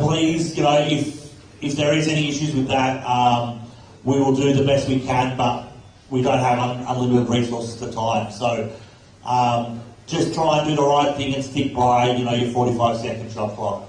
please, you know, if there is any issues with that, we will do the best we can, but we don't have unlimited resources at time. So just try and do the right thing and stick by, you know, your 45-second shot clock.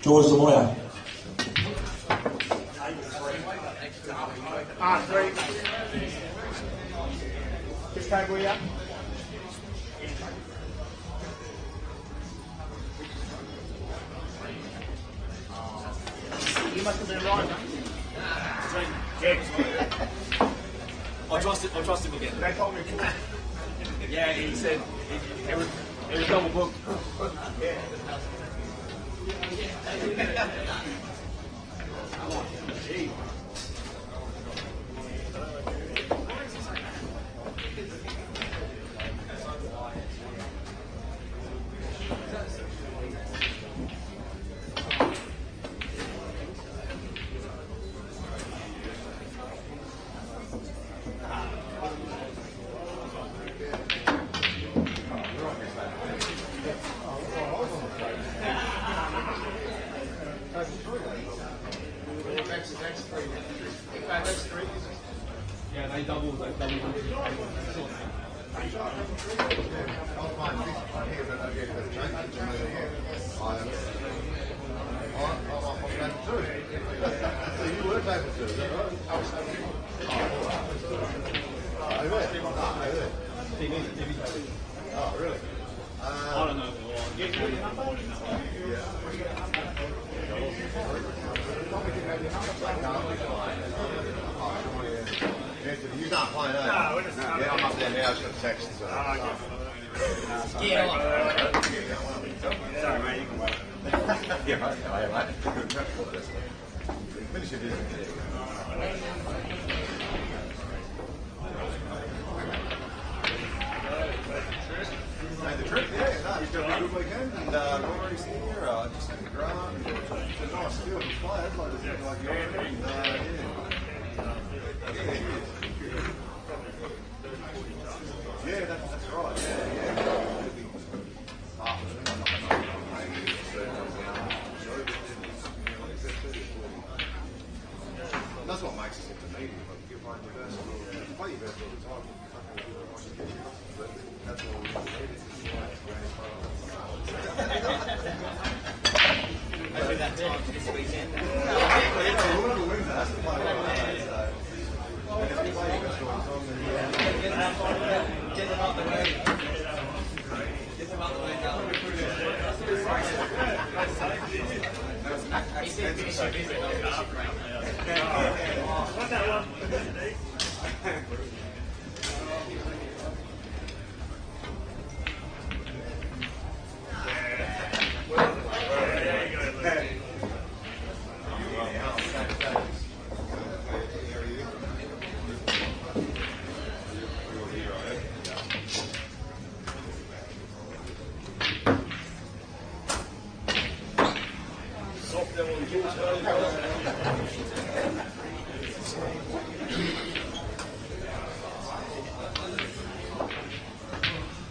George the lawyer. Three. This table, yeah? You must have been right. I trust him again. They told me. Yeah, he said it was double booked. Yeah. Yeah, they double. So you were Davidson, is that right? Oh, really? I don't know if it was. Anthony, you're not playing, are you? No, we're just not. Yeah, I'm up there now. I just got a text. So. Get on. Sorry, mate, you can wait. Yeah, mate. Finish your business. The trip, yeah, no, he's got a good weekend, and Rory's here, just had the grant, it's a nice field to play, it's like yours, and yeah, that's right, yeah. That's what makes us intermediate, like you play your best, you play your best all the time, that's all we need. Maybe that time this weekend. Whoever wins has to play well. And if you play your best all the time, then Get them out the way. Get them out the way now. He said finish your visit. What's that one?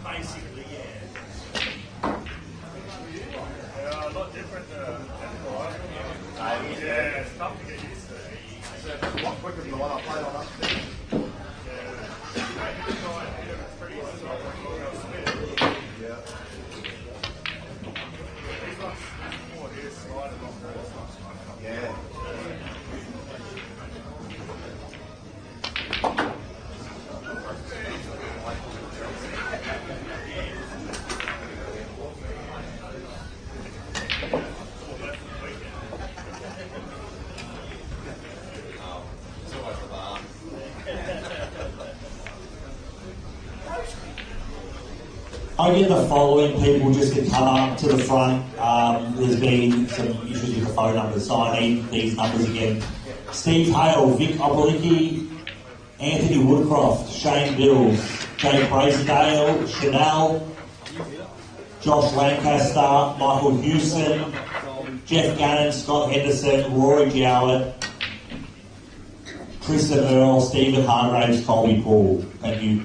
Basically, yeah. Yeah, a lot different yeah, it's tough to get used to. it's a lot quicker than the one I played on upstairs. Yeah. Yeah. I get the following people just to come up to the front. There's been some issues with the phone numbers, so I need these numbers again. Steve Hale, Vic Opalicki, Anthony Woodcroft, Shane Bills, Jay Brazdale, Chanel, Josh Lancaster, Michael Hewson, Jeff Gannon, Scott Henderson, Rory Jowett, Tristan Earl, Stephen Hargraves, Colby Paul. Thank you.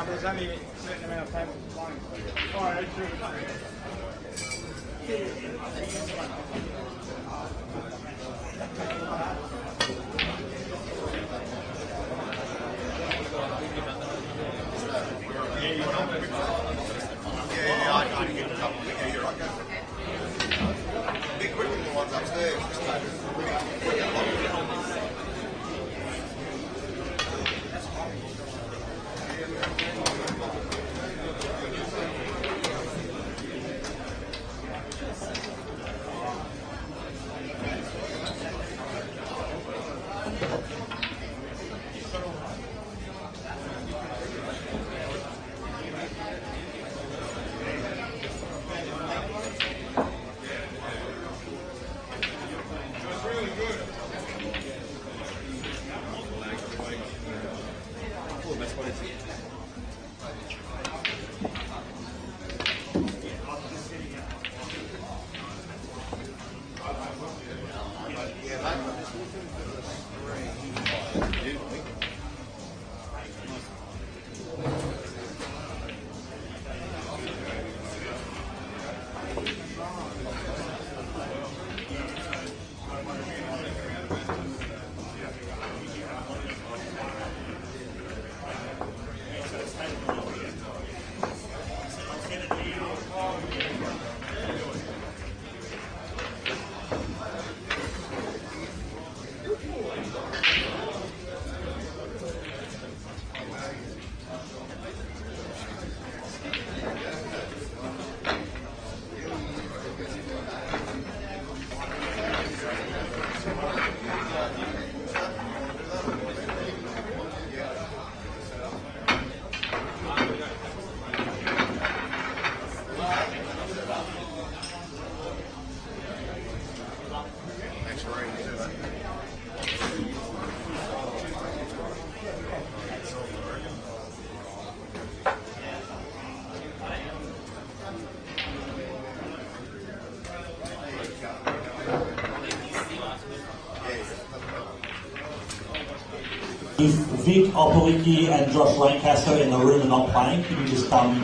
There's only a certain amount of paper to find. Oh, Yeah, I can get a couple. Yeah, you're right. Big quick the ones upstairs. If Vic, Opalicki and Josh Lancaster in the room are not playing, can you just come?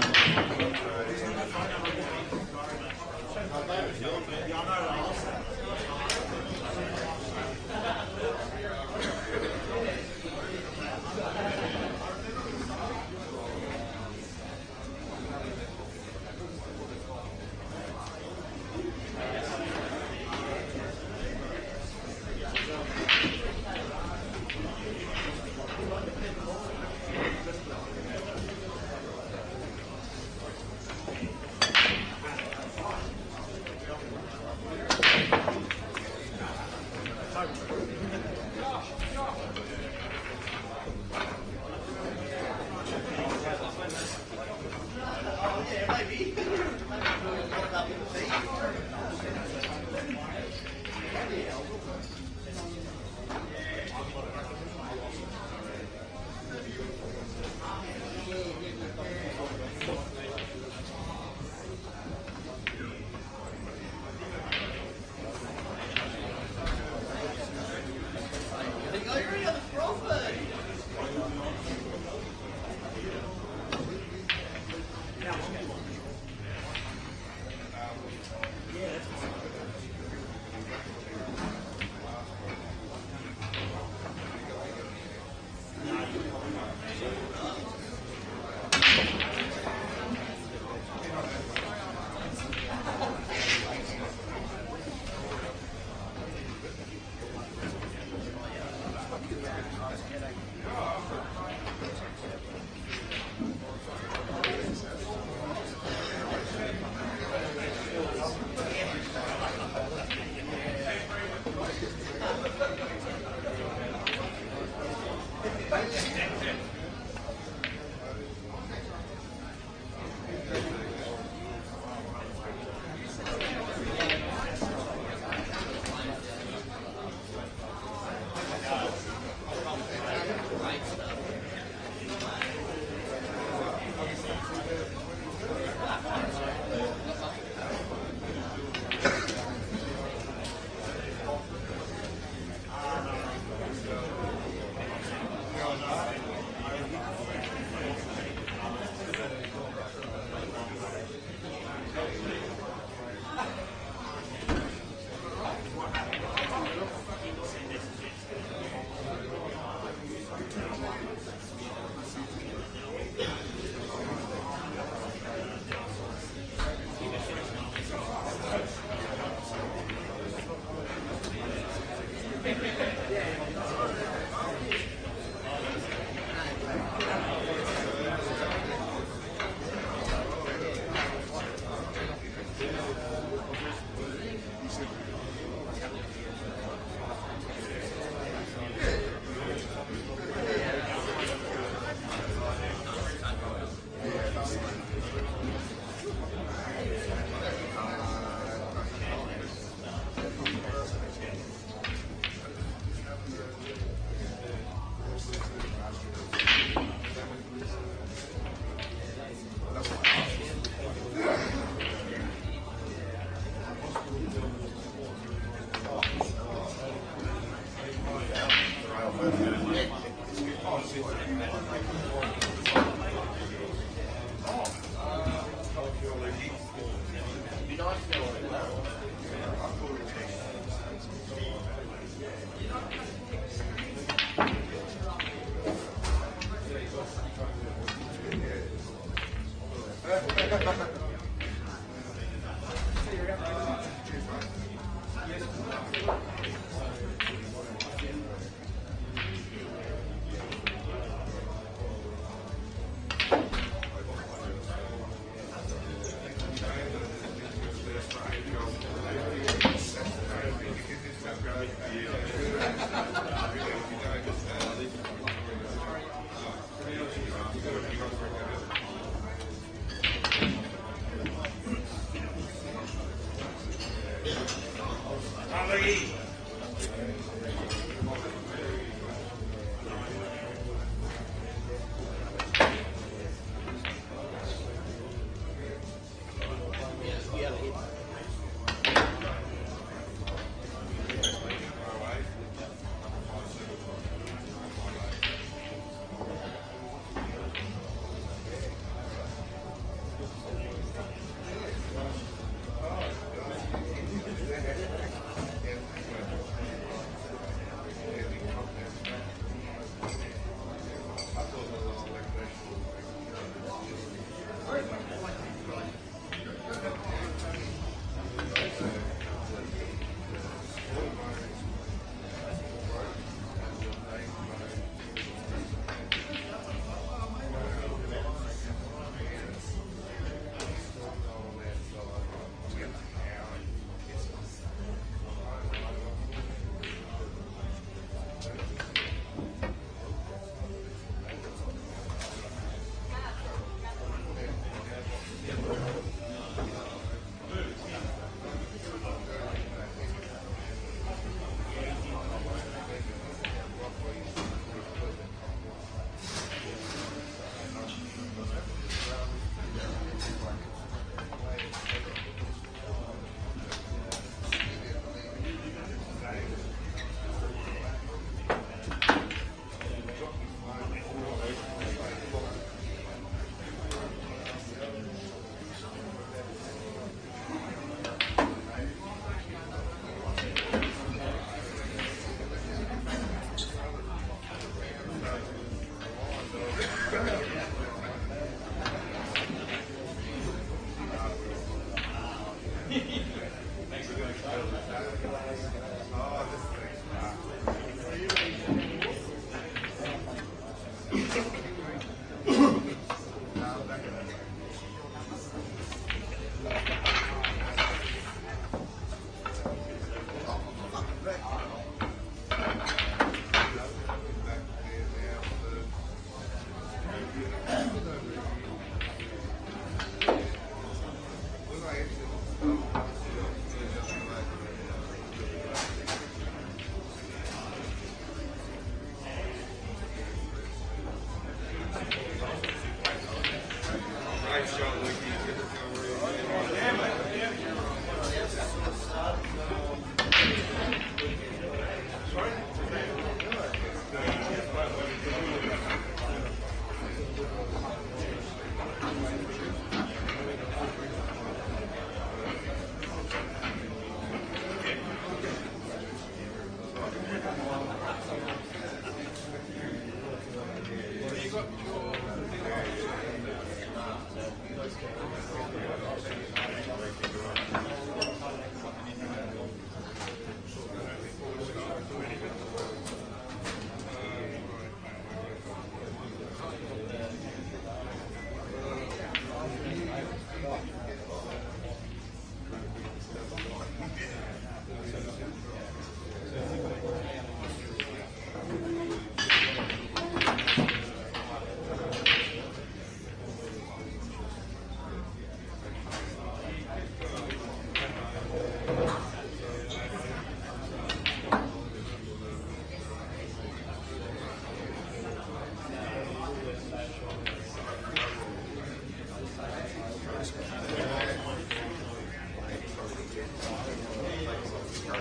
I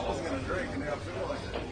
was going to drink and now I feel like it.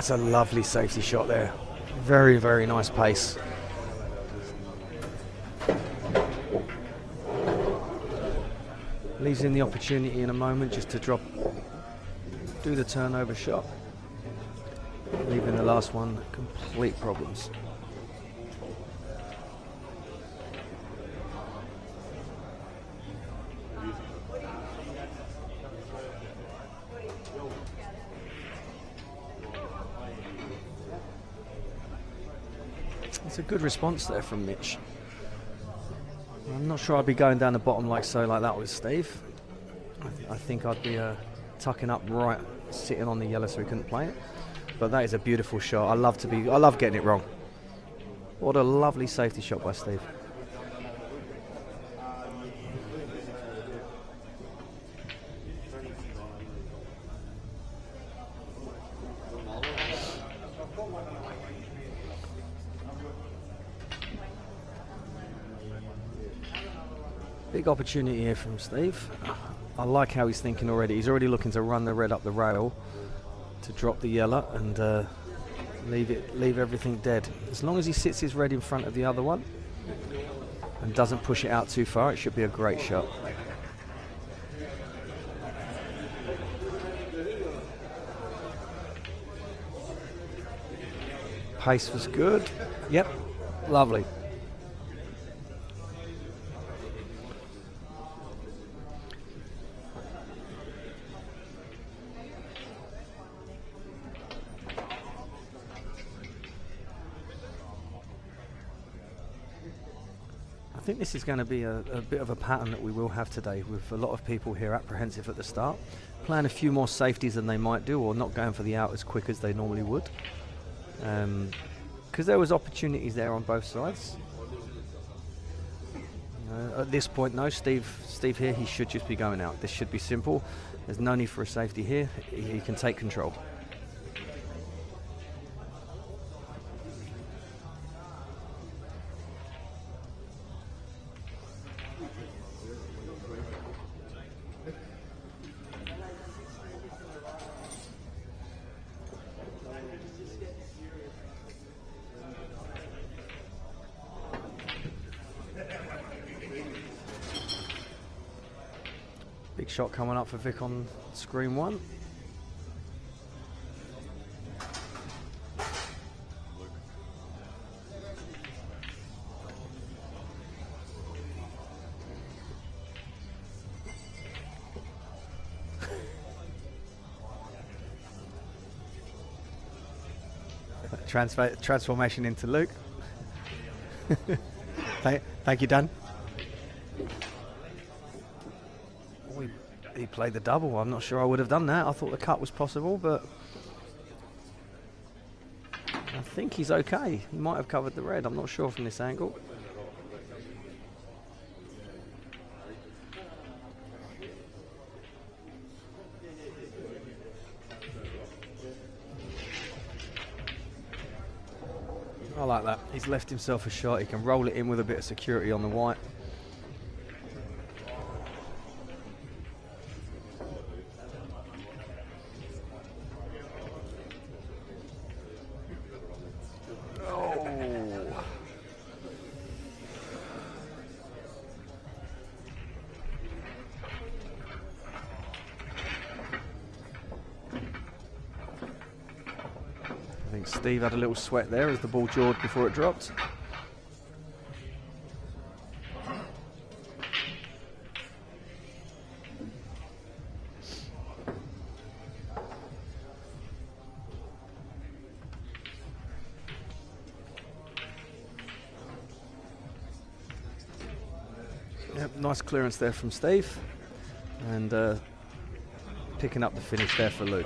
That's a lovely safety shot there. Very, very nice pace. Leaves him the opportunity in a moment just to do the turnover shot. Leaving the last one complete problems. It's a good response there from Mitch. I'm not sure I'd be going down the bottom like that with Steve. I think I'd be tucking up right, sitting on the yellow so he couldn't play it. But that is a beautiful shot. I love getting it wrong. What a lovely safety shot by Steve. Big opportunity here from Steve. I like how he's thinking already. He's already looking to run the red up the rail to drop the yellow and leave everything dead. As long as he sits his red in front of the other one and doesn't push it out too far, it should be a great shot. Pace was good. Yep, lovely. I think this is going to be a bit of a pattern that we will have today, with a lot of people here apprehensive at the start, playing a few more safeties than they might do, or not going for the out as quick as they normally would. Because there was opportunities there on both sides. At this point, no, Steve here, he should just be going out. This should be simple. There's no need for a safety here. He can take control. Big shot coming up for Vic on screen one. Transformation into Luke. Thank you, Dan. He played the double. I'm not sure I would have done that. I thought the cut was possible, but I think he's okay. He might have covered the red. I'm not sure from this angle. I like that. He's left himself a shot. He can roll it in with a bit of security on the white. Steve had a little sweat there as the ball jawed before it dropped. Yep, nice clearance there from Steve, and picking up the finish there for Luke.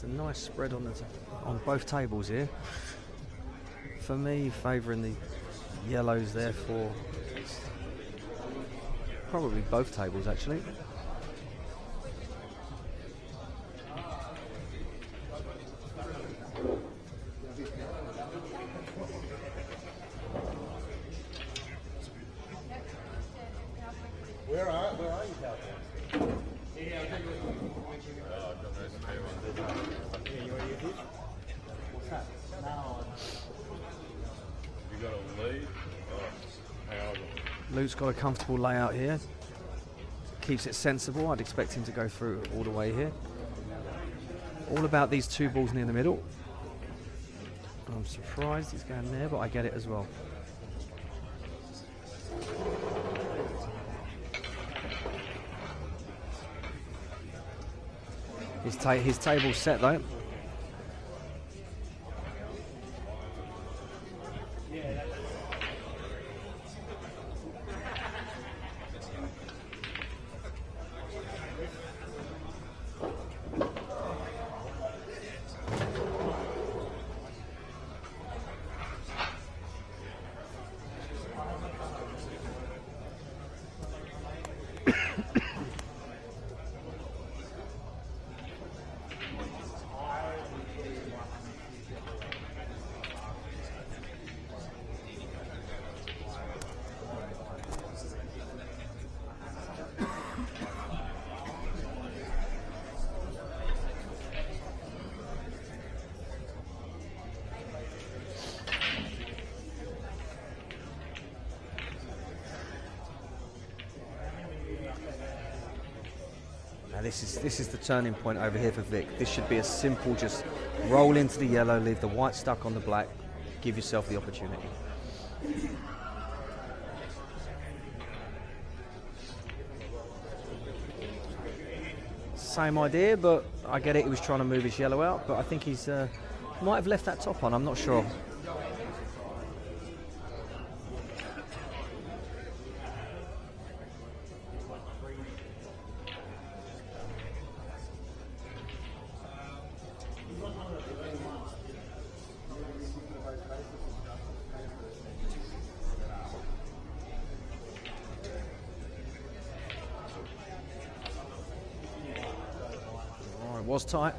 Nice spread on both tables here. For me, favouring the yellows there for probably both tables actually. Where are you, Captain? You got a lead? Luke's got a comfortable layout here. Keeps it sensible. I'd expect him to go through all the way here. All about these two balls near the middle. I'm surprised he's going there, but I get it as well. His table's set though. This is the turning point over here for Vic. This should be a simple, just roll into the yellow, leave the white stuck on the black, give yourself the opportunity. Same idea, but I get it. He was trying to move his yellow out, but I think he's might have left that top on. I'm not sure. Was tight.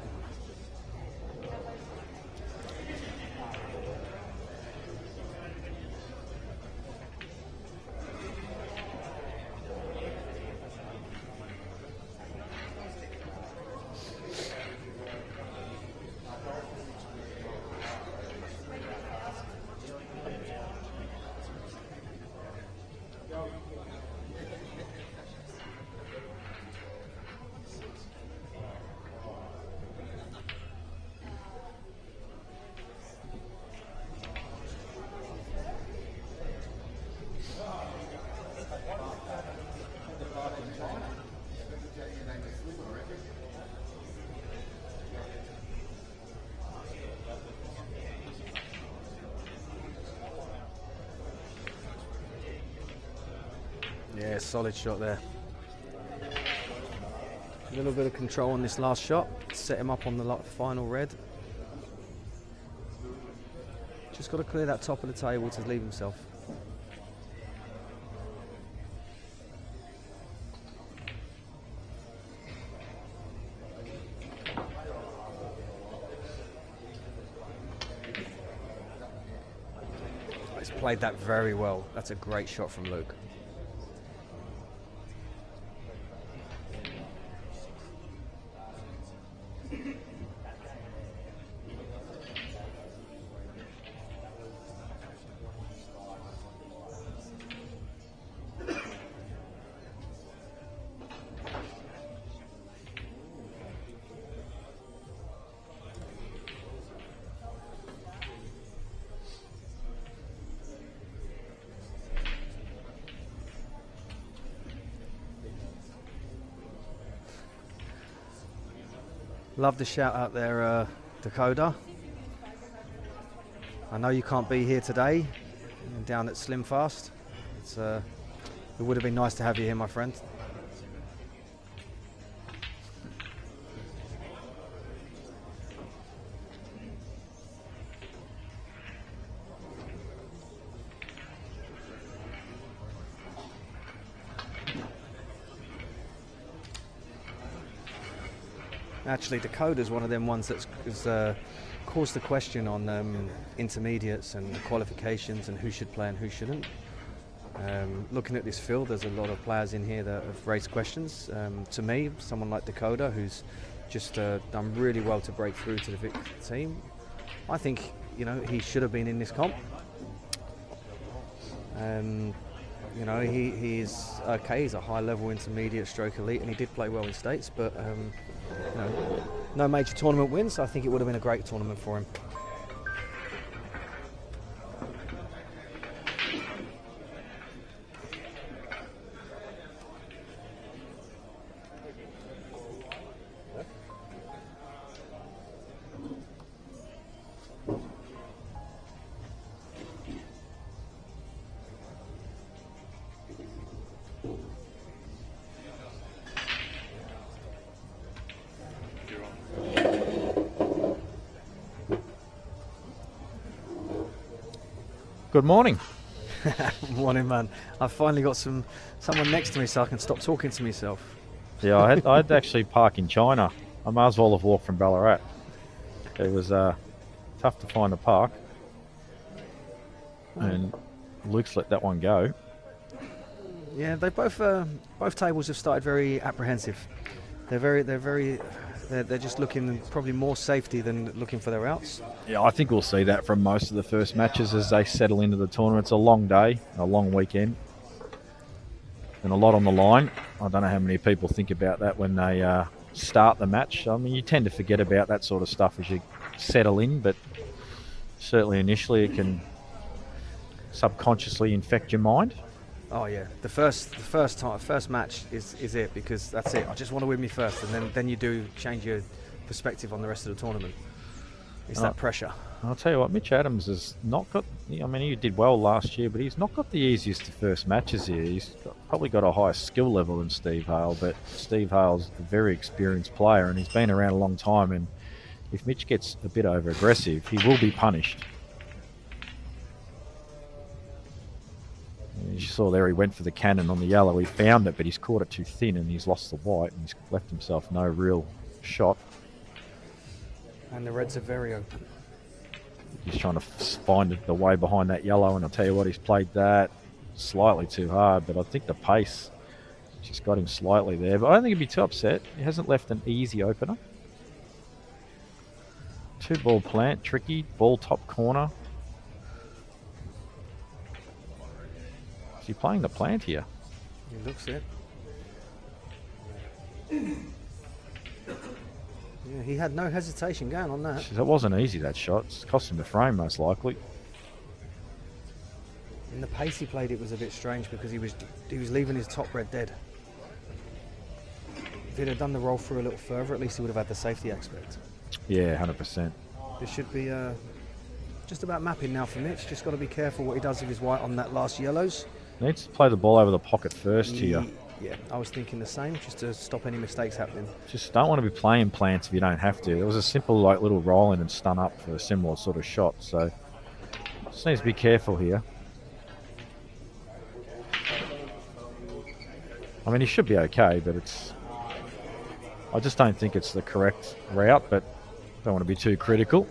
Yeah, solid shot there. A little bit of control on this last shot. Set him up on the final red. Just got to clear that top of the table to leave himself. He's played that very well. That's a great shot from Luke. Love the shout out there, Dakota. I know you can't be here today, down at Slimfast. It would have been nice to have you here, my friend. Actually, Dakota's one of them ones that's caused the question on intermediates and qualifications and who should play and who shouldn't. Looking at this field, there's a lot of players in here that have raised questions. To me, someone like Dakota, who's just done really well to break through to the Vic team, I think he should have been in this comp. He is okay. He's a high-level intermediate stroke elite, and he did play well in states, but no major tournament wins. I think it would have been a great tournament for him. Good morning. Morning, man. I've finally got someone next to me so I can stop talking to myself. Yeah, I had to actually park in China. I might as well have walked from Ballarat. It was tough to find a park. And Luke's let that one go. Yeah, they both tables have started very apprehensive. They're just looking probably more safety than looking for their outs. Yeah, I think we'll see that from most of the first matches as they settle into the tournament. It's a long day, a long weekend, and a lot on the line. I don't know how many people think about that when they start the match. I mean, you tend to forget about that sort of stuff as you settle in, but certainly initially it can subconsciously infect your mind. Oh yeah, the first match is it, because that's it. I just want to win me first, and then you do change your perspective on the rest of the tournament. It's that pressure. I'll tell you what, Mitch Adams has not got. I mean, he did well last year, but he's not got the easiest of first matches here. He's probably got a higher skill level than Steve Hale, but Steve Hale's a very experienced player, and he's been around a long time. And if Mitch gets a bit over aggressive, he will be punished. As you saw there, he went for the cannon on the yellow. He found it, but he's caught it too thin, and he's lost the white, and he's left himself no real shot. And the reds are very open. He's trying to find the way behind that yellow, and I'll tell you what, he's played that slightly too hard, but I think the pace just got him slightly there. But I don't think he'd be too upset. He hasn't left an easy opener. 2-ball plant, tricky, ball top corner. Is he playing the plant here? He looks it. Yeah, he had no hesitation going on that. That wasn't easy, that shot. It's cost him the frame, most likely. In the pace he played, it was a bit strange because he was leaving his top red dead. If he'd have done the roll through a little further, at least he would have had the safety aspect. Yeah, 100%. This should be just about mapping now for Mitch. Just got to be careful what he does with his white on that last yellows. Needs to play the ball over the pocket first here. Yeah, I was thinking the same, just to stop any mistakes happening. Just don't want to be playing plants if you don't have to. There was a simple little roll in and stun up for a similar sort of shot, so just needs to be careful here. I mean, he should be okay, but I just don't think it's the correct route, but don't want to be too critical.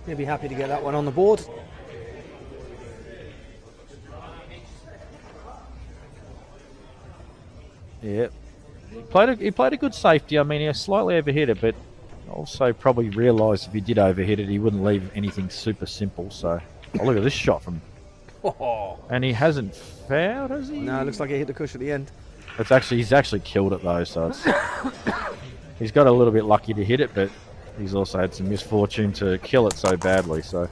He'll be happy to get that one on the board. Yeah, he played a good safety. I mean, he slightly overhit it, but also probably realised if he did overhit it, he wouldn't leave anything super simple. So, look at this shot from, and he hasn't fouled, has he? No, it looks like he hit the cushion at the end. He's actually killed it though. So he's got a little bit lucky to hit it, but he's also had some misfortune to kill it so badly. So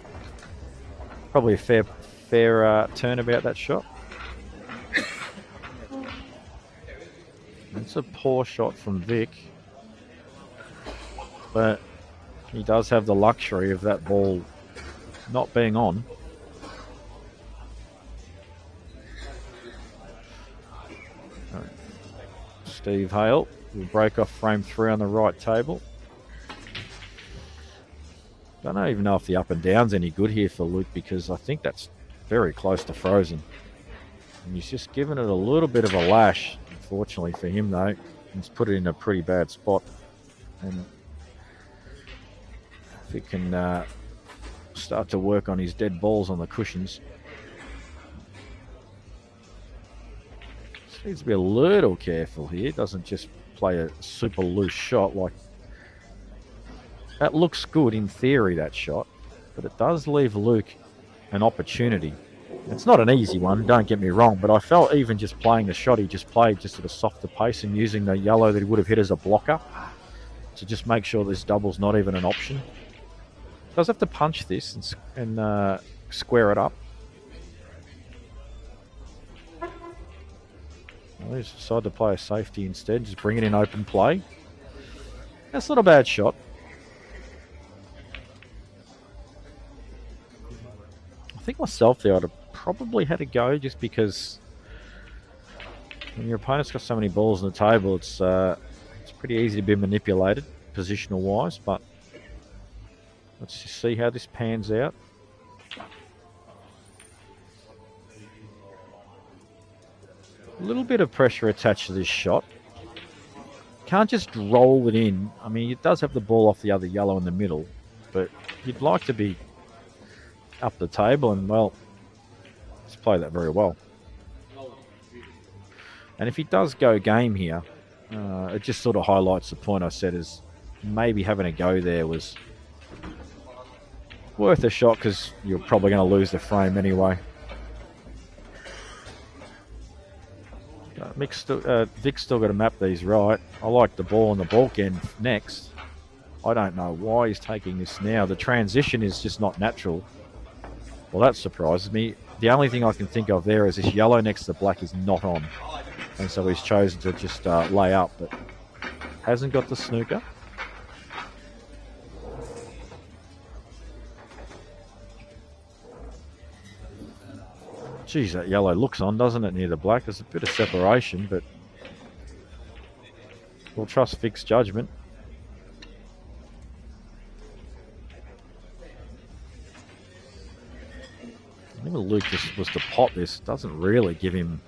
probably a fair turn about that shot. It's a poor shot from Vic, but he does have the luxury of that ball not being on. Right. Steve Hale will break off frame 3 on the right table. Don't even know if the up and down's any good here for Luke, because I think that's very close to frozen. And he's just given it a little bit of a lash. Unfortunately for him, though, he's put it in a pretty bad spot. And if he can start to work on his dead balls on the cushions. Just needs to be a little careful here. Doesn't just play a super loose shot like... That looks good in theory, that shot, but it does leave Luke an opportunity. It's not an easy one, don't get me wrong, but I felt even just playing the shot he just played just at a softer pace and using the yellow that he would have hit as a blocker to just make sure this double's not even an option. Does have to punch this and square it up. Well, he's decided to play a safety instead, just bring it in open play. That's not a bad shot. I think myself there I'd have probably had to go just because when your opponent's got so many balls on the table, it's pretty easy to be manipulated positional wise, but let's just see how this pans out. A little bit of pressure attached to this shot. Can't just roll it in. I mean, it does have the ball off the other yellow in the middle, but you'd like to be up the table, and well, let's play that very well. And if he does go game here, it just sort of highlights the point I said, is maybe having a go there was worth a shot because you're probably going to lose the frame anyway. Vic's still got to map these right. I like the ball on the balk end next. I don't know why he's taking this now. The transition is just not natural. Well, that surprises me. The only thing I can think of there is this yellow next to the black is not on. And so he's chosen to just lay up, but hasn't got the snooker. Geez, that yellow looks on, doesn't it, near the black? There's a bit of separation, but we'll trust Vic's judgment. Even Luke just was to pot this. Doesn't really give him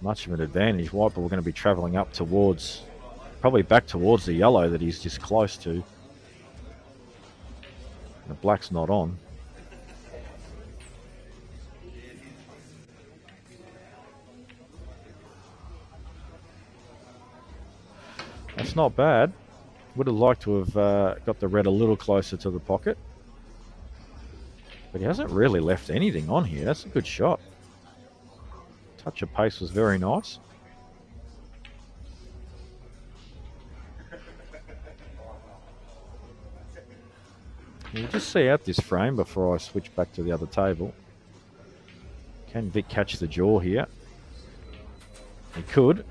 much of an advantage. White ball, we're going to be travelling up towards, probably back towards the yellow that he's just close to. The black's not on. That's not bad. Would have liked to have got the red a little closer to the pocket. But he hasn't really left anything on here. That's a good shot. Touch of pace was very nice. We'll just see out this frame before I switch back to the other table. Can Vic catch the jaw here? He could.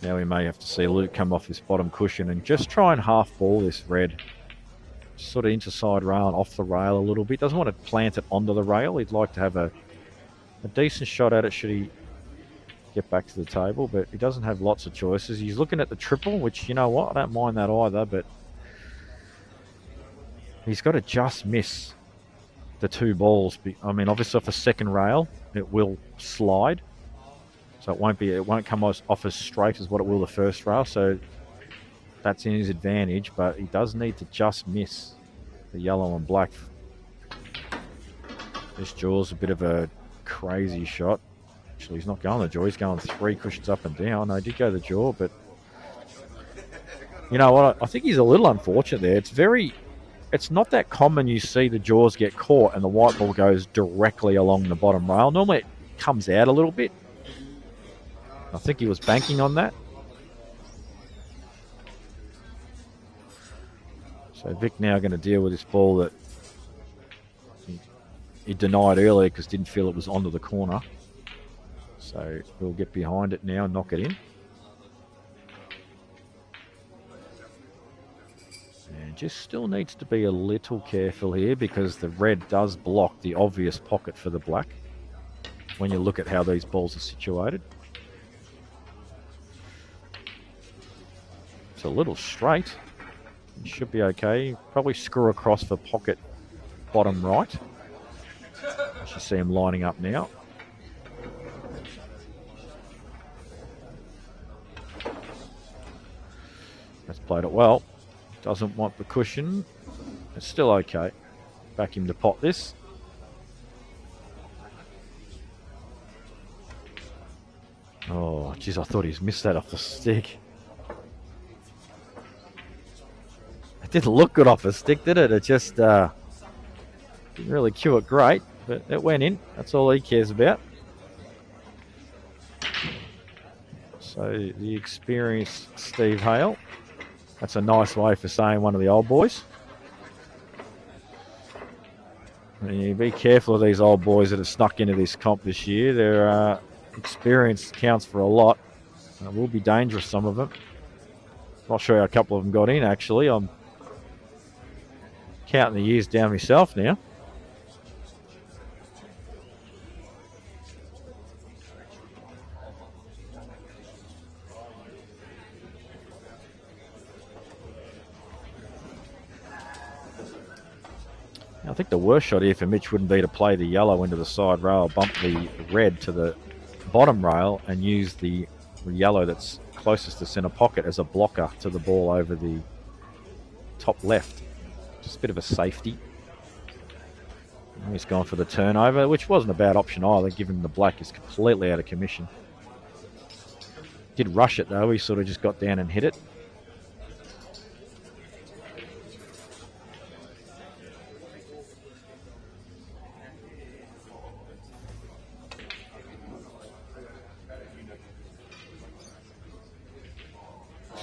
Now we may have to see Luke come off this bottom cushion and just try and half ball this red. Sort of inside rail and off the rail a little bit. Doesn't want to plant it onto the rail. He'd like to have a decent shot at it should he get back to the table, but he doesn't have lots of choices. He's looking at the triple, which, you know what, I don't mind that either, but he's got to just miss the two balls. I mean, obviously off a second rail, it will slide. So it won't come off as straight as what it will the first rail. So that's in his advantage, but he does need to just miss the yellow and black. This jaw's a bit of a crazy shot. Actually, he's not going the jaw. He's going three cushions up and down. I did go the jaw, but you know what? I think he's a little unfortunate there. It's not that common you see the jaws get caught and the white ball goes directly along the bottom rail. Normally it comes out a little bit. I think he was banking on that. So Vic now going to deal with this ball that he denied earlier because didn't feel it was onto the corner. So we'll get behind it now and knock it in. And just still needs to be a little careful here because the red does block the obvious pocket for the black when you look at how these balls are situated. It's a little straight. It should be okay. Probably screw across for pocket bottom right. You should see him lining up now. That's played it well. Doesn't want the cushion. It's still okay. Back him to pot this. Oh, geez, I thought he's missed that off the stick. It didn't look good off a stick, did it? It just didn't really cue it great, but it went in. That's all he cares about. So the experienced Steve Hale. That's a nice way for saying one of the old boys. And you be careful of these old boys that have snuck into this comp this year. Their experience counts for a lot. It will be dangerous, some of them. Not sure how a couple of them got in, actually. I'm counting the years down myself now. I think the worst shot here for Mitch wouldn't be to play the yellow into the side rail, bump the red to the bottom rail, and use the yellow that's closest to centre pocket as a blocker to the ball over the top left. Just a bit of a safety. And he's gone for the turnover, which wasn't a bad option either, given the black is completely out of commission. Did rush it though, he sort of just got down and hit it.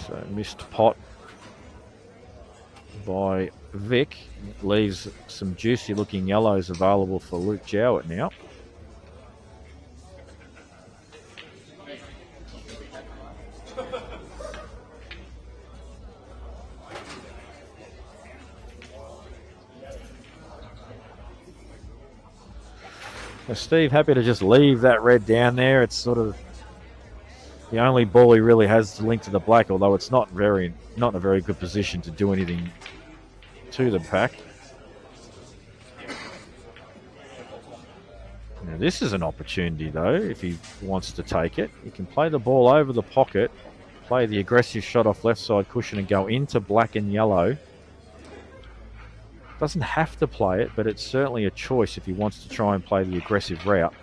So missed pot by Vic. Leaves some juicy looking yellows available for Luke Jowett now. So Steve happy to just leave that red down there. It's sort of the only ball he really has to link to the black, although it's not in a very good position to do anything to the pack. Now this is an opportunity though, if he wants to take it. He can play the ball over the pocket, play the aggressive shot off left side cushion and go into black and yellow. Doesn't have to play it, but it's certainly a choice if he wants to try and play the aggressive route.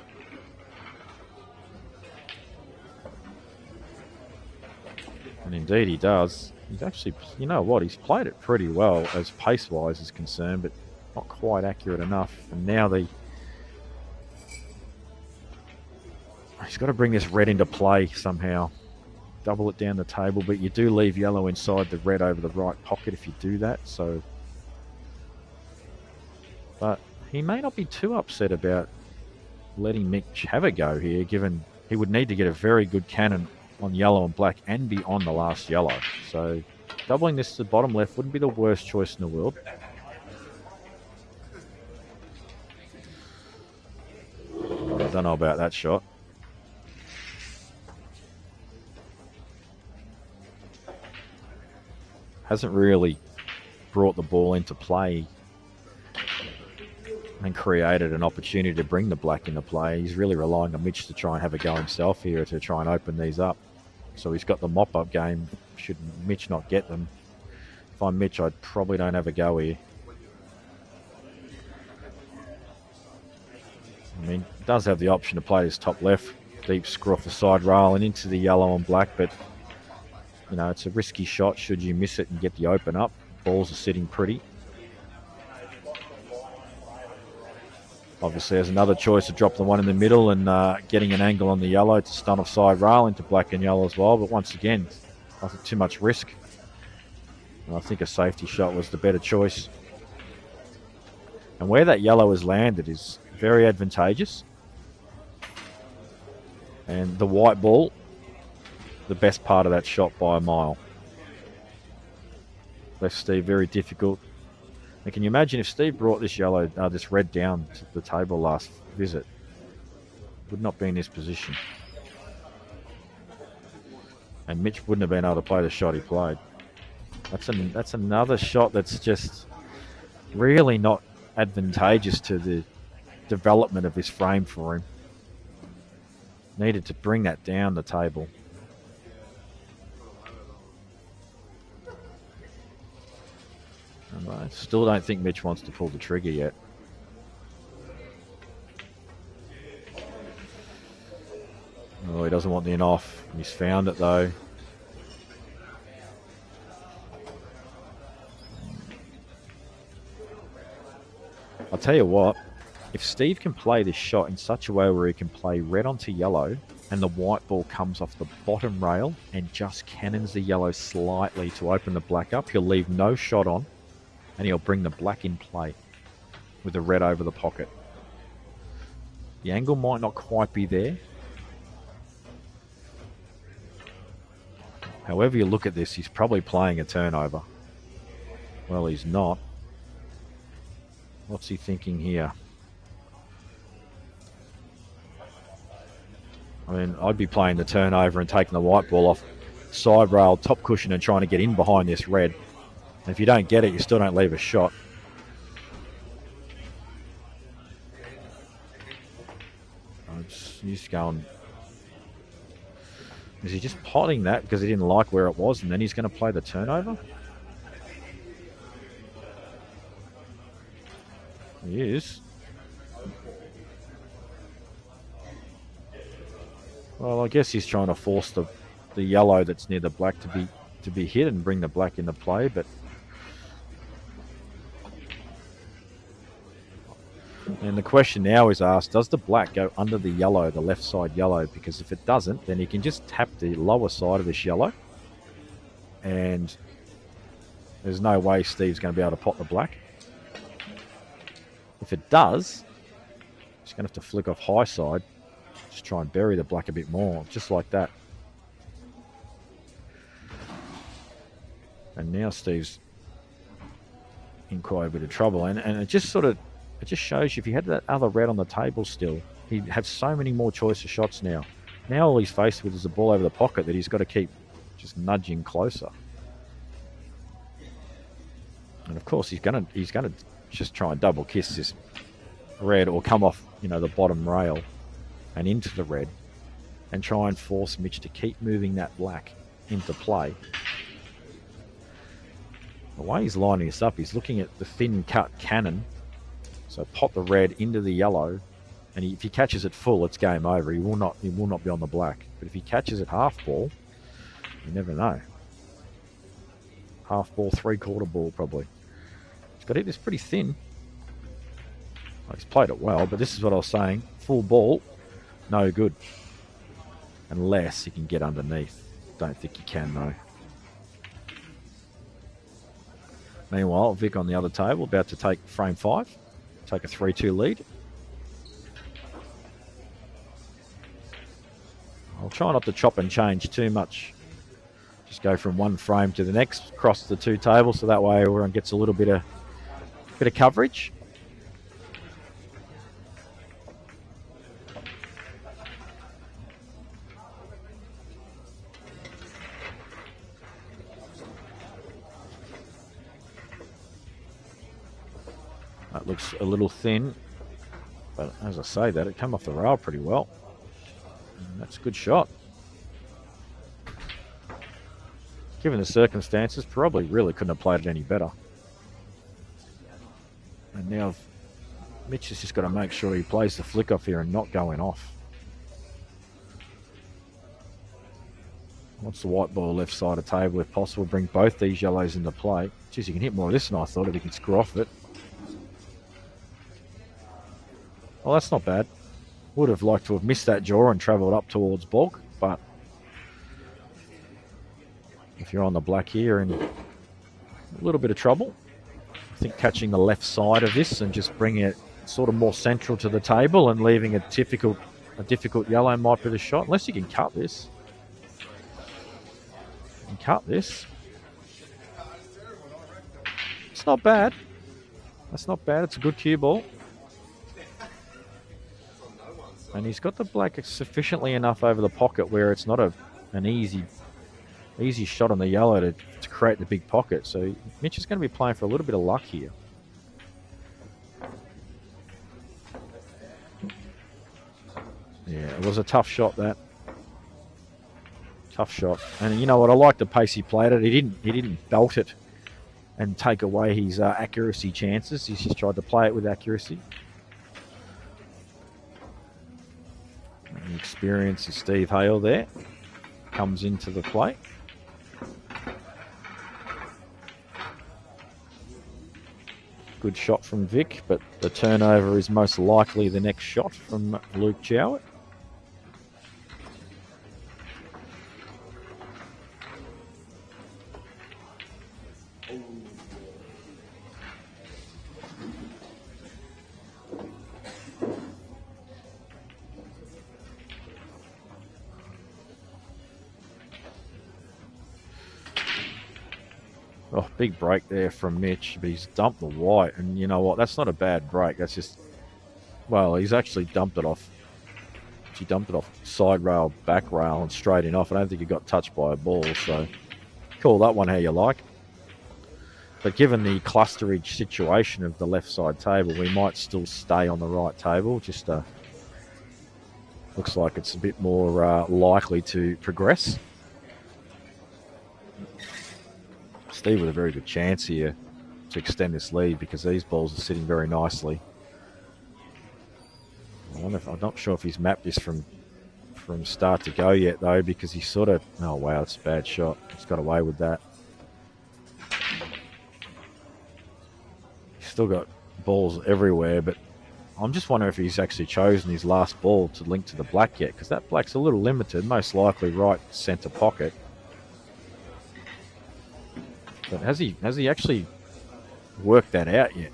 And indeed he does. He's actually, you know what, he's played it pretty well as pace-wise is concerned, but not quite accurate enough. And now he's got to bring this red into play somehow. Double it down the table, but you do leave yellow inside the red over the right pocket if you do that. So, but he may not be too upset about letting Mitch have a go here, given he would need to get a very good cannon on yellow and black and be on the last yellow. So doubling this to bottom left wouldn't be the worst choice in the world. I don't know about that shot. Hasn't really brought the ball into play and created an opportunity to bring the black into play. He's really relying on Mitch to try and have a go himself here to try and open these up. So he's got the mop-up game, should Mitch not get them. If I'm Mitch, I probably don't have a go here. I mean, does have the option to play his top left, deep screw off the side rail and into the yellow and black, but you know, it's a risky shot should you miss it and get the open up. Balls are sitting pretty. Obviously, there's another choice to drop the one in the middle and getting an angle on the yellow to stun off side rail into black and yellow as well. But once again, I think too much risk. And I think a safety shot was the better choice. And where that yellow has landed is very advantageous. And the white ball, the best part of that shot by a mile. Left Steve very difficult. And can you imagine if Steve brought this this red down to the table last visit? Would not be in this position. And Mitch wouldn't have been able to play the shot he played. That's another shot that's just really not advantageous to the development of this frame for him. Needed to bring that down the table. And I still don't think Mitch wants to pull the trigger yet. Oh, he doesn't want the in off. He's found it though. tell you what, if Steve can play this shot in such a way where he can play red onto yellow and the white ball comes off the bottom rail and just cannons the yellow slightly to open the black up, he'll leave no shot on and he'll bring the black in play with the red over the pocket. The angle might not quite be there. However you look at this, he's probably playing a turnover. Well, he's not. What's he thinking here? I mean, I'd be playing the turnover and taking the white ball off side rail, top cushion, and trying to get in behind this red. And if you don't get it, you still don't leave a shot. He's going... Is he just potting that because he didn't like where it was and then he's going to play the turnover? He is. Well, I guess he's trying to force the yellow that's near the black to be hit and bring the black into play, but and the question now is asked, does the black go under the yellow, the left side yellow? Because if it doesn't, then he can just tap the lower side of this yellow and there's no way Steve's going to be able to pot the black. If it does, he's going to have to flick off high side, just try and bury the black a bit more, just like that. And now Steve's in quite a bit of trouble, and it just shows you if he had that other red on the table still, he'd have so many more choice of shots now. Now all he's faced with is the ball over the pocket that he's got to keep just nudging closer. And of course he's gonna just try and double kiss this red or come off, the bottom rail and into the red and try and force Mitch to keep moving that black into play. The way he's lining this up, he's looking at the thin cut cannon. So pot the red into the yellow, and if he catches it full, it's game over. He will not be on the black. But if he catches it half ball, you never know. Half ball, 3/4 ball probably. He's got to hit this pretty thin. Well, he's played it well, but this is what I was saying. Full ball, no good. Unless he can get underneath. Don't think he can though. Meanwhile, Vic on the other table, about to take frame 5. Take a 3-2 lead. I'll try not to chop and change too much. Just go from one frame to the next, across the two tables, so that way everyone gets a little bit of coverage. That looks a little thin, but as I say that, it came off the rail pretty well. And that's a good shot. Given the circumstances, probably really couldn't have played it any better. And now Mitch has just got to make sure he plays the flick off here and not going off. Wants the white ball left side of the table if possible. Bring both these yellows into play. Geez, you can hit more of this than I thought if he can screw off it. Well, that's not bad. Would have liked to have missed that draw and travelled up towards bulk, but if you're on the black here, in a little bit of trouble. I think catching the left side of this and just bringing it sort of more central to the table and leaving a difficult yellow might be the shot, unless you can cut this. You can cut this. It's not bad. That's not bad. It's a good cue ball. And he's got the black sufficiently enough over the pocket where it's not an easy shot on the yellow to create the big pocket. So Mitch is going to be playing for a little bit of luck here. Yeah, it was a tough shot, that. Tough shot. And you know what? I like the pace he played it. He didn't belt it and take away his accuracy chances. He's just tried to play it with accuracy. The experience of Steve Hale there comes into the play. Good shot from Vic, but the turnover is most likely the next shot from Luke Jowett. Oh, big break there from Mitch, but he's dumped the white, and you know what? That's not a bad break. That's just, well, he's actually dumped it off. He dumped it off side rail, back rail, and straight in off. I don't think he got touched by a ball, so call that one how you like. But given the clusterage situation of the left side table, we might still stay on the right table. Just looks like it's a bit more likely to progress. Steve with a very good chance here to extend this lead because these balls are sitting very nicely. I'm not sure if he's mapped this from start to go yet though, because he's sort of, oh wow, it's a bad shot. He's got away with that. He's still got balls everywhere, but I'm just wondering if he's actually chosen his last ball to link to the black yet, because that black's a little limited, most likely right centre pocket. But has he actually worked that out yet?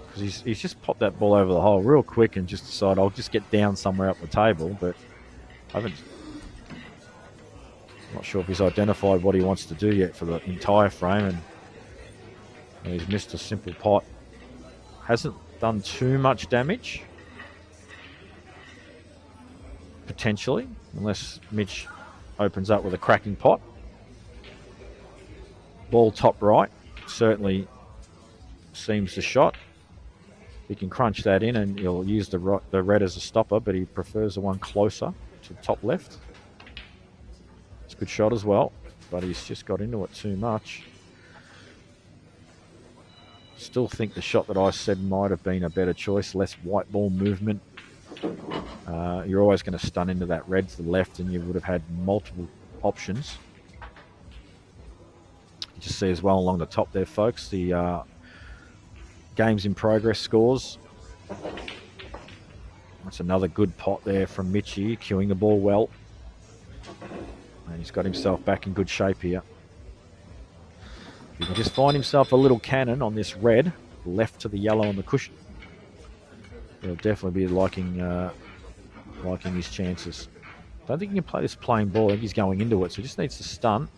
Because he's just popped that ball over the hole real quick and just decided I'll just get down somewhere up the table. But I'm not sure if he's identified what he wants to do yet for the entire frame, and he's missed a simple pot. Hasn't done too much damage, potentially, unless Mitch opens up with a cracking pot. Ball top right certainly seems the shot. He can crunch that in and he'll use the red as a stopper, but he prefers the one closer to the top left. It's a good shot as well, but he's just got into it too much. Still think the shot that I said might have been a better choice, less white ball movement. You're always going to stun into that red to the left and you would have had multiple options. You just see as well along the top there, folks, the games in progress scores. That's another good pot there from Mitchie, cueing the ball well. And he's got himself back in good shape here. He can just find himself a little cannon on this red, left to the yellow on the cushion. He'll definitely be liking his chances. Don't think he can play this plain ball. I think he's going into it, so he just needs to stun.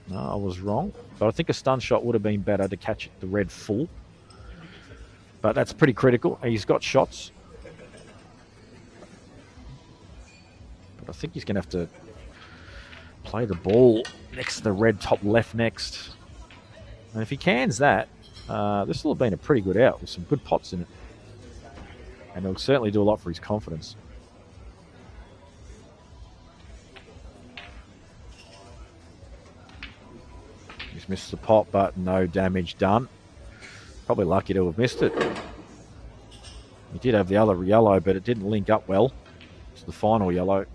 No, I was wrong. But I think a stun shot would have been better to catch the red full. But that's pretty critical. He's got shots. But I think he's going to have to play the ball next to the red top left next. And if he cans that, this will have been a pretty good out with some good pots in it. And it'll certainly do a lot for his confidence. He's missed the pot, but no damage done. Probably lucky to have missed it. He did have the other yellow, but it didn't link up well to the final yellow.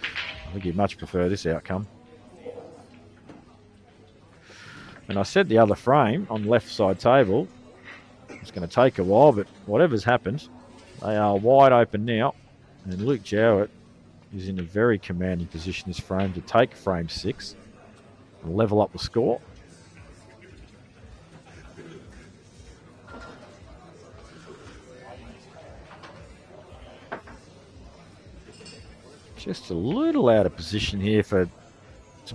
I think he'd much prefer this outcome. And I said the other frame on the left side table, it's going to take a while, but whatever's happened, they are wide open now. And Luke Jowett is in a very commanding position this frame to take frame 6 and level up the score. Just a little out of position here to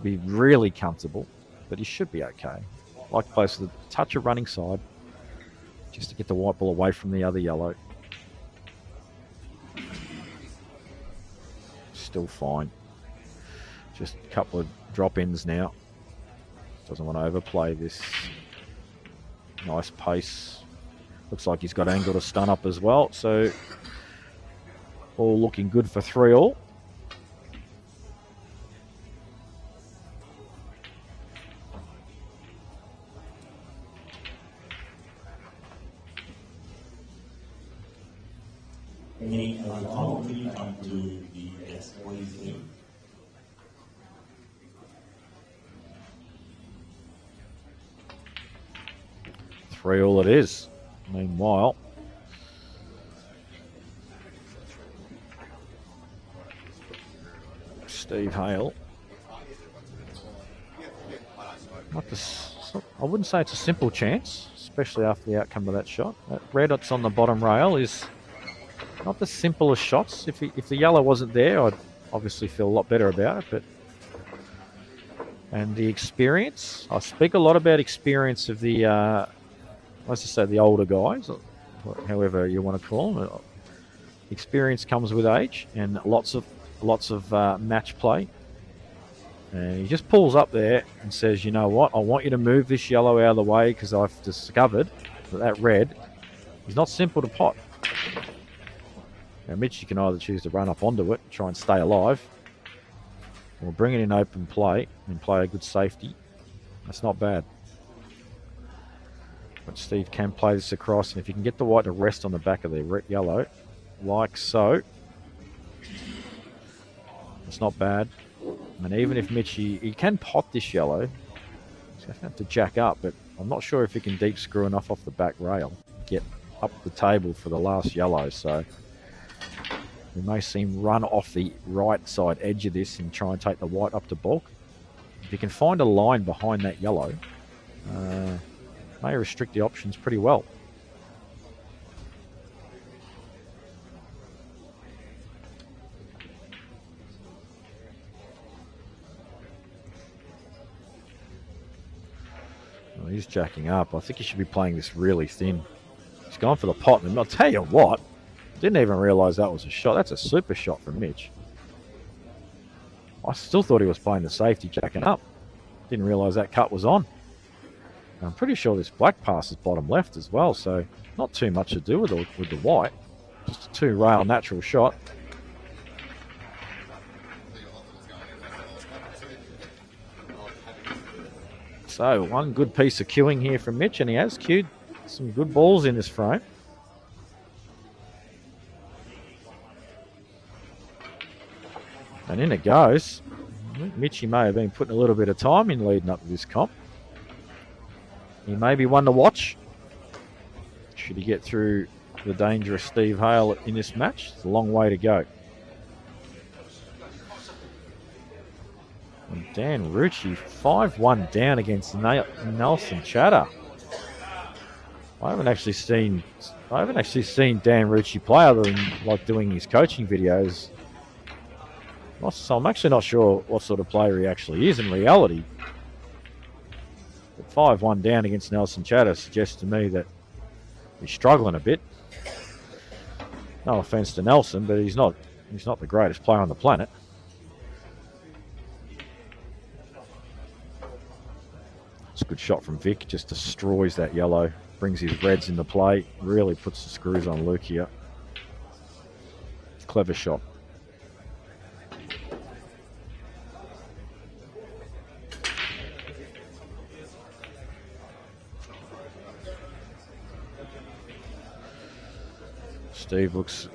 be really comfortable, but he should be okay. Like to place the touch of running side just to get the white ball away from the other yellow. Still fine. Just a couple of drop-ins now. Doesn't want to overplay this. Nice pace. Looks like he's got angle to stun up as well, so all looking good for 3-all. Any other time, can you come to the desk, please? 3 all it is. Meanwhile, Steve Hale. I wouldn't say it's a simple chance, especially after the outcome of that shot. That red that's on the bottom rail is not the simplest shots. If the yellow wasn't there, I'd obviously feel a lot better about it. And the experience, I speak a lot about experience of the, let's just say the older guys, however you want to call them. Experience comes with age and lots of match play. And he just pulls up there and says, you know what, I want you to move this yellow out of the way because I've discovered that red is not simple to pot. Now, Mitch, you can either choose to run up onto it, try and stay alive, or bring it in open play and play a good safety. That's not bad. But Steve can play this across, and if you can get the white to rest on the back of the yellow, like so, it's not bad. And even if Mitch, he can pot this yellow, he's going to have to jack up, but I'm not sure if he can deep screw enough off the back rail, get up the table for the last yellow. So we may see him run off the right side edge of this and try and take the white up to bulk. If you can find a line behind that yellow, may restrict the options pretty well. Well, he's jacking up. I think he should be playing this really thin. He's gone for the pot, and I'll tell you what, didn't even realise that was a shot. That's a super shot from Mitch. I still thought he was playing the safety, jacking up. Didn't realise that cut was on. I'm pretty sure this black pass is bottom left as well, so not too much to do with the white. Just a 2-rail natural shot. So one good piece of cueing here from Mitch, and he has cued some good balls in this frame. And in it goes. Mitchy may have been putting a little bit of time in leading up to this comp. He may be one to watch. Should he get through the dangerous Steve Hale in this match? It's a long way to go. And Dan Rucci, 5-1 down against Nelson Chatter. I haven't actually seen Dan Rucci play other than like doing his coaching videos. So I'm actually not sure what sort of player he actually is in reality. But 5-1 down against Nelson Chatter suggests to me that he's struggling a bit. No offense to Nelson, but he's not the greatest player on the planet. It's a good shot from Vic, just destroys that yellow, brings his reds into play, really puts the screws on Luke here. Clever shot. Steve looks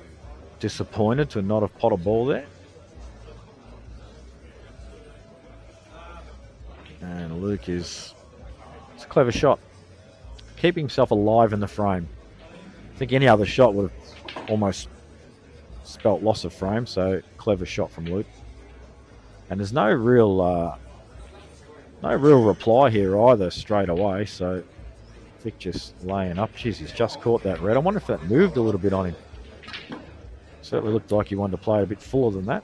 disappointed to not have pot a ball there. And Luke it's a clever shot. Keeping himself alive in the frame. I think any other shot would have almost spelt loss of frame, so clever shot from Luke. And there's no real reply here either straight away, so Vic just laying up. Jeez, he's just caught that red. I wonder if that moved a little bit on him. Certainly looked like he wanted to play a bit fuller than that.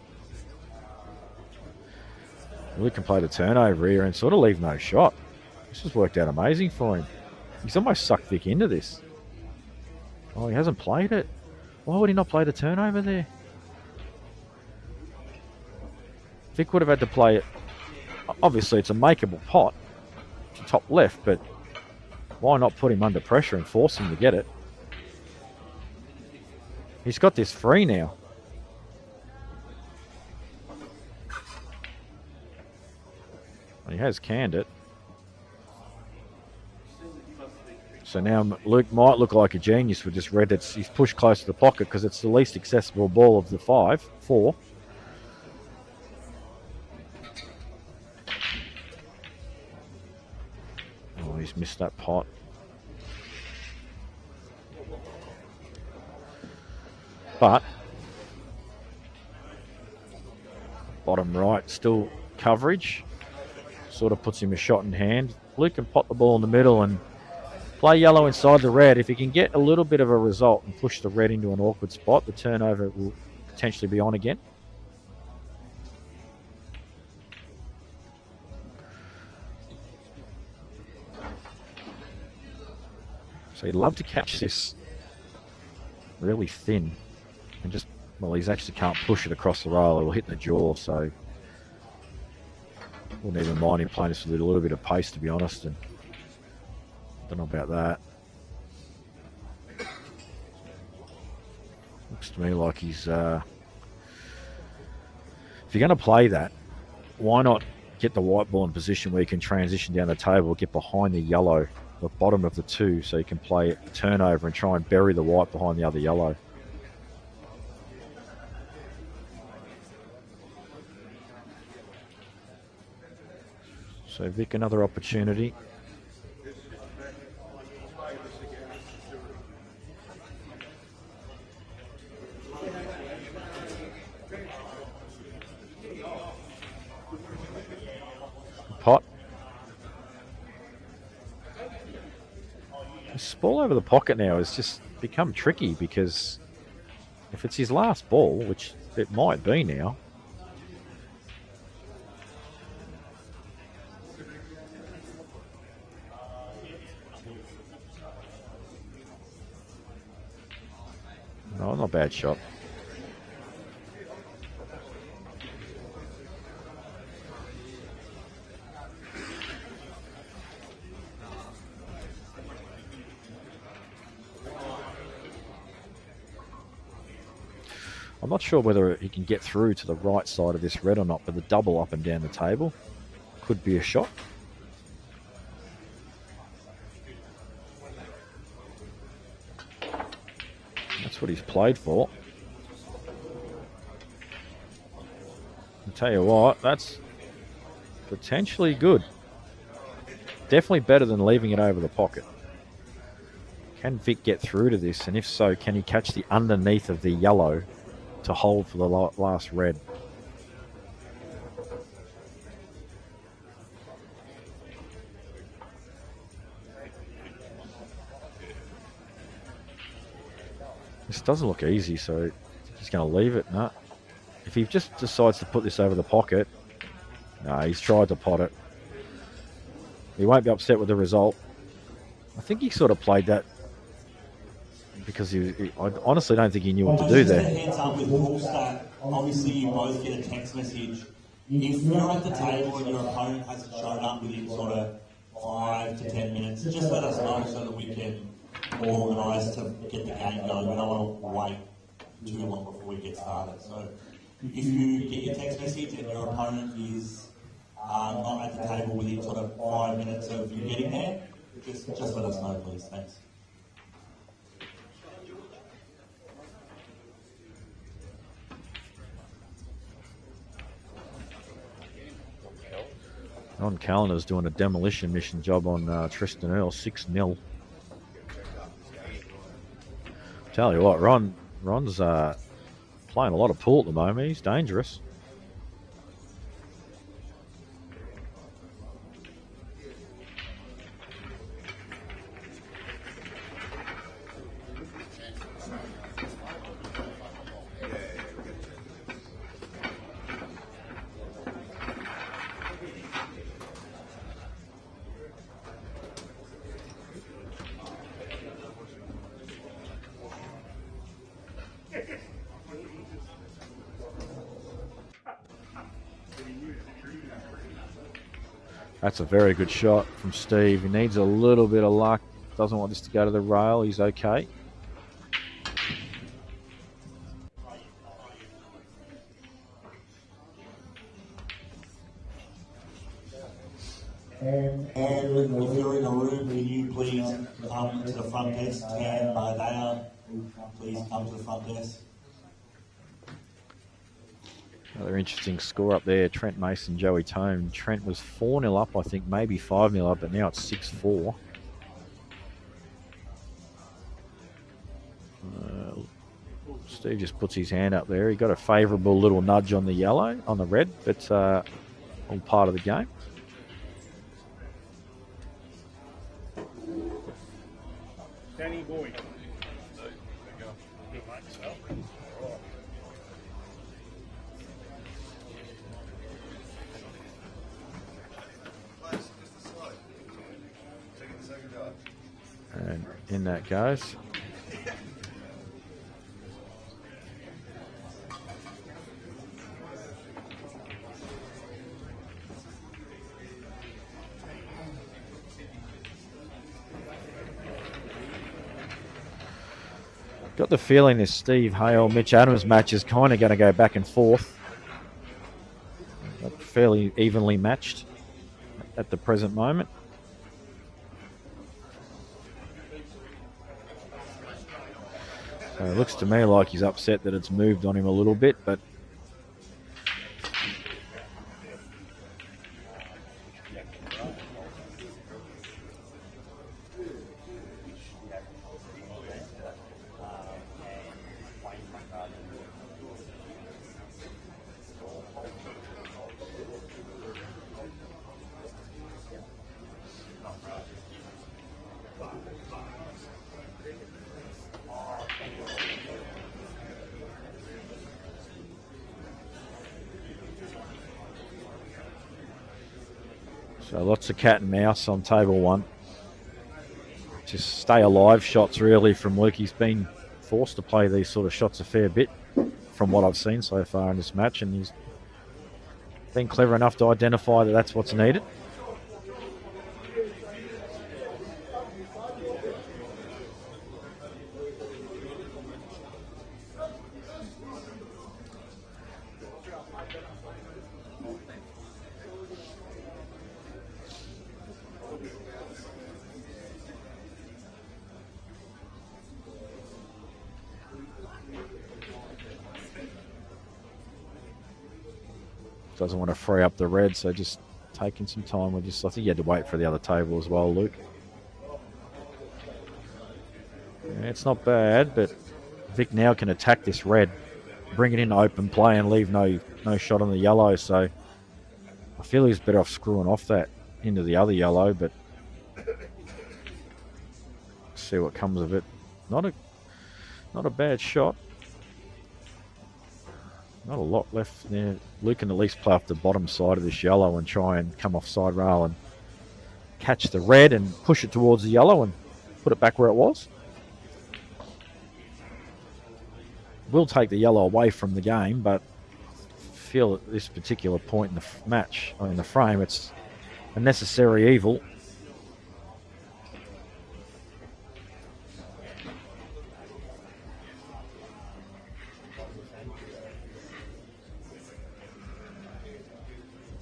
Luke can play the turnover here and sort of leave no shot. This has worked out amazing for him. He's almost sucked Vic into this. Oh, he hasn't played it. Why would he not play the turnover there? Vic would have had to play it. Obviously, it's a makeable pot to top left, but why not put him under pressure and force him to get it? He's got this free now. He has canned it. So now Luke might look like a genius with this red. He's pushed close to the pocket because it's the least accessible ball of the 4. Oh, he's missed that pot. But bottom right, still coverage. Sort of puts him a shot in hand. Blue can pot the ball in the middle and play yellow inside the red. If he can get a little bit of a result and push the red into an awkward spot, the turnover will potentially be on again. So he'd love to catch this really thin and just, well, he's actually can't push it across the rail. It'll hit the jaw, so wouldn't even mind him playing this with a little bit of pace, to be honest. And don't know about that. Looks to me like he's if you're going to play that, why not get the white ball in position where you can transition down the table, get behind the yellow, the bottom of the two, so you can play it turnover and try and bury the white behind the other yellow. So Vic, another opportunity. Pot. This ball over the pocket now has just become tricky, because if it's his last ball, which it might be now, no, not a bad shot. I'm not sure whether he can get through to the right side of this red or not, but the double up and down the table could be a shot. That's what he's played for. I'll tell you what, that's potentially good. Definitely better than leaving it over the pocket. Can Vic get through to this? And if so, can he catch the underneath of the yellow to hold for the last red? This doesn't look easy, so he's going to leave it. No. If he just decides to put this over the pocket, no, he's tried to pot it. He won't be upset with the result. I think he sort of played that because I honestly don't think he knew what to do there. Heads up with Hallstatt. Obviously, you both get a text message. If you're at the table and your opponent hasn't shown up within sort of 5 to 10 minutes, just let us know so that we can organise to get the game going. We don't want to wait too long before we get started. So if you get your text message and your opponent is not at the table within sort of 5 minutes of you getting there, just let us know, please. Thanks. Ron Callender's doing a demolition mission job on Tristan Earl, 6-0. Tell you what, Ron's playing a lot of pool at the moment. He's dangerous. That's a very good shot from Steve. He needs a little bit of luck. Doesn't want this to go to the rail. He's okay. And if you're in a room, can you please come to the front desk? And by there, please come to the front desk. Another interesting score up there. Trent Mason, Joey Tone. Trent was 4-0 up, I think, maybe 5-0 up, but now it's 6-4. Steve just puts his hand up there. He got a favourable little nudge on the yellow, on the red, but all part of the game. Danny Boy. And in that goes. Got the feeling this Steve Hale, Mitch Adams match is kind of going to go back and forth. Fairly evenly matched at the present moment. So it looks to me like he's upset that it's moved on him a little bit, but so lots of cat and mouse on table one. Just stay alive shots really from Luke. He's been forced to play these sort of shots a fair bit from what I've seen so far in this match, and he's been clever enough to identify that that's what's needed. Doesn't want to free up the red, so just taking some time with this. I think you had to wait for the other table as well, Luke. Yeah, it's not bad, but Vic now can attack this red, bring it in open play and leave no shot on the yellow, so I feel he's better off screwing off that into the other yellow, but see what comes of it. Not a bad shot. Not a lot left there. Luke can at least play off the bottom side of this yellow and try and come off side rail and catch the red and push it towards the yellow and put it back where it was. Will take the yellow away from the game, but I feel at this particular point in the match, or in the frame, it's a necessary evil.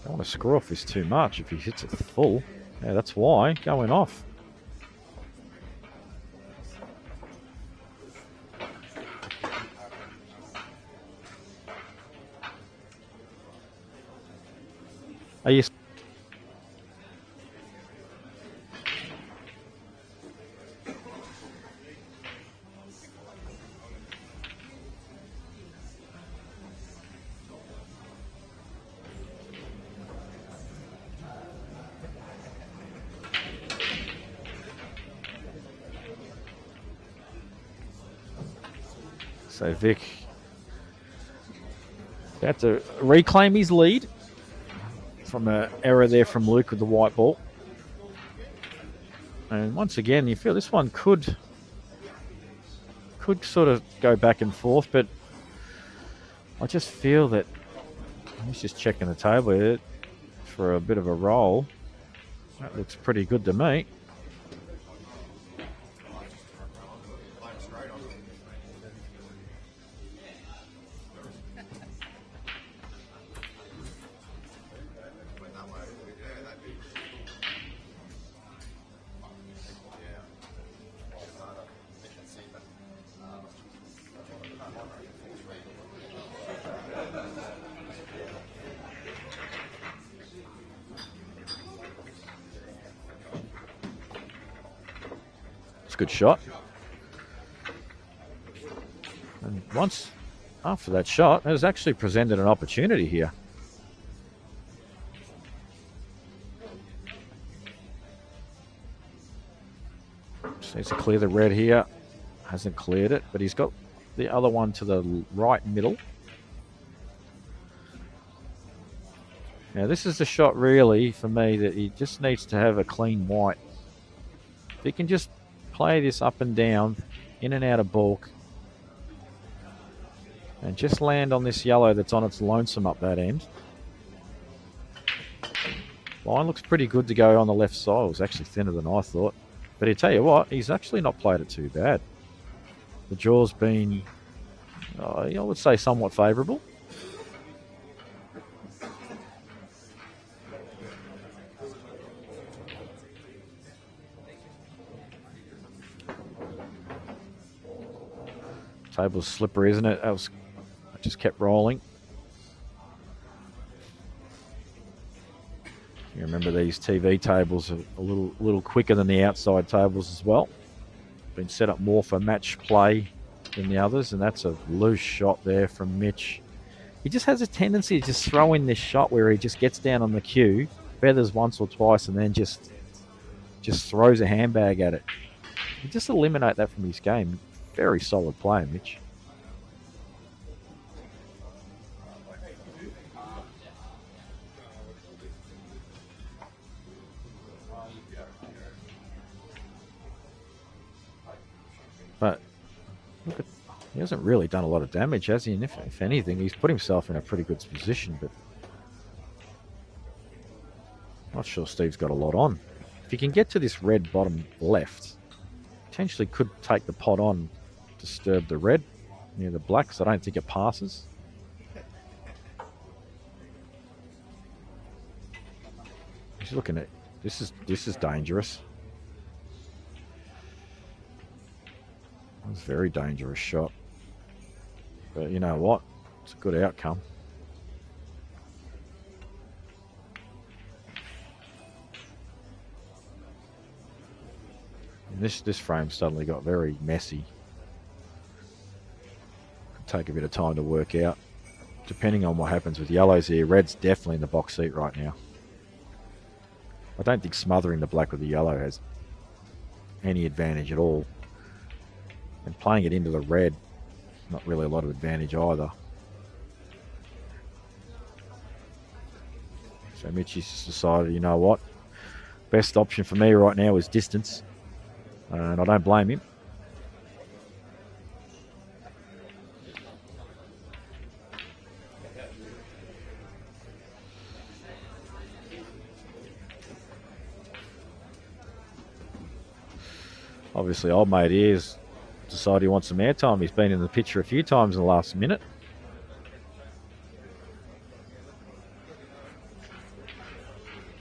Don't want to screw off this too much if he hits it full. Yeah, that's why. Going off. Are you... So Vic about to reclaim his lead from an error there from Luke with the white ball. And once again, you feel this one could sort of go back and forth, but I just feel that he's just checking the table here for a bit of a roll. That looks pretty good to me. It's a good shot. And once after that shot, has actually presented an opportunity here. Just needs to clear the red here. Hasn't cleared it, but he's got the other one to the right middle. Now this is the shot really for me that he just needs to have a clean white. If he can just play this up and down, in and out of balk, and just land on this yellow that's on its lonesome up that end. Line looks pretty good to go on the left side. It was actually thinner than I thought. But I tell you what, he's actually not played it too bad. The draw's been, I would say, somewhat favourable. Table's slippery, isn't it? I just kept rolling. You remember these TV tables are a little quicker than the outside tables as well. Been set up more for match play than the others, and that's a loose shot there from Mitch. He just has a tendency to just throw in this shot where he just gets down on the cue, feathers once or twice, and then just throws a handbag at it. You just eliminate that from his game. Very solid player, Mitch. But look at, he hasn't really done a lot of damage, has he? And if anything, he's put himself in a pretty good position, but not sure Steve's got a lot on. If he can get to this red bottom left, potentially could take the pot on, disturb the red near the black, so I don't think it passes. He's looking at this is dangerous. It's a very dangerous shot. But you know what? It's a good outcome. And this frame suddenly got very messy. Could take a bit of time to work out. Depending on what happens with yellows here, red's definitely in the box seat right now. I don't think smothering the black with the yellow has any advantage at all. And playing it into the red, not really a lot of advantage either. So Mitch has just decided, you know what? Best option for me right now is distance. And I don't blame him. Obviously, old mate here's decided he wants some airtime. He's been in the picture a few times in the last minute.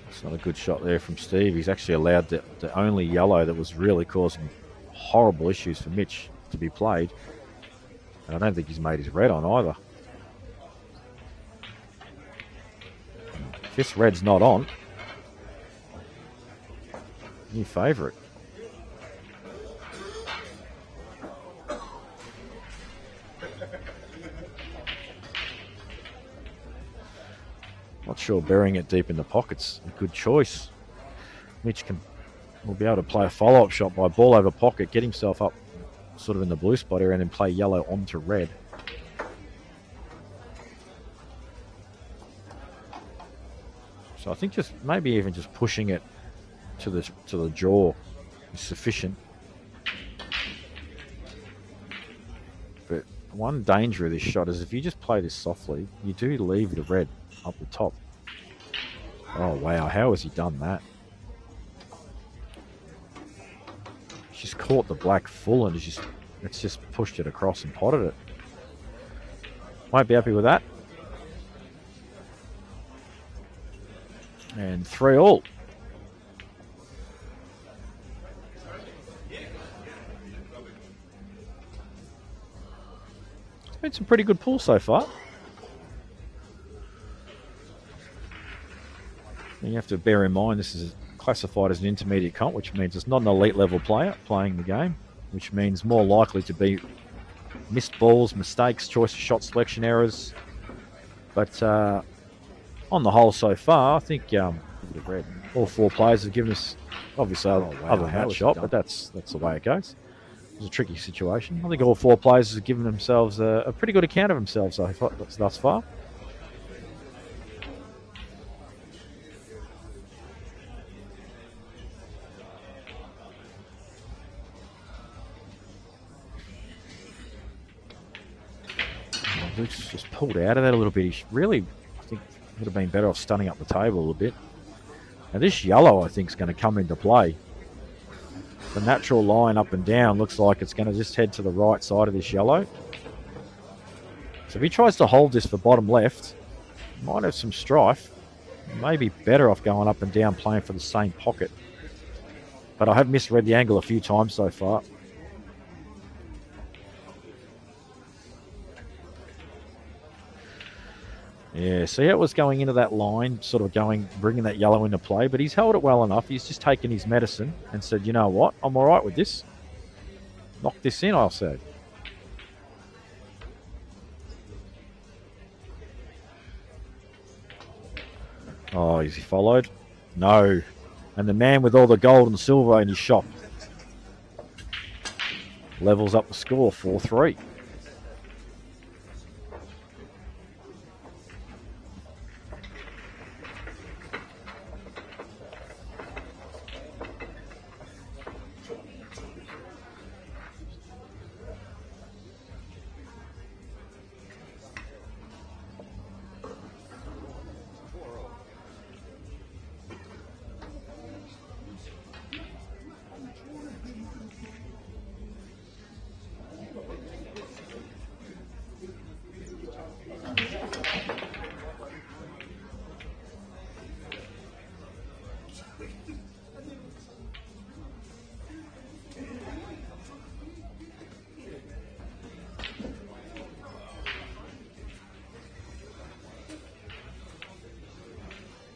It's not a good shot there from Steve. He's actually allowed the only yellow that was really causing horrible issues for Mitch to be played. And I don't think he's made his red on either. If this red's not on, new favourite. Not sure burying it deep in the pocket's a good choice. Mitch will be able to play a follow-up shot by ball over pocket, get himself up sort of in the blue spot area, and then play yellow onto red. So I think just maybe even just pushing it to the jaw is sufficient. But one danger of this shot is if you just play this softly, you do leave the red up the top. Oh wow, how has he done that? She's caught the black full and it's just pushed it across and potted it. Won't be happy with that. And 3-all. It's been some pretty good pulls so far. And you have to bear in mind this is classified as an intermediate comp, which means it's not an elite level player playing the game, which means more likely to be missed balls, mistakes, choice of shot selection errors. But on the whole so far, I think all 4 players have given us, obviously other than that shot, but that's the way it goes. It was a tricky situation. I think all 4 players have given themselves a pretty good account of themselves thus far. Luke's just pulled out of that a little bit. He really, I think, would have been better off stunning up the table a little bit. Now this yellow, I think, is going to come into play. The natural line up and down looks like it's going to just head to the right side of this yellow. So if he tries to hold this for bottom left, he might have some strife. Maybe better off going up and down playing for the same pocket. But I have misread the angle a few times so far. Yeah, see how it was going into that line, sort of bringing that yellow into play, but he's held it well enough. He's just taken his medicine and said, you know what, I'm all right with this. Knock this in, I'll say. Oh, is he followed? No. And the man with all the gold and silver in his shop levels up the score, 4-3.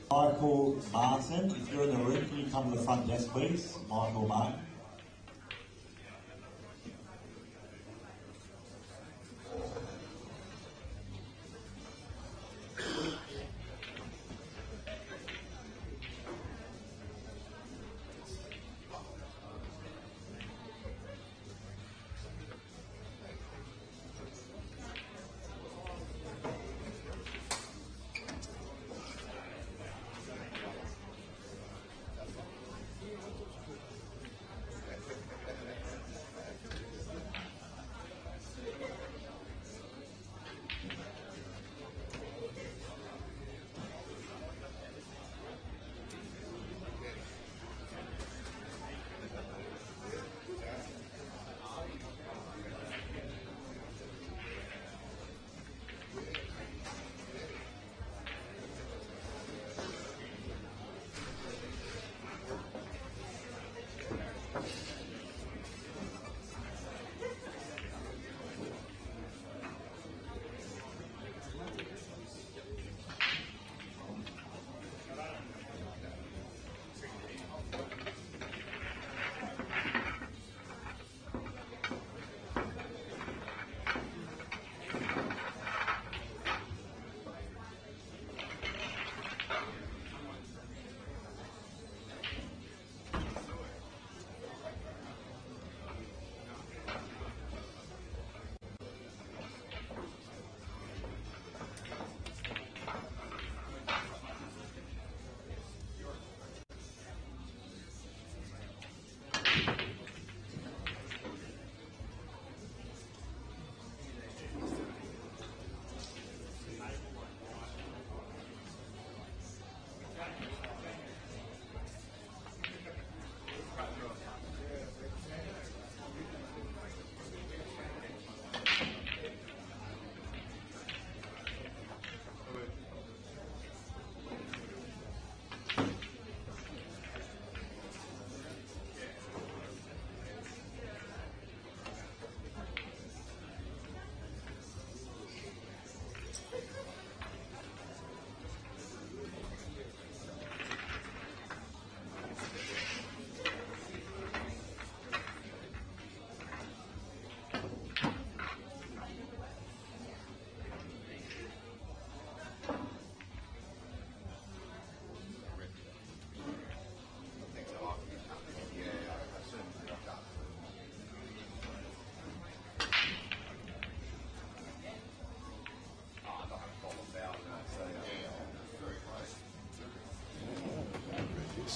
Michael Martin, if you're in the room, can you come to the front desk, please? Michael Martin.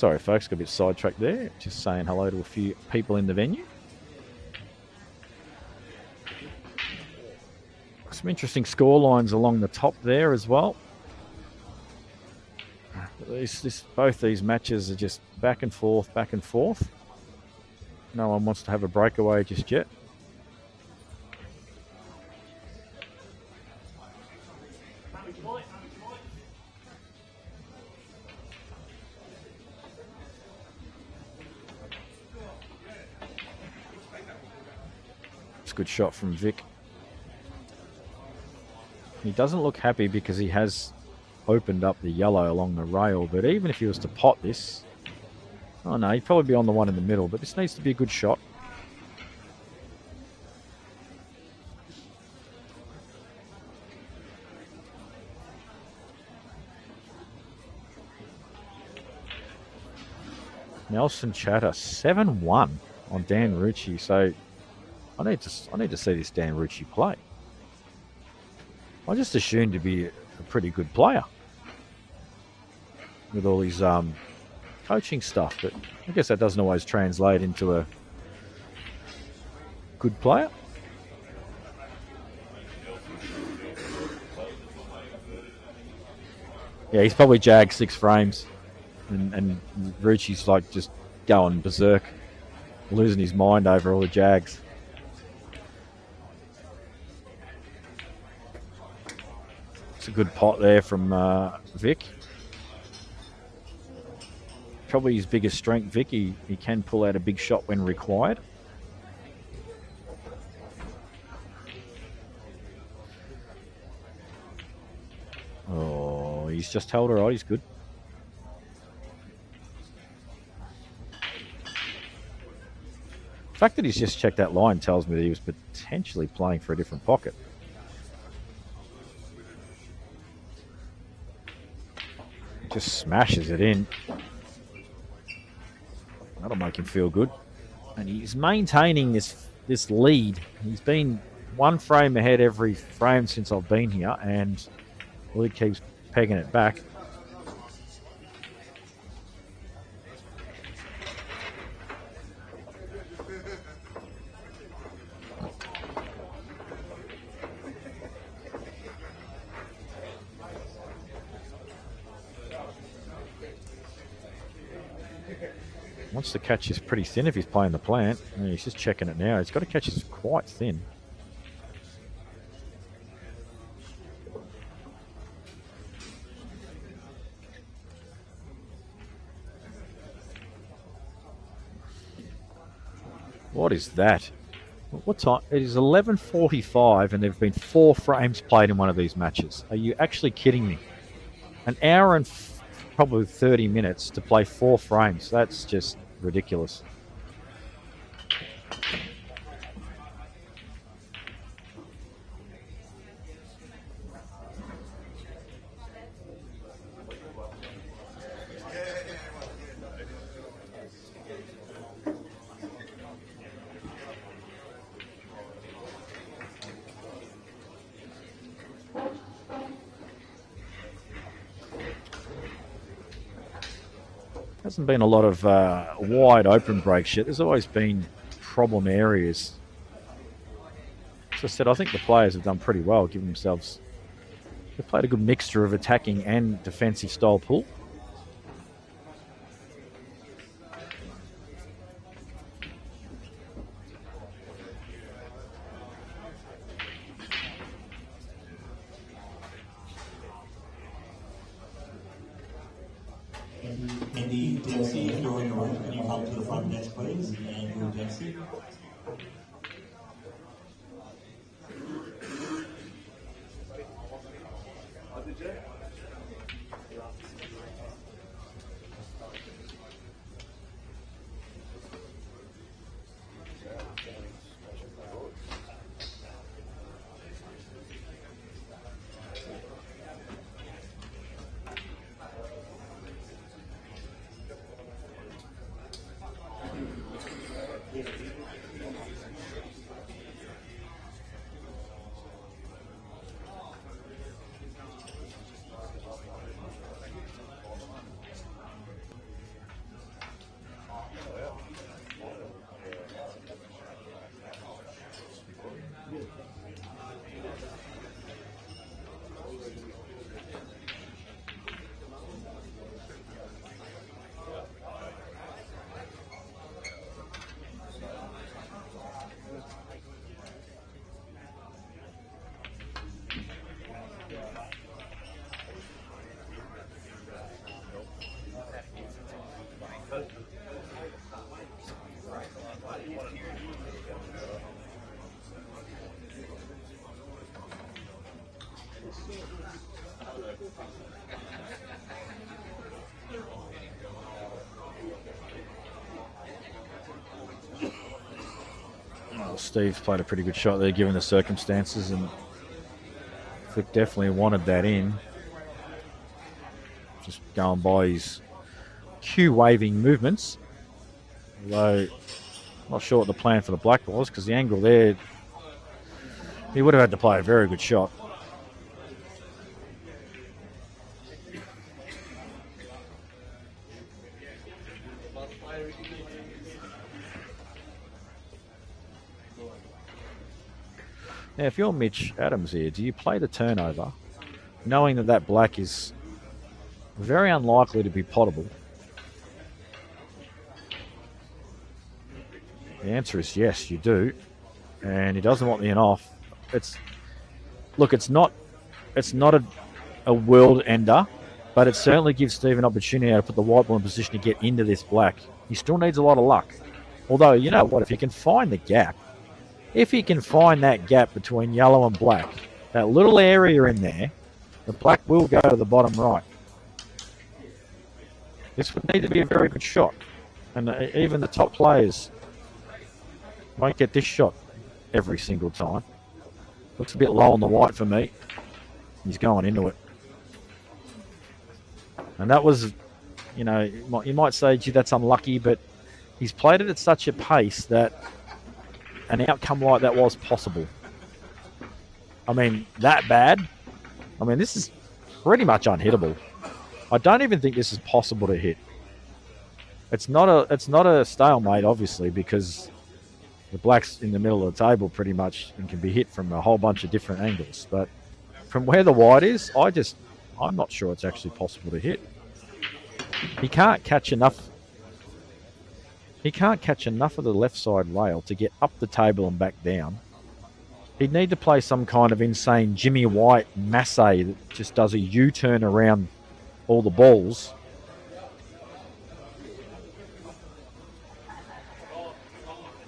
Sorry, folks, got a bit sidetracked there. Just saying hello to a few people in the venue. Some interesting score lines along the top there as well. Both these matches are just back and forth, back and forth. No one wants to have a breakaway just yet. It's a good shot from Vic. He doesn't look happy because he has opened up the yellow along the rail, but even if he was to pot this, oh no, he'd probably be on the one in the middle, but this needs to be a good shot. Nelson Chatter 7-1 on Dan Rucci, so I need to see this Dan Rucci play. I just assumed to be a pretty good player with all his coaching stuff, but I guess that doesn't always translate into a good player. Yeah, he's probably jagged 6 frames, and Rucci's like just going berserk, losing his mind over all the jags. It's a good pot there from Vic. Probably his biggest strength, Vic. He can pull out a big shot when required. Oh, he's just held her out. He's good. The fact that he's just checked that line tells me that he was potentially playing for a different pocket. Just smashes it in. That'll make him feel good. And he's maintaining this lead. He's been 1 frame ahead every frame since I've been here, and well, he keeps pegging it back. Wants to catch this pretty thin if he's playing the plant. And he's just checking it now. He's got to catch this quite thin. What is that? What time? It is 11:45 and there have been 4 frames played in one of these matches. Are you actually kidding me? An hour and probably 30 minutes to play 4 frames. That's just ridiculous. Hasn't been a lot of wide open breaks yet. There's always been problem areas. As I said, I think the players have done pretty well, given themselves. They've played a good mixture of attacking and defensive style pool. Andy Dempsey, if you're in the room, can you come to the front desk, please? Andrew Dempsey. Steve's played a pretty good shot there given the circumstances, and Flick definitely wanted that in. Just going by his cue waving movements. Although, not sure what the plan for the black was, because the angle there, he would have had to play a very good shot. Now, if you're Mitch Adams here, do you play the turnover, knowing that that black is very unlikely to be potable? The answer is yes, you do. And he doesn't want the in off. It's not a world ender, but it certainly gives Steve an opportunity to put the white ball in position to get into this black. He still needs a lot of luck. Although, you know what, if he can find the gap, if he can find that gap between yellow and black, that little area in there, the black will go to the bottom right. This would need to be a very good shot. And even the top players won't get this shot every single time. Looks a bit low on the white for me. He's going into it. And that was, you know, you might say, gee, that's unlucky, but he's played it at such a pace that an outcome like that was possible. I mean, that bad? I mean, this is pretty much unhittable. I don't even think this is possible to hit. It's not a stalemate, obviously, because the black's in the middle of the table pretty much and can be hit from a whole bunch of different angles. But from where the white is, I'm not sure it's actually possible to hit. He can't catch enough. He can't catch enough of the left side rail to get up the table and back down. He'd need to play some kind of insane Jimmy White Massey that just does a U-turn around all the balls.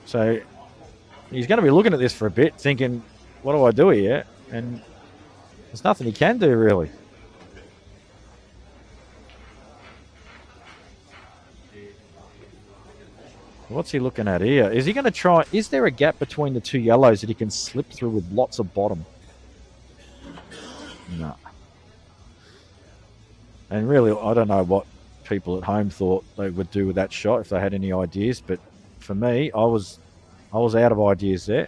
So he's going to be looking at this for a bit, thinking, what do I do here? And there's nothing he can do, really. What's he looking at here? Is he going to try... Is there a gap between the two yellows that he can slip through with lots of bottom? No. And really, I don't know what people at home thought they would do with that shot, if they had any ideas. But for me, I was out of ideas there.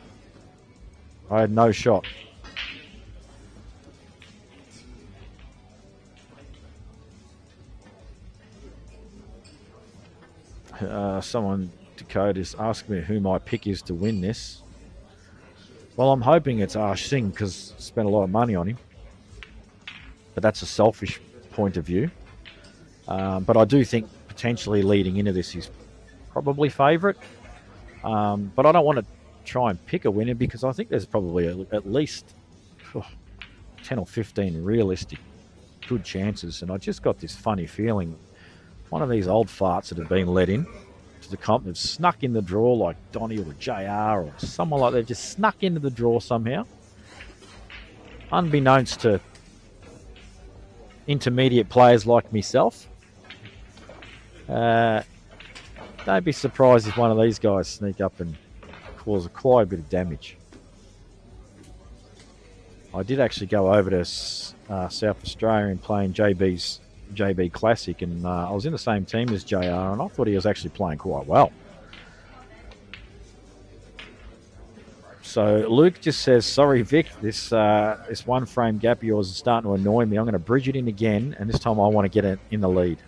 I had no shot. Someone... Dakota's asked me who my pick is to win this. Well, I'm hoping it's Ash Singh because I spent a lot of money on him. But that's a selfish point of view. But I do think potentially leading into this he's probably favourite. But I don't want to try and pick a winner because I think there's probably at least 10 or 15 realistic good chances. And I just got this funny feeling. One of these old farts that have been let in to the comp, they've snuck in the draw like Donny or JR or someone like that, just snuck into the draw somehow. Unbeknownst to intermediate players like myself. Don't be surprised if one of these guys sneak up and cause quite a bit of damage. I did actually go over to South Australia and playing JB Classic, and I was in the same team as JR, and I thought he was actually playing quite well. So Luke just says, sorry Vic, this one frame gap of yours is starting to annoy me. I'm going to bridge it in again, and this time I want to get it in the lead.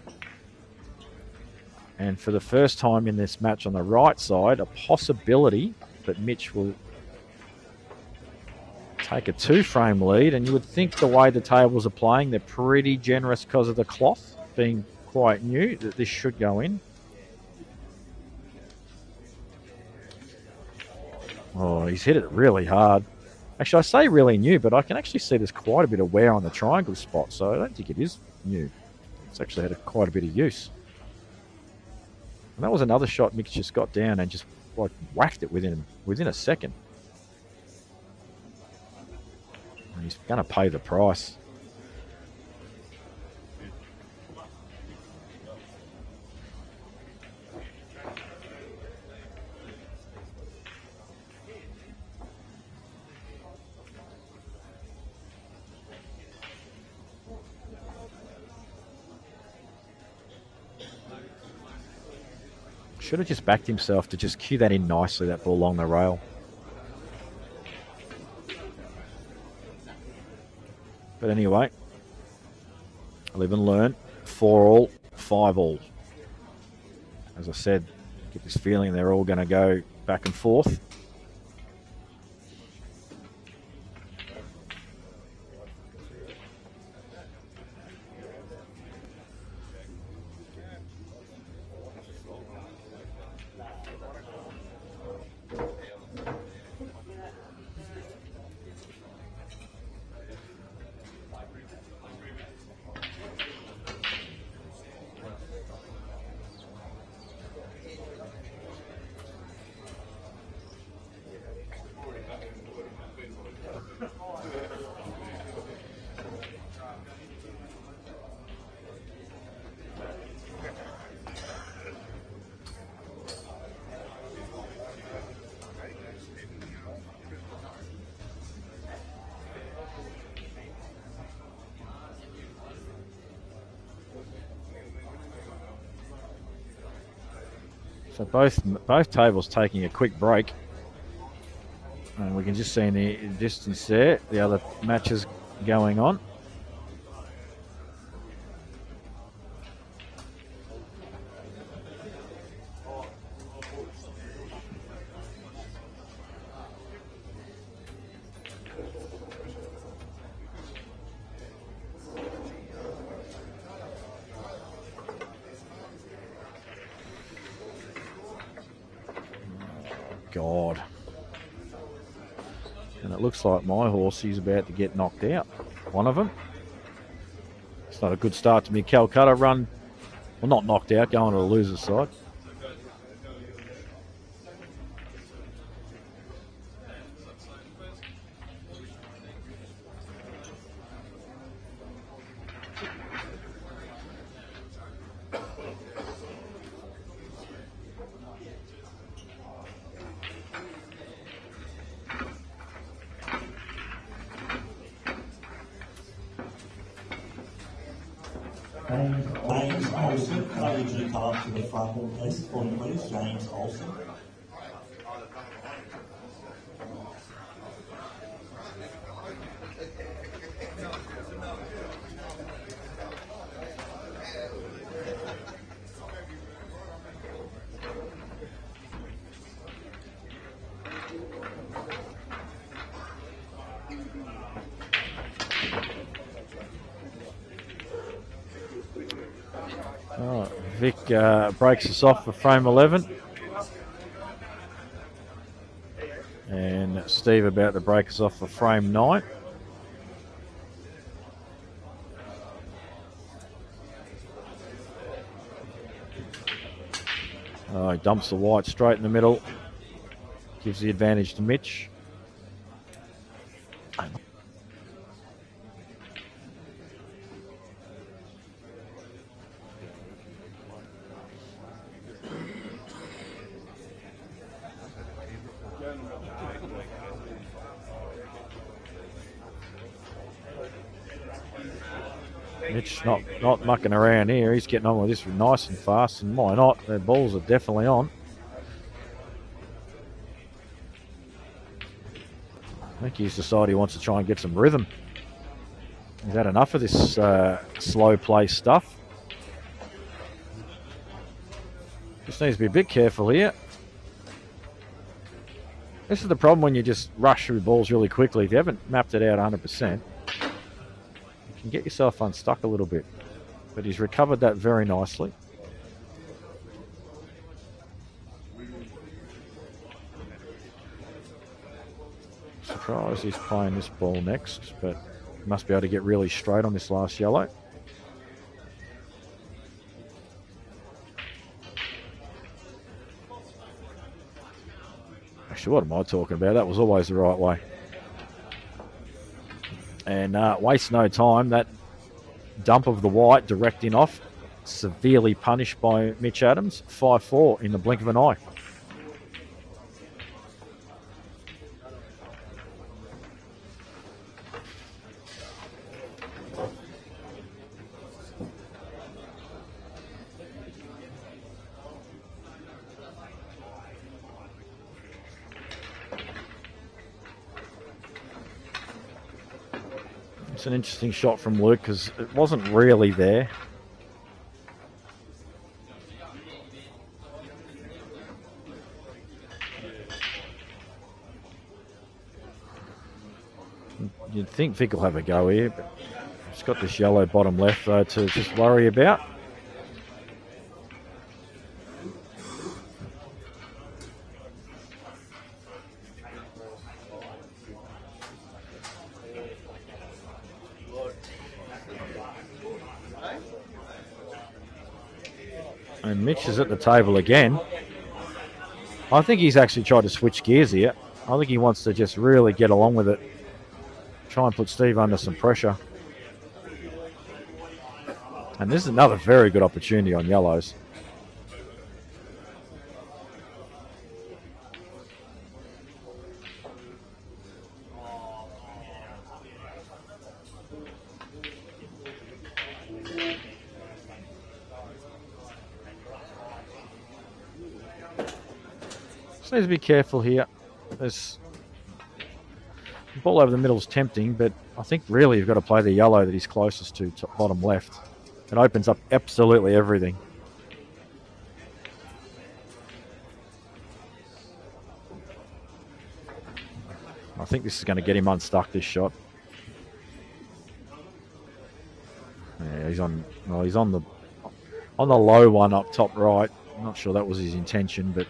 And for the first time in this match on the right side, a possibility that Mitch will take a 2-frame lead, and you would think the way the tables are playing, they're pretty generous because of the cloth being quite new, that this should go in. Oh, he's hit it really hard. Actually, I say really new, but I can actually see there's quite a bit of wear on the triangle spot, so I don't think it is new. It's actually had quite a bit of use. And that was another shot Mitch just got down and just like whacked it within a second. And he's going to pay the price. Should have just backed himself to just cue that in nicely, that ball along the rail. But anyway, live and learn. 4-all, 5-all. As I said, get this feeling they're all going to go back and forth. So both tables taking a quick break. And we can just see in the distance there, the other matches going on. God. And it looks like my horse is about to get knocked out. One of them. It's not a good start to me. Calcutta run, well, not knocked out, going to the loser's side. James Olsen, could you come up to the front desk for me, please? James Olsen. Oh, Vic breaks us off for frame 11. And Steve about to break us off for frame 9. Oh, he dumps the white straight in the middle. Gives the advantage to Mitch. Mitch not mucking around here. He's getting on with this nice and fast, and why not? The balls are definitely on. I think he's decided he wants to try and get some rhythm. He's had enough of this slow play stuff. Just needs to be a bit careful here. This is the problem when you just rush through balls really quickly. If you haven't mapped it out 100%, you can get yourself unstuck a little bit. But he's recovered that very nicely. Surprised he's playing this ball next, but he must be able to get really straight on this last yellow. Actually, what am I talking about? That was always the right way. And waste no time. That dump of the white directing off, severely punished by Mitch Adams. 5-4 in the blink of an eye. It's an interesting shot from Luke because it wasn't really there. You'd think Vic will have a go here, but he's got this yellow bottom left though to just worry about. And Mitch is at the table again. I think he's actually tried to switch gears here. I think he wants to just really get along with it. Try and put Steve under some pressure. And this is another very good opportunity on yellows. Just needs to be careful here. There's the ball over the middle is tempting, but I think really you've got to play the yellow that he's closest to bottom left. It opens up absolutely everything. I think this is going to get him unstuck, this shot. Yeah, he's on. Well, he's on the low one up top right. I'm not sure that was his intention, but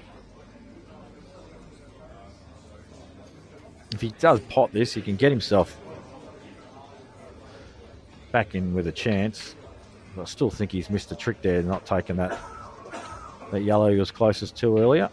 if he does pot this, he can get himself back in with a chance. But I still think he's missed a trick there, not taking that yellow he was closest to earlier.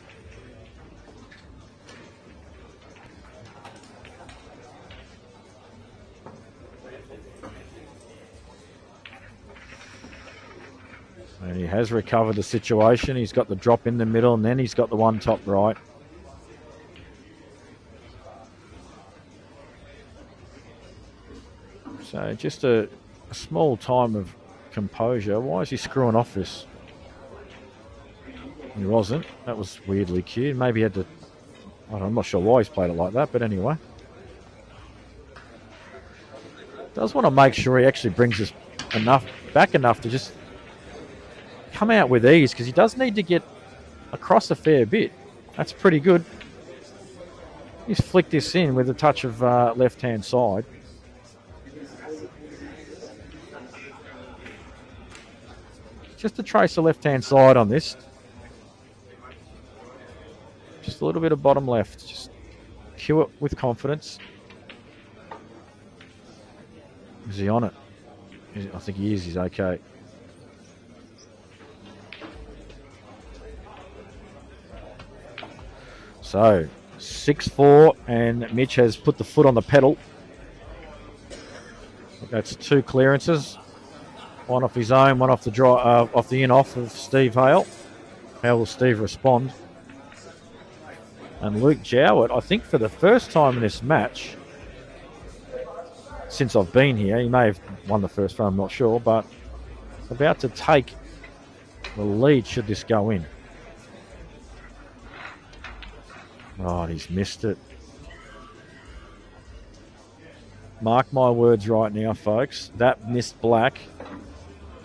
And he has recovered the situation. He's got the drop in the middle, and then he's got the one top right. So just a small time of composure. Why is he screwing off this? He wasn't. That was weirdly cued. Maybe he had to... I'm not sure why he's played it like that, but anyway. Does want to make sure he actually brings this back enough to just come out with ease, because he does need to get across a fair bit. That's pretty good. He's flicked this in with a touch of left-hand side. Just to trace the left-hand side on this. Just a little bit of bottom left. Just cue it with confidence. Is he on it? I think he is. He's okay. So, 6-4, and Mitch has put the foot on the pedal. That's 2 clearances. One off his own, one off the off the in-off of Steve Hale. How will Steve respond? And Luke Jowett, I think for the first time in this match, since I've been here, he may have won the first round, I'm not sure, but about to take the lead should this go in. Oh, he's missed it. Mark my words right now, folks. That missed black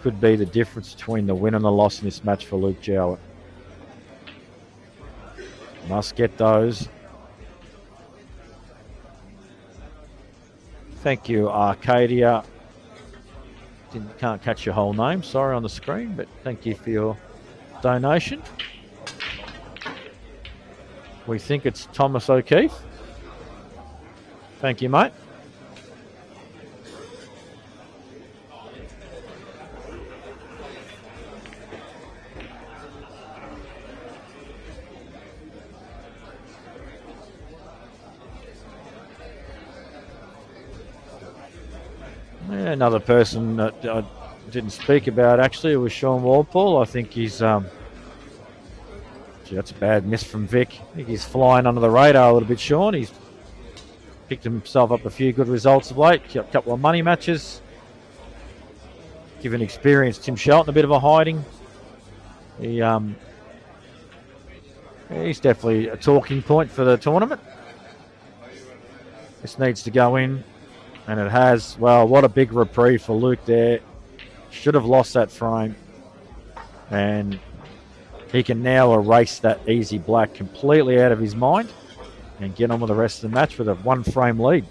could be the difference between the win and the loss in this match for Luke Jowett. Must get those. Thank you, Arcadia. Can't catch your whole name, sorry, on the screen, but thank you for your donation. We think it's Thomas O'Keefe. Thank you, mate. Yeah, another person that I didn't speak about actually was Shawn Walpole. I think he's gee, that's a bad miss from Vic. I think he's flying under the radar a little bit, Shawn. He's picked himself up a few good results of late, a couple of money matches. Given experienced Tim Shelton a bit of a hiding. He's definitely a talking point for the tournament. This needs to go in And it has. Well, what a big reprieve for Luke there. Should have lost that frame. And he can now erase that easy black completely out of his mind and get on with the rest of the match with a 1-frame lead.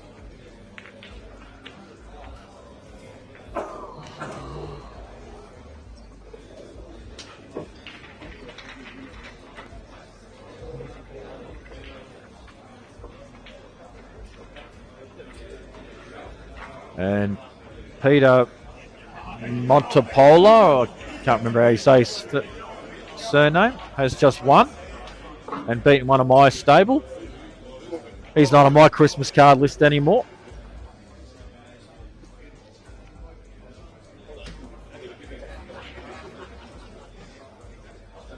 And Peter Montepola, I can't remember how you say his surname, has just won and beaten one of my stable. He's not on my Christmas card list anymore.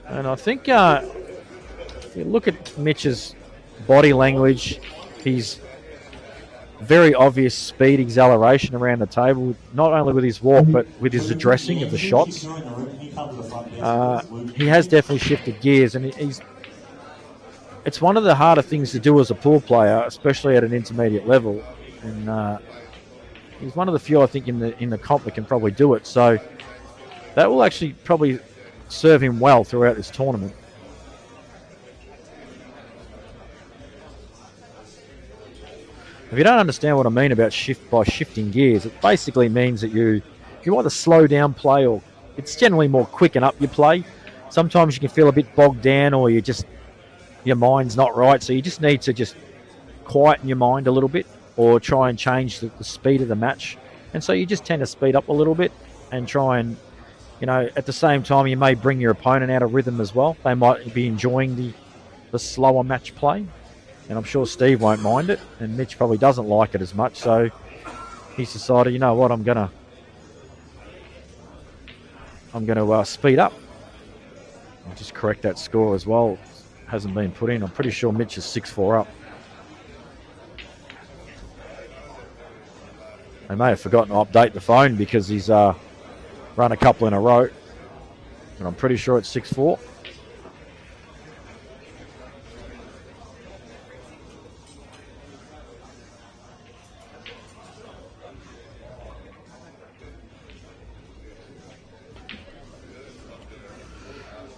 And I think if you look at Mitch's body language, he's very obvious speed acceleration around the table, not only with his walk but with his addressing of the shots. He has definitely shifted gears, and it's one of the harder things to do as a pool player, especially at an intermediate level. And he's one of the few, I think, in the comp that can probably do it. So that will actually probably serve him well throughout this tournament. If you don't understand what I mean about shifting gears, it basically means that you either slow down play, or it's generally more quicken up your play. Sometimes you can feel a bit bogged down, or your mind's not right, so you just need to just quieten your mind a little bit, or try and change the speed of the match. And so you just tend to speed up a little bit and try and, at the same time you may bring your opponent out of rhythm as well. They might be enjoying the slower match play. And I'm sure Steve won't mind it, and Mitch probably doesn't like it as much. So he's decided, you know what, I'm gonna speed up. I'll just correct that score as well. Hasn't been put in. I'm pretty sure Mitch is 6-4 up. They may have forgotten to update the phone because he's run a couple in a row, and I'm pretty sure it's 6-4.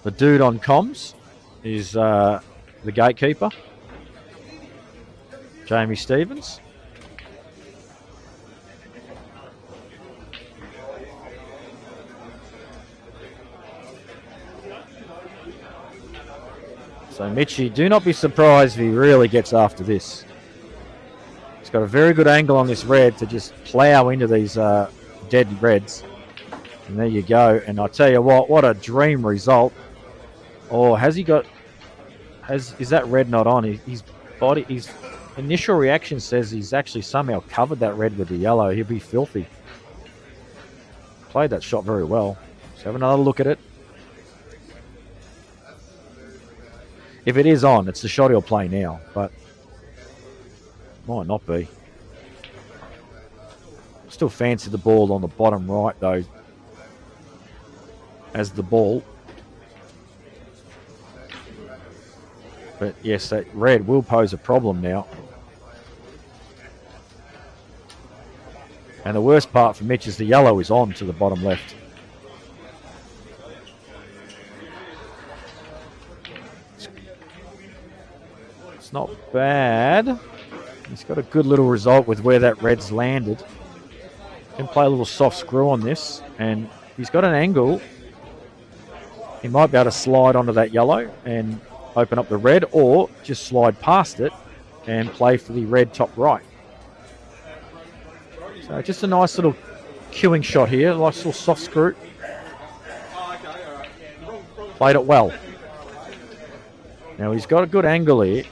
The dude on comms is the gatekeeper, Jamie Stevens. So Mitchie, do not be surprised if he really gets after this. He's got a very good angle on this red to just plough into these dead reds. And there you go. And I tell you what a dream result. Or has he got? Is that red not on? His initial reaction says he's actually somehow covered that red with the yellow. He'll be filthy. Played that shot very well. Let's have another look at it. If it is on, it's the shot he'll play now, but might not be. Still fancy the ball on the bottom right though, as the ball. But yes, that red will pose a problem now. And the worst part for Mitch is the yellow is on to the bottom left. It's not bad. He's got a good little result with where that red's landed. Can play a little soft screw on this, and he's got an angle. He might be able to slide onto that yellow and open up the red, or just slide past it and play for the red top right. So just a nice little queuing shot here, a nice little soft screw. Played it well. Now he's got a good angle here,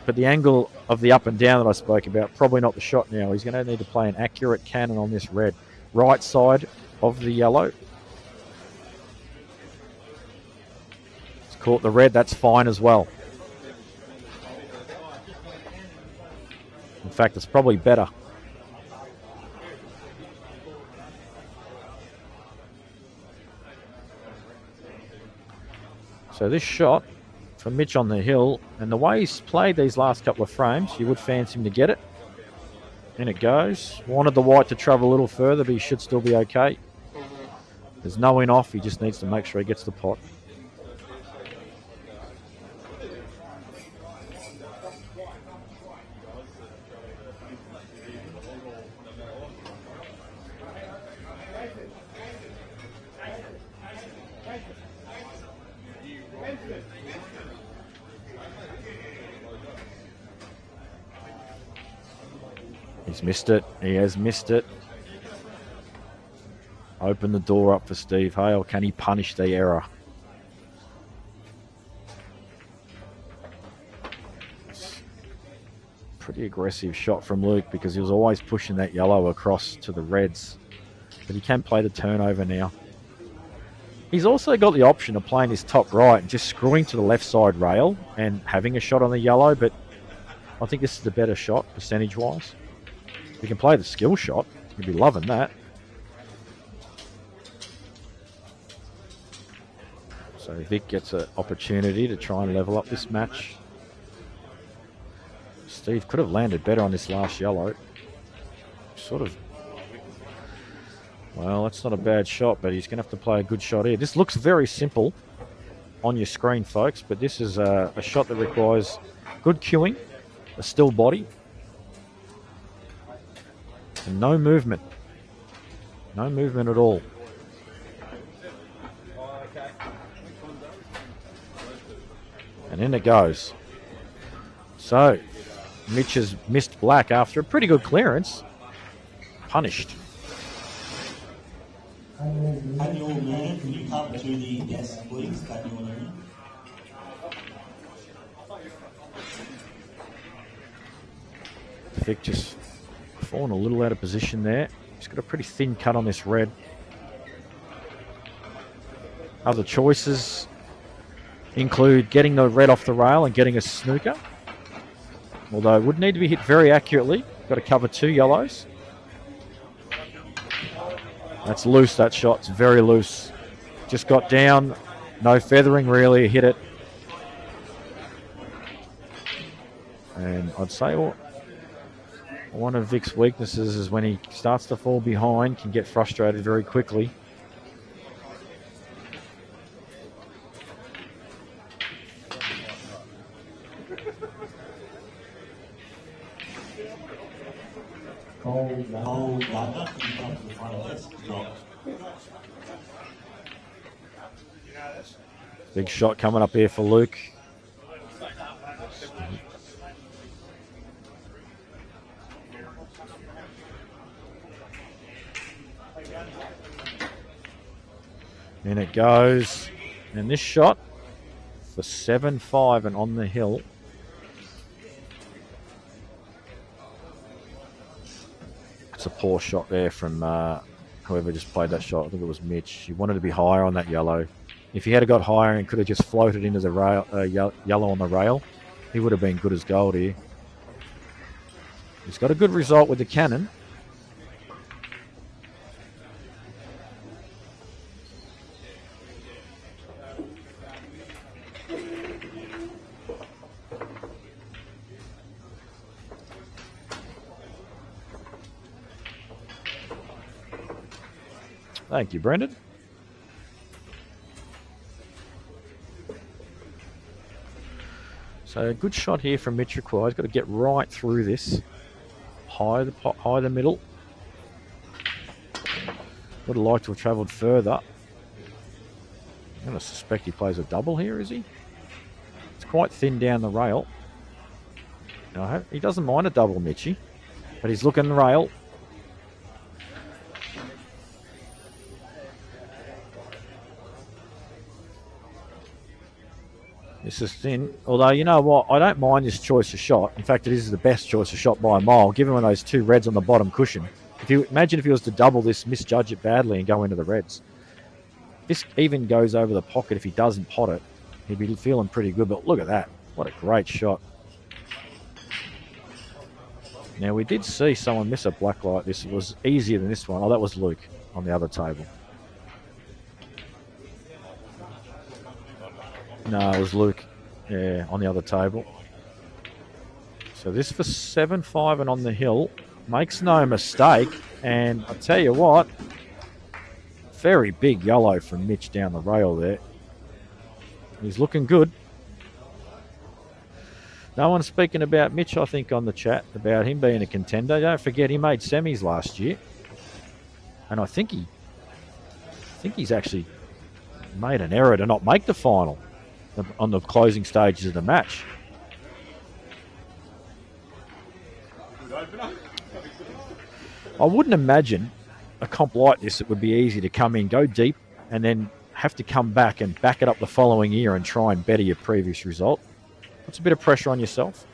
but the angle of the up and down that I spoke about, probably not the shot now. He's going to need to play an accurate cannon on this red. Right side of the yellow. Caught the red, that's fine as well. In fact, it's probably better. So this shot from Mitch on the hill, and the way he's played these last couple of frames, you would fancy him to get it. In it goes. Wanted the white to travel a little further, but he should still be okay. There's no in off. He just needs to make sure he gets the pot. He's missed it. He has missed it. Open the door up for Steve Hale. Can he punish the error? Pretty aggressive shot from Luke because he was always pushing that yellow across to the reds. But he can play the turnover now. He's also got the option of playing his top right and just screwing to the left side rail and having a shot on the yellow, but I think this is the better shot percentage-wise. He can play the skill shot. He'd be loving that. So Vic gets an opportunity to try and level up this match. Steve could have landed better on this last yellow. Sort of. Well, that's not a bad shot, but he's going to have to play a good shot here. This looks very simple on your screen, folks, but this is a shot that requires good cueing, a still body, and no movement. No movement at all. And in it goes. So, Mitch has missed black after a pretty good clearance. Punished. Cacciola Noonan, can you come to the desk, please? Cacciola Noonan. Vic just fallen a little out of position there. He's got a pretty thin cut on this red. Other choices include getting the red off the rail and getting a snooker. Although it would need to be hit very accurately. Got to cover two yellows. That's loose, that shot. It's very loose. Just got down. No feathering really. Hit it. And I'd say one of Vic's weaknesses is when he starts to fall behind, can get frustrated very quickly. Kong-Gardiner, can you come to the front of this? Big shot coming up here for Luke. In it goes. And this shot for 7-5 and on the hill. It's a poor shot there from whoever just played that shot. I think it was Mitch. He wanted to be higher on that yellow. If he had got higher and could have just floated into the rail, yellow on the rail, he would have been good as gold here. He's got a good result with the cannon. Thank you, Brendan. So a good shot here from Mitch required. He's got to get right through this. High the pot, high the middle. Would have liked to have travelled further. I'm going to suspect he plays a double here, is he? It's quite thin down the rail. No, he doesn't mind a double, Mitchy. But he's looking the rail. This is thin. Although, you know what? I don't mind this choice of shot. In fact, it is the best choice of shot by a mile, given those two reds on the bottom cushion. Imagine if he was to double this, misjudge it badly, and go into the reds. This even goes over the pocket if he doesn't pot it. He'd be feeling pretty good, but look at that. What a great shot. Now, we did see someone miss a black like this. It was easier than this one. Oh, that was Luke on the other table. No, it was Luke, yeah, on the other table. So this for 7-5 and on the hill. makes no mistake. And I tell you what, very big yellow from Mitch down the rail there. He's looking good. No one's speaking about Mitch, I think, on the chat, about him being a contender. Don't forget, he made semis last year. And I think he's actually made an error to not make the final on the closing stages of the match. I wouldn't imagine a comp like this, it would be easy to come in, go deep, and then have to come back and back it up the following year and try and better your previous result. Puts a bit of pressure on yourself.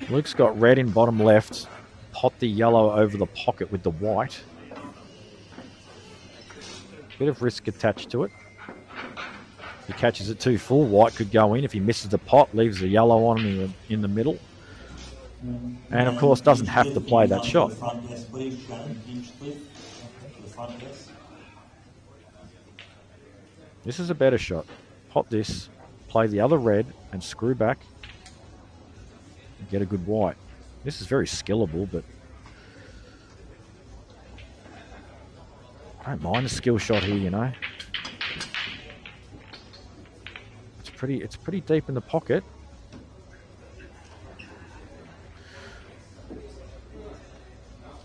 Luke's got red in bottom left. Pot the yellow over the pocket with the white. Bit of risk attached to it. If he catches it too full, white could go in. If he misses the pot, leaves the yellow on in the middle. And, of course, doesn't have to play that shot. This is a better shot. Pot this, play the other red, and screw back. And get a good white. This is very skillable, but I don't mind a skill shot here, you know. It's pretty deep in the pocket.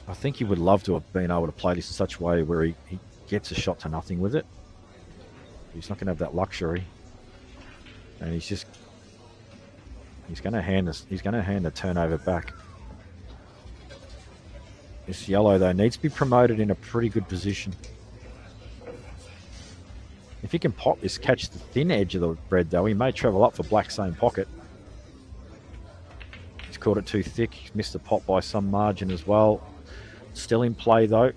I think he would love to have been able to play this in such a way where he gets a shot to nothing with it. He's not going to have that luxury, and he's going to hand the turnover back. This yellow though needs to be promoted in a pretty good position. If he can pop this, catch the thin edge of the red though, he may travel up for black same pocket. He's caught it too thick. He's missed the pot by some margin as well. Still in play though.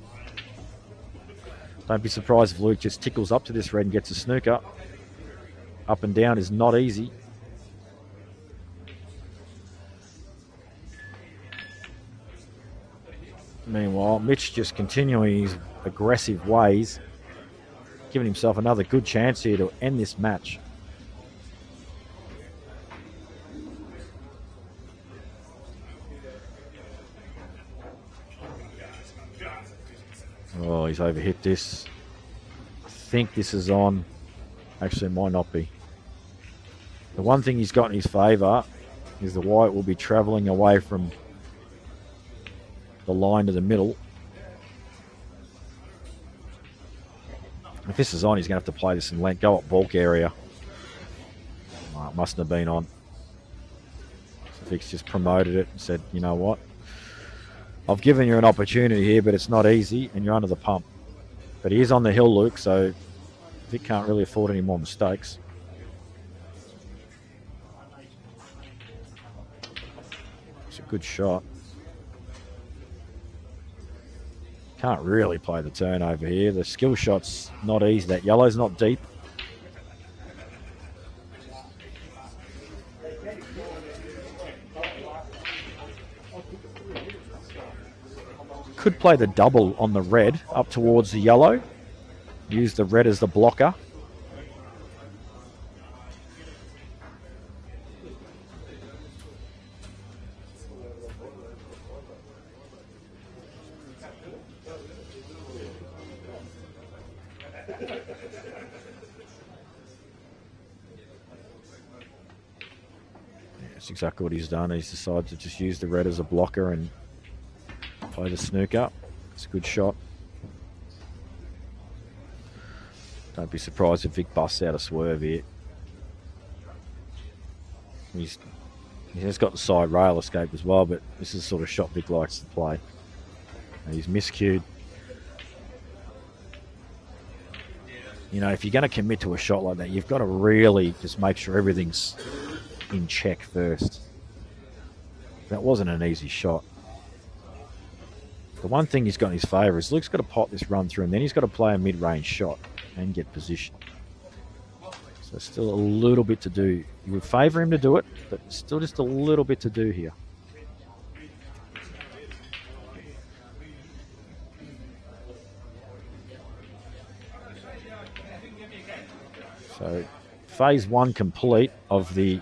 Don't be surprised if Luke just tickles up to this red and gets a snooker. Up and down is not easy. Meanwhile, Mitch just continuing his aggressive ways, giving himself another good chance here to end this match. Oh, he's overhit this. I think this is on. Actually, it might not be. The one thing he's got in his favour is the white will be travelling away from the line to the middle. If this is on, he's going to have to play this in length. Go up bulk area. Oh, it mustn't have been on. So Vic's just promoted it and said, you know what? I've given you an opportunity here, but it's not easy, and you're under the pump. But he is on the hill, Luke, so Vic can't really afford any more mistakes. It's a good shot. Can't really play the turnover here. The skill shot's not easy. That yellow's not deep. Could play the double on the red up towards the yellow. Use the red as the blocker. That's exactly what he's done. He's decided to just use the red as a blocker and play the snooker. It's a good shot. Don't be surprised if Vic busts out a swerve here. He has got the side rail escape as well, but this is the sort of shot Vic likes to play. And he's miscued. You know, if you're going to commit to a shot like that, you've got to really just make sure everything's in check first. That wasn't an easy shot. The one thing he's got in his favour is Luke's got to pot this run through, and then he's got to play a mid-range shot and get position. So still a little bit to do. You would favour him to do it, but still just a little bit to do here. So phase 1 complete of the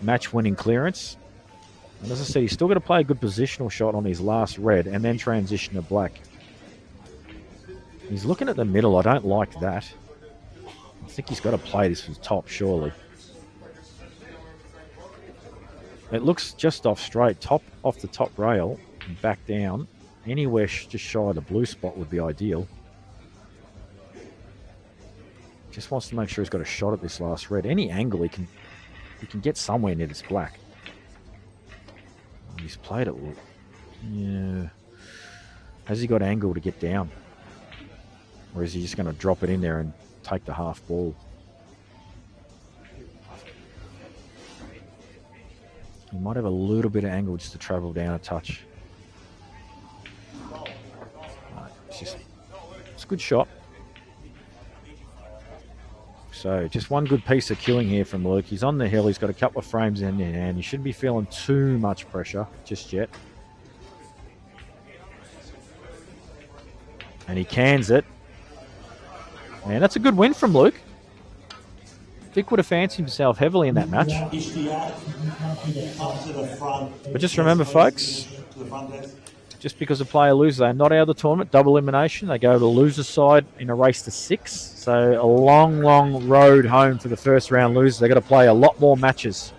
match-winning clearance. And as I said, he's still got to play a good positional shot on his last red and then transition to black. He's looking at the middle. I don't like that. I think he's got to play this with top, surely. It looks just off straight, off the top rail and back down. Anywhere just shy of the blue spot would be ideal. Just wants to make sure he's got a shot at this last red. Any angle he can get somewhere near this black. He's played it. Yeah. Has he got angle to get down? Or is he just going to drop it in there and take the half ball? He might have a little bit of angle just to travel down a touch. It's a good shot. So just one good piece of cueing here from Luke. He's on the hill. He's got a couple of frames in there, and he shouldn't be feeling too much pressure just yet. And he cans it. And that's a good win from Luke. Vic would have fancied himself heavily in that match. But just remember, folks, just because a player loses, they're not out of the tournament. Double elimination. They go to the loser's side in a race to 6. So a long, long road home for the first round losers. They've got to play a lot more matches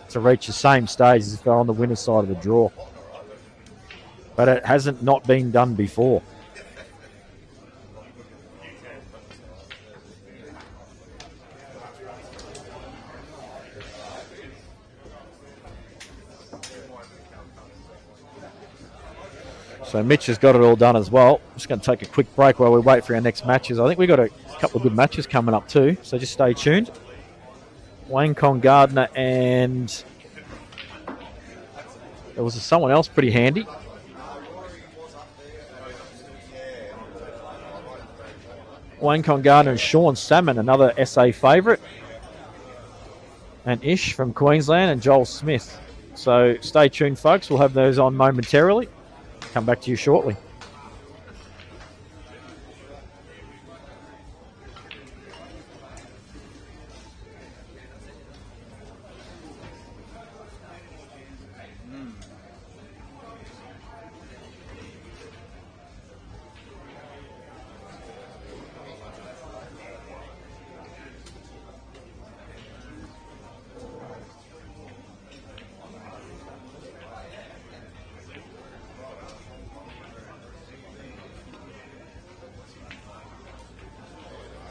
to reach the same stage as if they're on the winner's side of the draw. But it hasn't not been done before. So Mitch has got it all done as well. Just going to take a quick break while we wait for our next matches. I think we've got a couple of good matches coming up too, so just stay tuned. Wayne Kong-Gardiner and there was someone else pretty handy. Wayne Kong-Gardiner and Shawn Salmon, another SA favourite. And Ish from Queensland and Joel Smith. So stay tuned, folks. We'll have those on momentarily. Come back to you shortly.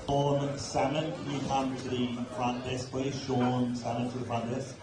Shawn Salmon, can you come to the front desk, please? Shawn Salmon to the front desk.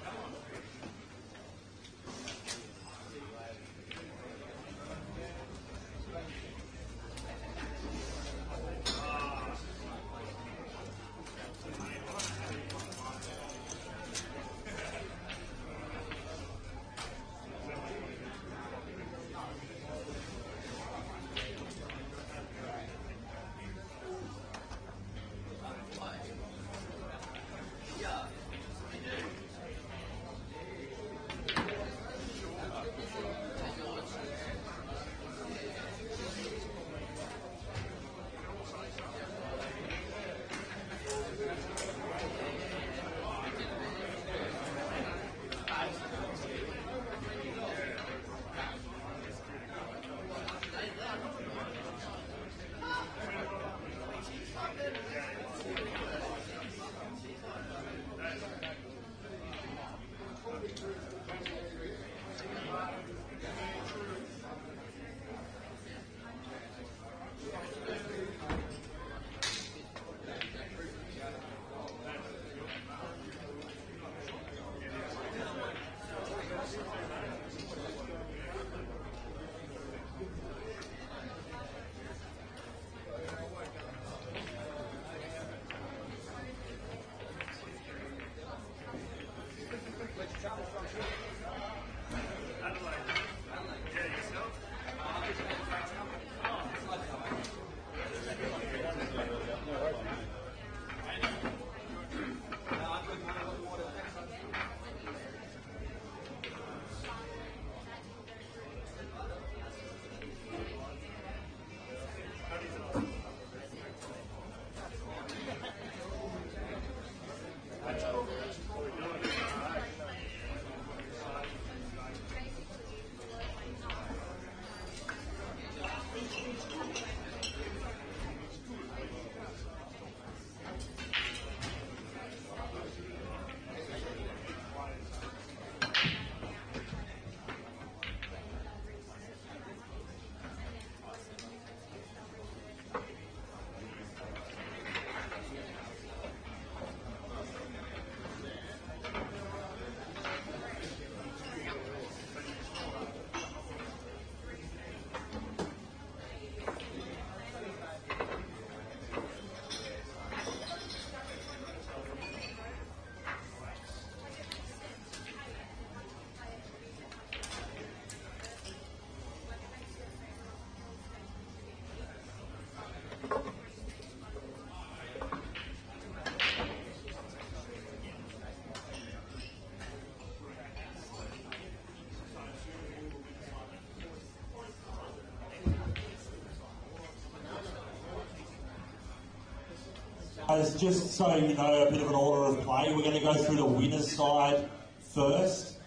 guys, just so you know a bit of an order of play, we're going to go through the winner's side first.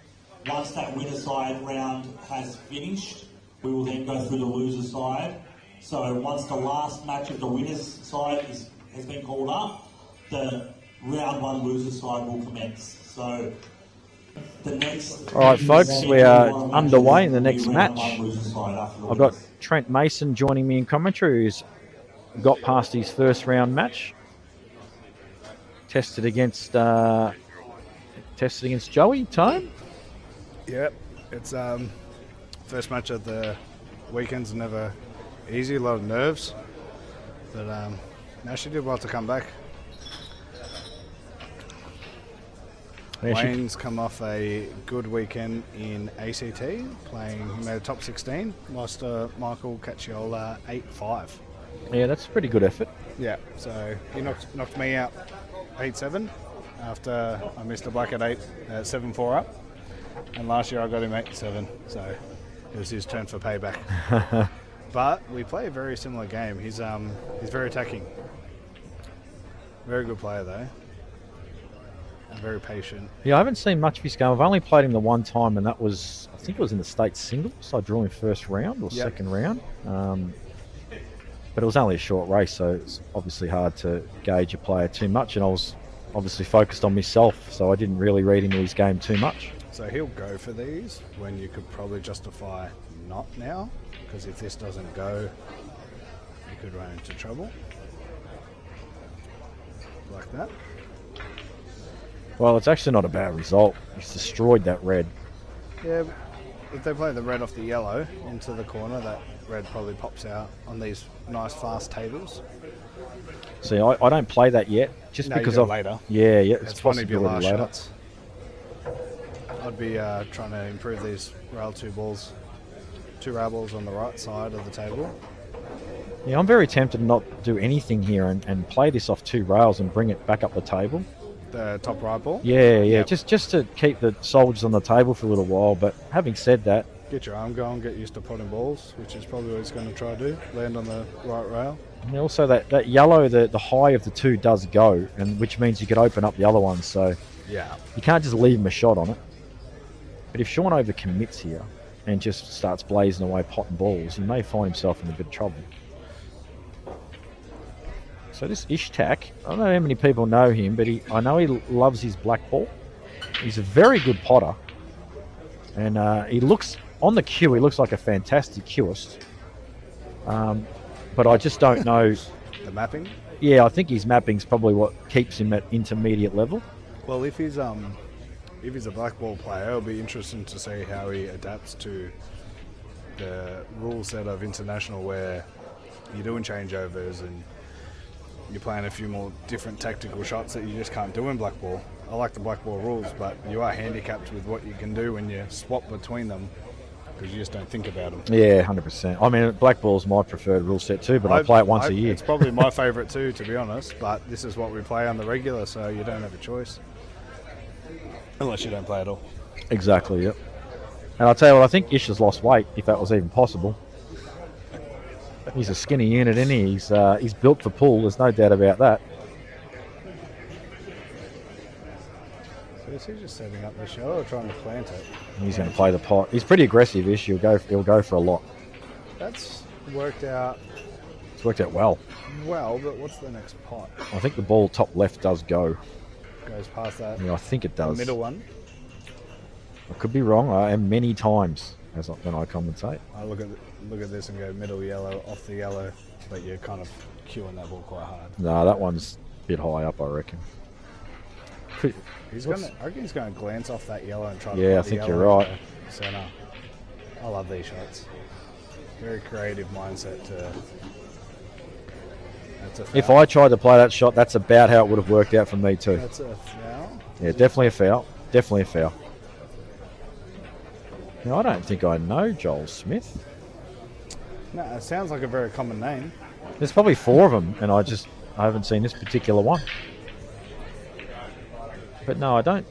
Once that winner's side round has finished, we will then go through the loser's side. So once the last match of the winner's side has been called up, the round one loser's side will commence. So the next... All right, folks, we are underway in the next match. I've got Trent Mason joining me in commentary, who's got past his first round match. Tested against Joey, Tone? Yep, it's first match of the weekend's never easy, a lot of nerves, but no, she did well to come back. Yeah, Wayne's come off a good weekend in ACT, playing, he made a top 16, lost to Michael Cacciola 8-5. Yeah, that's a pretty good effort. Yeah, so he knocked me out 8-7 after I missed a black at 7-4 up. And last year I got him 8-7, so it was his turn for payback. But we play a very similar game. He's very attacking. Very good player though. And very patient. Yeah, I haven't seen much of his game. I've only played him the one time, and that was, I think it was in the state singles. So I drew him first round or second round. But it was only a short race, so it's obviously hard to gauge a player too much. And I was obviously focused on myself, so I didn't really read into his game too much. So he'll go for these when you could probably justify not now, because if this doesn't go, you could run into trouble. Like that. Well, it's actually not a bad result. He's destroyed that red. Yeah, if they play the red off the yellow into the corner, that red probably pops out on these nice fast tables. See, I don't play that yet, just No, because you of do later. Yeah, It's one of your last later. shots. I'd be trying to improve these rail two rail balls on the right side of the table. Yeah, I'm very tempted to not do anything here and play this off two rails and bring it back up the table. The top right ball? Yeah, Yep. just to keep the soldiers on the table for a little while. But having said that, Get your arm going, get used to potting balls, which is probably what he's going to try to do. Land on the right rail. and also that yellow, the high of the two does go, and which means you could open up the other one. So Yeah. you can't just leave him a shot on it. But if Shawn overcommits here and just starts blazing away potting balls, he may find himself in a bit of trouble. So this Ishtiyaaq, I don't know how many people know him, but I know he loves his black ball. He's a very good potter. And he looks, on the cue, he looks like a fantastic cueist. But I just don't know. The mapping? Yeah, I think his mapping's probably what keeps him at intermediate level. Well, if he's a black ball player, it'll be interesting to see how he adapts to the rule set of international, where you're doing changeovers and you're playing a few more different tactical shots that you just can't do in black ball. I like the black ball rules, but you are handicapped with what you can do when you swap between them, because you just don't think about them. Yeah, 100%. I mean, black ball's my preferred rule set too, but I play it once a year. It's probably my favourite too, to be honest, but this is what we play on the regular, so you don't have a choice. Unless you don't play at all. Exactly, yep. And I'll tell you what, I think Ish has lost weight, if that was even possible. He's a skinny unit, isn't he? He's built for pool, there's no doubt about that. So is he just setting up the shell or trying to plant it? He's going to play the pot. He's pretty aggressive, Ish. He'll go for a lot. That's worked out It's worked out well. but what's the next pot? I think the ball top left does go. Goes past that Yeah, I think it does. middle one. I could be wrong. I am many times when I commentate. I look at this and go middle yellow, off the yellow, but you're kind of cueing that ball quite hard. No, that one's a bit high up, I reckon. I reckon he's going to glance off that yellow and try to Yeah, play I the think yellow you're right. to Center. I love these shots. Very creative mindset to. That's a foul. If I tried to play that shot, that's about how it would have worked out for me too. That's a foul. Yeah, definitely a foul. Definitely a foul. Now, I don't think I know Joel Smith. No, it sounds like a very common name. There's probably 4 of them, and I haven't seen this particular one. But no, I don't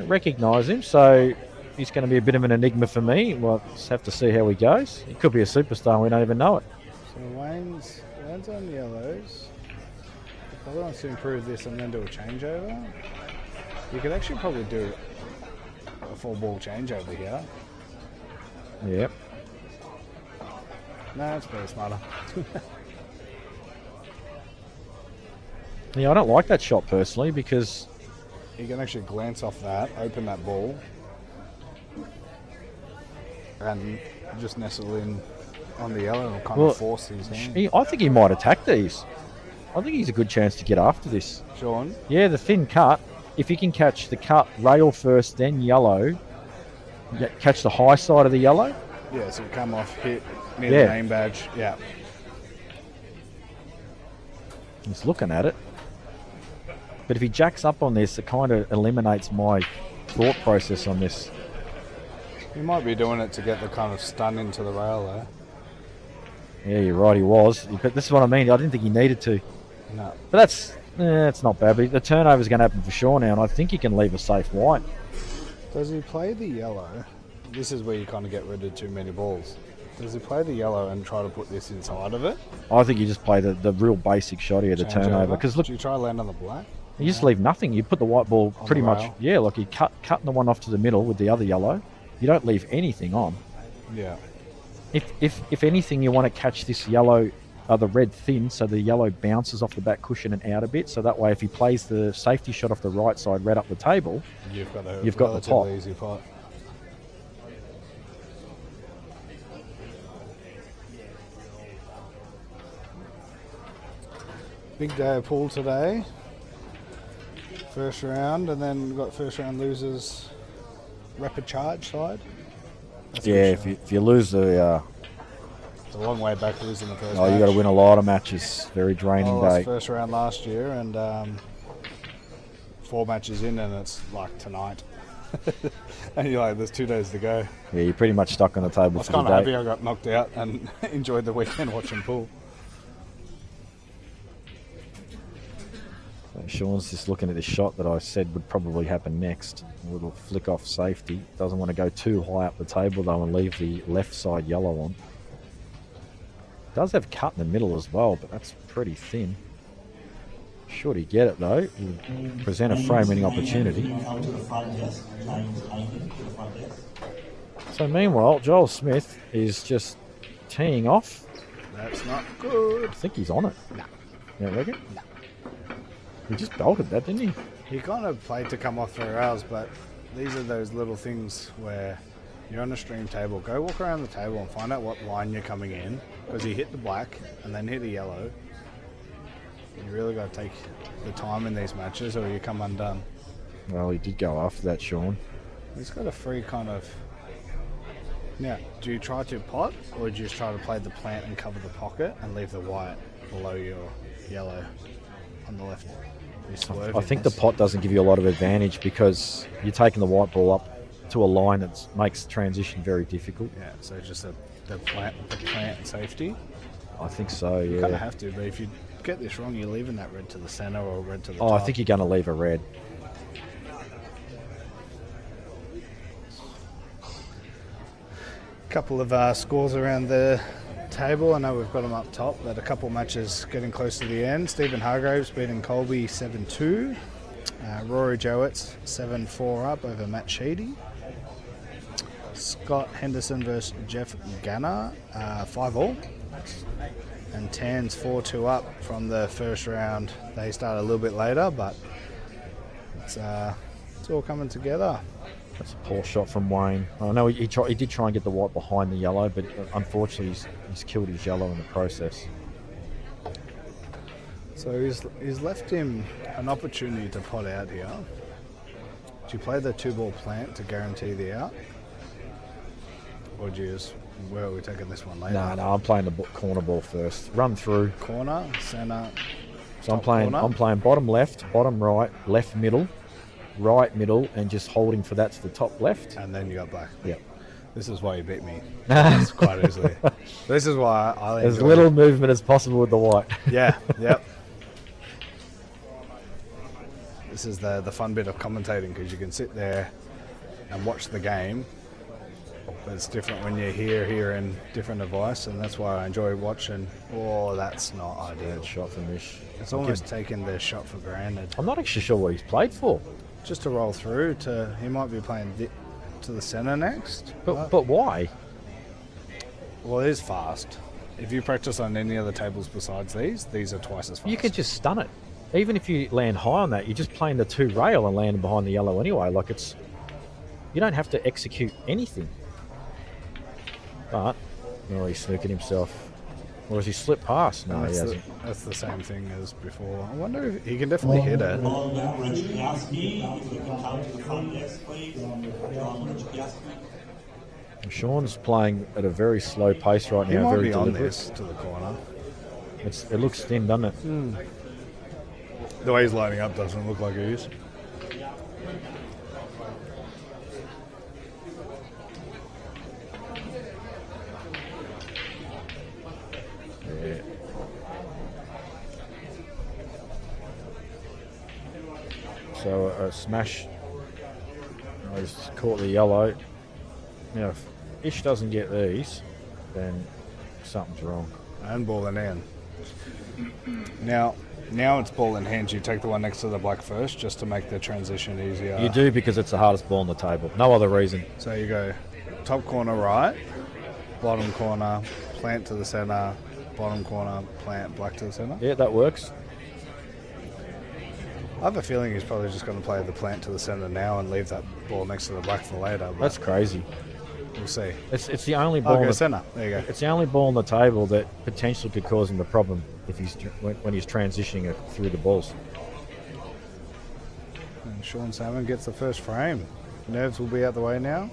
recognise him, so he's going to be a bit of an enigma for me. We'll just have to see how he goes. He could be a superstar, and we don't even know it. So Wayne's on yellows. probably wants to improve this and then do a changeover. You could actually probably do a full ball changeover here. Yep. No, it's pretty smarter. Yeah, I don't like that shot personally because You can actually glance off that, open that ball, and just nestle in on the yellow and kind of force his hand. I think he might attack these. I think he's a good chance to get after this. Shawn? Yeah, the thin cut. If he can catch the cut rail first, then yellow, catch the high side of the yellow. Yeah, so come off, hit near the name badge. Yeah. He's looking at it. But if he jacks up on this, it kind of eliminates my thought process on this. He might be doing it to get the kind of stun into the rail there. Yeah, you're right, he was. But this is what I mean. I didn't think he needed to. No. But that's not bad. But the turnover's going to happen for sure now, and I think he can leave a safe white. Does he play the yellow? This is where you kind of get rid of too many balls. Does he play the yellow and try to put this inside of it? I think you just play the real basic shot here, the turnover. Because look, do you try to land on the black? You just leave nothing. You put the white ball On pretty the much. rail? Yeah, like you cutting the one off to the middle with the other yellow. You don't leave anything on. Yeah. If anything, you want to catch this yellow, the red thin, so the yellow bounces off the back cushion and out a bit. So that way, if he plays the safety shot off the right side, right up the table, you've got the pot. Easy pot. Big day of pool today. First round, and then we've got first round losers rapid charge side. That's yeah, if you lose the... it's a long way back losing the first Oh, you got to win a lot of matches. Very draining I lost day. first round last year, and 4 matches in, and it's like tonight. And you're like, there's 2 days to go. Yeah, you're pretty much stuck on the table I was for kind the of day. happy I got knocked out and enjoyed the weekend watching pool. Shawn's just looking at this shot that I said would probably happen next. A little flick off safety. Doesn't want to go too high up the table though and leave the left side yellow on. Does have cut in the middle as well, but that's pretty thin. Should he get it though? Will present a frame-winning opportunity. So meanwhile, Joel Smith is just teeing off. That's not good. I think he's on it. No. You reckon? No. He just belted that, didn't he? He kind of played to come off 3 rails, but these are those little things where you're on a stream table. Go walk around the table and find out what line you're coming in, because he hit the black and then hit the yellow. You really got to take the time in these matches or you come undone. Well, he did go after that, Shawn. He's got a free kind of... Now, do you try to pot, or do you just try to play the plant and cover the pocket and leave the white below your yellow on the left? I think the pot doesn't give you a lot of advantage because you're taking the white ball up to a line that makes transition very difficult. Yeah, so just the plant safety. I think so, yeah. You kind of have to, but if you get this wrong, you're leaving that red to the center or red to the top. I think you're going to leave a red. Couple of scores around the table. I know we've got them up top, but a couple matches getting close to the end. Stephen Hargraves beating Colby 7-2. Rory Jowett's 7-4 up over Matt Sheedy. Scott Henderson versus Jeff Ganner 5-all. And Tan's 4-2 up from the first round. They started a little bit later, but it's all coming together. That's a poor shot from Wayne. I know he did try and get the white behind the yellow, but unfortunately he's killed his yellow in the process. So he's left him an opportunity to pot out here. Do you play the 2-ball plant to guarantee the out? Or do you just, where are we taking this one later? No, I'm playing the corner ball first. Run through. Corner, center. So I'm playing bottom left, bottom right, left middle, right middle, and just holding for that to the top left. And then you got black. Yep. This is why you beat me. That's quite easily. This is why I as little movement as possible with the white. Yeah, yep. This is the fun bit of commentating, because you can sit there and watch the game But it's different when you're hearing different advice, and that's why I enjoy watching. Oh, that's not ideal. Bad shot from Mish. It's almost taking the shot for granted. I'm not actually sure what he's played for. Just to roll through he might be playing to the centre next. But why? Well, it is fast. If you practice on any other tables besides these are twice as fast. You could just stun it. Even if you land high on that, you're just playing the 2 rail and landing behind the yellow anyway. Like you don't have to execute anything. But, he's snooking himself. Or has he slipped past? No, he hasn't. That's the same thing as before. I wonder if he can definitely hit it. Ishtiyaaq, if you can come to the front desk, please. Ishtiyaaq. Shawn's playing at a very slow pace right He now. might Very be on deliberate. this to the corner. It looks thin, doesn't it? The way he's lining up doesn't look like he is. Yeah. So a smash. He's caught the yellow. Now, if Ish doesn't get these, then something's wrong. And ball in hand. Now it's ball in hand. You take the one next to the black first, just to make the transition easier. You do, because it's the hardest ball on the table. No other reason. So you go top corner right, bottom corner, plant to the centre, bottom corner, plant black to the centre. Yeah, that works. I have a feeling he's probably just going to play the plant to the centre now and leave that ball next to the black for later. But That's crazy. we'll see. It's the only ball. I'll go on the- centre. There you go. It's the only ball on the table that potentially could cause him a problem if when he's transitioning through the balls. And Shawn Salmon gets the first frame. Nerves will be out the way now.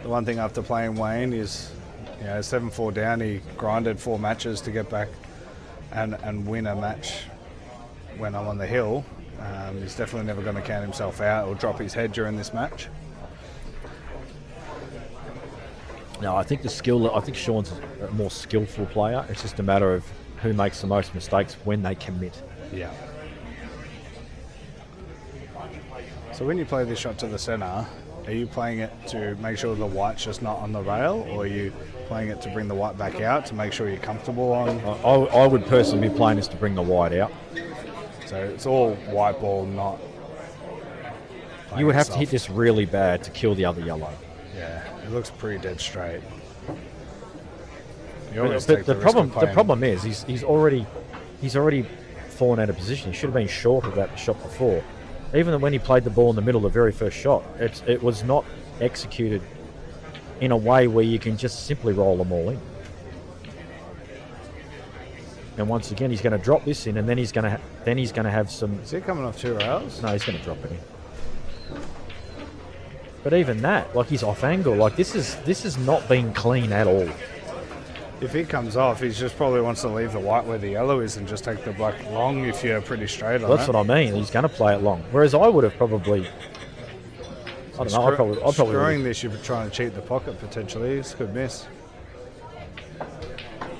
The one thing after playing Wayne is, 7-4 down, he grinded 4 matches to get back and win a match when I'm on the hill. He's definitely never going to count himself out or drop his head during this match. No, I think Shawn's a more skillful player. It's just a matter of who makes the most mistakes when they commit. Yeah. So when you play this shot to the centre, are you playing it to make sure the white's just not on the rail, or are you playing it to bring the white back out to make sure you're comfortable on? I would personally be playing this to bring the white out. So it's all white ball, not. You would have to soft. hit this really bad to kill the other yellow. Yeah, it looks pretty dead straight. You But, always but take the risk of problem playing- is he's already fallen out of position. He should have been short of that shot before. Even when he played the ball in the middle of the very first shot, it was not executed in a way where you can just simply roll them all in. And once again, he's going to drop this in, and then he's going to have some. Is he coming off 2 rails? No, he's going to drop it in. But even that, like, he's off angle. Like, this is not being clean at all. If he comes off, he just probably wants to leave the white where the yellow is and just take the black long if you're pretty straight on That's it. what I mean. He's going to play it long. Whereas I would have probably. I don't know. I probably Screwing this, you're trying to cheat the pocket potentially. It's a good miss.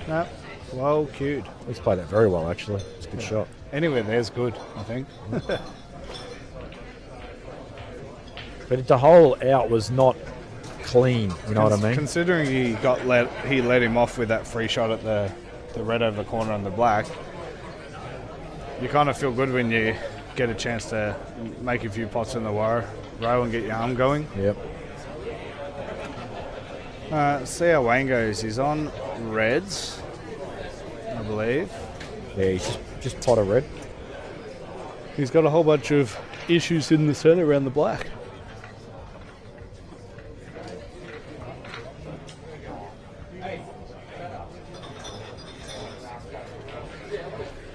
No, well cued. He's played that very well, actually. It's a good shot. Anywhere there's good, I think. But the hole out was not clean. You know what I mean? Considering he let him off with that free shot at the red over the corner and the black, you kind of feel good when you get a chance to make a few pots in the row and get your arm going. Yep. See how Wayne goes. He's on reds, I believe. Yeah, he's just pot of red. He's got a whole bunch of issues in the centre around the black.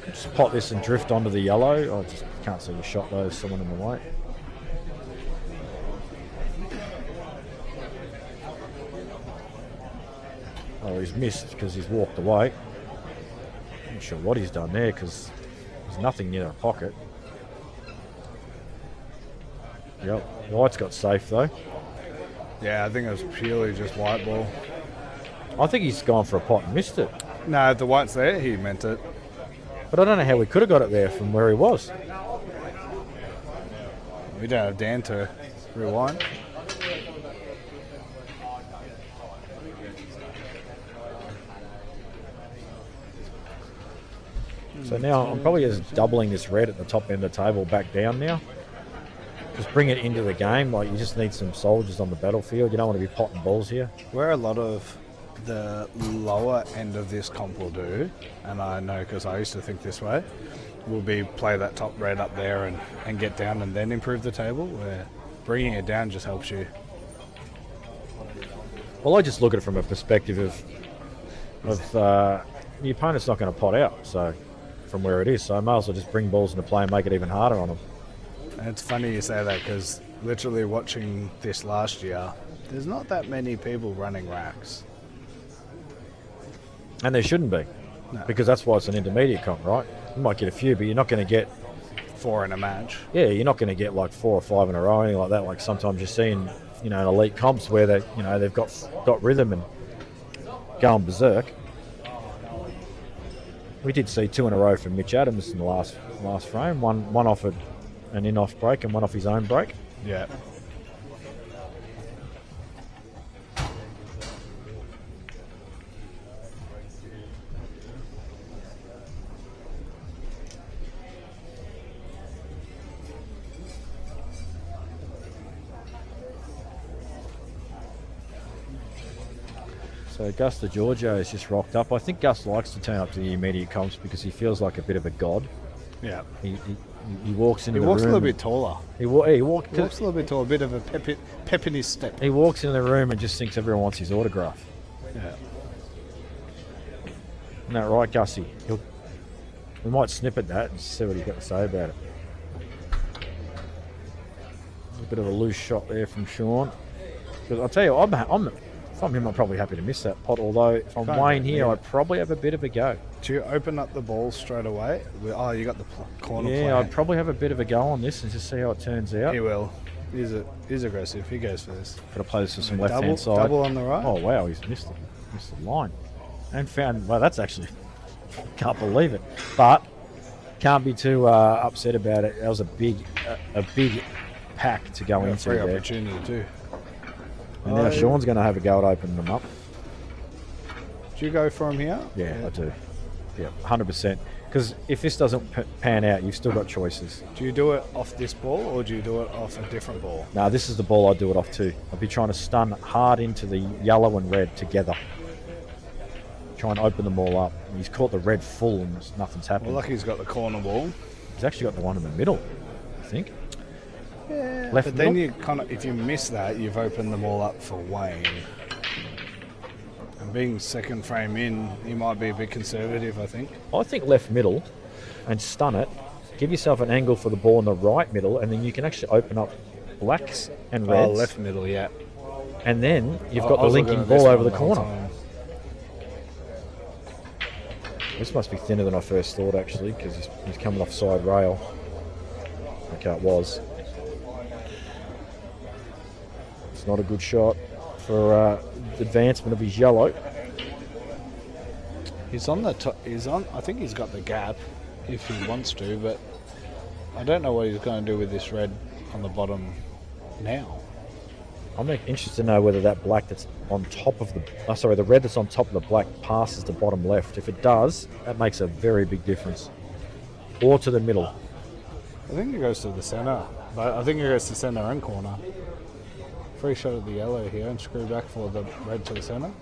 Just pot this and drift onto the yellow. I just can't see the shot though. There's someone in the way. Oh, he's missed because he's walked away. Not sure what he's done there because there's nothing near the pocket. Yep, White's got safe though. Yeah, I think it was purely just white ball. I think he's gone for a pot and missed it. No, if the white's there, he meant it. But I don't know how we could have got it there from where he was. We don't have Dan to rewind. So now I'm probably just doubling this red at the top end of the table back down now. Just bring it into the game. Like, you just need some soldiers on the battlefield. You don't want to be potting balls here. Where a lot of the lower end of this comp will do, and I know because I used to think this way, will be play that top red up there and get down and then improve the table, where bringing it down just helps you. Well, I just look at it from a perspective of the opponent's not going to pot out, so from where it is, so I might as well just bring balls into play and make it even harder on them. And it's funny you say that, because literally watching this last year, there's not that many people running racks. And there shouldn't be, No. because that's why it's an intermediate comp, right? You might get a few, but you're not going to get 4 in a match. Yeah, you're not going to get like 4 or 5 in a row, anything like that. Like sometimes you're seeing, in elite comps where they, they've got rhythm and going berserk. We did see 2 in a row from Mitch Adams in the last frame. One off an in-off break and one off his own break. Yeah. So Gus the Giorgio has just rocked up. I think Gus likes to turn up to the immediate comps because he feels like a bit of a god. Yeah. He walks into He the room. walks a little bit taller. He walks He walks a little bit taller, a bit of a pep in his step. He walks into the room and just thinks everyone wants his autograph. Yeah. Isn't that right, Gussie? We might snip at that and see what he's got to say about it. A bit of a loose shot there from Shawn. Because I'll tell you, if I'm him, I'm probably happy to miss that pot. Although if I'm Wayne here, I'd probably have a bit of a go. Do you open up the ball straight away? Oh, you got the corner play. Yeah, I'd probably have a bit of a go on this and just see how it turns out. He will. He's aggressive. He goes for this. Got to play this with some left-hand side. Double on the right. Oh, wow, he's missed the line. And found, well, that's actually, can't believe it. But can't be too upset about it. That was a big pack to go into free there. opportunity too. And now Shawn's going to have a go at opening them up. Do you go for him here? Yeah, I do. Yeah, 100%. Because if this doesn't pan out, you've still got choices. Do you do it off this ball or do you do it off a different ball? No, this is the ball I'd do it off too. I'd be trying to stun hard into the yellow and red together. Try and open them all up. He's caught the red full and nothing's happened. Well, lucky he's got the corner ball. He's actually got the one in the middle, I think. Yeah, Left but then middle? you kind of, if you miss that, you've opened them all up for Wayne. And being second frame in, he might be a bit conservative, I think. I think left middle and stun it. Give yourself an angle for the ball in the right middle, and then you can actually open up blacks and reds. Oh, left middle, yeah. And then you've got the linking ball over the corner. This must be thinner than I first thought, actually, because he's coming off side rail. Okay, it was. It's not a good shot for the advancement of his yellow. He's on the top. I think he's got the gap if he wants to, but I don't know what he's going to do with this red on the bottom now. I'm interested to know whether that black that's on top of the red that's on top of the black passes the bottom left. If it does, that makes a very big difference. Or to the middle. I think it goes to the centre, but I think it goes to centre and corner. Free shot at the yellow here and screw back for the red to the centre.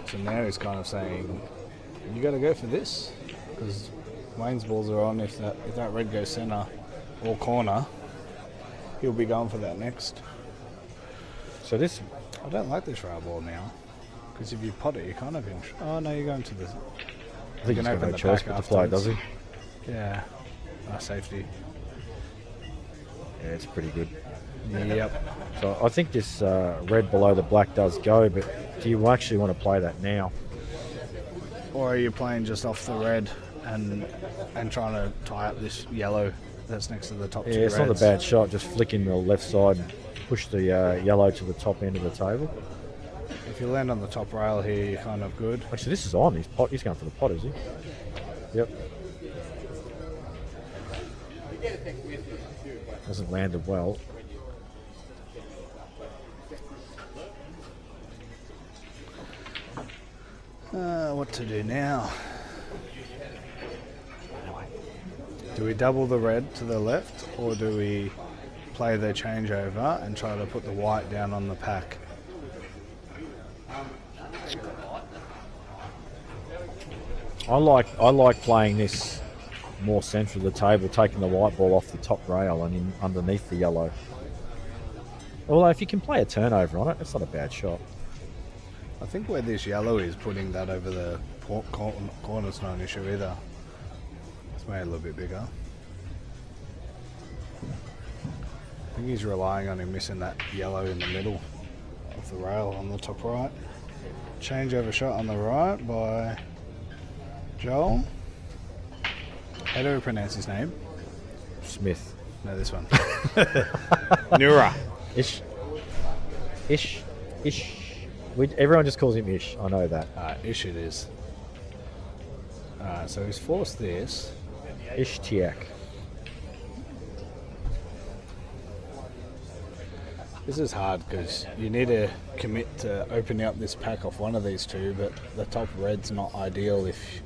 So now he's kind of saying, you got to go for this, because Wayne's balls are on. If that red goes centre or corner, he'll be going for that next. So this, I don't like this rail ball now, because if you pot it, you're kind of in. Oh no, you're going to the. I think he's got no choice but to play, does he? Yeah, safety. Yeah, it's pretty good. Yep. So I think this red below the black does go, but do you actually want to play that now? Or are you playing just off the red and trying to tie up this yellow that's next to the top two Yeah, it's reds? not a bad shot. Just flicking the left side and push the yellow to the top end of the table. If you land on the top rail here, you're kind of good. Actually, this is on. He's going for the pot, is he? Yep. Hasn't landed well. What to do now? Do we double the red to the left, or do we play the changeover and try to put the white down on the pack? I like playing this more central of the table, taking the white ball off the top rail and in underneath the yellow. Although if you can play a turnover on it, it's not a bad shot. I think where this yellow is, putting that over the corner's not an issue either. It's made a little bit bigger. I think he's relying on him missing that yellow in the middle of the rail on the top right. Changeover shot on the right by Joel. How do we pronounce his name? Smith. No, this one. Noorah. Ish. Everyone just calls him Ish. I know that. Ish it is. So he's forced this. Ishtiyaaq. This is hard because you need to commit to opening up this pack off one of these two, but the top red's not ideal if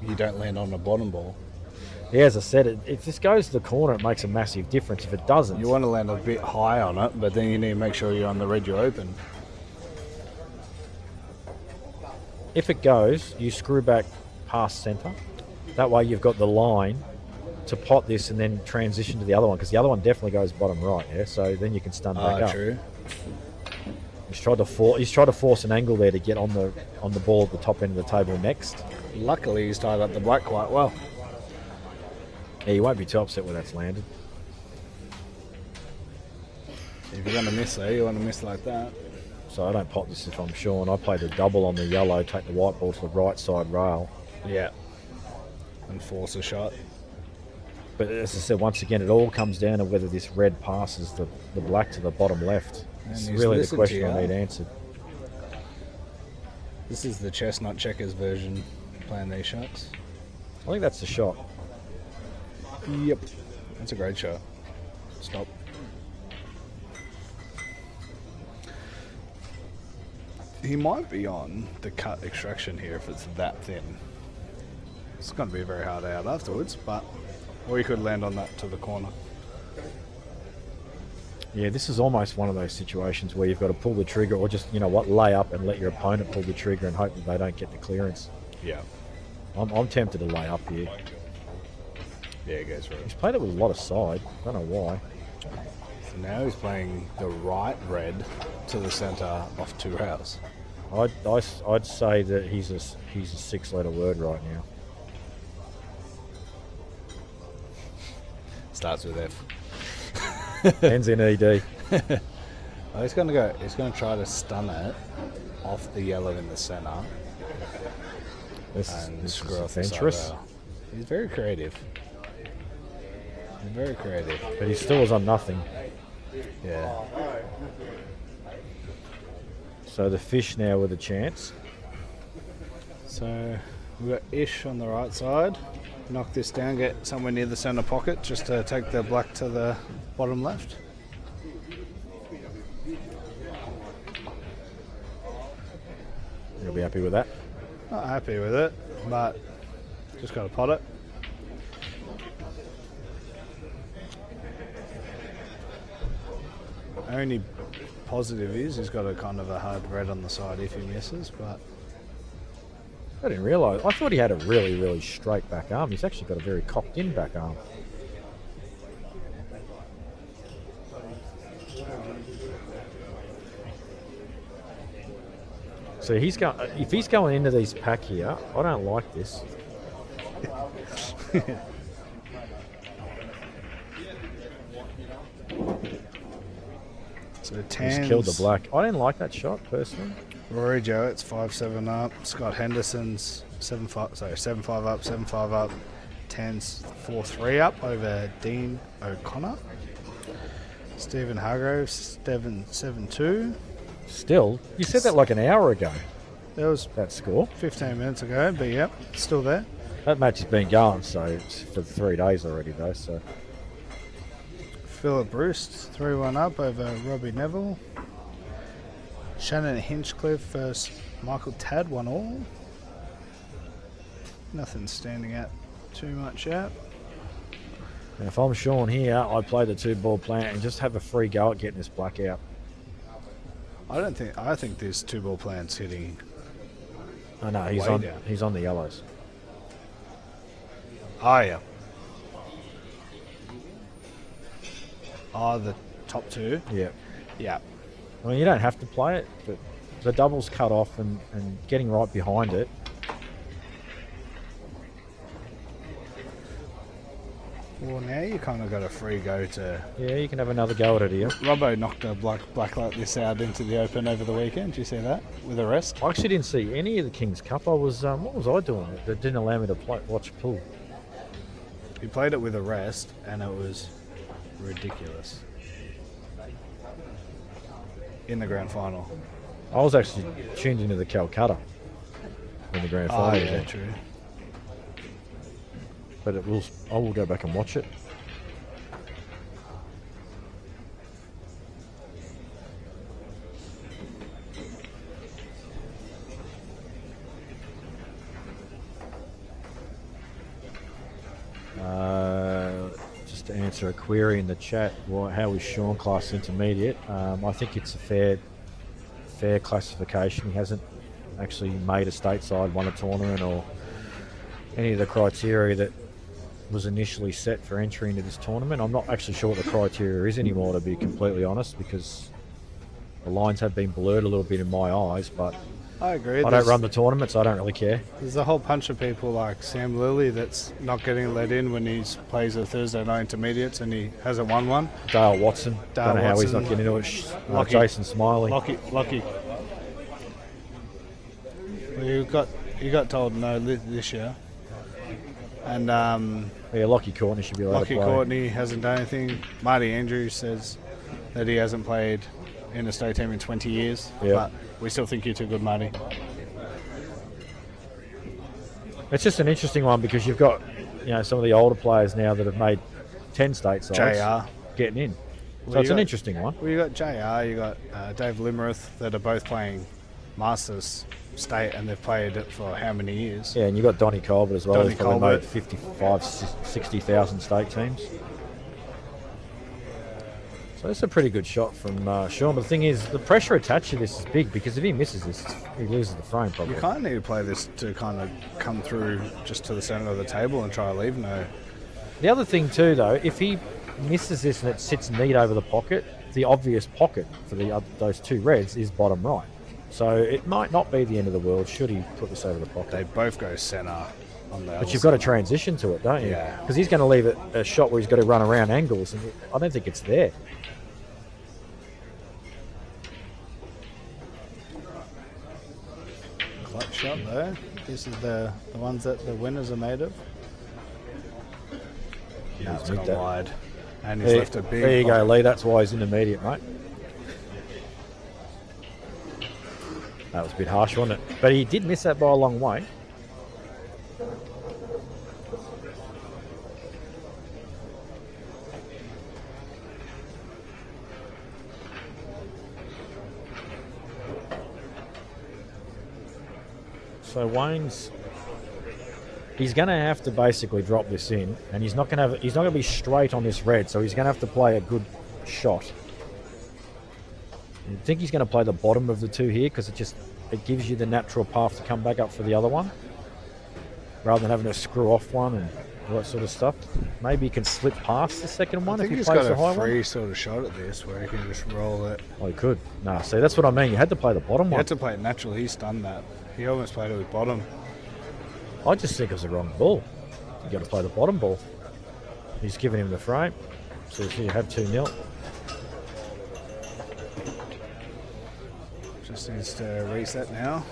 you don't land on the bottom ball. Yeah, as I said, if this goes to the corner, it makes a massive difference. If it doesn't... You want to land a bit high on it, but then you need to make sure you're on the red you open. If it goes, you screw back past centre. That way you've got the line to pot this and then transition to the other one, because the other one definitely goes bottom right, yeah? So then you can stun back up. True. He's tried to force an angle there to get on the ball at the top end of the table next. Luckily, he's tied up the black quite well. Yeah, you won't be too upset when that's landed. If you're going to miss there, you want to miss like that. So I don't pot this if I'm Shawn. I play the double on the yellow, take the white ball to the right side rail. Yeah. And force a shot. But as I said, once again, it all comes down to whether this red passes the black to the bottom left. It's really the question I need answered. This is the chestnut checkers version, playing these shots. I think that's the shot. Yep. That's a great shot. Stop. He might be on the cut extraction here if it's that thin. It's going to be very hard out afterwards, but... Or you could land on that to the corner. Yeah, this is almost one of those situations where you've got to pull the trigger or just, you know what, lay up and let your opponent pull the trigger and hope that they don't get the clearance. Yeah. I'm tempted to lay up here. Yeah, he goes for it. He's played it with a lot of side. I don't know why. So now he's playing the right red to the centre off two rails. I'd say that he's a 6-letter word right now. Starts with F. Ends in ED. Oh, he's going to try to stun it off the yellow in the centre. This Screw is off the side adventurous. rail. He's very creative. Very creative. But he still is on nothing. Yeah. So the fish now with a chance. So we've got Ish on the right side. Knock this down, get somewhere near the centre pocket just to take the black to the bottom left. You'll be happy with that? Not happy with it, but just got to pot it. Only positive is he's got a kind of a hard red on the side if he misses, but I didn't realise. I thought he had a really, really straight back arm. He's actually got a very cocked in back arm. So if he's going into these pack here, I don't like this. so He's Tans, killed the black. I didn't like that shot personally. Rory Jowett's 5-7 up. Scott Henderson's 7-5 up, 7-5 up. Tans 4-3 up over Dean O'Connor. Stephen Hargroves 7-2. Still, you said that like an hour ago. That was That score. 15 minutes ago, but yep, still there. That match has been going it's for 3 days already though. So Philip Bruce 3-1 up over Robbie Neville. Shannon Hinchcliffe versus Michael Tad 1-all. Nothing standing out too much out. And if I'm Shawn here, I'd play the 2-ball plant and just have a free go at getting this black out. I think this 2-ball plant's hitting. I know Way he's on the yellows. Oh yeah. Oh, the top two. Yeah. Yeah. I mean, you don't have to play it, but the double's cut off and getting right behind it. Well, now you kind of got a free go to. Yeah, you can have another go at it here. Robbo knocked a black like this out into the open over the weekend. Did you see that with a rest? I actually didn't see any of the King's Cup. I was what was I doing that didn't allow me to watch pool? He played it with a rest, and it was ridiculous. In the grand final. I was actually tuned into the Calcutta in the grand final. Oh, yeah, true. But I will go back and watch it. Just to answer a query in the chat, how is Shawn classed intermediate? I think it's a fair classification. He hasn't actually made a stateside, won a tournament, or any of the criteria that was initially set for entry into this tournament. I'm not actually sure what the criteria is anymore, to be completely honest, because the lines have been blurred a little bit in my eyes, but I agree. I don't run the tournament, so I don't really care. There's a whole bunch of people like Sam Lilly that's not getting let in when he plays a Thursday night intermediates and he hasn't won one. Dale Watson, don't know how he's not getting into it. Jason Smiley. Lucky. Well, you got told no this year. And yeah, Lockie Courtney should be allowed to play. Lockie Courtney hasn't done anything. Marty Andrews says that he hasn't played in a state team in 20 years. Yep. But we still think you're too good, Marty. It's just an interesting one because you've got, some of the older players now that have made 10 state sides JR getting in. So Well, it's an interesting one. Well, you got JR, you got Dave Limareff that are both playing Masters state, and they've played it for how many years? Yeah, and you've got Donny Colbert as well. Donny He's probably Colbert. made 55, 60,000 state teams. So it's a pretty good shot from Shawn. But the thing is, the pressure attached to this is big because if he misses this, he loses the frame probably. You kind of need to play this to kind of come through just to the centre of the table and try to leave no. The other thing too, though, if he misses this and it sits neat over the pocket, the obvious pocket for those two reds is bottom right. So it might not be the end of the world should he put this over the pocket. They both go centre on the But you've got to transition to it, don't you? Yeah. Because he's going to leave it a shot where he's got to run around angles, and I don't think it's there. Clutch shot though. This is the ones that the winners are made of. Yeah, it's gone wide. And he's left a big... There you go, Lee. That's why he's intermediate, mate. That was a bit harsh, wasn't it? But he did miss that by a long way. So Wayne's, he's going to have to basically drop this in, and he's not going to be straight on this red, so he's going to have to play a good shot. I think he's going to play the bottom of the two here because it gives you the natural path to come back up for the other one, rather than having to screw off one and all that sort of stuff. Maybe he can slip past the second one if he plays the high one. I think he's got a free sort of shot at this where he can just roll it. Oh, he could. No, see, that's what I mean. You had to play the bottom He one. had to play it natural. He's done that. He almost played it with bottom. I just think it was the wrong ball. You got to play the bottom ball. He's given him the frame. So you have 2-0. Just needs to reset now.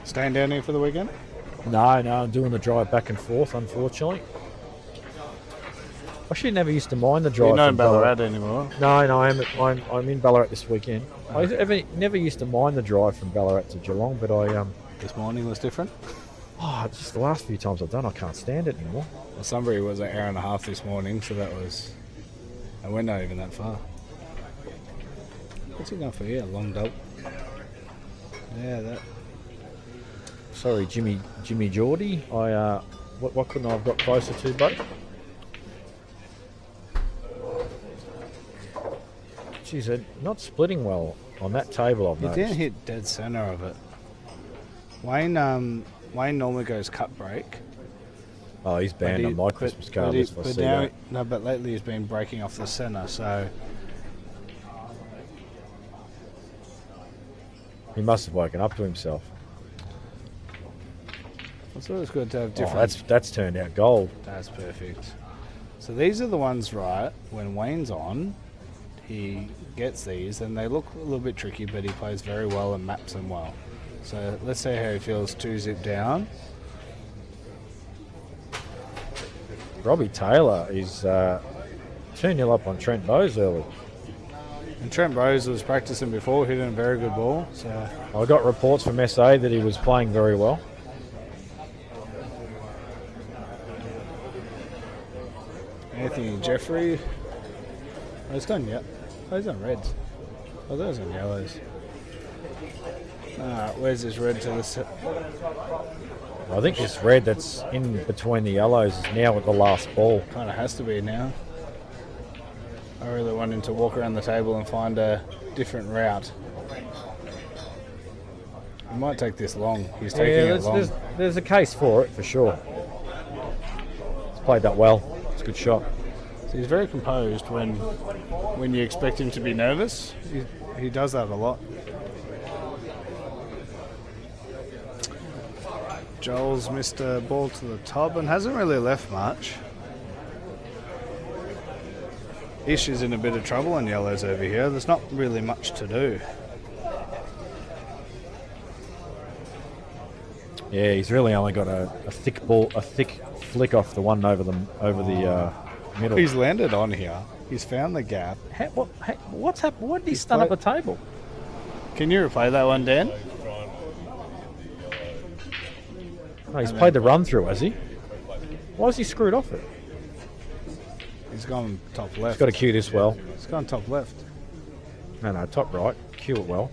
Staying down here for the weekend? No, I'm doing the drive back and forth, unfortunately. I actually never used to mind the drive. You're not in from Ballarat anymore. No, I'm in Ballarat this weekend. I never used to mind the drive from Ballarat to Geelong, but This morning was different? just the last few times I've done, I can't stand it anymore. Well, Sunbury was an hour and a half this morning, so and we're not even that far. What's he going for here? Long double? Yeah, that. Sorry, Jimmy Geordie. What couldn't I have got closer to, buddy? Geez, they're not splitting well on that table, I've He noticed. didn't hit dead center of it. Wayne normally goes cut break. Oh, he's banned on my Christmas card list. But now, no, but lately he's been breaking off the center, so He must have woken up to himself. it's always good to have different. Oh, that's turned out gold. That's perfect. So these are the ones, right, when Wayne's on, he gets these, and they look a little bit tricky, but he plays very well and maps them well. So let's see how he feels 2-zip down. Robbie Taylor is 2-0 up on Trent Bowes early. And Trent Rose was practicing before, hitting a very good ball. So I got reports from SA that he was playing very well. Anthony Jeffrey. Oh, he's gone yet. Oh, he's on reds. Oh, those on yellows. Where's this red to the set? I think this red that's in between the yellows is now at the last ball. Kind of has to be now. I really want him to walk around the table and find a different route. It might take this long. He's taking it long. There's a case for it, for sure. He's played that well. It's a good shot. So he's very composed when you expect him to be nervous. He does that a lot. Joel's missed a ball to the top and hasn't really left much. Ish is in a bit of trouble in yellows over here. There's not really much to do. Yeah, he's really only got a thick flick off the one over the middle. He's landed on here. He's found the gap. What's happened? Why did he stun up a table? Can you replay that one, Dan? No, he's played the run through, has he? Why is he screwed off it? He's gone top left. He's got to cue this well. He's gone top left. No, top right. Cue it well.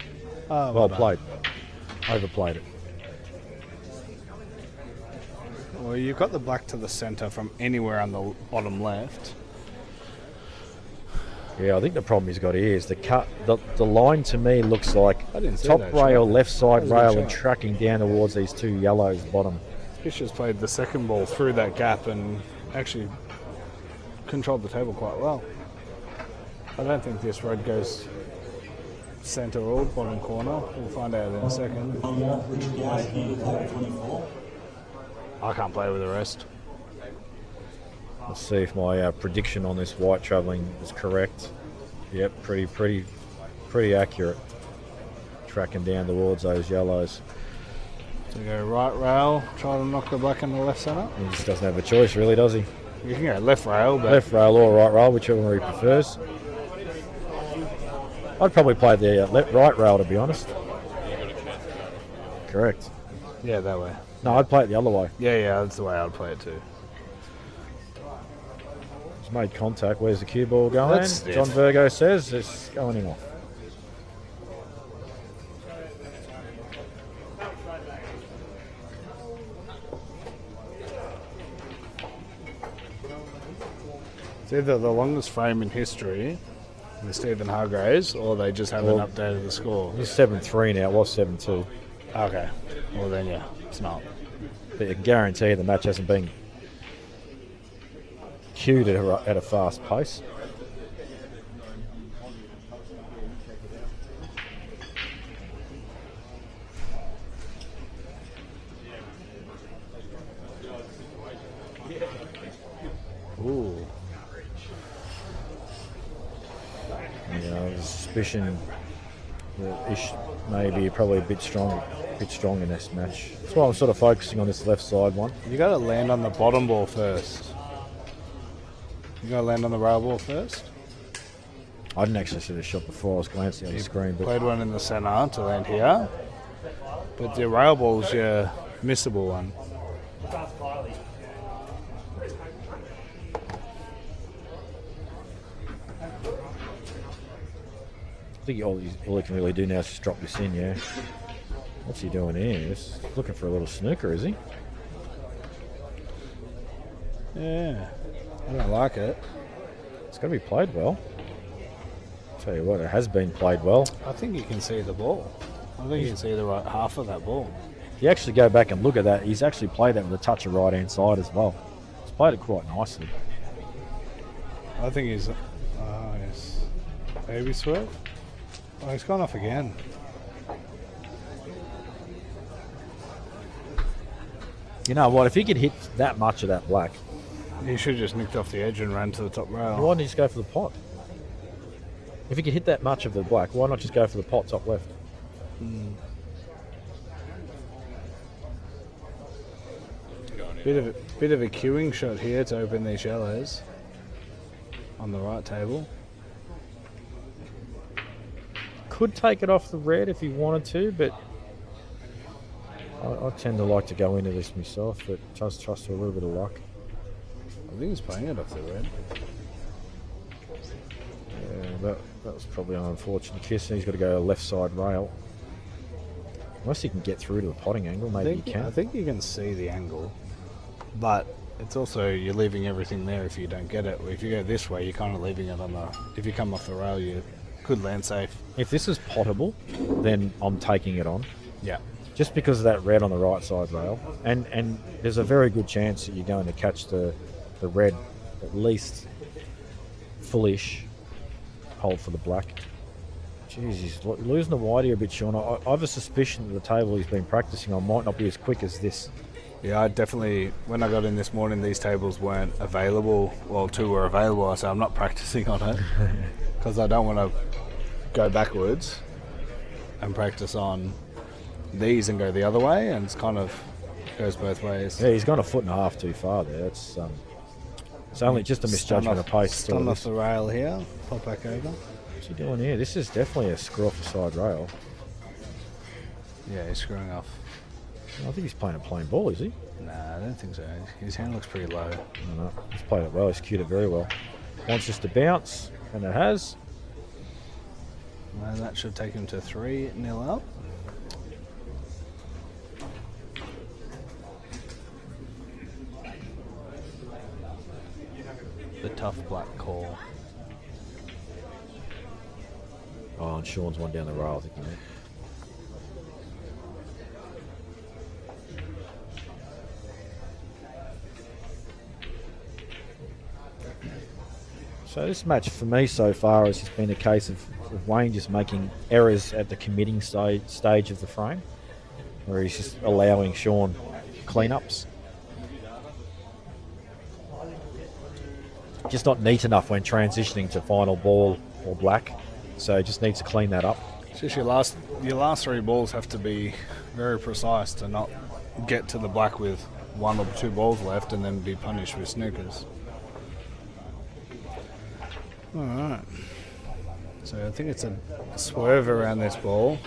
Oh, Well done. played. Overplayed it. Well, you've got the black to the centre from anywhere on the bottom left. Yeah, I think the problem he's got here is the cut. The line to me looks like I didn't see top that rail, shot. left side That was a rail, good and shot. tracking down towards these two yellows bottom. Fish has played the second ball through that gap and actually controlled the table quite well. I don't think this red goes centre or bottom corner. We'll find out in a second. I can't play with the rest. Let's see if my prediction on this white travelling is correct. Yep, pretty accurate. Tracking down towards those yellows. So go right rail, try to knock the black in the left centre. He just doesn't have a choice, really, does he? You can go left rail, but Left rail or right rail, whichever one he prefers. I'd probably play the right rail, to be honest. Correct. yeah, that way. No, I'd play it the other way. Yeah, that's the way I'd play it too. He's made contact. Where's the cue ball going? That's stiff. John Virgo says it's going in off. It's either the longest frame in history with Stephen Hargraves, or they just haven't updated the score. It's 7-3 now. It was 7-2. Okay, well then yeah, it's not. But I can guarantee the match hasn't been queued at a fast pace. Ooh. There's a suspicion that Ish may be probably a bit strong in this match. That's why I'm sort of focusing on this left side one. You got to land on the bottom ball first. You got to land on the rail ball first. I didn't actually see the shot before. I was glancing on the screen, but Played one in the centre to land here, but the rail ball's your missable one. I think all he can really do now is just drop this in, yeah. What's he doing here? He's looking for a little snooker, is he? Yeah. I don't like it. It's got to be played well. Tell you what, it has been played well. I think you can see the ball. I think you can see the right half of that ball. If you actually go back and look at that, he's actually played that with a touch of right-hand side as well. He's played it quite nicely. I think he's... yes. Baby swerve? Oh, he's gone off again. You know what? If he could hit that much of that black, He should have just nicked off the edge and ran to the top rail. why didn't he just go for the pot? If he could hit that much of the black, why not just go for the pot top left? Bit of a queuing shot here to open these yellows on the right table. Could take it off the red if he wanted to, but I tend to like to go into this myself, but just trust to a little bit of luck. I think he's playing it off the red. Yeah, that was probably an unfortunate kiss, and he's got to go left side rail. Unless he can get through to the potting angle, maybe he can. I think you can see the angle, but it's also you're leaving everything there if you don't get it. If you go this way, you're kind of leaving it on the... If you come off the rail, you could land safe. If this is potable, then I'm taking it on. Yeah. Just because of that red on the right side rail. And there's a very good chance that you're going to catch the red at least fullish, hold for the black. Jeez, he's losing the wide here a bit, Shawn. I have a suspicion that the table he's been practicing on might not be as quick as this. Yeah, I definitely, when I got in this morning, these tables weren't available. Well, 2 were available. I said, I'm not practicing on it because I don't want to go backwards and practice on these and go the other way, and it's kind of goes both ways. Yeah, he's gone a foot and a half too far there. It's only just a misjudgment of pace. Stun off the rail here, pop back over. What's he doing here? This is definitely a screw off the side rail. Yeah, he's screwing off. I think he's playing a plain ball, is he? Nah, I don't think so. His hand looks pretty low. No, he's played it well. He's cued it very well. Wants just to bounce, and it has. And that should take him to 3-0 up. The tough black call. Oh, and Shawn's one down the rail, I think you meant. So this match for me so far has just been a case of Wayne just making errors at the committing stage of the frame, where he's just allowing Shawn cleanups. Just not neat enough when transitioning to final ball or black, so just needs to clean that up. It's just your last 3 balls have to be very precise to not get to the black with 1 or 2 balls left and then be punished with snookers. Alright, so I think it's a swerve around this ball.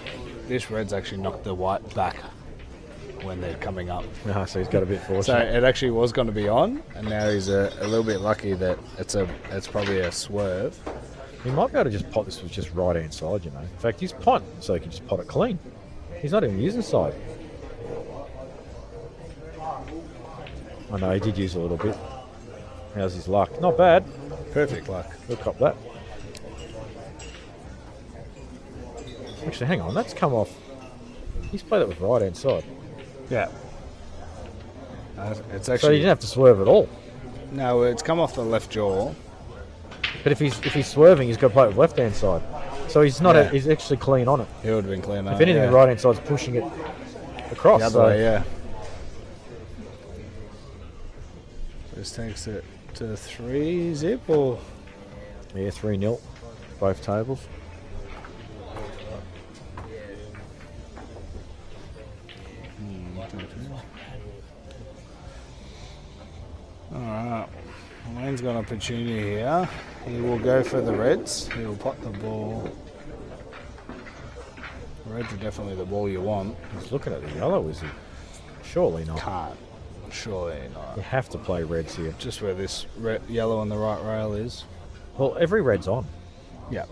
This red's actually knocked the white back when they're coming up. No, so he's got a bit fortunate. So it actually was going to be on, and now he's a little bit lucky that it's probably a swerve. He might be able to just pot this with just right hand side, you know. In fact, he's pot, so he can just pot it clean. He's not even using side. I know, he did use a little bit. How's his luck? Not bad. Perfect luck. We'll cop that. Actually, hang on, that's come off. He's played it with right hand side. Yeah. It's So actually he didn't have to swerve at all. no, it's come off the left jaw. But if he's swerving, he's got to play it with left hand side. So he's not. Yeah. He's actually clean on it. He would have been clean. If anything, the right hand side's pushing it across. The other way, yeah. This takes it to 3 zip or Yeah, 3-0, both tables. Alright. Wayne's got an opportunity here. He will go for the reds. He will pot the ball. Reds are definitely the ball you want. He's looking at the yellow, is he? Surely not. Can't. Surely not. You have to play reds here. Just where this yellow on the right rail is. Well, every red's on. Yeah.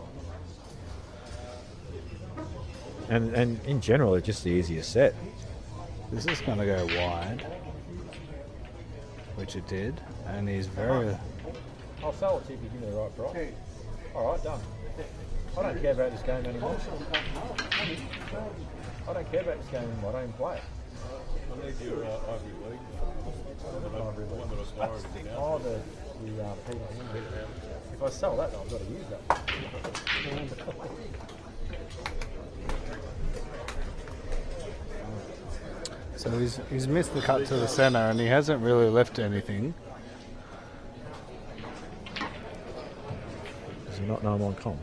And in general, it's just the easiest set. This is going to go wide, which it did, and he's very... I'll sell it to you if you give me the right price. All right, done. I don't care about this game anymore. I don't care about this game anymore. I don't even play it. I need your Ivy League. The one that I started is down. Oh, the people. If I sell that, I've got to use that. So he's missed the cut to the centre, and he hasn't really left anything. Does he not know I'm on comms?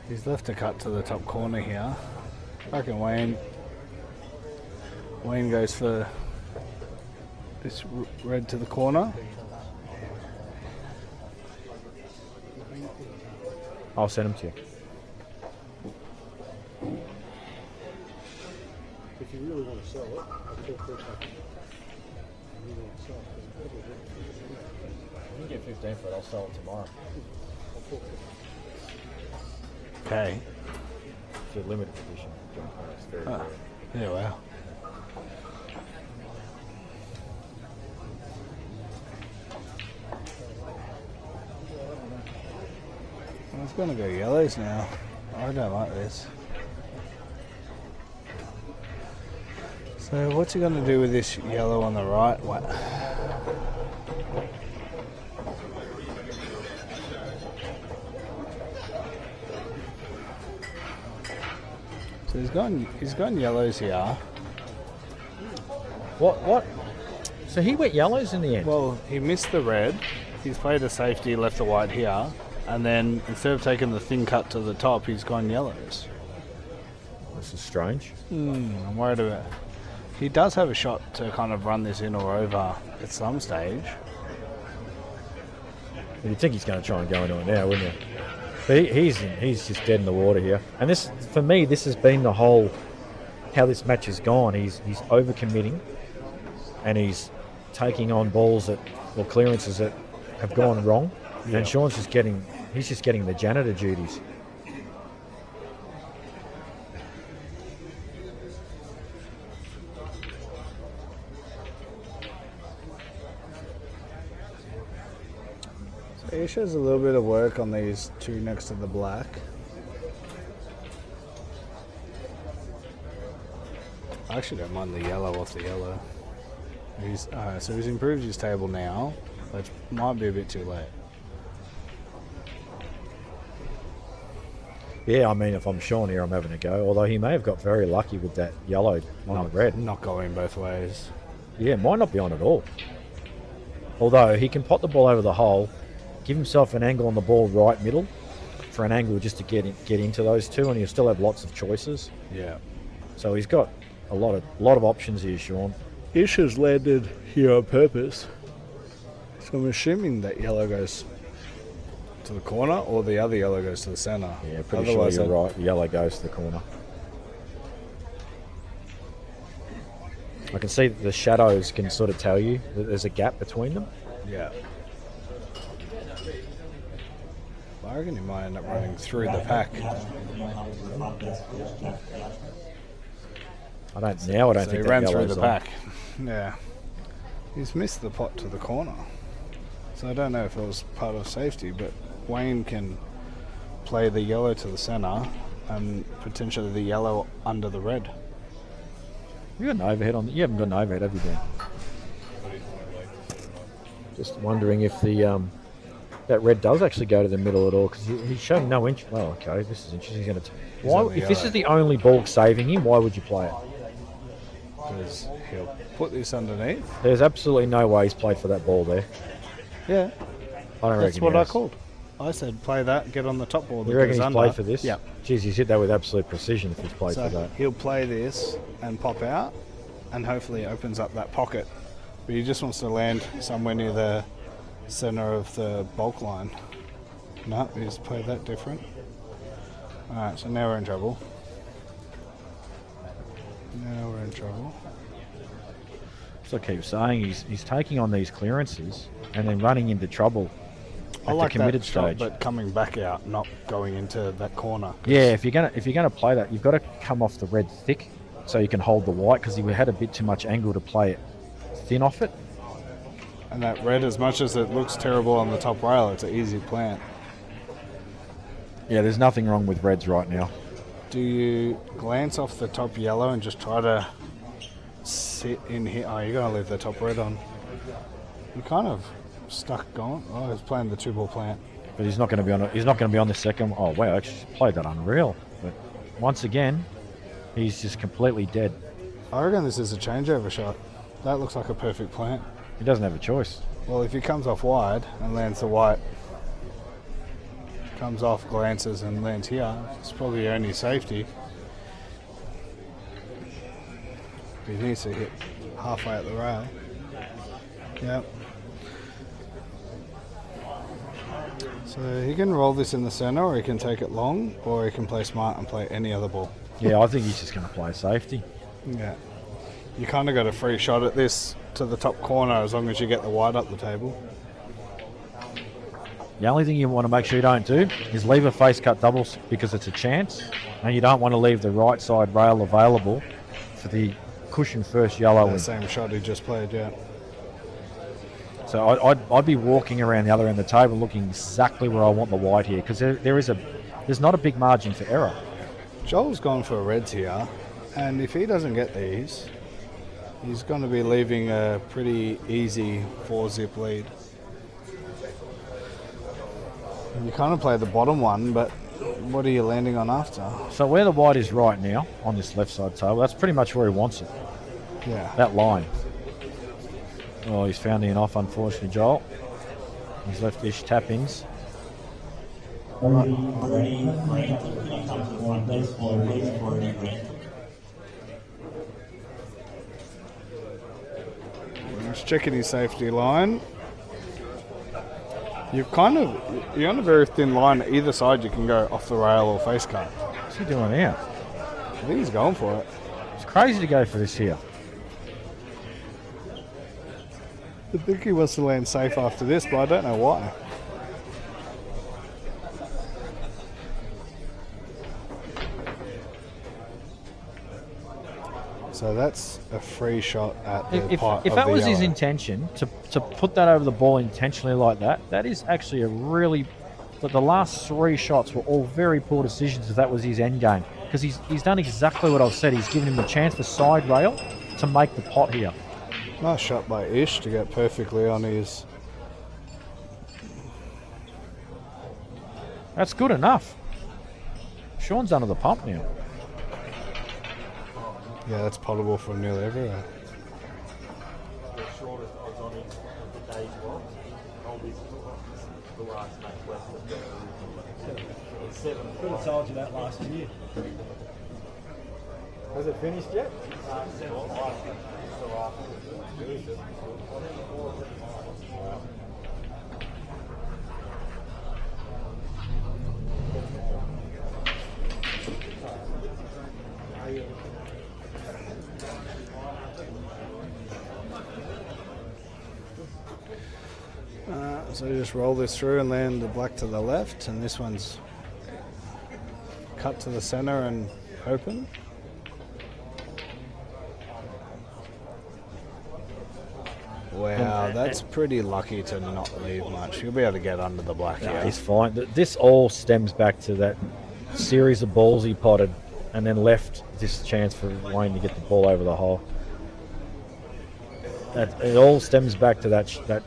He's left a cut to the top corner here. I reckon Wayne goes for this red to the corner. I'll send him to you. If you really want to sell it, I'll talk to it. You really want to sell it? If you get 15 for it, I'll sell it tomorrow. Okay. It's a limited edition. It's very rare. Yeah, wow. Well, it's going to go yellows now. I don't like this. So what's he going to do with this yellow on the right? What? So he's gone yellows here. What? So he went yellows in the end? Well, he missed the red. He's played a safety, left the white here. And then instead of taking the thin cut to the top, he's gone yellows. This is strange. I'm worried about it. He does have a shot to kind of run this in or over at some stage. You'd think he's going to try and go into it now, wouldn't you? But he's just dead in the water here. And this, for me, this has been the whole, how this match has gone. He's overcommitting, and he's taking on balls or clearances that have gone wrong. Yeah. And Shawn's just getting the janitor duties. So he shows a little bit of work on these two next to the black. I actually don't mind the yellow off the yellow. So he's improved his table now, but it might be a bit too late. Yeah, I mean, if I'm Shawn here, I'm having a go. Although he may have got very lucky with that yellow on the red. Not going both ways. Yeah, might not be on at all. Although he can pot the ball over the hole, give himself an angle on the ball right middle for an angle just to get into those two, and he'll still have lots of choices. Yeah. So he's got a lot of options here, Shawn. Ish has landed here on purpose. So I'm assuming that yellow goes to the corner or the other yellow goes to the centre. Yeah, pretty sure you're right. The yellow goes to the corner. I can see that the shadows can sort of tell you that there's a gap between them. Yeah. I reckon he might end up running through the pack. I don't think he ran through the pack. Yeah. He's missed the pot to the corner. So I don't know if it was part of safety, but Wayne can play the yellow to the centre and potentially the yellow under the red. You got an overhead on. You haven't got an overhead, have you, Ben? Just wondering if the that red does actually go to the middle at all, because he's showing no inch. Well, okay, this is interesting. He's going to. Why, if this is the only ball saving him, why would you play it? Because he'll put this underneath. There's absolutely no way he's played for that ball there. Yeah, I don't that's reckon what he I has. called. I said play that, get on the top ball. You reckon he's played for this? Yeah. Geez, he's hit that with absolute precision if he's played for that. He'll play this and pop out, and hopefully it opens up that pocket. But he just wants to land somewhere near the centre of the bulk line. No, he's played that different. Alright, so now we're in trouble. Now we're in trouble. So I keep saying he's taking on these clearances and then running into trouble I at like the committed that shot, stage. but coming back out, not going into that corner. Yeah, if you're gonna play that, you've got to come off the red thick so you can hold the white, because he had a bit too much angle to play it thin off it. And that red, as much as it looks terrible on the top rail, it's an easy plant. Yeah, there's nothing wrong with reds right now. Do you glance off the top yellow and just try to sit in here? Oh, you're going to leave the top red on. You're kind of stuck going. Oh, he's playing the 2-ball plant. But he's not going to be on. He's not going to be on the second. Oh wow, actually played that unreal. But once again, he's just completely dead. I reckon this is a changeover shot. That looks like a perfect plant. He doesn't have a choice. Well, if he comes off wide and lands the white, comes off, glances and lands here, it's probably your only safety. He needs to hit halfway at the rail. Yep. So he can roll this in the centre, or he can take it long, or he can play smart and play any other ball. Yeah, I think he's just going to play safety. Yeah. You kind of got a free shot at this to the top corner as long as you get the white up the table. The only thing you want to make sure you don't do is leave a face cut doubles, because it's a chance, and you don't want to leave the right side rail available for the cushion first yellow. The same shot he just played, yeah. So I'd be walking around the other end of the table looking exactly where I want the white here, because there's not a big margin for error. Joel's gone for reds here, and if he doesn't get these, he's going to be leaving a pretty easy 4-zip lead. You kind of play the bottom one, but what are you landing on after? So where the white is right now on this left side table, that's pretty much where he wants it. Yeah. That line. Oh, he's found in off, unfortunately, Joel. He's left ish tap-ins. Just checking his safety line. You're on a very thin line. Either side you can go off the rail or face cut. What's he doing now? I think he's going for it. It's crazy to go for this here. I think he wants to land safe after this, but I don't know why. So that's a free shot at the pot. If that was his intention, to put that over the ball intentionally like that, that is actually a really... But the last 3 shots were all very poor decisions if that was his end game. Because he's done exactly what I've said. He's given him the chance for side rail to make the pot here. Nice shot by Ish to get perfectly on his... That's good enough. Shawn's under the pump now. Yeah, that's potable from nearly everywhere. The shortest odds on it of the day's watch. The last match left was 7. Could have told you that last year. Has it finished yet? 7-5. So you just roll this through and land the black to the left, and this one's cut to the center and open. Wow, that's pretty lucky to not leave much. You'll be able to get under the black Yeah, here. he's fine. This all stems back to that series of balls he potted and then left this chance for Wayne to get the ball over the hole. It all stems back to that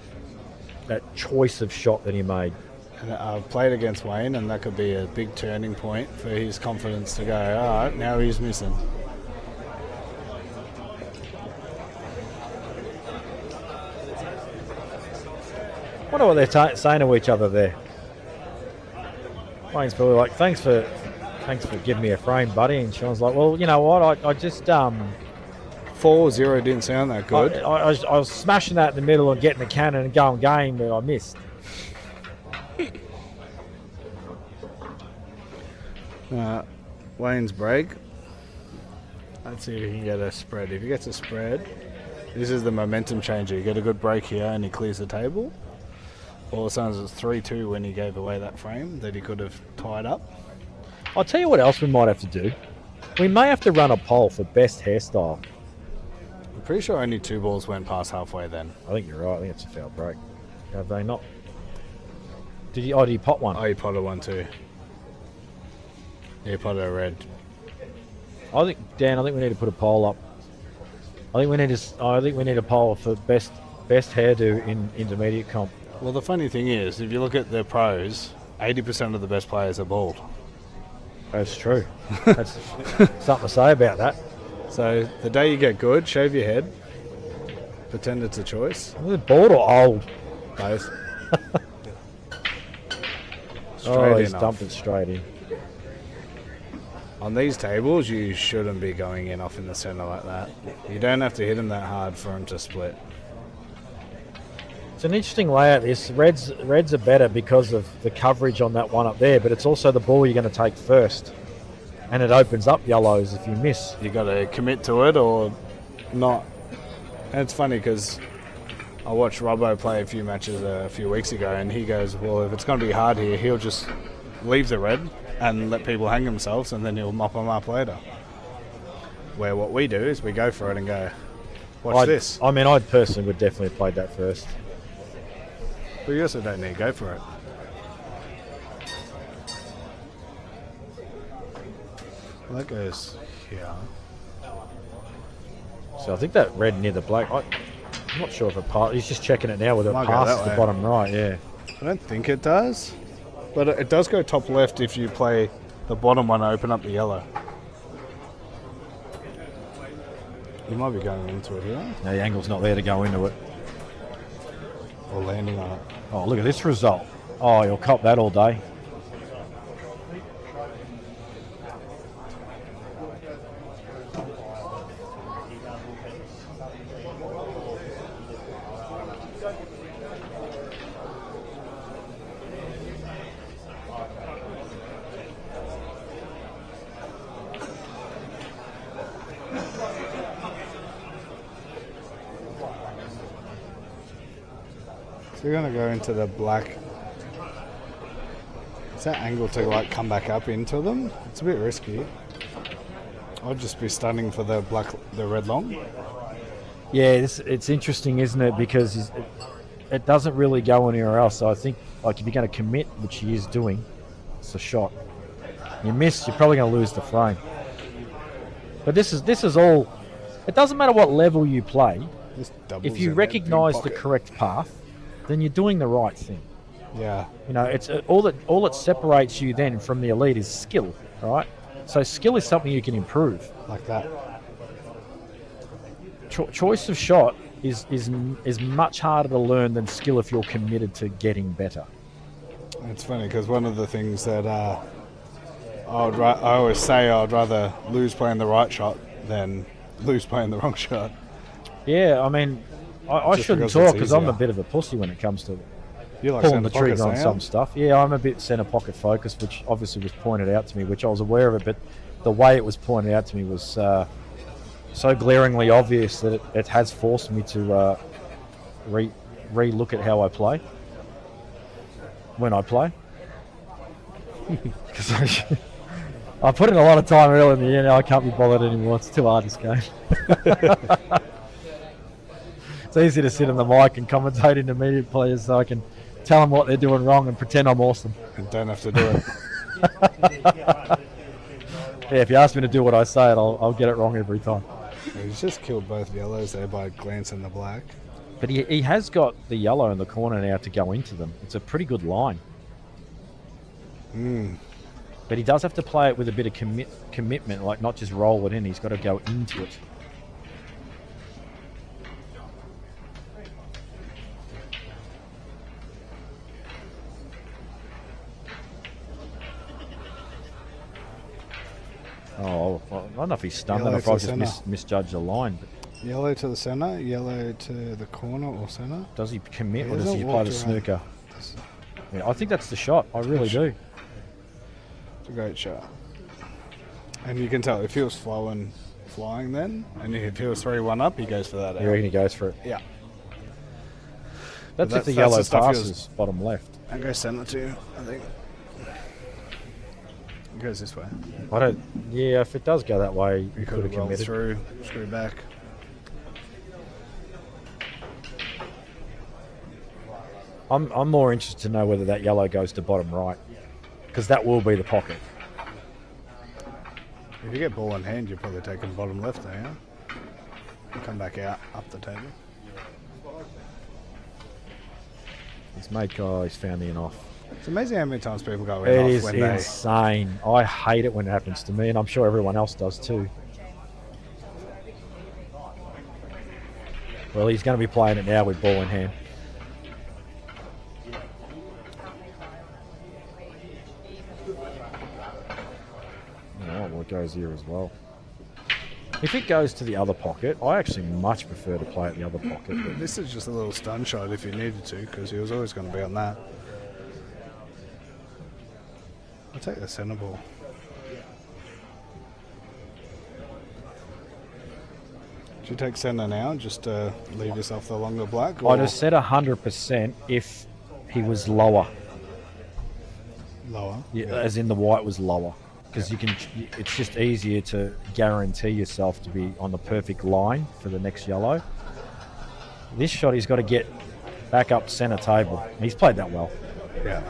choice of shot that he made. And I've played against Wayne, and that could be a big turning point for his confidence to go, all right, now he's missing. I wonder what they're saying to each other there. Wayne's probably like, thanks for giving me a frame, buddy. And Shawn's like, well, you know what, I just 4-0 didn't sound that good. I was smashing that in the middle and getting the cannon and going game, but I missed. Wayne's break. Let's see if he can get a spread. If he gets a spread, this is the momentum changer. You get a good break here and he clears the table. All of a sudden, it was 3-2 when he gave away that frame that he could have tied up. I'll tell you what else we might have to do. We may have to run a poll for best hairstyle. I'm pretty sure only 2 balls went past halfway then. I think you're right. I think it's a foul break. Have they not? Did you pot one? Oh, he potted one too. He potted a red. I think we need to put a poll up. I think we need a poll for best hairdo in intermediate comp. Well, the funny thing is, if you look at the pros, 80% of the best players are bald. That's true. That's something to say about that. So the day you get good, shave your head, pretend it's a choice. Is it bald or old? Both. He's dumped it straight in. On these tables, you shouldn't be going in off in the centre like that. You don't have to hit him that hard for him to split. It's an interesting layout. This reds are better because of the coverage on that one up there, but it's also the ball you're going to take first, and it opens up yellows if you miss. You got to commit to it or not. And it's funny because I watched Robbo play a few matches a few weeks ago, and he goes, "Well, if it's going to be hard here, he'll just leave the red and let people hang themselves, and then he'll mop them up later." Where what we do is we go for it and go, "Watch this." I mean, I personally would definitely have played that first. But you also don't need to go for it. Well, that goes here. So I think that red near the black, I'm not sure if it passed. He's just checking it now whether it Might go passes that the way. bottom right, yeah. I don't think it does, but it does go top left if you play the bottom one, open up the yellow. You might be going into it here. No, the angle's not there to go into it. Or landing on it. Oh, look at this result. Oh, you'll cop that all day. So you're going to go into the black. Is that angle to like come back up into them? It's a bit risky. I'd just be stunning for the red long. Yeah, it's interesting, isn't it? Because it doesn't really go anywhere else. So I think, like, if you're going to commit, which he is doing, it's a shot. You miss, you're probably going to lose the frame. But this is all. It doesn't matter what level you play. If you recognise the correct path, then you're doing the right thing. Yeah. You know, it's all that separates you then from the elite is skill, right? So skill is something you can improve. Like that. Choice of shot is much harder to learn than skill if you're committed to getting better. It's funny because one of the things that I always say, I'd rather lose playing the right shot than lose playing the wrong shot. Yeah, I mean, I shouldn't talk because I'm a bit of a pussy when it comes to pulling the trigger on some stuff. Yeah, I'm a bit centre pocket focused, which obviously was pointed out to me, which I was aware of it, but the way it was pointed out to me was so glaringly obvious that it has forced me to re-look at how I play when I play. Because I put in a lot of time early in the year, now I can't be bothered anymore. It's too hard, this game. It's easy to sit on the mic and commentate intermediate players so I can tell them what they're doing wrong and pretend I'm awesome. And don't have to do it. Yeah, if you ask me to do what I say, I'll get it wrong every time. He's just killed both yellows there by glancing the black. But he has got the yellow in the corner now to go into them. It's a pretty good line. But he does have to play it with a bit of commitment, like not just roll it in. He's got to go into it. Oh, well, I don't know if he's stunned Yellow or if I to just misjudged the line. But Yellow to the centre, yellow to the corner or centre. does he commit He or does hasn't he play the walked snooker? Yeah, I think that's the shot. I really do. It's a great shot. And you can tell if he was flying then, and if he was 3-1 up, he goes for that. You reckon he goes for it? Yeah. That's if the that's yellow the stuff he was- passes bottom left. I go send it to you, I think. It goes this way. I don't. Yeah, if it does go that way, You you could could have have rolled committed. through, screw back. I'm more interested to know whether that yellow goes to bottom right, because that will be the pocket. If you get ball in hand, you're probably taking bottom left there, yeah? And come back out, up the table. He's made he's found the in off. It's amazing how many times people go It in off is when they... insane. I hate it when it happens to me, and I'm sure everyone else does too. Well, he's going to be playing it now with ball in hand. Oh, well, it goes here as well. If it goes to the other pocket, I actually much prefer to play at the other pocket. But This is just a little stun shot if you needed to, because he was always going to be on that. I'll take the centre ball. Should you take centre now, just to leave yourself the longer black? Or I'd have said 100% if he was lower, lower? as in the white was lower. Because you can, it's just easier to guarantee yourself to be on the perfect line for the next yellow. This shot, he's got to get back up centre table. He's played that well. Yeah.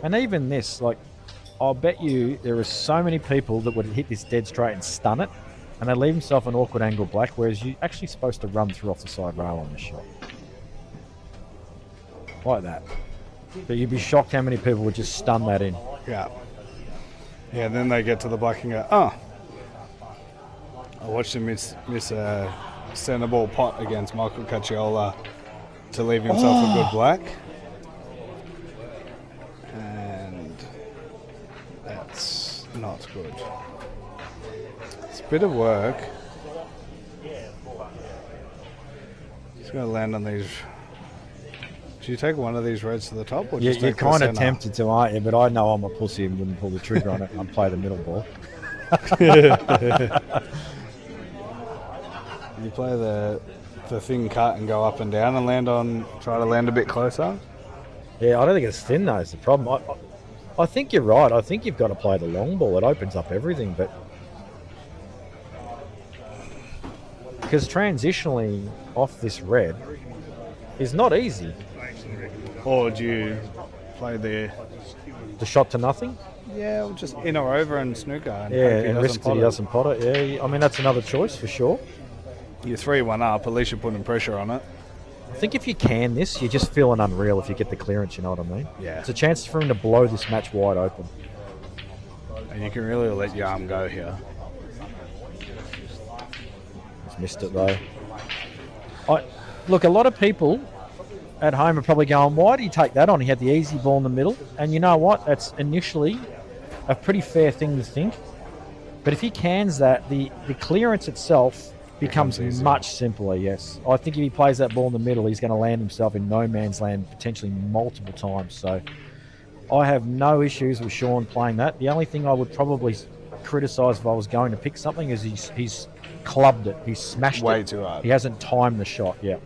And even this, like, I'll bet you there are so many people that would hit this dead straight and stun it, and they leave himself an awkward angle black, whereas you're actually supposed to run through off the side rail on this shot. Like that. But you'd be shocked how many people would just stun that in. Yeah. Yeah, then they get to the black and go, oh. I watched him miss a centre ball pot against Michael Cacciola to leave himself a good black. And that's not good. It's a bit of work. Just going to land on these. Do you take one of these reds to the top? Or You're just take the kind of centre? tempted to, aren't you? But I know I'm a pussy and wouldn't pull the trigger on it and play the middle ball. You play the thin cut and go up and down and try to land a bit closer. Yeah, I don't think it's thin though, is the problem. I think you're right. I think you've got to play the long ball. It opens up everything, but because transitionally off this red is not easy. Or do you play the The shot to nothing. yeah, or just in or over and snooker and Yeah, hope he and doesn't risk that pot he it. doesn't pot it. Yeah, I mean that's another choice for sure. You're 3-1 up, at least you're putting pressure on it. I think if you can this, you're just feeling unreal if you get the clearance. You know what I mean? Yeah. It's a chance for him to blow this match wide open. And you can really let your arm go here. He's missed it though. Look, a lot of people at home are probably going, why did he take that on? He had the easy ball in the middle. And you know what? That's initially a pretty fair thing to think. But if he cans that, the clearance itself becomes easier. much simpler, yes. I think if he plays that ball in the middle, he's going to land himself in no man's land potentially multiple times. So I have no issues with Shawn playing that. The only thing I would probably criticise if I was going to pick something is he's clubbed it. He's smashed Way it. too hard. He hasn't timed the shot yet.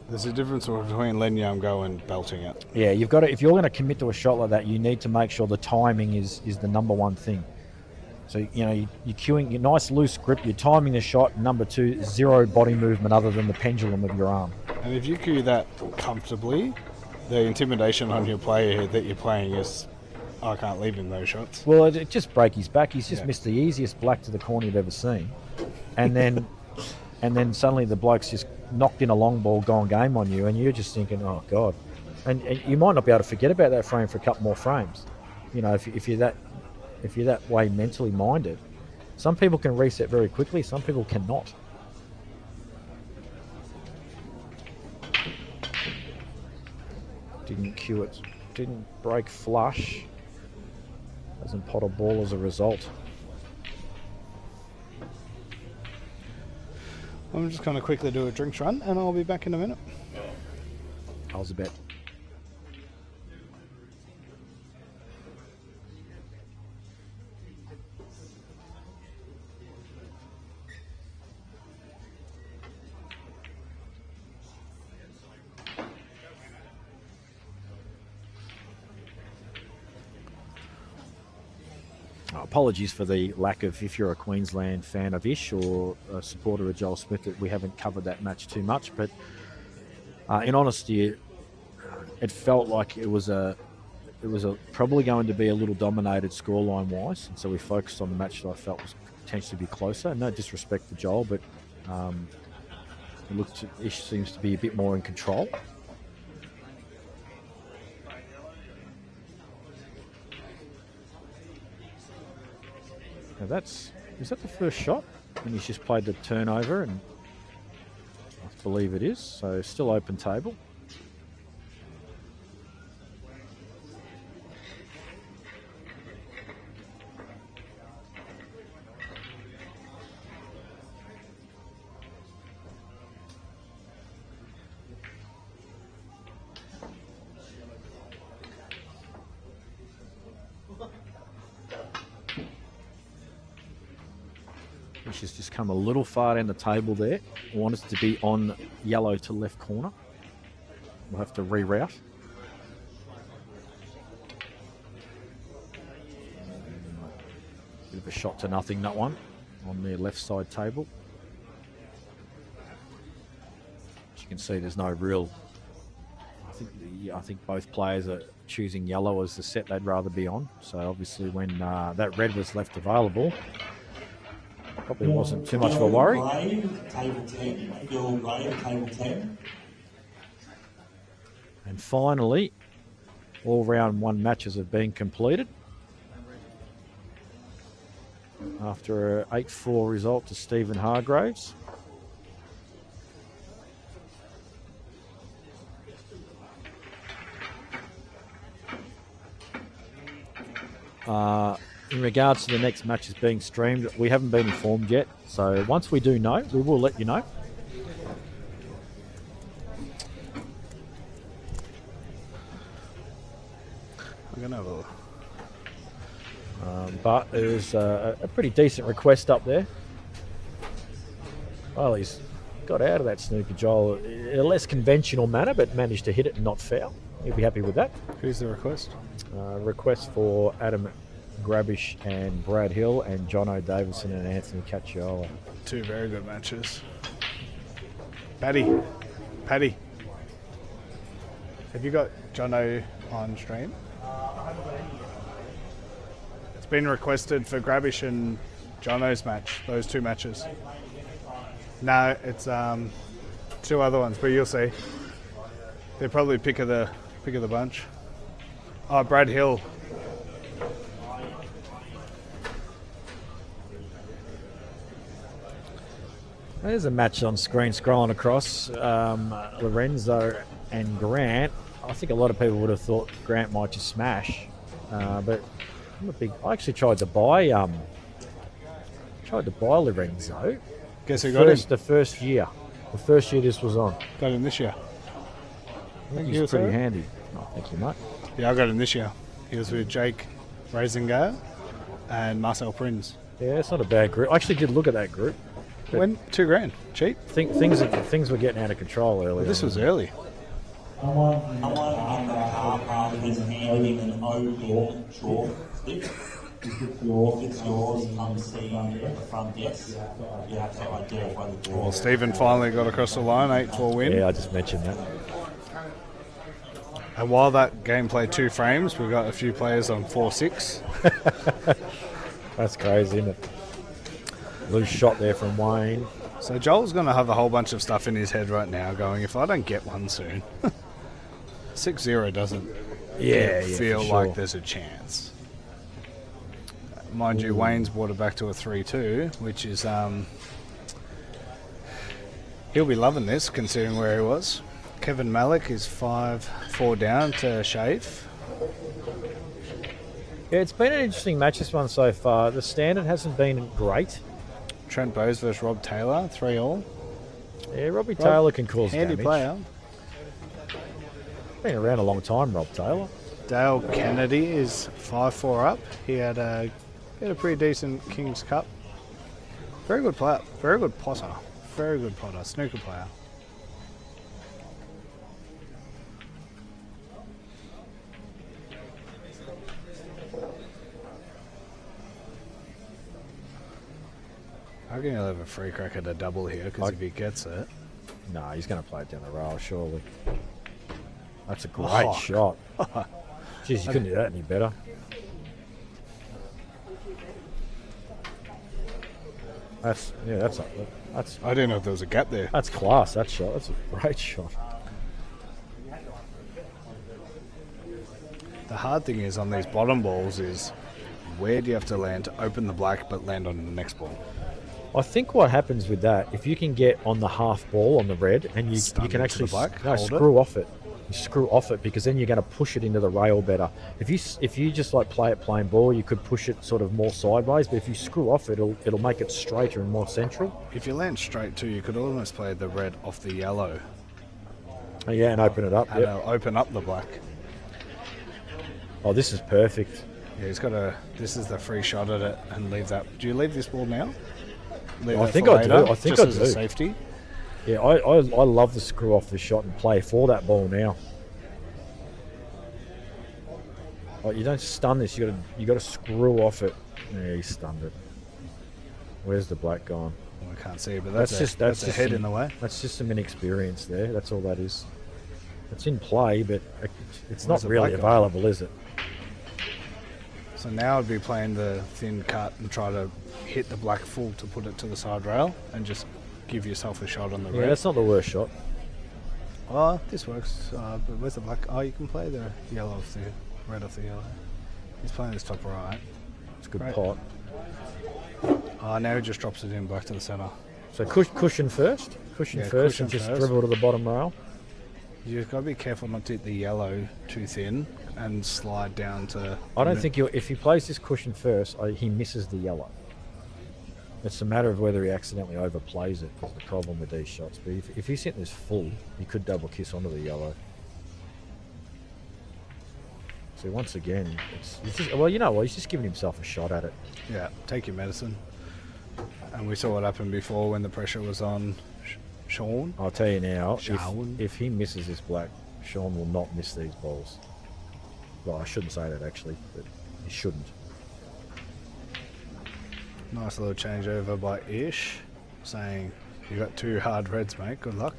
There's a difference between letting your arm go and belting it. Yeah, you've got to, if you're going to commit to a shot like that, you need to make sure the timing is the number one thing. So, you know, you're cueing your nice loose grip, you're timing the shot. Number two, zero body movement other than the pendulum of your arm. And if you cue that comfortably, the intimidation on your player that you're playing is, I can't leave him those shots. Well, it just break his back. He's just Yeah. missed the easiest black to the corner you've ever seen. And then and then suddenly the bloke's just knocked in a long ball, gone game on you, and you're just thinking, oh, God. And you might not be able to forget about that frame for a couple more frames. You know, if you're that way mentally minded. Some people can reset very quickly, some people cannot. Didn't cue it, didn't break flush. Doesn't pot a ball as a result. I'm just going to quickly do a drinks run and I'll be back in a minute. I was a bet. Apologies for the lack of, if you're a Queensland fan of Ish or a supporter of Joel Smith, that we haven't covered that match too much. But in honesty, it felt like it was probably going to be a little dominated scoreline wise, and so we focused on the match that I felt was potentially be closer. No disrespect for Joel, but Ish seems to be a bit more in control. Now is that the first shot? And he's just played the turnover, and I believe it is. So still open table. Which has just come a little far down the table there. I want us to be on yellow to left corner. We'll have to reroute. Bit of a shot to nothing, that one, on the left side table. As you can see, there's no real... I think both players are choosing yellow as the set they'd rather be on. So obviously when that red was left available, probably wasn't too much of a worry. Table 10. Table 10. And finally, all round one matches have been completed. After an 8-4 result to Stephen Hargraves. In regards to the next matches being streamed, we haven't been informed yet. So once we do know, we will let you know. We're going to have a look. But there's a pretty decent request up there. Well, he's got out of that snooker, Joel, in a less conventional manner, but managed to hit it and not foul. He'll be happy with that. Who's the request? Request for Adam Grabish and Brad Hill, and Jono, Davidson and Anthony Cacciola. Two very good matches. Paddy, have you got Jono on stream? It's been requested for Grabish and Jono's match, those two matches. No, it's two other ones, but you'll see. They're probably pick of the bunch. Oh, Brad Hill. There's a match on screen scrolling across. Lorenzo and Grant. I think a lot of people would have thought Grant might just smash, but I'm a big. I actually tried to buy Lorenzo. Guess who got him? The first year this was on. Got him this year. I think he's pretty handy. Oh, thank you, mate. Yeah, I got him this year. He was with Jake Razengale and Marcel Prinz. Yeah, it's not a bad group. I actually did look at that group. When $2,000, cheap. Things were getting out of control earlier. Well, this was early. Someone in the car park has handed him an open chalk slip. If it's yours, come see the front desk. You have to identify the door. Well, Stephen finally got across the line, 8-4 win. Yeah, I just mentioned that. And while that game played 2 frames, we got a few players on 4-6. That's crazy, isn't it? Loose shot there from Wayne. So Joel's going to have a whole bunch of stuff in his head right now going, if I don't get one soon, 6-0 doesn't feel like there's a chance. Mind you, Wayne's brought it back to a 3-2, which is... he'll be loving this, considering where he was. Kevin Malik is 5-4 down to Shave. Yeah, it's been an interesting match, this one so far. The standard hasn't been great. Trent Bowes versus Rob Taylor, 3-all. Yeah, Robbie Taylor can cause handy damage. Player. Been around a long time, Rob Taylor. Dale Kennedy is 5-4 up. He had a pretty decent King's Cup. Very good player. Very good potter. Very good potter. Snooker player. reckon he'll have a free crack at a double here, because if he gets it... No, he's going to play it down the rail, surely. That's a great Oh. shot. Jeez, you couldn't do that any better. That's I didn't know if there was a gap there. that's class. That shot. That's a great shot. The hard thing is on these bottom balls is where do you have to land to open the black but land on the next ball? I think what happens with that, if you can get on the half ball on the red, and you Stun can into actually the black, no, hold it. screw off it. You screw off it because then you're going to push it into the rail better. If you just like play it plain ball, you could push it sort of more sideways. But if you screw off it, it'll make it straighter and more central. If you land straight too, you could almost play the red off the yellow. Oh, yeah, and open it up. And Yep. it'll open up the black. Oh, this is perfect. Yeah, he's got a... This is the free shot at it and leave that... Do you leave this ball now? Leave I that think for I do. later, I think just I as do. a safety? Yeah, I love the screw off the shot and play for that ball now. Oh, you don't stun this. You got to screw off it. Yeah, he stunned it. Where's the black gone? Well, I can't see, but that's just a head some- in the way. That's just some inexperience there. That's all that is. It's in play, but it's Where's not the really black gone? available, is it? So now I'd be playing the thin cut and try to hit the black full to put it to the side rail and just give yourself a shot on the Yeah, red. that's not the worst shot. Oh, this works. But where's the black? Oh, you can play the yellow off the red off the yellow. He's playing this top right. It's a good Great. pot. Oh, now he just drops it in black to the centre. So cushion first. Cushion Yeah, first cushion and just first. dribble to the bottom rail. You've got to be careful not to hit the yellow too thin and slide down to... I don't think if he plays this cushion first, he misses the yellow. It's a matter of whether he accidentally overplays it, is the problem with these shots. But if he's hitting this full, he could double kiss onto the yellow. So once again, it's just, well, you know what? He's just giving himself a shot at it. Yeah, take your medicine. And we saw what happened before when the pressure was on Shawn. I'll tell you now, Shawn. if he misses this black, Shawn will not miss these balls. Well, I shouldn't say that actually, but he shouldn't. Nice little changeover by Ish, saying, you got two hard reds, mate, good luck.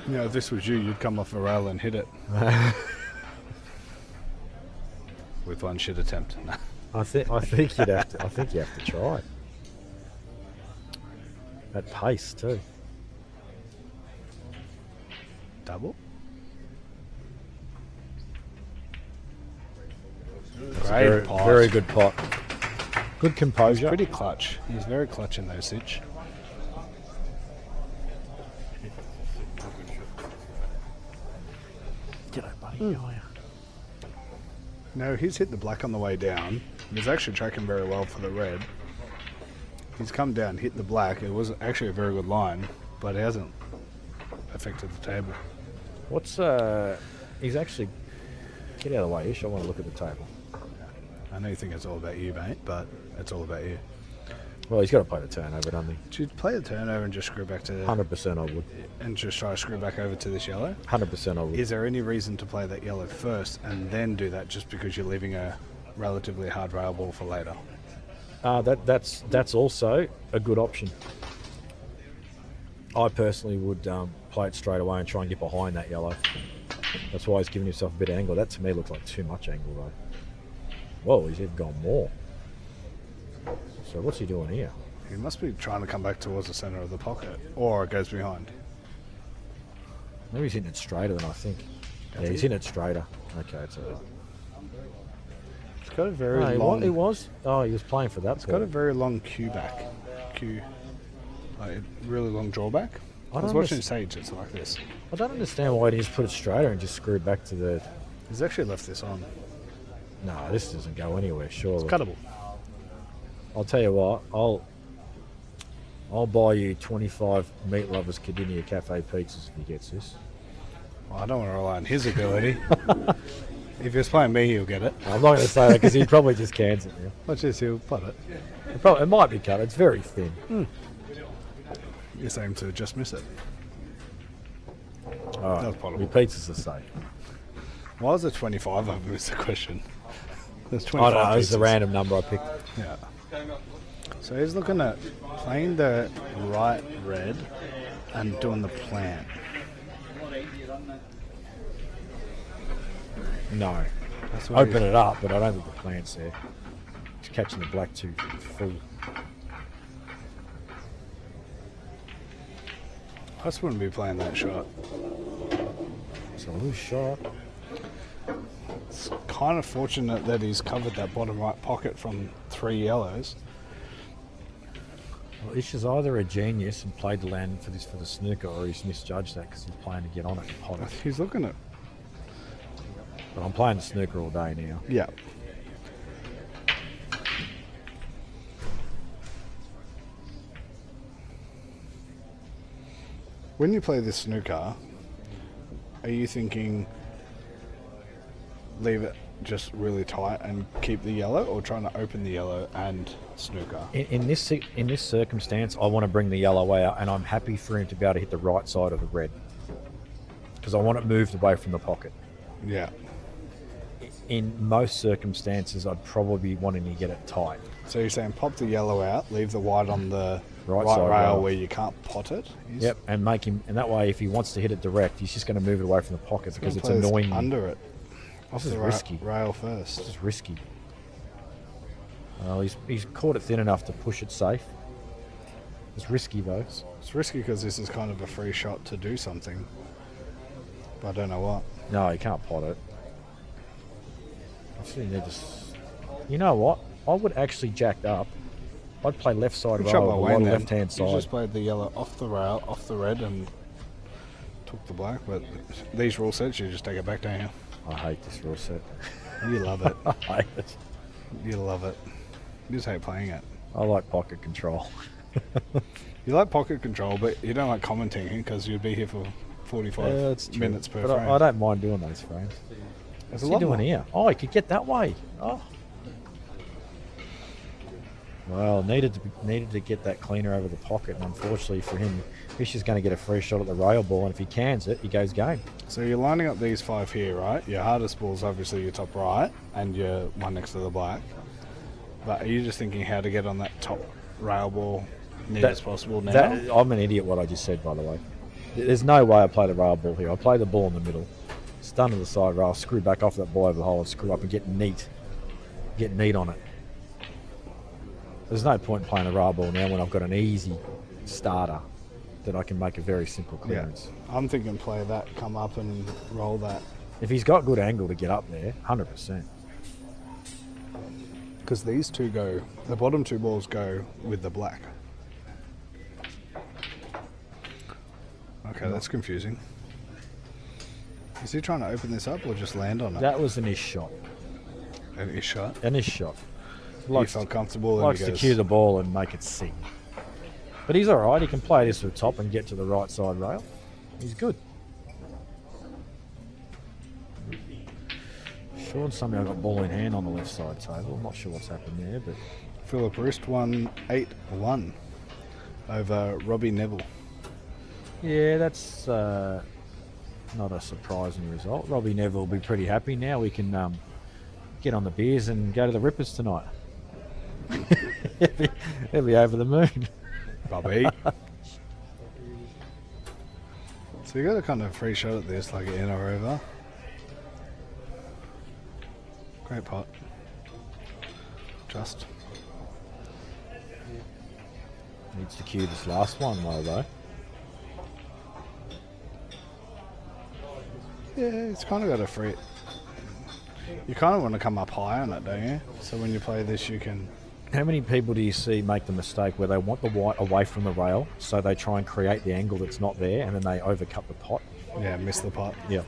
You know, if this was you, you'd come off a rail and hit it. With one shit attempt. I think you'd have to. I think you have to try. At pace too. Double? Very, pot. very good pot. Good He's composure. pretty clutch. He's very clutch in those sitch. G'day, buddy. How are you? No, he's hit the black on the way down. He's actually tracking very well for the red. He's come down, hit the black. It was actually a very good line, but it hasn't affected the table. What's he's actually get out of the way, Ish. I want to look at the table. I know you think it's all about you, mate, but it's all about you. Well, he's got to play the turnover, doesn't he? Should you play the turnover and just screw back to 100% I would. and just try to screw back over to this yellow? 100% I would. Is there any reason to play that yellow first and then do that just because you're leaving a relatively hard rail ball for later? That's also a good option. I personally would play it straight away and try and get behind that yellow. That's why he's giving himself a bit of angle. That to me looks like too much angle though. Whoa, he's even gone more. So what's he doing here? He must be trying to come back towards the centre of the pocket, or it goes behind. Maybe he's hitting it straighter than I think. Yeah, he's hitting it straighter. Okay, it's alright. It's got a very No, long. he was. Oh, he was playing for that. It's got a very long cue back. Like a really long drawback. I was don't watching Sage, it's like this. I don't understand why he just put it straighter and just screwed back to the. He's actually left this on. No, this doesn't go anywhere. Surely. It's cuttable. I'll tell you what. I'll buy you 25 Meat Lovers Cardinia Cafe pizzas if he gets this. Well, I don't want to rely on his ability. If he was playing me, he'll get it. I'm not going to say that because he probably just cans it now. Watch this, he'll put it. It might be cut. It's very thin. You're saying to just miss it. All right. That was possible. Your pizza's the same. Why was it 25 of is the question? There's I 25 don't know. It's a pizzas. random number I picked. Yeah. So he's looking at playing the right red and doing the plant. No. That's what Open it up, but I don't think the plant's there. He's catching the black too full. I just wouldn't be playing that shot. It's a loose shot. It's kind of fortunate that he's covered that bottom right pocket from 3 yellows. Well, Ish is either a genius and played the land for the snooker, or he's misjudged that because he's playing to get on it and pot it. He's looking at... But I'm playing the snooker all day now. Yeah. When you play the snooker, are you thinking leave it just really tight and keep the yellow, or trying to open the yellow and snooker? In this circumstance, I want to bring the yellow out, and I'm happy for him to be able to hit the right side of the red because I want it moved away from the pocket. Yeah. In most circumstances, I'd probably be wanting to get it tight. So you're saying pop the yellow out, leave the white on the right side rail rail. where you can't pot it? Yep, and make him, and that way, if he wants to hit it direct, he's just going to move it away from the pocket because it's Play this annoying. under it. Off This is the risky. rail first. This is risky. Well, he's caught it thin enough to push it safe. It's risky though. It's risky because this is kind of a free shot to do something. But I don't know what. No, he can't pot it. Actually, need to. You know what? I would actually jacked up. I'd play left side Good rail, shot with by a Wayne lot of then. left hand You side. just played the yellow off the rail, off the red, and took the black. But these rule sets, you just take it back down. I hate this rule set. You love it. I hate it. You love it. You just hate playing it. I like pocket control. You like pocket control, but you don't like commentating because you'd be here for 45 that's true. minutes per but frame. I don't mind doing those frames. There's What's a he lot doing more. here? Oh, he could get that way. Oh. Well, needed to get that cleaner over the pocket, and unfortunately for him, Fish is going to get a free shot at the rail ball, and if he cans it, he goes game. So you're lining up these 5 here, right? Your hardest ball is obviously your top right, and your one next to the black. But are you just thinking how to get on that top rail ball neat as possible now? I'm an idiot what I just said, by the way. There's no way I play the rail ball here. I play the ball in the middle, stun to the side rail, screw back off that ball over the hole, and screw up and get neat on it. There's no point in playing a rail ball now when I've got an easy starter that I can make a very simple clearance. Yeah. I'm thinking play that, come up and roll that. If he's got good angle to get up there, 100%. Because these two go, the bottom 2 balls go with the black. Okay, that's confusing. Is he trying to open this up or just land on it? That was an ish shot. An ish shot. An ish shot. He felt comfortable and Likes he to goes, cue the ball and make it sing. But he's all right. He can play this to the top and get to the right side rail. He's good. Shawn somehow got ball in hand on the left side table. I'm not sure what's happened there, but Philip Rist won 8-1 over Robbie Neville. yeah, that's not a surprising result. Robbie Neville will be pretty happy now. We can get on the beers and go to the Rippers tonight. He'll be over the moon. Bobby. So you got a kind of free shot at this, like in or over. Great pot. Just. Needs to cue this last one though. Yeah, it's kind of got a free. You kind of want to come up high on it, don't you? So when you play this, you can. How many people do you see make the mistake where they want the white away from the rail, so they try and create the angle that's not there, and then they overcut the pot? Yeah, miss the pot. Yeah.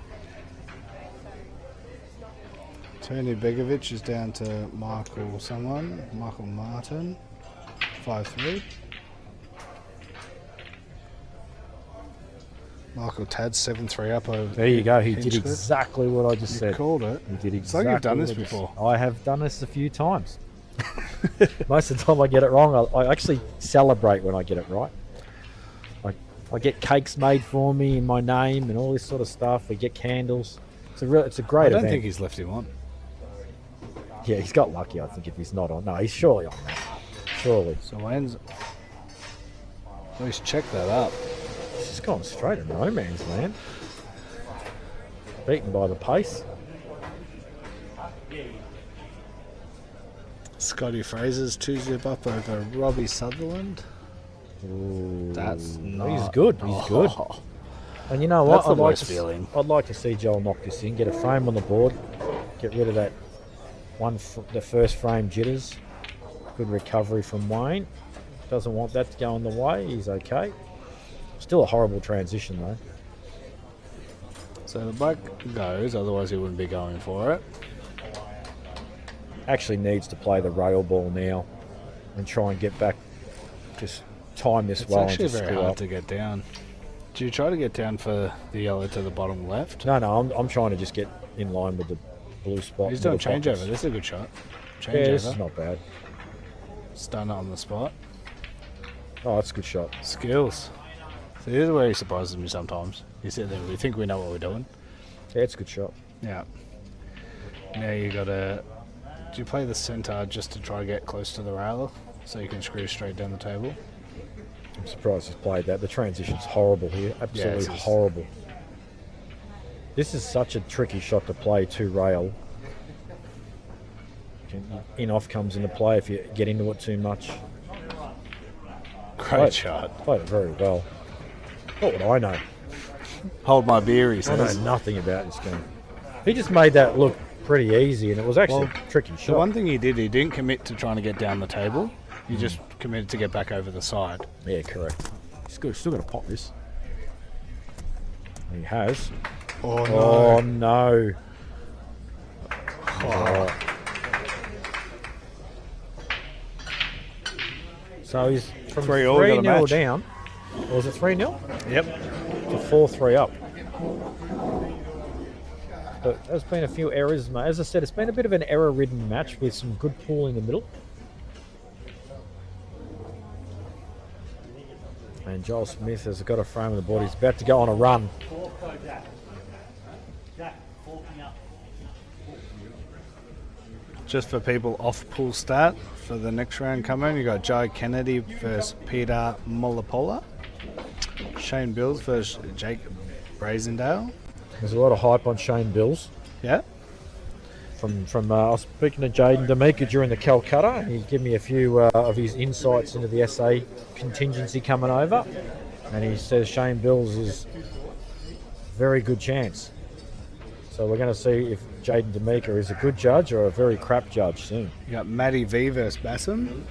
Tony Begovic is down to Michael Martin, 5-3. Michael Tad 7-3 up over. There you go. He did Hinchcliffe. exactly what I just You said. called it. He did It's like exactly. you've done this what I just- before. I have done this a few times. Most of the time I get it wrong. I actually celebrate when I get it right. I get cakes made for me in my name and all this sort of stuff. We get candles. It's a great I don't event. think he's left him on. Yeah, he's got lucky, I think, if he's not on. No, he's surely on that. surely. So Wayne's at least check that up. He's just gone straight in no man's land. Beaten by the pace. Scotty Fraser's 2-zip up over Robbie Sutherland. Ooh, That's not... He's good. He's good. Oh, And you know what? That's the worst feeling. I'd like to see Joel knock this in, get a frame on the board, get rid of that the first frame jitters. Good recovery from Wayne. Doesn't want that to go in the way. He's okay. Still a horrible transition though. So the black goes, otherwise he wouldn't be going for it. Actually needs to play the rail ball now and try and get back. Just time this It's well and actually just very screw hard up. to get down. Do you try to get down for the yellow to the bottom left? No, I'm trying to just get in line with the blue spot. He's doing middle changeover. pockets. This is a good shot. Yeah, this is Changeover. not bad. Stun it on the spot. Oh, that's a good shot. Skills. So this is where he surprises me sometimes. You sit there, we think we know what we're doing. Yeah, it's a good shot. Yeah. Now you gotta... Do you play the centre just to try to get close to the rail so you can screw straight down the table? I'm surprised he's played that. The transition's horrible here. Absolutely this is- horrible. This is such a tricky shot to play to rail. In-off comes into play if you get into it too much. Great shot. Played it very well. What would I know? Hold my beer, he I know says. nothing about this game. He just made that look pretty easy, and it was actually a tricky The shot. one thing he did, he didn't commit to trying to get down the table. He just committed to get back over the side. Yeah, correct. He's still got to pop this. He has. Oh, Oh, no. Oh. So he's from 3-all, got a 3-0 match. down. Or was it 3-0? Yep. To 4-3 up. But there's been a few errors, mate. As I said, it's been a bit of an error-ridden match with some good pool in the middle. And Joel Smith has got a frame of the board. He's about to go on a run. Just for people off pool start for the next round coming, you got Joe Kennedy versus Peter Molapola, Shane Bills versus Jake Brazendale. There's a lot of hype on Shane Bills. Yeah. From I was speaking to Jaden D'Amica during the Calcutta, and he gave me a few of his insights into the SA contingency coming over, and he says Shane Bills is a very good chance. So we're going to see if Jaden D'Amica is a good judge or a very crap judge soon. You got Matty V versus Bassam.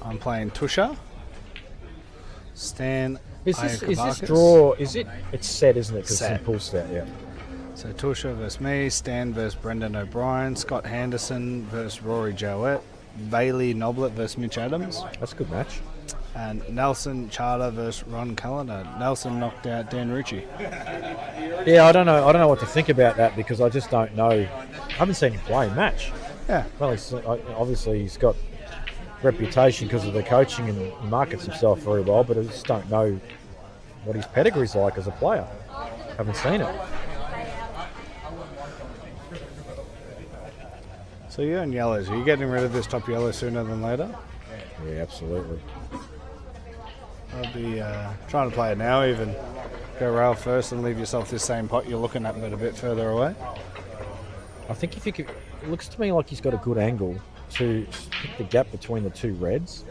I'm playing Tusha. Stan. Is this Iacovakis. draw? It's set, isn't it? Because Set. it's pool set, yeah. So Tusha versus me, Stan versus Brendan O'Brien, Scott Henderson versus Rory Jowett, Bailey Noblet versus Mitch Adams, That's a good match. and Nelson Charter versus Ron Callender. Nelson knocked out Dan Ritchie. Yeah, I don't know what to think about that because I just don't know. I haven't seen him play a match. Yeah. Well, obviously he's got reputation because of the coaching and he markets himself very well, but I just don't know what his pedigree's like as a player. Haven't seen it. So you're in yellows. Are you getting rid of this top yellow sooner than later? Yeah, absolutely. I'll be trying to play it now even. Go rail first and leave yourself this same pot you're looking at but a bit further away. I think if you could, it looks to me like he's got a good angle to hit the gap between the two reds.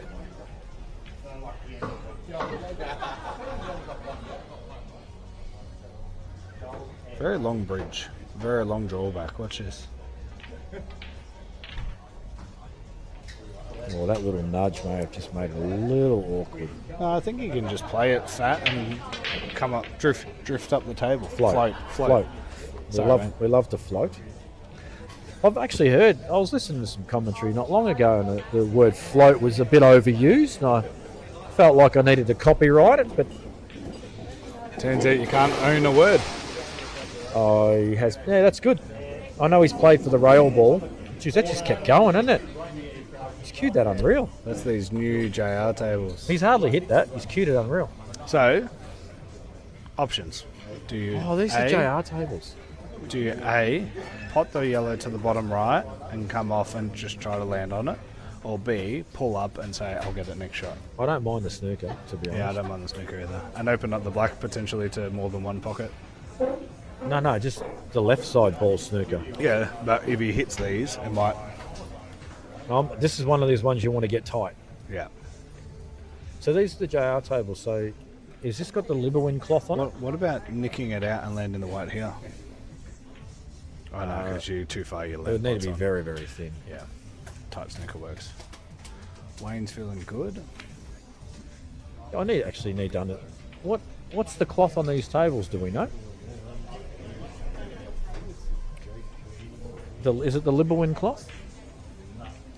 Very long bridge. Very long drawback. Watch this. Well, that little nudge may have just made it a little awkward. No, I think you can just play it fat and come up, drift up the table. Float. Float. Sorry, mate. We love to float. I've actually heard, I was listening to some commentary not long ago, and the word float was a bit overused, and I felt like I needed to copyright it, but Turns out you can't own a word. he has. Yeah, that's good. I know he's played for the rail ball. Jeez, that just kept going, isn't it? He's cued that unreal. That's these new JR tables. He's hardly hit that. He's cued it unreal. So, options. Do you Oh, these are A, JR tables. do you A, pot the yellow to the bottom right and come off and just try to land on it, or B, pull up and say, I'll get it next shot? I don't mind the snooker, to be honest. Yeah, I don't mind the snooker either. And open up the black potentially to more than one pocket. No, just the left side ball snooker. Yeah, but if he hits these, it might... This is one of these ones you want to get tight. Yeah. So these are the JR tables. So is this got the Liberwin cloth on it? What about nicking it out and landing the white here? I know, because you're too far, you It would need to be very, very thin. Yeah, tight snooker works. Wayne's feeling good. I actually need to under... What's the cloth on these tables, do we know? Is it the Liberwin cloth?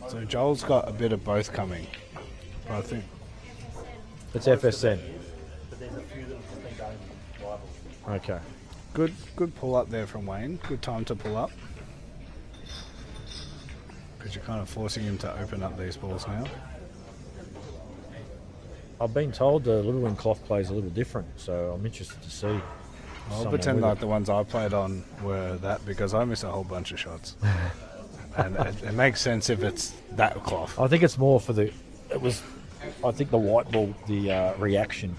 So Joel's got a bit of both coming, I think. It's FSN. But there's a few that have been going rival. Okay. Good pull up there from Wayne. Good time to pull up. Because you're kind of forcing him to open up these balls now. I've been told the Liberwin cloth plays a little different, so I'm interested to see. I'll someone pretend with like it. the ones I played on were that, because I missed a whole bunch of shots. And it makes sense if it's that cloth. I think it's more for the... I think the white ball, the reaction,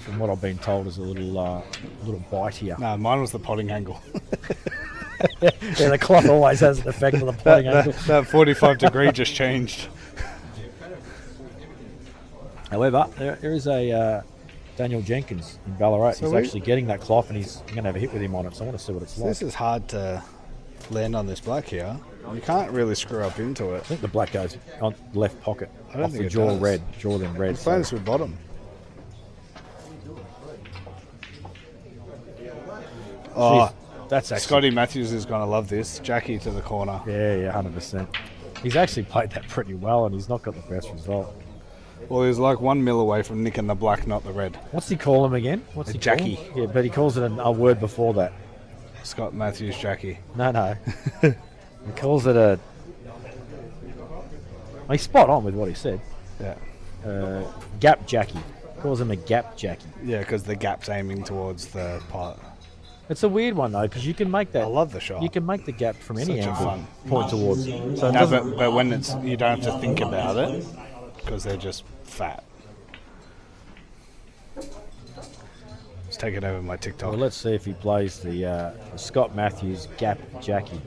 from what I've been told, is a little bitier. No, mine was the potting angle. Yeah, the cloth always has an effect on the potting angle. That 45 degree just changed. However, there is a Daniel Jenkins in Ballarat. So he's we- actually getting that cloth, and I'm going to have a hit with him on it, so I want to see what it's like. This is hard to land on this black here. You can't really screw up into it. I think the black goes on left pocket. I don't off think the it jaw does. red, jaw then red. It's playing with bottom. Oh, That's actually... Scotty Matthews is going to love this. Jackie to the corner. Yeah, 100%. He's actually played that pretty well, and he's not got the best result. Well, he's like 1 mil away from nicking the black, not the red. What's he call him again? What's A he call Jackie. him? Yeah, but he calls it a word before that. Scott Matthews, Jackie. No. He calls it a... He's spot on with what he said. Yeah. Gap Jackie. Calls him a gap Jackie. Yeah, because the gap's aiming towards the part. It's a weird one though, because you can make that. I love the shot. You can make the gap from any Such a angle. fun. Point towards. So it No, doesn't- but when it's, you don't have to think about it, because they're just fat. Let's take it over my TikTok. well, let's see if he plays the Scott Matthews gap Jackie.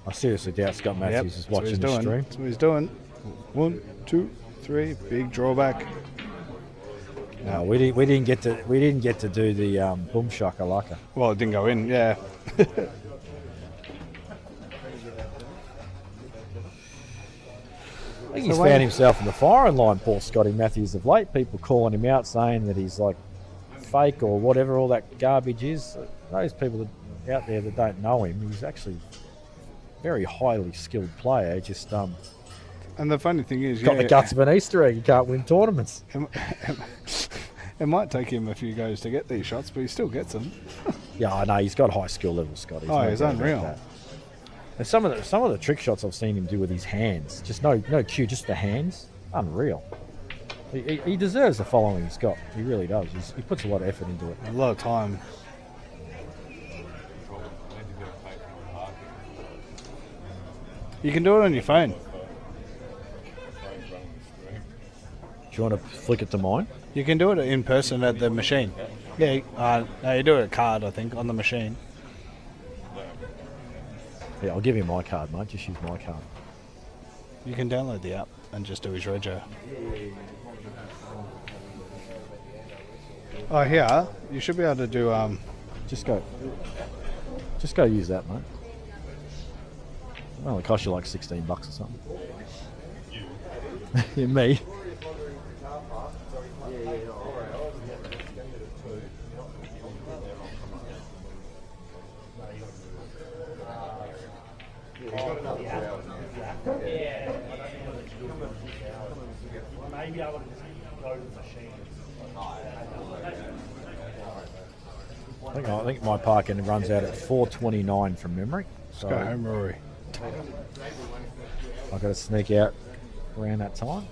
I seriously doubt Scott Matthews is that's what he's watching the doing. stream. That's what he's doing. 1, 2, 3, big drawback. No, we didn't get to do the boom shakalaka. Well, it didn't go in, yeah. I think he's found himself in the firing line, poor Scotty Matthews, of late. People calling him out, saying that he's like fake or whatever all that garbage is. Those people out there that don't know him, he's actually a very highly skilled player. He just And the funny thing is, got the guts of an Easter egg. He can't win tournaments. it might take him a few goes to get these shots, but he still gets them. Yeah, I know he's got high skill level, Scotty. He's unreal. And some of the trick shots I've seen him do with his hands, just no cue, just the hands, unreal. He deserves the following he's got. He really does. He puts a lot of effort into it. A lot of time. You can do it on your phone. Do you want to flick it to mine? You can do it in person at the machine. Yeah, no, you do it at card, I think, on the machine. Yeah, I'll give you my card, mate. Just use my card. You can download the app and just do his rego. Oh, here, you should be able to do... Just go use that, mate. Well, it cost you like $16 or something. Yeah, me. Maybe I would go to the machine. I think my parking runs out at 4:29 from memory. So Go home, Rory. I've got to sneak out around that time.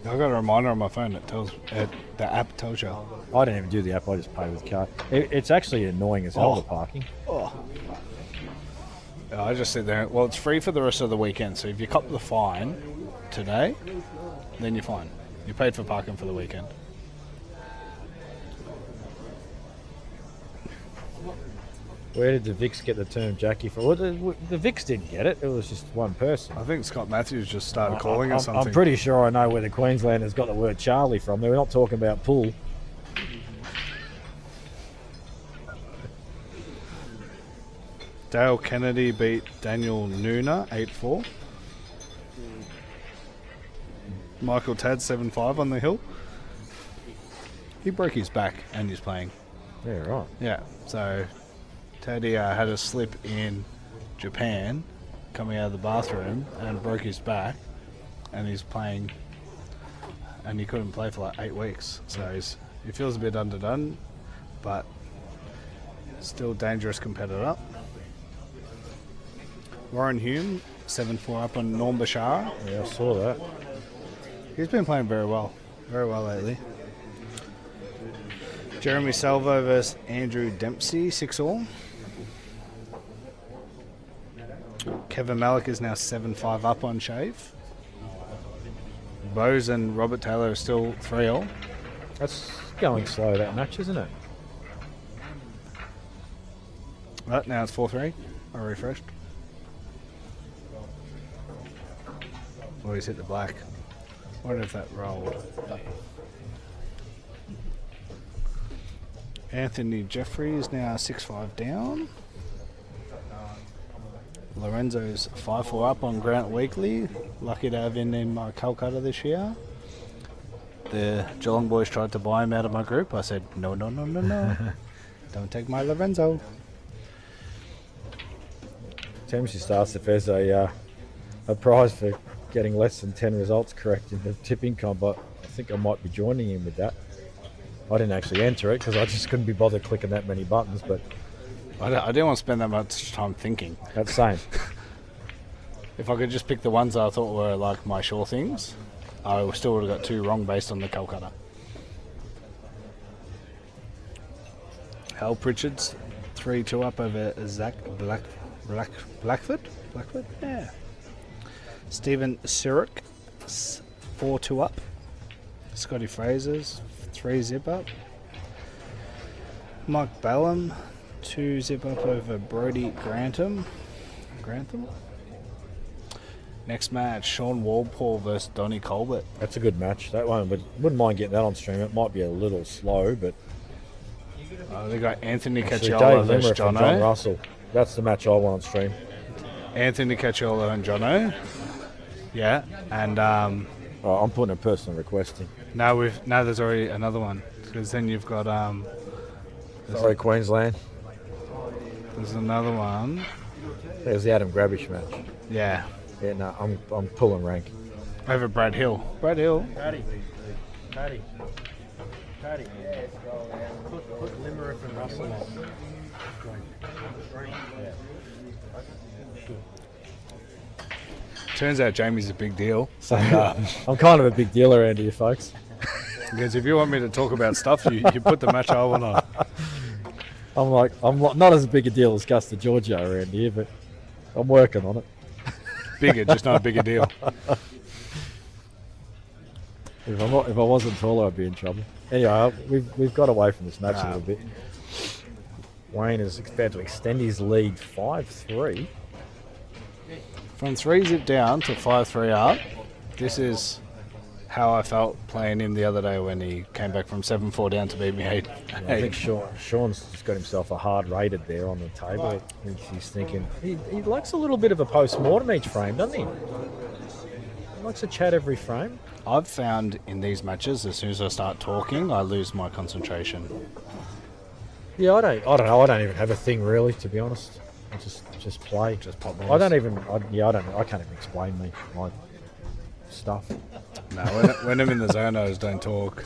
I've got a reminder on my phone that tells the app tells you. I don't even do the app. I just pay with card. It's actually annoying as hell, the parking. Yeah, I just sit there. Well, it's free for the rest of the weekend. So if you cop the fine today, then you're fine. You paid for parking for the weekend. Where did the Vicks get the term Jackie from? Well, the Vicks didn't get it. It was just one person. I think Scott Matthews just started calling us something. I'm pretty sure I know where the Queenslanders got the word Charlie from. They were not talking about pool. Dale Kennedy beat Daniel Noorah 8-4. Michael Tad 7-5 on the hill. He broke his back and he's playing. Yeah, right. Yeah, so Taddy had a slip in Japan coming out of the bathroom and broke his back, and he's playing, and he couldn't play for like 8 weeks. So he feels a bit underdone, but still dangerous competitor. Warren Hume 7-4 up on Norm Bashara. Yeah, I saw that. He's been playing very well lately. Jeremy Salvo versus Andrew Dempsey 6-all. Kevin Malik is now 7-5 up on Shave. Bose and Robert Taylor are still 3-all. That's going slow, that match, isn't it? Right, now it's 4-3. I refreshed. Oh, he's hit the black. I wonder if that rolled. Anthony Jeffrey is now 6-5 down. Lorenzo's 5-4 up on Grant Weekly. Lucky to have him in my Calcutta this year. The Geelong boys tried to buy him out of my group. I said, no. Don't take my Lorenzo. Tennessee starts if there's a prize for getting less than 10 results correct in the tipping comp, but I think I might be joining him with that. I didn't actually enter it because I just couldn't be bothered clicking that many buttons, but I didn't want to spend that much time thinking. that's same. If I could just pick the ones that I thought were like my sure things, I still would have got 2 wrong based on the Calcutta. Hal Pritchard's 3-2 up over Zach Blackford? Yeah. Stephen Sirik 4-2 up. Scotty Fraser's 3-zip up. Mike Ballum 2-zip up over Brody Grantham. Next match, Shawn Walpole versus Donnie Colbert. That's a good match, that one, but wouldn't mind getting that on stream. It might be a little slow, but They got Anthony actually, Cacciola Dave versus Limareff and John Jono. Russell. That's the match I want on stream. Anthony Cacciola and Jono. Yeah, and Oh, I'm putting a personal request in. now there's already another one, because then you've got Sorry, Queensland. there's another one. There's the Adam Grabish match. Yeah, Yeah, no, I'm pulling rank. over Brad Hill. Brad Hill. Paddy. Put Limareff and Russell on. Turns out Jamie's a big deal. So I'm kind of a big deal around here, folks. Because if you want me to talk about stuff, you put the match I want on. I'm not as big a deal as Gusta Georgia around here, but I'm working on it. Bigger, just not a bigger deal. If I wasn't taller, I'd be in trouble. Anyway, we've got away from this match a little bit. Wayne is about to extend his lead 5-3. From 3-zip down to 5-3 up, this is how I felt playing him the other day when he came back from 7-4 down to beat me 8. I think Sean's just got himself a hard rated there on the table. I think he's thinking he likes a little bit of a post-mortem each frame, doesn't he? He likes to chat every frame. I've found in these matches, as soon as I start talking, I lose my concentration. Yeah, I don't know. I don't even have a thing really, to be honest. I just play. Just pop I don't even. I can't even explain my stuff. No, when I'm in the zone, I just don't talk.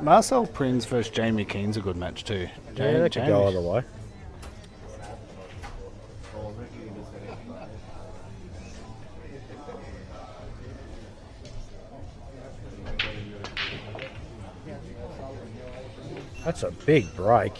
Marcel Prince versus Jamie Keen's a good match too. Yeah, that could go either way. That's a big break.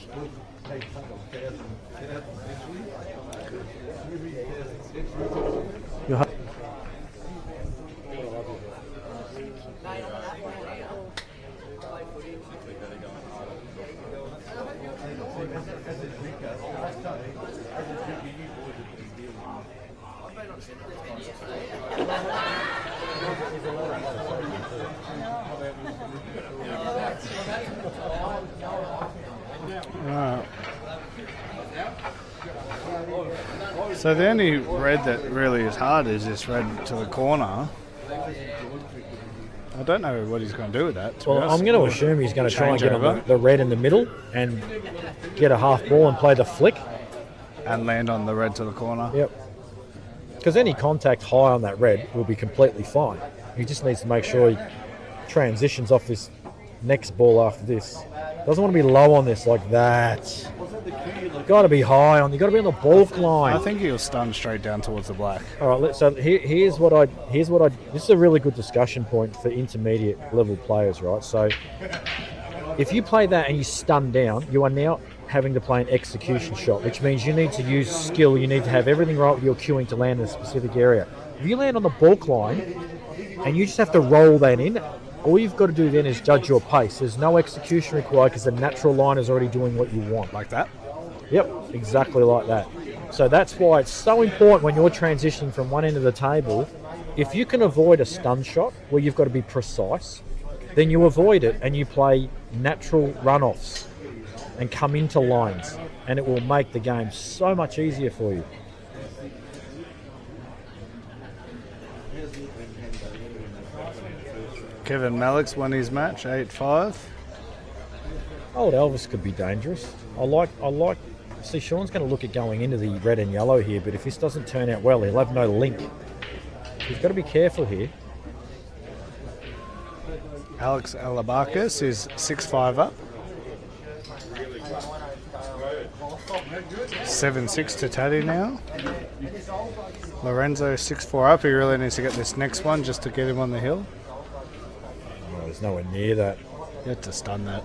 So the only red that really is hard is this red to the corner. I don't know what he's going to do with that. Well, I'm going to assume he's going to try and get on the red in the middle and get a half ball and play the flick. And land on the red to the corner. Yep. Because any contact high on that red will be completely fine. He just needs to make sure he transitions off this next ball after this. Doesn't want to be low on this like that. Got to be high on. You got to be on the balk line. I think he'll stun straight down towards the black. All right. So here's what I. This is a really good discussion point for intermediate level players, right? So if you play that and you stun down, you are now having to play an execution shot, which means you need to use skill. You need to have everything right with your queuing to land in a specific area. If you land on the balk line and you just have to roll that in, all you've got to do then is judge your pace. There's no execution required because the natural line is already doing what you want. Like that? Yep, exactly like that. So that's why it's so important when you're transitioning from one end of the table, if you can avoid a stun shot where you've got to be precise, then you avoid it and you play natural runoffs and come into lines, and it will make the game so much easier for you. Kevin Malik's won his match, 8-5. Old Elvis could be dangerous. I like. See, Shawn's going to look at going into the red and yellow here, but if this doesn't turn out well, he'll have no link. He's got to be careful here. Alex Alabakis is 6-5 up. 7-6 to Taddy now. Lorenzo 6-4 up. He really needs to get this next one just to get him on the hill. Oh, there's nowhere near that. You have to stun that.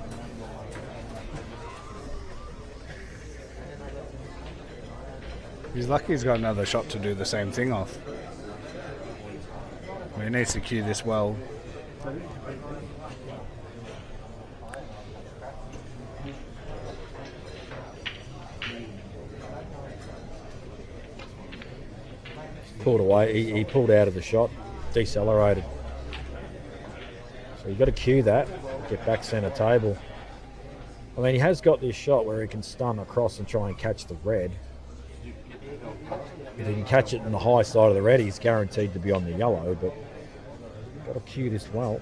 He's lucky he's got another shot to do the same thing off. He needs to cue this well. Pulled away. He pulled out of the shot, decelerated. So you've got to cue that, get back centre table. I mean, he has got this shot where he can stun across and try and catch the red. If he can catch it in the high side of the red, he's guaranteed to be on the yellow, but you've got to cue this well.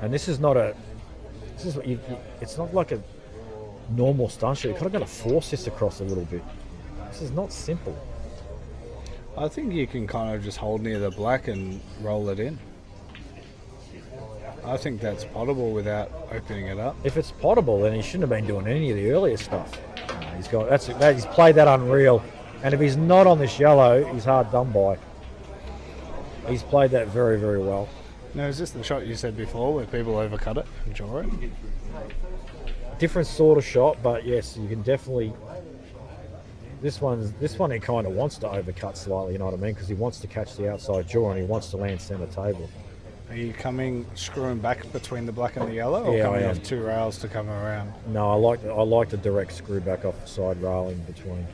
And this is not a... it's not like a normal stun shot. You've kind of got to force this across a little bit. This is not simple. I think you can kind of just hold near the black and roll it in. I think that's potable without opening it up. If it's potable, then he shouldn't have been doing any of the earlier stuff. He's played that unreal. And if he's not on this yellow, he's hard done by. He's played that very, very well. Now, is this the shot you said before where people overcut it and draw it? Different sort of shot, but yes, you can definitely... This one he kind of wants to overcut slightly, you know what I mean? Because he wants to catch the outside jaw and he wants to land centre table. Are you screwing back between the black and the yellow, or coming off two rails to come around? No, I like the direct screw back off the side rail in between.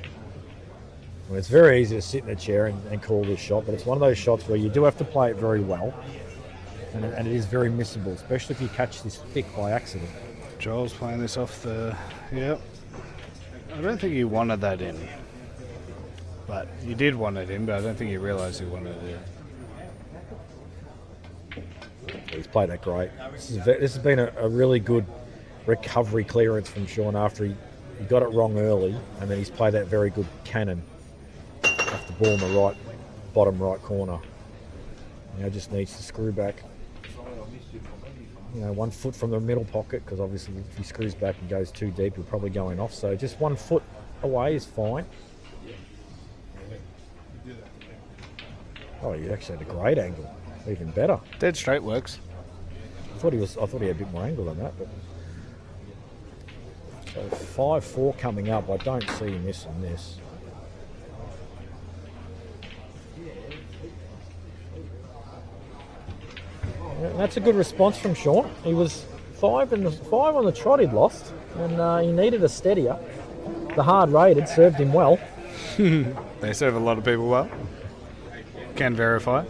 I mean, it's very easy to sit in a chair and call this shot, but it's one of those shots where you do have to play it very well, and it is very missable, especially if you catch this thick by accident. Joel's playing this off the... Yep. I don't think he wanted that in. But you did want it in, but I don't think he realised he wanted it in. He's played that great. This has been a really good recovery clearance from Shawn after he got it wrong early, and then he's played that very good cannon off the ball in the bottom right corner. Now just needs to screw back, 1 foot from the middle pocket, because obviously if he screws back and goes too deep, he'll probably going off. So just 1 foot away is fine. Oh, you actually had a great angle. Even better. Dead straight works. thought he had a bit more angle than that. But so 5-4 coming up. I don't see him missing this. Yeah, that's a good response from Shawn. He was 5 on the trot he'd lost, and he needed a steadier. The hard rated served him well. They serve a lot of people well. Can verify.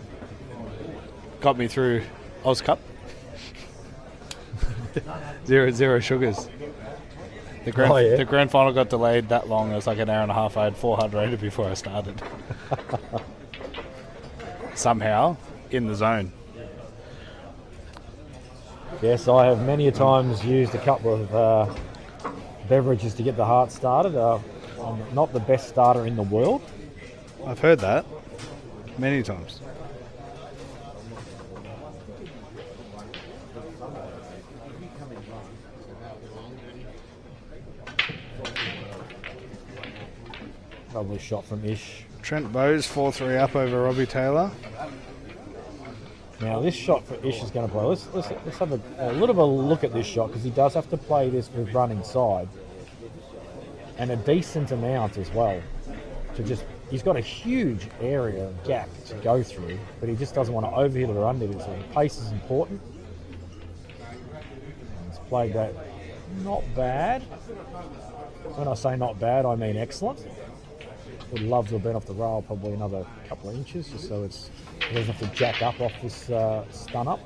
Got me through Oz Cup. 0 sugars. The grand final got delayed that long. It was like an hour and a half. I had 400 rated before I started. Somehow in the zone. Yes, I have many a times used a couple of beverages to get the heart started. I'm not the best starter in the world. I've heard that many times. Lovely shot from Ish. Trent Bowes 4-3 up over Robbie Taylor. Now this shot for Ish is going to play. Let's have a little bit of a look at this shot, because he does have to play this with running side, and a decent amount as well. He's got a huge area of gap to go through, but he just doesn't want to overhit it or underhit it. So the pace is important. He's played that not bad. When I say not bad, I mean excellent. Would love to have been off the rail probably another couple of inches, just so he doesn't have to jack up off this stun up.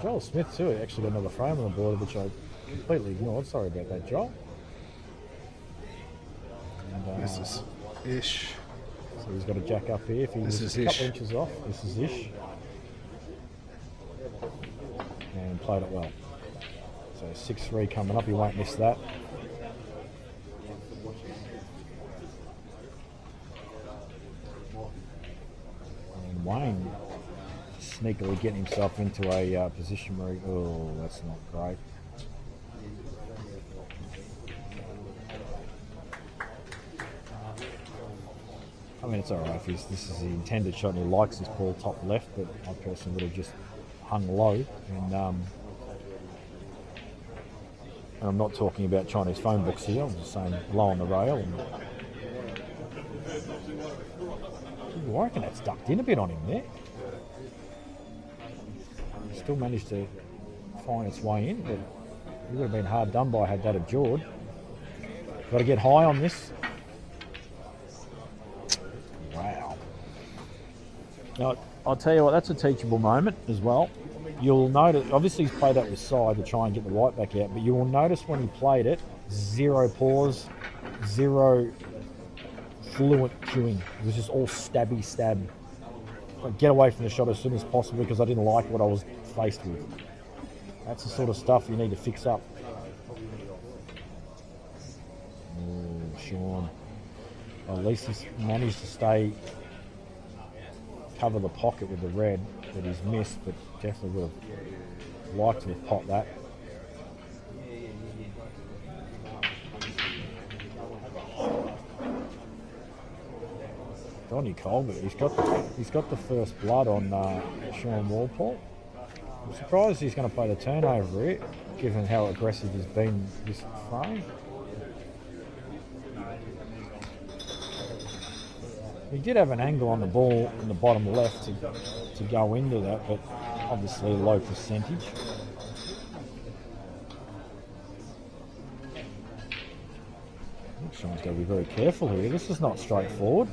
Joel Smith too, he actually got another frame on the board, which I completely ignored. Sorry about that, Joel. And, This is Ish. So he's got to jack up here. If he's a couple inches off, this is Ish. And played it well. So 6-3 coming up, he won't miss that. And Wayne sneakily getting himself into a position where that's not great. I mean, it's alright if this is the intended shot and he likes his ball top left, but I personally would have just hung low. And I'm not talking about Chinese phone books here, I'm just saying low on the rail. And I reckon that's ducked in a bit on him there. Still managed to find its way in, but it would have been hard done by had that ajured. Got to get high on this. Wow. Now, I'll tell you what, that's a teachable moment as well. You'll notice, obviously he's played that with side to try and get the white back out, but you will notice when he played it, 0 pause, 0 fluent cueing. It was just all stabby stab. Like, get away from the shot as soon as possible because I didn't like what I was faced with. That's the sort of stuff you need to fix up. Oh, Shawn. Well, at least he's managed to cover the pocket with the red that he's missed, but definitely would have liked to have popped that. Donnie Colbert, he's got the first blood on Shawn Walpole. I'm surprised he's going to play the turnover here, given how aggressive he's been this frame. He did have an angle on the ball in the bottom left to go into that, but obviously low percentage. I think Shawn's got to be very careful here. This is not straightforward.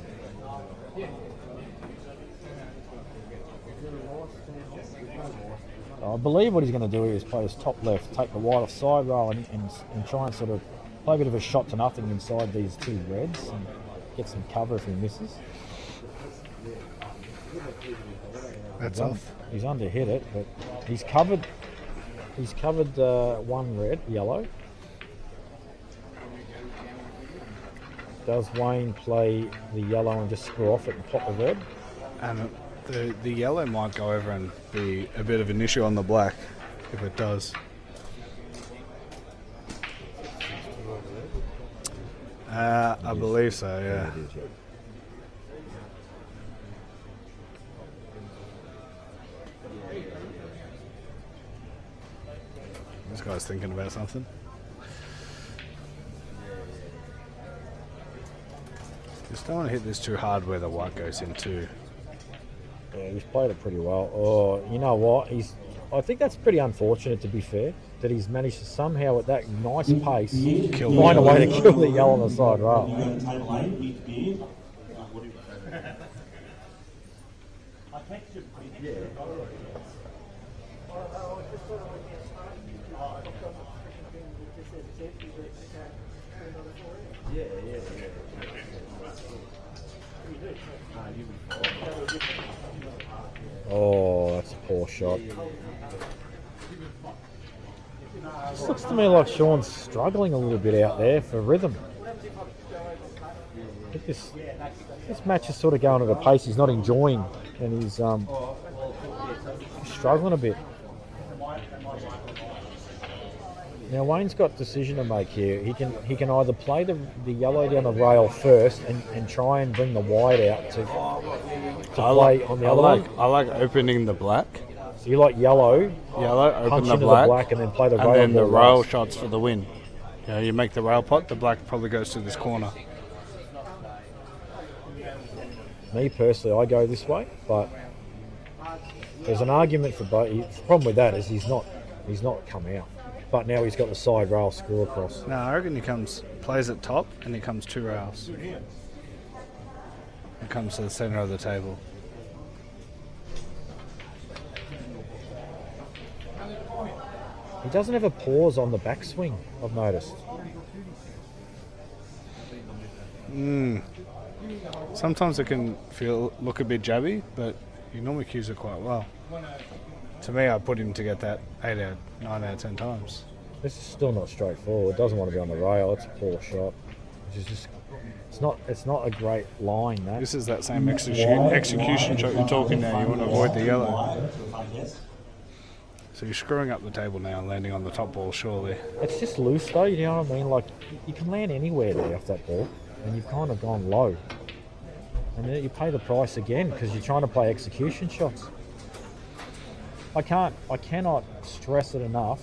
I believe what he's going to do here is play his top left, take the white off side rail and try and sort of play a bit of a shot to nothing inside these two reds and get some cover if he misses. That's off. He's underhit it, but he's covered one red, yellow. Does Wayne play the yellow and just screw off it and pop the red? And the yellow might go over and be a bit of an issue on the black if it does. I believe so, yeah. This guy's thinking about something. Just don't want to hit this too hard where the white goes in too. Yeah, he's played it pretty well. Oh, you know what? I think that's pretty unfortunate, to be fair, that he's managed to somehow at that nice pace find a way to kill the yellow on the side rail. Oh, that's a poor shot. Just looks to me like Shawn's struggling a little bit out there for rhythm. I think this match is sort of going at a pace he's not enjoying, and he's struggling a bit. Now Wayne's got a decision to make here. He can either play the yellow down the rail first and try and bring the white out to play on the other one. I like opening the black. So you like yellow, open punch the into black, the black, and then play the rail. and then the ball rail last. shots for the win. You know, you make the rail pot, the black probably goes to this corner. Me personally, I go this way, but there's an argument for both. The problem with that is he's not come out, but now he's got the side rail screw across. No, I reckon he plays at top, and he comes 2 rails. He comes to the centre of the table. He doesn't have a pause on the backswing, I've noticed. Sometimes it can look a bit jabby, but he normally cues it quite well. To me, I put him to get that 9 out of 10 times. This is still not straightforward. Doesn't want to be on the rail. It's a poor shot. Which is just, it's not a great line, that. This is that same execution shot you're talking now. You want to avoid the yellow. So you're screwing up the table now and landing on the top ball, surely. It's just loose though, you know what I mean? Like, you can land anywhere there off that ball, and you've kind of gone low. And then you pay the price again because you're trying to play execution shots. I cannot stress it enough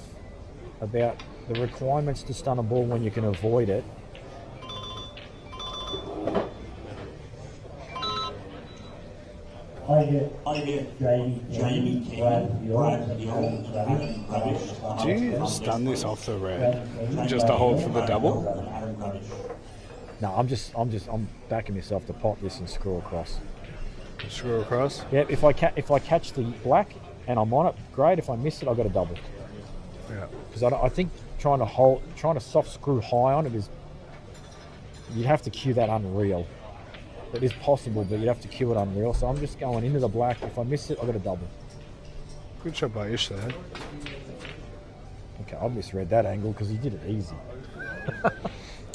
about the requirements to stun a ball when you can avoid it. Do you stun this off the red just to hold for the double? No, I'm backing myself to pot this and screw across. Screw across? Yeah, if I catch the black and I'm on it, great. If I miss it, I've got a double. Yeah. Because I think trying to soft screw high on it is, you'd have to cue that unreal. It is possible, but you'd have to cue it unreal. So I'm just going into the black. If I miss it, I've got a double. Good shot by Ish there. Okay, I misread that angle because he did it easy.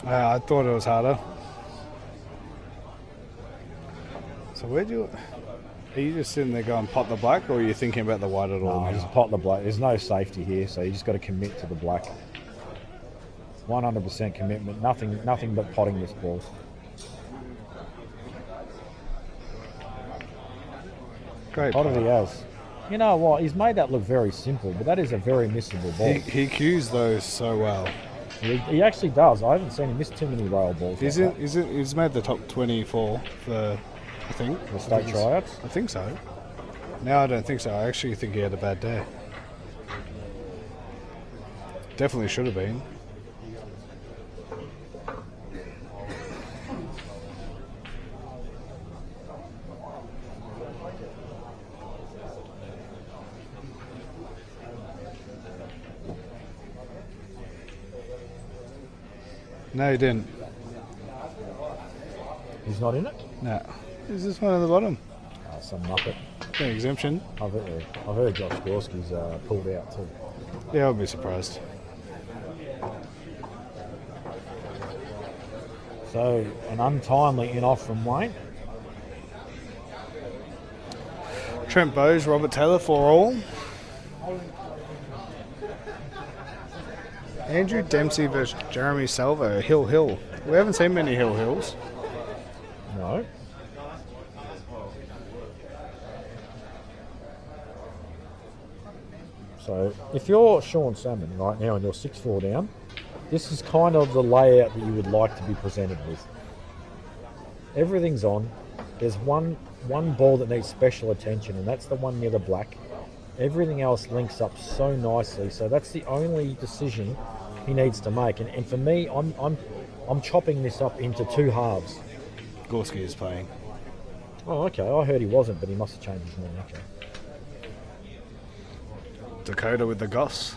I thought it was harder. So are you just sitting there going pot the black, or are you thinking about the white at all? No, now? just pot the black. There's no safety here, so you just got to commit to the black. 100% commitment. Nothing but potting this ball. Great. What he has. You know what? He's made that look very simple, but that is a very missable ball. He cues those so well. He actually does. I haven't seen him miss too many rail balls. He's made the top 24 for, I think, the state tryouts. I think so. Now I don't think so. I actually think he had a bad day. Definitely should have been. No, he didn't. He's not in it? No. Is this one at the bottom? Some muppet. No exemption. I've heard Josh Gorski's pulled out too. Yeah, I'll be surprised. So, an untimely in-off from Wayne. Trent Bowes, Robert Taylor, 4-all. Andrew Dempsey versus Jeremy Salvo, Hill. We haven't seen many Hills. No. So if you're Shawn Salmon right now and you're 6-4 down, this is kind of the layout that you would like to be presented with. Everything's on. There's one ball that needs special attention, and that's the one near the black. Everything else links up so nicely. So that's the only decision he needs to make. And for me, I'm chopping this up into 2 halves. Gorski is playing. Oh, okay. I heard he wasn't, but he must have changed his mind. Okay. Dakota with the Goss.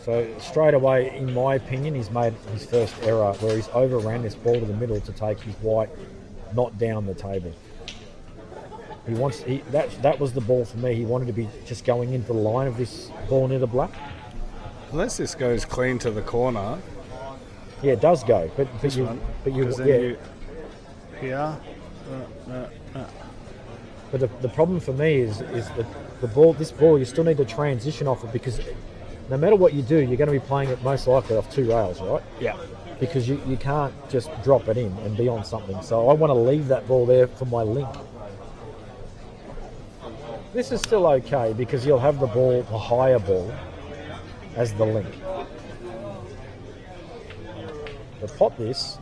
So straight away, in my opinion, he's made his first error where he's overran this ball to the middle to take his white not down the table. That was the ball for me. He wanted to be just going into the line of this ball near the black. Unless this goes clean to the corner. Yeah, it does go, but you here. But the problem for me is that this ball you still need to transition off it, because no matter what you do, you're going to be playing it most likely off 2 rails, right? Yeah. Because you can't just drop it in and be on something. So I want to leave that ball there for my link. This is still okay because you'll have the higher ball, as the link. But pop this,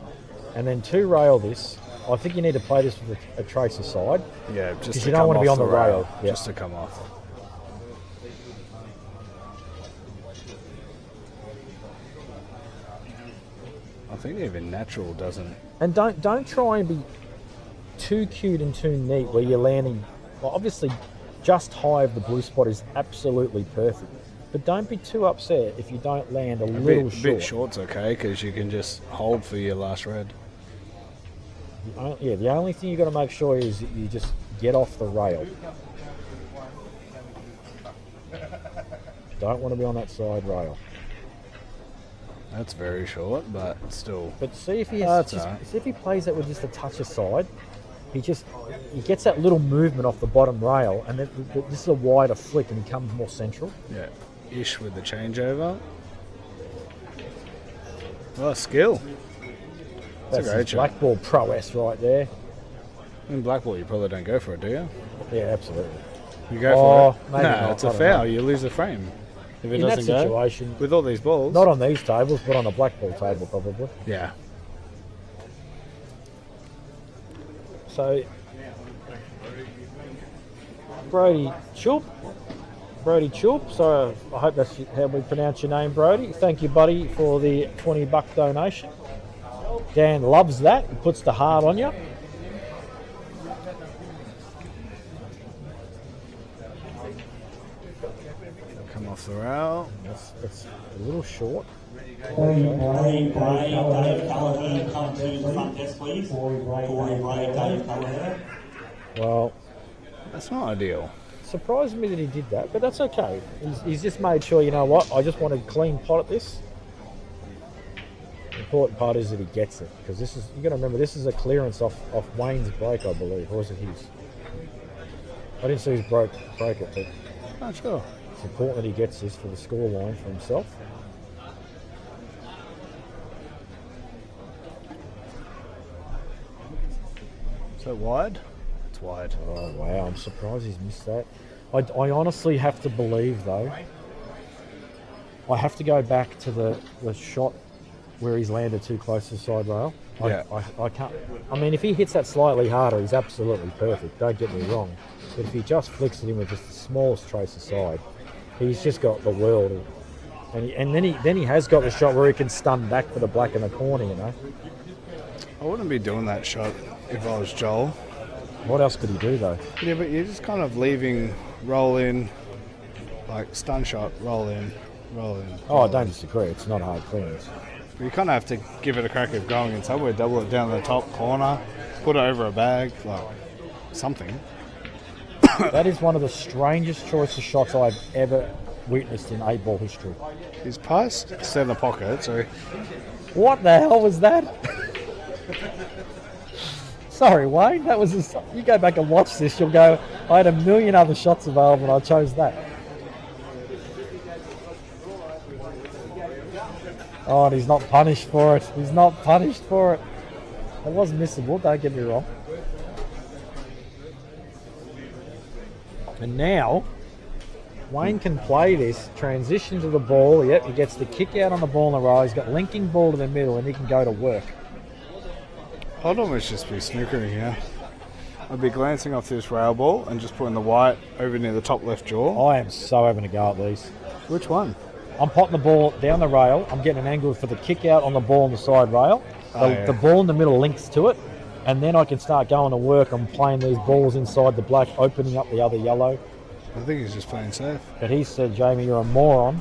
and then 2 rail this. I think you need to play this with a tracer side. Yeah, just because to you don't come want to be off on the rail. Yeah. Just to come off. I think even natural doesn't. And don't try and be too cute and too neat where you're landing. Well, obviously, just high of the blue spot is absolutely perfect. But don't be too upset if you don't land a little short. A bit short's okay because you can just hold for your last red. The only thing you've got to make sure is that you just get off the rail. Don't want to be on that side rail. That's very short, but still. But see if he see if he plays that with just a touch aside. He gets that little movement off the bottom rail, and this is a wider flick, and he comes more central. Yeah, Ish with the changeover. Well, skill. That's his black ball prowess right there. In black ball, you probably don't go for it, do you? Yeah, absolutely. You go for it? Maybe not, it's a foul. You lose the frame. If it in doesn't that situation, with all these balls. Not on these tables, but on a black ball table probably. Yeah. So, Brody Chulp. So I hope that's how we pronounce your name, Brody. Thank you, buddy, for the $20 donation. Dan loves that. He puts the heart on you. Come off the rail. That's a little short. Dave Callahan, come to the front desk, please. Dave Callahan. Well, that's not ideal. Surprised me that he did that, but that's okay. He's just made sure, you know what, I just want a clean pot at this. The important part is that he gets it, because this is, you got to remember, this is a clearance off Wayne's break, I believe, or was it his? I didn't see his break it, but not sure. It's important that he gets this for the score line for himself. So wide? It's wide. Oh wow, I'm surprised he's missed that. I honestly have to believe though. I have to go back to the shot where he's landed too close to the side rail. Yeah. I can't. I mean, if he hits that slightly harder, he's absolutely perfect. Don't get me wrong. But if he just flicks it in with just the smallest trace aside, he's just got the world. And then he has got the shot where he can stun back for the black in the corner. You know. I wouldn't be doing that shot if I was Joel. What else could he do though? Yeah, but you're just kind of leaving, roll in, like stun shot, roll in, roll in. Oh, I don't disagree. It's not a hard clearance. But you kind of have to give it a crack of going in somewhere, double it down the top corner, put it over a bag, like something. That is one of the strangest choice of shots I've ever witnessed in 8-ball history. He's past centre pocket, so... What the hell was that? Sorry, Wayne, that was you go back and watch this, you'll go, I had a million other shots available and I chose that. Oh, and he's not punished for it. He's not punished for it. It was missable, don't get me wrong. And now, Wayne can play this, transition to the ball. Yep, he gets the kick out on the ball in the row. He's got linking ball to the middle, and he can go to work. I'd almost just be snookering here. I'd be glancing off this rail ball and just putting the white over near the top left jaw. I am so having a go at these. Which one? I'm potting the ball down the rail. I'm getting an angle for the kick out on the ball on the side rail. The ball in the middle links to it, and then I can start going to work. I'm playing these balls inside the black, opening up the other yellow. I think he's just playing safe. But he said, Jamie, you're a moron.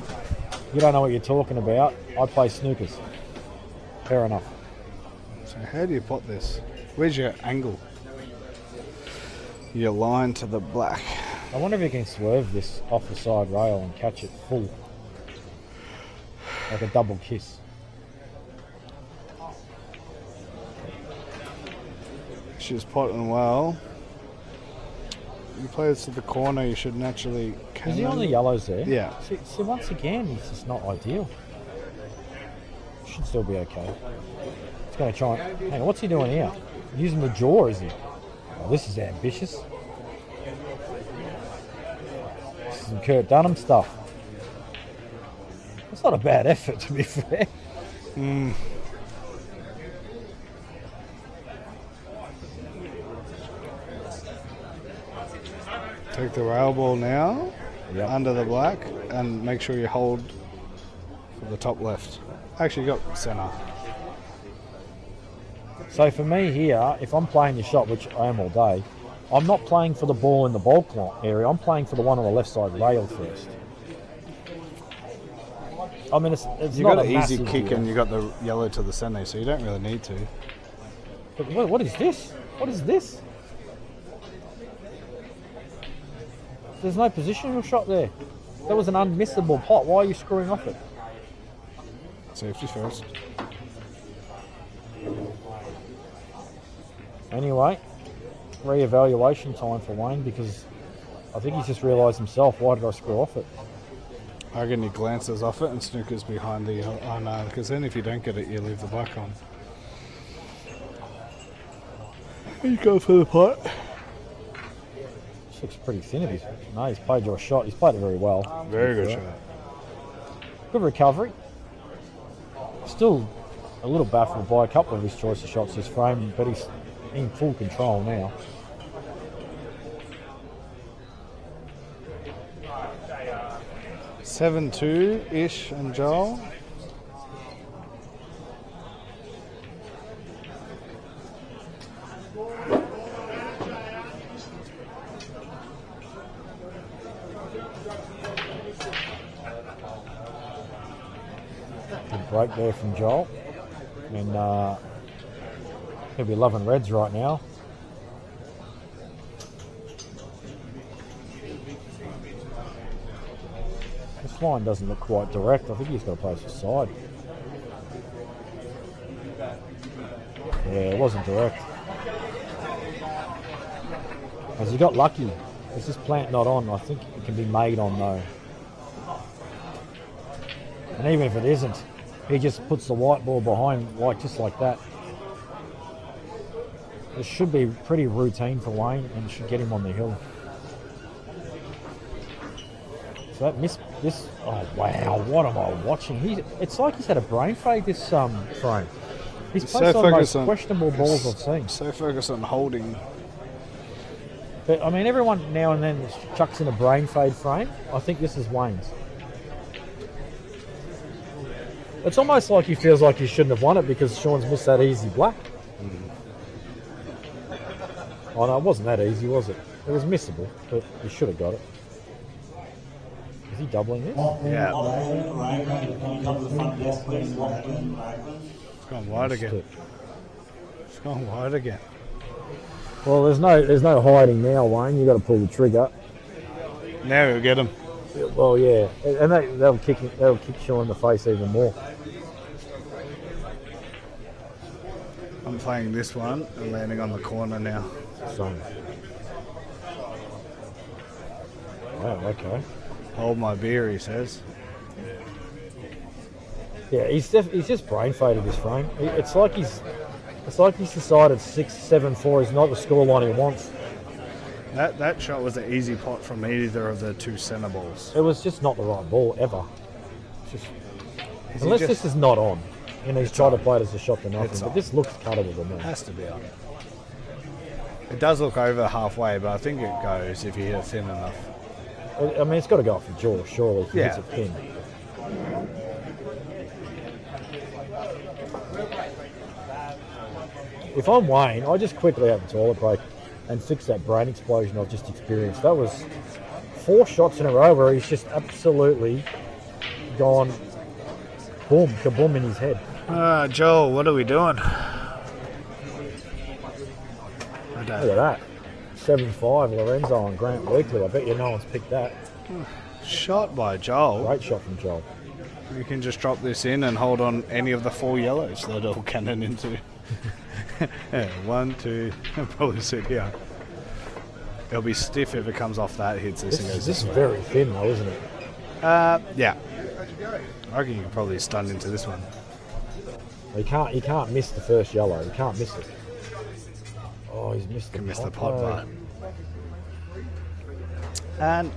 You don't know what you're talking about. I play snookers. Fair enough. So how do you pot this? Where's your angle? Your line to the black. I wonder if you can swerve this off the side rail and catch it full. Like a double kiss. She's potting well. You play this to the corner, you should naturally... Is he on the yellows there? Yeah. See, once again, he's just not ideal. Should still be okay. He's going to try and... Hang on, what's he doing here? Using the jaw, is he? Oh, this is ambitious. This is some Kurt Dunham stuff. It's not a bad effort, to be fair. Take the rail ball now, Yep. under the black, and make sure you hold for the top left. Actually, you got centre. So for me here, if I'm playing the shot, which I am all day, I'm not playing for the ball in the bulk area. I'm playing for the one on the left side rail first. I mean, it's You not got a an easy massive kick deal. and you got the yellow to the centre, so you don't really need to. But what is this? What is this? There's no positional shot there. That was an unmissable pot. Why are you screwing off it? Safety first. Anyway, re-evaluation time for Wayne, because I think he's just realised himself, why did I screw off it? I reckon he glances off it and snookers behind the... Oh no, because then if you don't get it, you leave the black on. You go for the pot. This looks pretty thin of his. No, he's played your shot. He's played it very well. Very good shot. Good recovery. Still a little baffled by a couple of his choice of shots this frame, but he's in full control now. Seven 2-ish and Joel. Good break there from Joel. And he'll be loving reds right now. This line doesn't look quite direct. I think he's got to play to the side. Yeah, it wasn't direct. Has he got lucky? Is this plant not on? I think it can be made on though. And even if it isn't, he just puts the white ball behind, like just like that. This should be pretty routine for Wayne and should get him on the hill. So that this. Oh wow! What am I watching? It's like he's had a brain fade this frame. He's played some of the most questionable balls I've seen. So focused on holding. But I mean, everyone now and then chucks in a brain fade frame. I think this is Wayne's. It's almost like he feels like he shouldn't have won it because Shawn's missed that easy black. Oh no, it wasn't that easy, was it? It was missable, but he should have got it. Is he doubling this? Yeah. It's gone wide again. It's gone wide again. Well, there's no hiding now, Wayne. You got to pull the trigger. Now we'll get him. Well, yeah, and they'll kick Shawn in the face even more. I'm playing this one and landing on the corner now. So. Wow. Okay. Hold my beer, he says. Yeah, he's just brain faded this frame. It's like he's decided 6-7-4 is not the scoreline he wants. That shot was an easy pot from either of the two centre balls. It was just not the right ball ever. Just, Is unless he this is not on. You know, he's tried to play it as a shot to It's nothing, but on. this looks cuttable to me. Has to be on. It does look over halfway, but I think it goes if you hit it thin enough. I mean, it's got to go off the jaw, surely, if he hits Yeah. it thin. If I'm Wayne, I just quickly have a toilet break and fix that brain explosion I've just experienced. That was 4 shots in a row where he's just absolutely gone boom, kaboom in his head. Joel, what are we doing? Look at that. 7-5 Lorenzo and Grant Weekly. I bet you no one's picked that. Shot by Joel. Great shot from Joel. You can just drop this in and hold on any of the 4 yellows that it'll cannon into. Yeah, 1, 2, probably sit here. It'll be stiff if it comes off that, hits this and goes This this is way. very thin though, isn't it? Yeah. I reckon you can probably stun into this one. You can't miss the first yellow. You can't miss it. Oh, he's missed the Can miss the pot, pot though. bar. And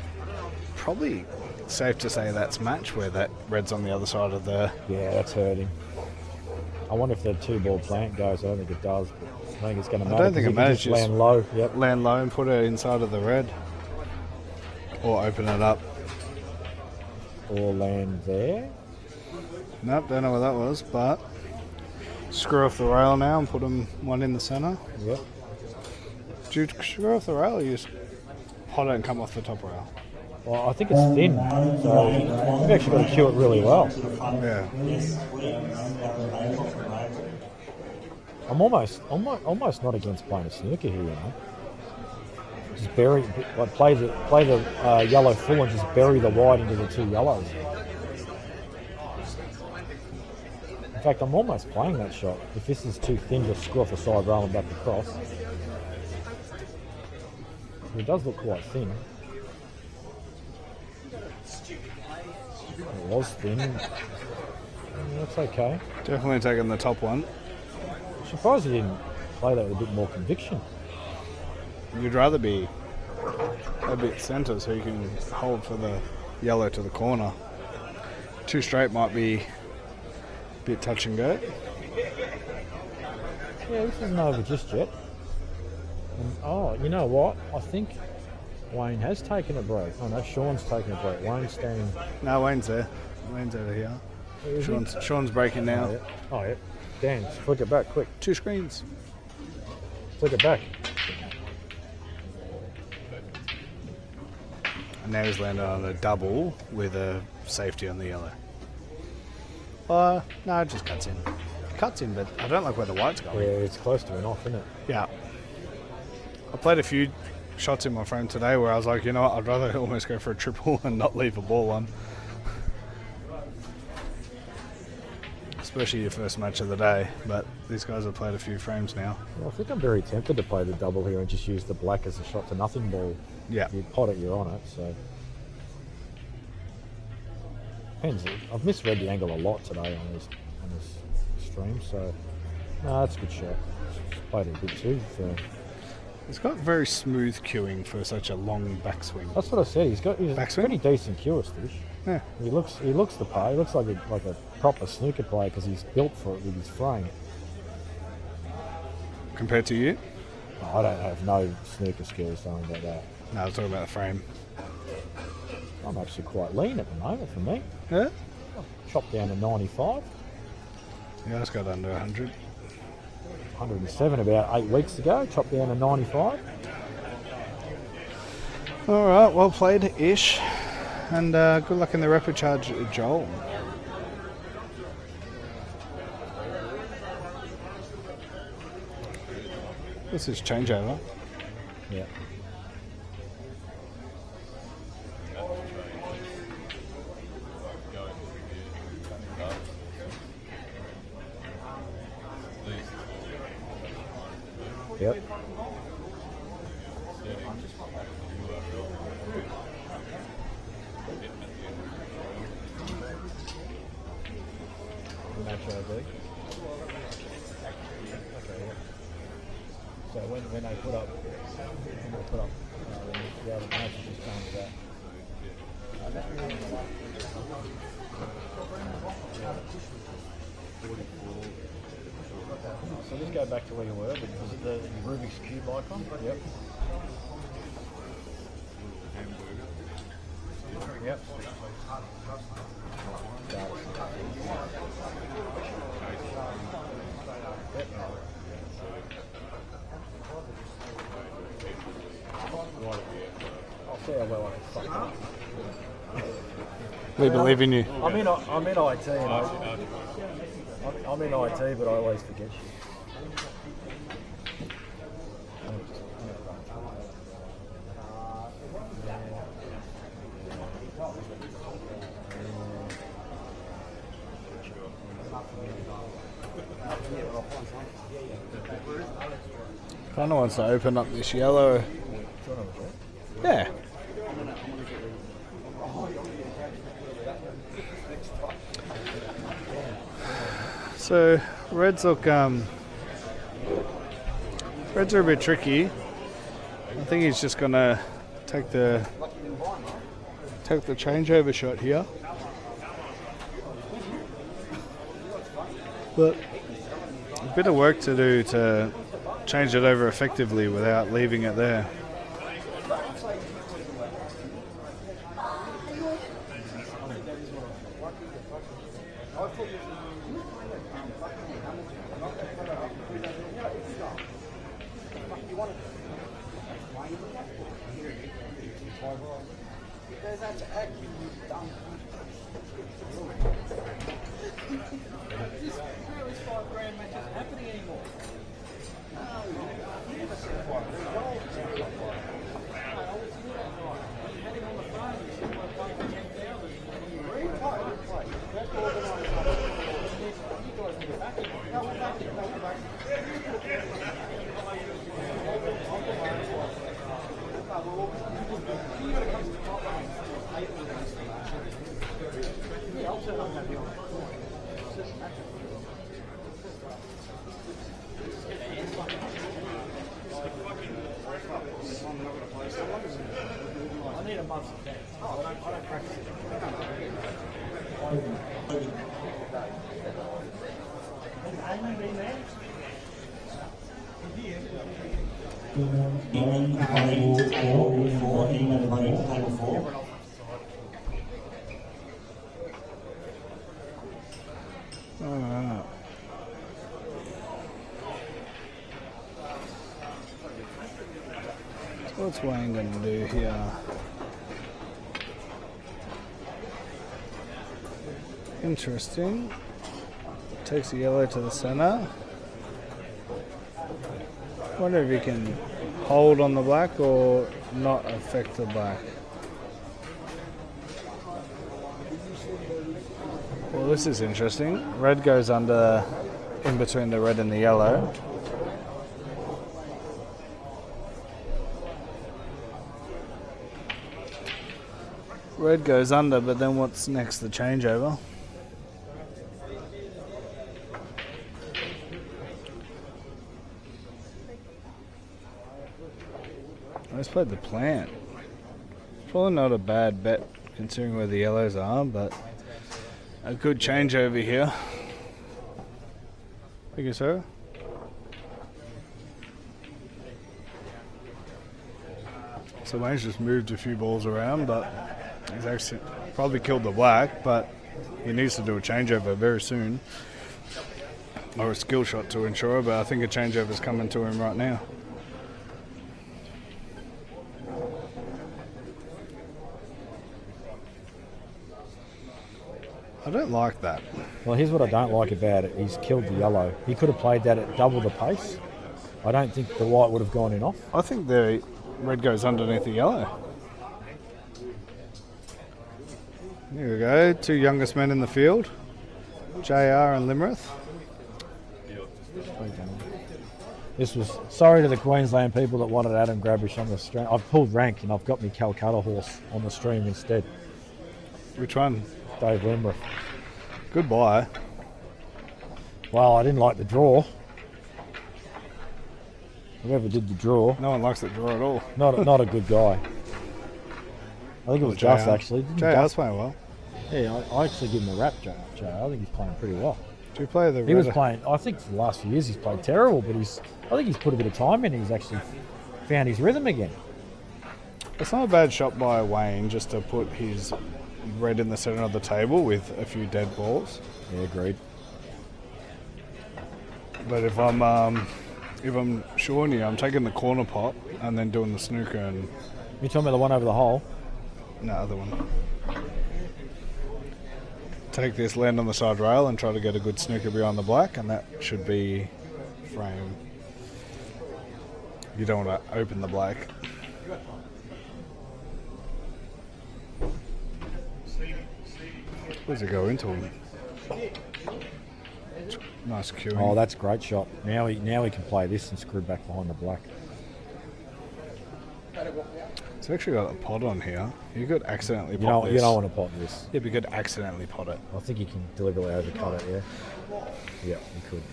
probably safe to say that's match where that red's on the other side of the... Yeah, that's hurt him. I wonder if the 2-ball plant goes. I don't think it does. I think it's going to I matter. don't think it 'cause matters. he can just land low. Yep. Land low and put it inside of the red. Or open it up. Or land there. Nope, don't know what that was, but... Screw off the rail now and put them one in the centre. Yep. Do you screw off the rail or you just pot it and come off the top rail? Well, I think it's thin, so you've actually got to cue it really well. Yeah. I'm almost not against playing a snooker here, you know. Just bury, like play the yellow full and just bury the white into the 2 yellows. In fact, I'm almost playing that shot. If this is too thin, just screw off the side rail and back across. It does look quite thin. It was thin. That's okay. Definitely taking the top one. I'm surprised he didn't play that with a bit more conviction. You'd rather be a bit centre so you can hold for the yellow to the corner. 2 straight might be a bit touch and go. Yeah, this isn't over just yet. And, you know what? I think Wayne has taken a break. Oh no, Shawn's taken a break. Wayne's standing. No, Wayne's there. Wayne's over here. Is he? Sean's breaking now. Oh yeah. Dan, flick it back quick. 2 screens. Flick it back. And now he's landed on a double with a safety on the yellow. No, it just cuts in. Cuts in, but I don't like where the white's Yeah, going. it's close to an off, isn't it? Yeah. I played a few shots in my frame today where I was like, you know what, I'd rather almost go for a triple and not leave a ball on. Especially your first match of the day, but these guys have played a few frames now. Well, I think I'm very tempted to play the double here and just use the black as a shot to nothing ball. Yeah. If you pot it, you're on it, so. Depends. I've misread the angle a lot today on this stream, so. No, that's a good shot. Played it a bit too. So. It's got very smooth cueing for such a long backswing. That's what I said. He's a Backswing? pretty decent cueist. Yeah. He looks the part. He looks like a proper snooker player because he's built for it with his frame. Compared to you? I don't have no snooker skills, something like that. No, I was talking about the frame. I'm actually quite lean at the moment for me. Yeah? Chopped down to 95. Yeah, I just got under 100. 107 about 8 weeks ago. Chopped down to 95. All right, well played, Ish. And good luck in the replicharge, Joel. This is changeover. Yeah. Yep. Match ID. So when they put up the other match, it just comes that. So just go back to where you were. Was it the Rubik's Cube icon? Yep. Yep. I'll see how well I can fuck it. We believe in you. I'm in IT, and I'm in IT, but I always forget shit. Kind of wants to open up this yellow. Yeah. So Reds look Reds are a bit tricky. I think he's just gonna take the changeover shot here. But a bit of work to do to change it over effectively without leaving it there. What's Wayne going to do here? Interesting. Takes the yellow to the center. Wonder if he can hold on the black or not affect the black. Well, this is interesting. Red goes under in between the red and the yellow. Red goes under, but then what's next? The changeover. Let's play the plant. Probably not a bad bet considering where the yellows are, but a good changeover here. Think so? So Wayne's just moved a few balls around, but he's actually probably killed the black, but he needs to do a changeover very soon. Or a skill shot to ensure, but I think a changeover is coming to him right now. I don't like that. Well, here's what I don't like about it. He's killed the yellow. He could have played that at double the pace. I don't think the white would have gone in off. I think the red goes underneath the yellow. Here we go. Two youngest men in the field. JR and Limareff. This was sorry to the Queensland people that wanted Adam Grabish on the stream. I've pulled rank and I've got my Calcutta horse on the stream instead. Which one? Dave Limareff. Goodbye. Well, I didn't like the draw. Whoever did the draw, No one likes that draw at all. not a good guy. I think it was Gus, actually. Didn't JR's Gus? playing well. Yeah, I actually give him a rap, Joe. I think he's playing pretty well. Do you play the He was playing, I think for the last few years he's played terrible, but I think he's put a bit of time in and he's actually found his rhythm again. It's not a bad shot by Wayne just to put his red in the centre of the table with a few dead balls. Yeah, agreed. But if I'm Shawnee, I'm taking the corner pot and then doing the snooker and You talking about the one over the hole? no other one. Take this, land on the side rail and try to get a good snooker behind the black, and that should be frame. You don't want to open the black. Where's it go into him? Nice cueing. Oh, that's a great shot. Now he can play this and screw back behind the black. It's actually got a pot on here. You could accidentally pot this. You don't want to pot this. Yeah, but you could accidentally pot it. I think you can deliberately overcut it, yeah? Yeah, you could.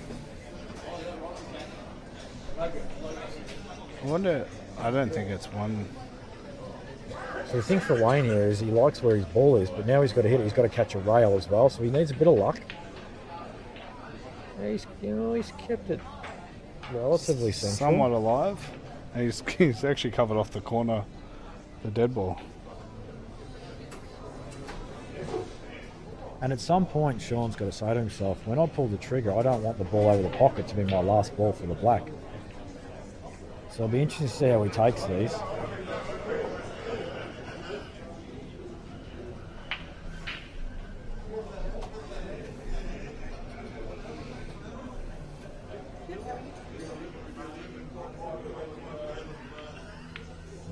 I wonder, I don't think it's one. So the thing for Wayne here is he likes where his ball is, but now he's got to hit it. He's got to catch a rail as well, so he needs a bit of luck. Yeah, he's kept it relatively central. Somewhat alive. And he's actually covered off the corner, the dead ball. And at some point, Shawn's got to say to himself, when I pull the trigger, I don't want the ball over the pocket to be my last ball for the black. So it'll be interesting to see how he takes these.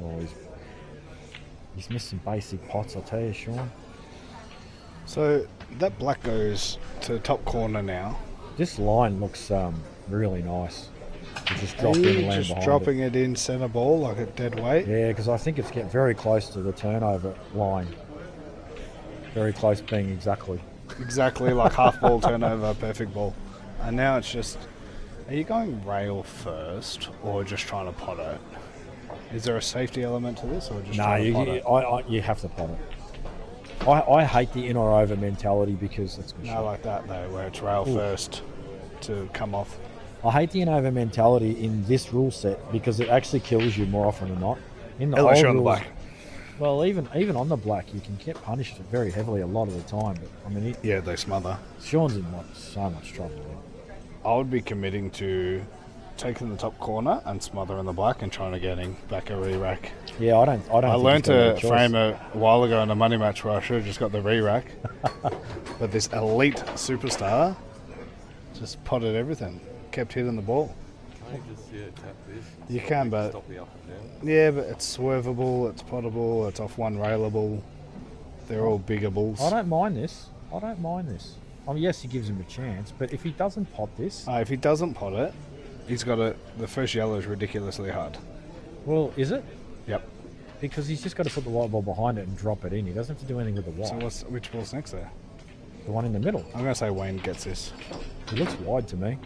Oh, he's missed some basic pots, I'll tell you, Shawn. So that black goes to the top corner now. This line looks really nice. You just drop in and land just behind dropping it in centre ball like a dead weight. Yeah, because I think it's getting very close to the turnover line. Very close being exactly. Exactly like half ball turnover, perfect ball. And now it's just, are you going rail first or just trying to pot it? Is there a safety element to this or just trying to pot it? You have to pot it. I hate the in or over mentality because it's No, like that though, where it's rail first to come off. I hate the in over mentality in this rule set because it actually kills you more often than not. In the Unless old you're on the rules, black. well, even on the black, you can get punished very heavily a lot of the time. But I mean, Yeah, they smother. Sean's in so much trouble. I would be committing to taking the top corner and smother in the black and trying to getting back a re-rack. Yeah, I don't. I think learned he's got a to choice. frame a while ago in a money match where I should have just got the re-rack. But this elite superstar just potted everything. Kept hitting the ball. Can't you just tap this? and You can, but stop the up and down. yeah, but it's swervable, it's pottable, it's off one railable. They're all bigger balls. I don't mind this. I mean, yes, he gives him a chance, but if he doesn't pot this, If he doesn't pot it, he's got it. The first yellow is ridiculously hard. well, is it? Yep. Because he's just got to put the white ball behind it and drop it in. He doesn't have to do anything with the white. So which ball's next there? The one in the middle. I'm going to say Wayne gets this. He looks wide to me.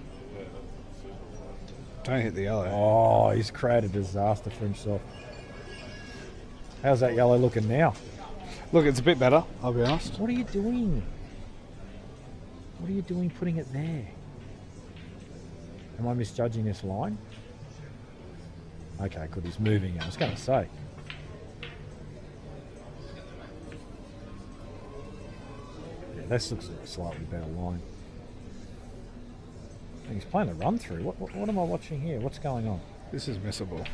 Don't hit the yellow. Oh, he's created a disaster for himself. How's that yellow looking now? Look, it's a bit better, I'll be honest. What are you doing? What are you doing putting it there? Am I misjudging this line? Okay, good, he's moving. I was going to say. Yeah, this looks a slightly better line. He's playing a run through. What am I watching here? What's going on? This is missable.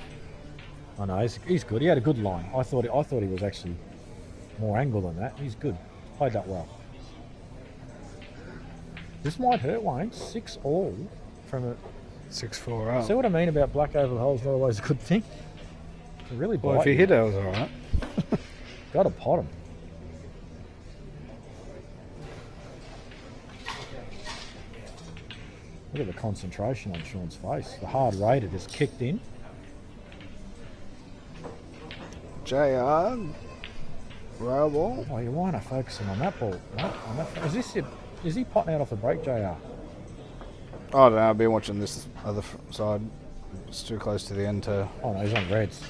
I know he's good. He had a good line. I thought he was actually more angle than that. He's good. Played that well. This might hurt Wayne. 6-all from a. 6-4 up. See what I mean about black over the hole is not always a good thing. It's really bite Well, if he you. hit it, it was alright. Got to pot him. Look at the concentration on Shawn's face. The hard raider just kicked in. JR, rail ball. Oh, you want to focus on that ball, right? Is he potting out off the break, JR? I don't know, I've been watching this other side. It's too close to the end to... Oh no, he's on reds.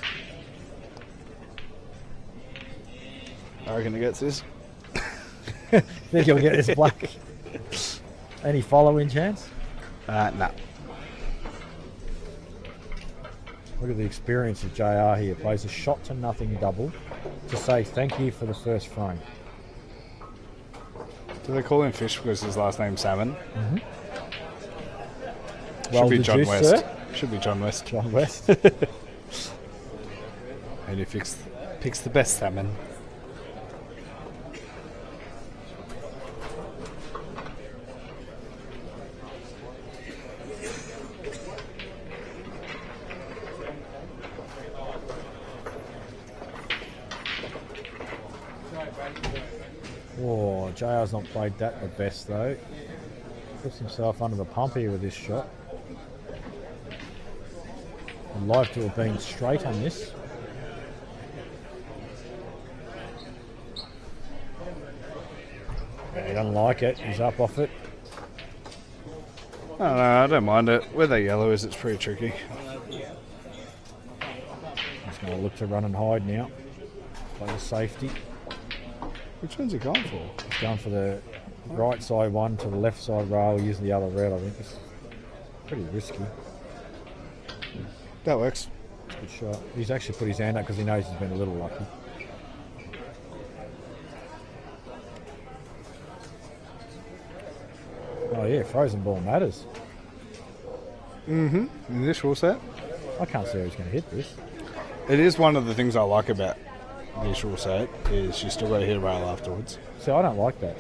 I reckon he gets this. Think he'll get this black. Any follow-in chance? Nah. Look at the experience of JR here. Plays a shot to nothing double to say thank you for the first frame. Do they call him Fish because his last name's Salmon? Mm-hmm. Should be John juice, West. sir? Should be John West. John West. And he picks the best salmon. Oh, JR's not played that the best though. Puts himself under the pump here with this shot. I'd like to have been straight on this. Yeah, he doesn't like it. He's up off it. I don't mind it. Where that yellow is, it's pretty tricky. He's going to look to run and hide now. Play the safety. Which one's he going for? He's going for the right side one to the left side rail using the other red, I think. It's pretty risky. That works. Good shot. He's actually put his hand up because he knows he's been a little lucky. Oh yeah, frozen ball matters. Mm-hmm. In this rule set? I can't see who's going to hit this. It is one of the things I like about this rule set is you still got to hit a rail afterwards. See, I don't like that.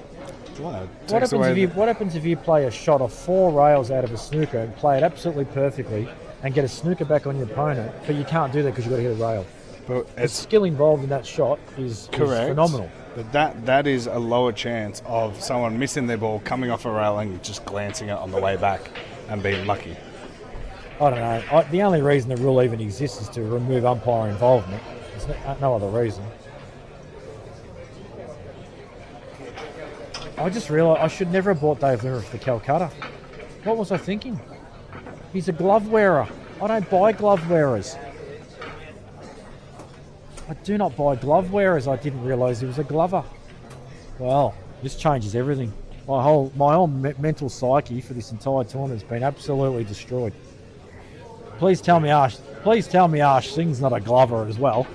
Well, What happens if you play a shot of 4 rails out of a snooker and play it absolutely perfectly and get a snooker back on your opponent, but you can't do that because you've got to hit a rail? But The skill involved in that shot is phenomenal. But that is a lower chance of someone missing their ball, coming off a rail and just glancing it on the way back and being lucky. I don't know. The only reason the rule even exists is to remove umpire involvement. There's no other reason. I just realised I should never have bought Dave Limareff for Calcutta. What was I thinking? He's a glove wearer. I don't buy glove wearers. I do not buy glove wearers. I didn't realise he was a glover. Well, this changes everything. My whole mental psyche for this entire tournament has been absolutely destroyed. Please tell me Ash Singh's not a glover as well.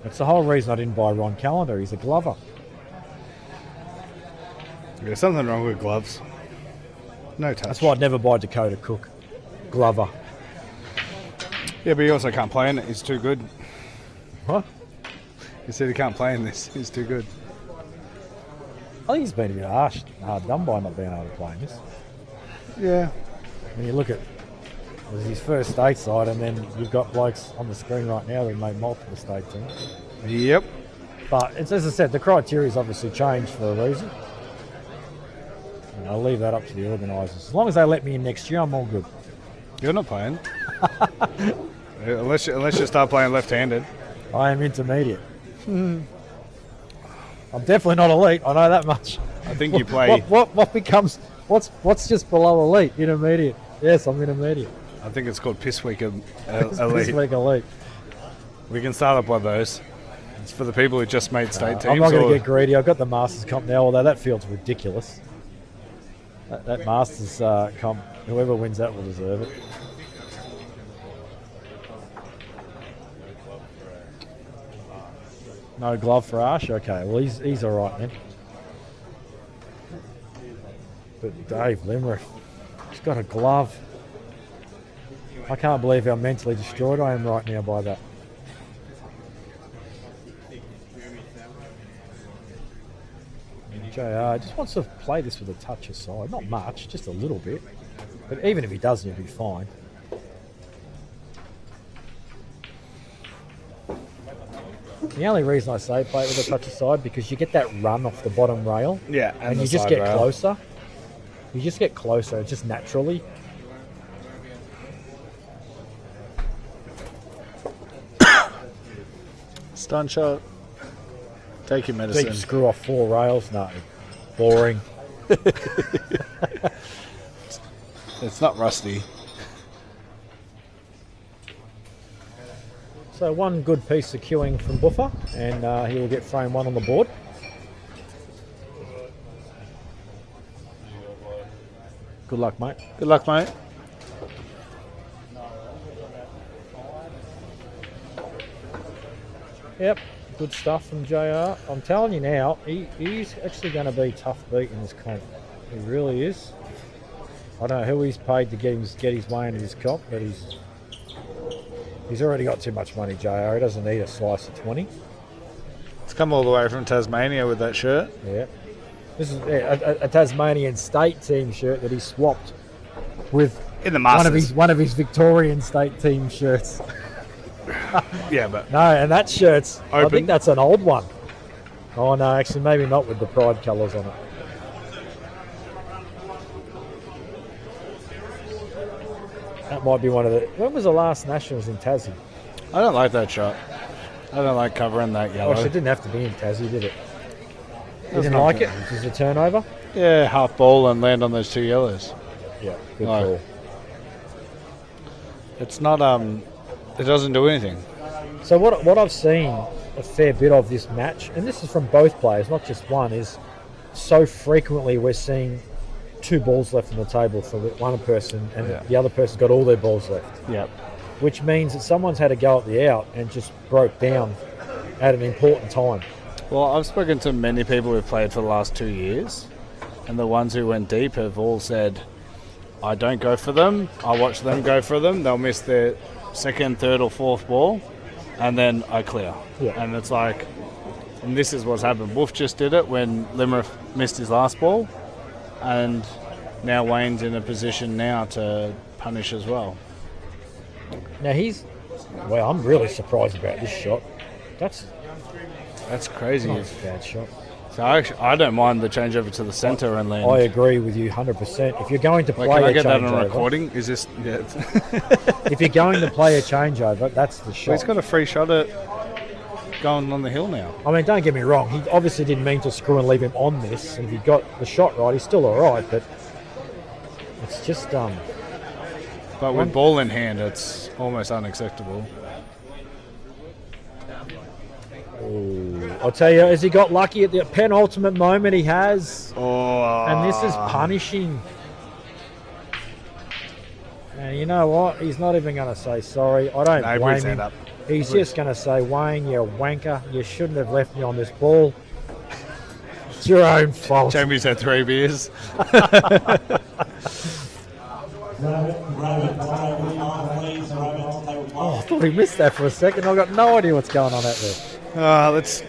That's the whole reason I didn't buy Ron Callender. He's a glover. There's something wrong with gloves. No touch. That's why I'd never buy Dakota Cook. Glover. Yeah, but he also can't play in it. He's too good. What? He said he can't play in this. He's too good. I think he's been a bit hard done by not being able to play in this. Yeah. When you look at it was his first stateside, and then you've got blokes on the screen right now that made multiple state teams. Yep. But it's, as I said, the criteria's obviously changed for a reason. And I'll leave that up to the organisers. As long as they let me in next year, I'm all good. You're not playing. unless you start playing left-handed. I am intermediate. I'm definitely not elite. I know that much. I think you play. What becomes? What's just below elite? Intermediate. Yes, I'm intermediate. I think it's called Piss Week Elite. This week elite. We can start up one of those. It's for the people who just made state teams. I'm not going to get greedy. I've got the Masters comp now, although that feels ridiculous. That Masters comp, whoever wins that will deserve it. No glove for Ash? Okay, well he's all right then. But Dave Limareff, he's got a glove. I can't believe how mentally destroyed I am right now by that. JR just wants to play this with a touch aside. Not much, just a little bit. But even if he doesn't, he'll be fine. The only reason I say play it with a touch aside because you get that run off the bottom rail. Yeah, and you just get closer. You just get closer, just naturally. Stun shot. Take your medicine. Deep screw off 4 rails. No, boring. It's not rusty. So one good piece of queuing from Buffer, and he will get frame 1 on the board. Good luck, mate. Good luck, mate. Yep, good stuff from JR. I'm telling you now, he's actually going to be tough beat in this comp. He really is. I don't know who he's paid to get his way into this comp, but he's already got too much money, JR. He doesn't need a slice of 20. It's come all the way from Tasmania with that shirt. Yeah. This is a Tasmanian state team shirt that he swapped with In the Masters. one of his Victorian state team shirts. Yeah, but No, and that shirt's, I Open. think that's an old one. Oh no, actually maybe not with the Pride colours on it. That might be one of the... When was the last Nationals in Tassie? I don't like that shot. I don't like covering that yellow. Oh, it didn't have to be in Tassie, did it? You That's didn't not like good. it? Just a turnover? Yeah, half ball and land on those 2 yellows. Yeah, good No. call. It's not, it doesn't do anything. So what I've seen a fair bit of this match, and this is from both players, not just one, is so frequently we're seeing 2 balls left on the table for one person, and Yeah. the other person's got all their balls left. Yep. Which means that someone's had to go at the out and just broke down at an important time. Well, I've spoken to many people who've played for the last 2 years, and the ones who went deep have all said, I don't go for them, I watch them go for them, they'll miss their 2nd, 3rd or 4th ball, and then I clear. Yeah. And it's like, and this is what's happened. Wolf just did it when Limareff missed his last ball, and now Wayne's in a position now to punish as well. Now well, I'm really surprised about this shot. That's crazy. not a bad shot. So I don't mind the changeover to the centre and land. I agree with you 100%. If you're going to play Wait, can I a get that on changeover, recording? Is this... Yeah. if you're going to play a changeover, that's the Well, shot. he's got a free shot at going on the hill now. I mean, don't get me wrong. He obviously didn't mean to screw and leave him on this. And if he got the shot right, he's still all right. But it's just But with ball in hand, it's almost unacceptable. I'll tell you, has he got lucky at the penultimate moment? He has. Oh, And this is punishing. And you know what? He's not even going to say sorry. I don't No, he puts blame his hand him. up. He's just going to say, Wayne, you wanker. You shouldn't have left me on this ball. It's your own fault. Jamie's had 3 beers. Oh, I thought he missed that for a second. I've got no idea what's going on out there. Let's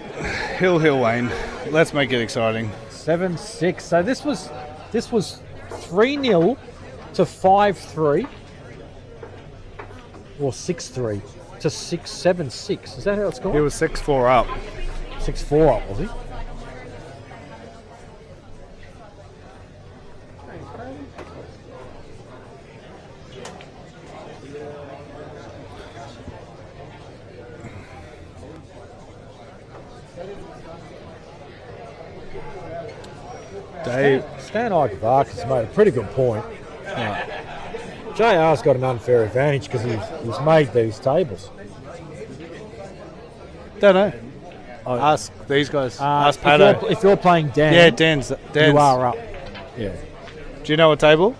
hill Wayne. Let's make it exciting. 7-6. So this was 3-0 to 5-3. Or 6-3 to 7-6. Is that how it's gone? He was 6-4 up. 6-4 up, was he? Dave. Stan Ivakis made a pretty good point. JR's got an unfair advantage because he's made these tables. Don't know. Ask these guys. Ask If Pato. if you're playing Dan, Yeah, Dan's. you are up. Yeah. Do you know a table?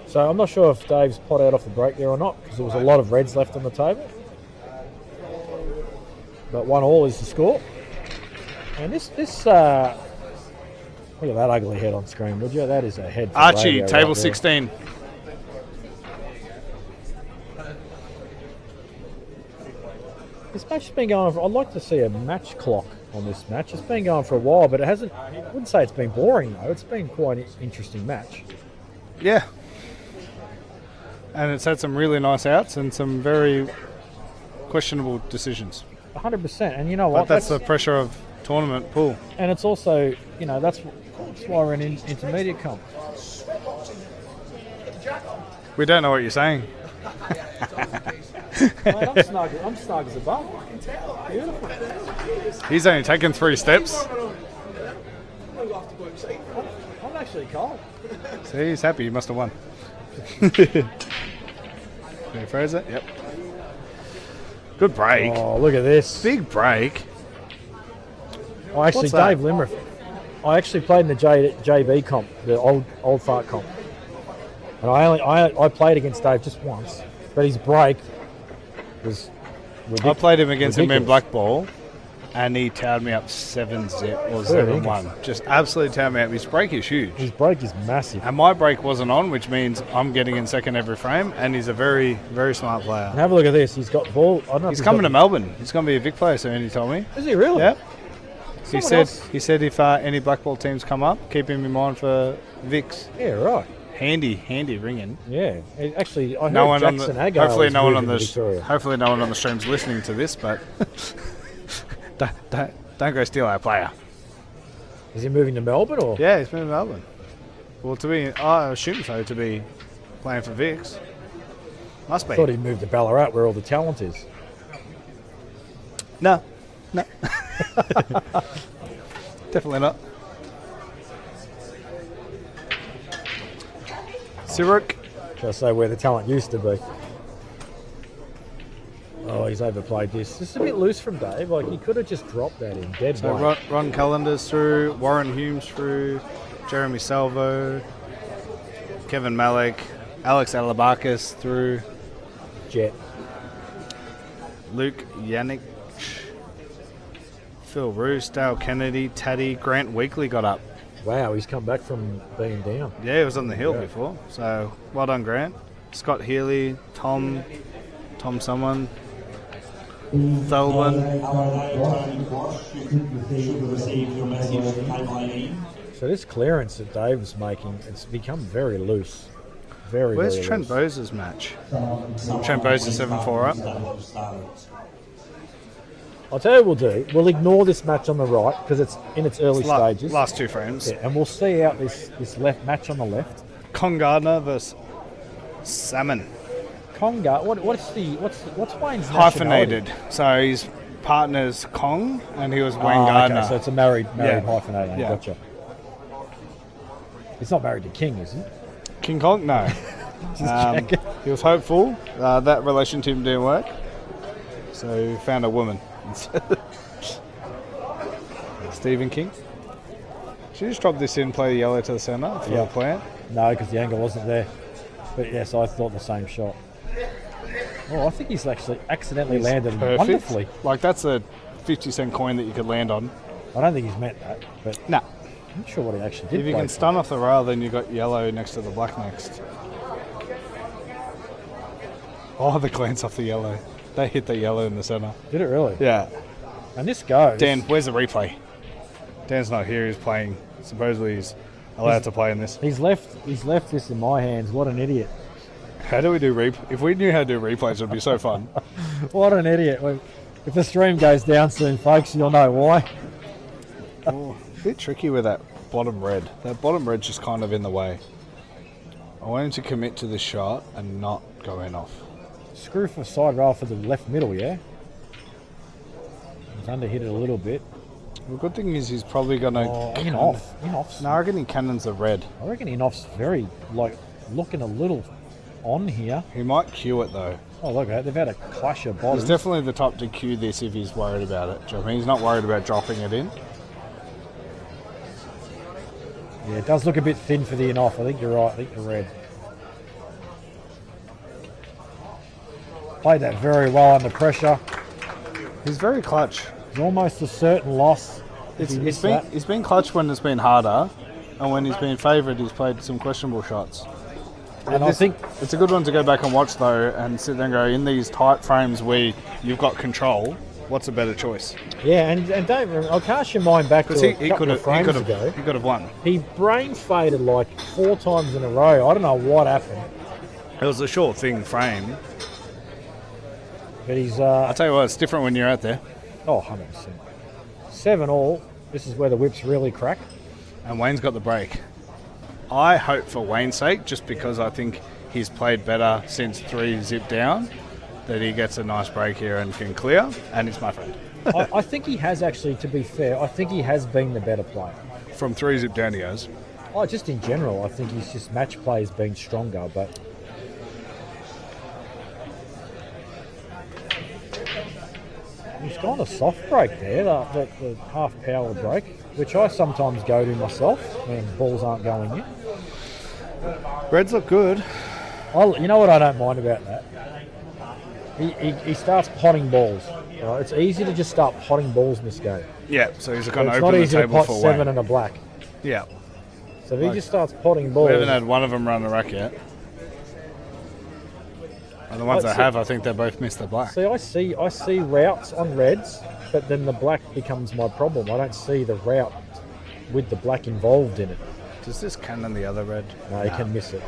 So I'm not sure if Dave's pot out off the break there or not because there was a lot of reds left on the table. But 1-1 is the score. And this look at that ugly head on screen, would you? That is a head for Archie, radio table right there. 16. This match has been going for, I'd like to see a match clock on this match. It's been going for a while, but it hasn't, I wouldn't say it's been boring though. It's been quite an interesting match. Yeah. And it's had some really nice outs and some very questionable decisions. 100%. And you know But what? that's the pressure of tournament pool. And it's also, you know, that's why we're in intermediate comp. We don't know what you're saying. Mate, I'm snug as a bum. Beautiful. He's only taken 3 steps. I'm actually cold. See, he's happy. He must have won. Can you phrase it? Yep. Good break. Oh, look at this. Big break. I actually, What's that? Dave Limareff. I actually played in the JB comp, the old fart comp, and I played against Dave just once, but his break was ridiculous. I played him against him in Ridiculous. black ball, and he towed me up 7-zip or Good 7-1. Just absolutely towed me up. His break is huge. His break is massive. And my break wasn't on, which means I'm getting in second every frame, and he's a very, very smart player. And have a look at this. He's got ball. I don't know if He's coming to got- Melbourne. He's going to be a Vic player soon, he told me. Is he really? Yep. Someone He said if any black ball teams come up, keep him in mind for Vics. Yeah, right. Handy ringing. Yeah. Actually, I heard No one on Jackson the Agar hopefully was no one on moving the to Victoria. hopefully no one on the stream's listening to this, but don't go steal our player. Is he moving to Melbourne or? Yeah, he's moving to Melbourne. Well, I assume so, to be playing for Vics. Must I be. thought he'd moved to Ballarat where all the talent is. No. Definitely not. Siruk. Should I say where the talent used to be? Oh, he's overplayed this. This is a bit loose from Dave. Like, he could have just dropped that in dead So weight. Ron Callender's through, Warren Humes through, Jeremy Salvo, Kevin Malik, Alex Alabakis through, Jet. Luke Yannick, Phil Roos, Dale Kennedy, Taddy, Grant Weekly got up. Wow, he's come back from being down. Yeah, he was on the hill Yeah. before, so well done, Grant. Scott Healy, Tom someone, Thelman. So this clearance that Dave was making, it's become very loose. Very, Where's very Trent loose. Bose's match? Trent Bose is 7-4 up. I'll tell you what we'll do. We'll ignore this match on the right because it's in its early stages. Last 2 frames. Yeah, and we'll see out this left match on the left. Kong-Gardiner versus Salmon. Kong-Gardiner. What's Wayne's Hyphenated. nationality? So his partner's Kong and he was Wayne Oh, Gardner. okay, so it's a married Yeah. hyphenated. Yeah. Gotcha. He's not married to King, is he? King Kong? No. checking. He was hopeful. That relationship didn't work. So he found a woman. Stephen King. Should you just drop this in, play the yellow to the centre for the plant? No, because the angle wasn't there. But yes, I thought the same shot. Oh, I think he's actually accidentally landed Perfect. wonderfully. Like that's a 50-cent coin that you could land on. I don't think he's meant that, but Nah. I'm not sure what he actually did. If you play can for. stun off the rail, then you got yellow next to the black next. Oh, the glance off the yellow. They hit the yellow in the centre. Did it really? Yeah. And this goes. Dan, where's the replay? Dan's not here. He's playing. Supposedly he's allowed to play in this. He's left this in my hands. What an idiot. How do we do If we knew how to do replays, it would be so fun. What an idiot. Well, if the stream goes down soon, folks, you'll know why. Oh, a bit tricky with that bottom red. That bottom red's just kind of in the way. I want him to commit to the shot and not go in off. Screw for side rail for the left middle, yeah? He's under hit it a little bit. The good thing is he's probably going to... Oh, in off. In off's. No, I reckon he cannons the red. I reckon in off's very, looking a little on here. He might cue it though. Oh, look at that. They've had a clash of He's bodies. definitely the type to cue this if he's worried about it. Do you know what I mean? He's not worried about dropping it in. Yeah, it does look a bit thin for the in off. I think you're right. I think the red. Played that very well under pressure. He's very clutch. It's almost a certain loss. if he missed that. He's been clutch when it's been harder, and when he's been favoured, he's played some questionable shots. And I think it's a good one to go back and watch though, and sit there and go, in these tight frames where you've got control, what's a better choice? yeah, and Dave, I'll cast your mind back to Because a he couple could of frames ago. have won. He brain faded like 4 times in a row. I don't know what happened, It was a short thing frame. but he's I'll tell you what, it's different when you're out there. oh 100%. 7-all. This is where the whips really crack. And Wayne's got the break. I hope for Wayne's sake, just because I think he's played better since 3 zip down, that he gets a nice break here and can clear, and it's my friend. I think he has actually, to be fair, I think he has been the better player. From 3-zip down he goes. Oh, just in general, I think he's just match play has been stronger, but he's gone a soft break there, the half power break, which I sometimes go to myself when balls aren't going in. Reds look good. You know what I don't mind about that? He starts potting balls. Right? It's easy to just start potting balls in this game. Yeah, so he's going to It's open not the easy to table pot for 7 Wayne. and a black. Yeah. So if he just starts potting balls... We haven't had one of them run the rack yet. And the ones that have, I think they both missed the black. See, I see routes on reds, but then the black becomes my problem. I don't see the route with the black involved in it. Does this cannon the other red? No, he can miss it.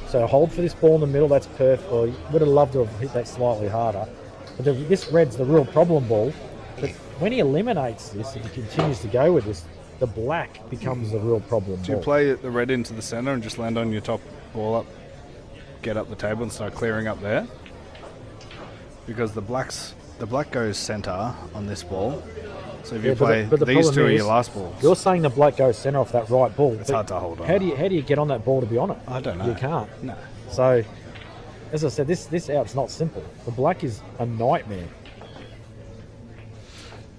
So hold for this ball in the middle, that's perfect. Well, he would have loved to have hit that slightly harder. But this red's the real problem ball. But when he eliminates this, if he continues to go with this, the black becomes the real problem Do you ball. play the red into the centre and just land on your top ball up, get up the table and start clearing up there? Because the black goes centre on this ball. So if you play but the these problem two are is, your last balls. You're saying the black goes centre off that right ball. It's hard to hold on. How do you get on that ball to be on it? I don't know. You can't. No. So, as I said, this out's not simple. The black is a nightmare.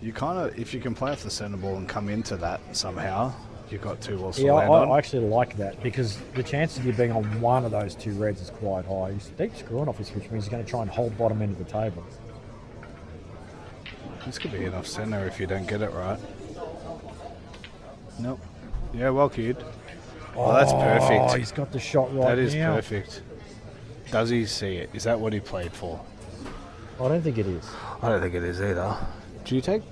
You kind of, if you can play off the centre ball and come into that somehow, you've got 2 balls to Yeah, land on. I actually like that because the chances of you being on one of those 2 reds is quite high. He's deep screwing off this, which means he's going to try and hold bottom end of the table. This could be enough centre if you don't get it right. Nope. Yeah, well cued. Oh, that's perfect. Oh, he's got the shot right That is now. perfect. Does he see it? Is that what he played for? I don't think it is. I don't think it is either. Do you take?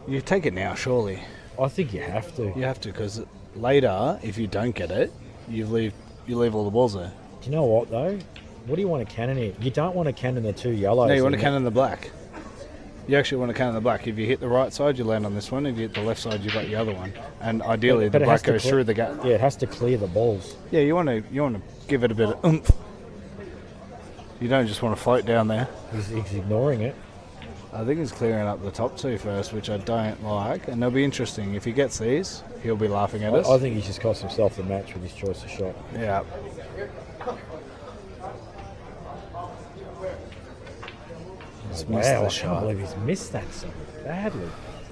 You take it now, surely. I think you have to. You have to, because later, if you don't get it, you leave all the balls there. Do you know what though? What do you want to cannon here? You don't want to cannon the 2 yellows. No, you want to cannon the black. You actually want to cannon the black. If you hit the right side, you land on this one. If you hit the left side, you got the other one. And ideally, But the it has black to goes through the gap. Yeah, it has to clear the balls. Yeah, you want to give it a bit of oomph. You don't just want to float down there. He's ignoring it. I think he's clearing up the top 2 first, which I don't like. And they'll be interesting. If he gets these, he'll be laughing at us. I think he's just cost himself the match with his choice of shot. Yeah. He's missed Wow, the I shot. can't believe he's missed that so badly.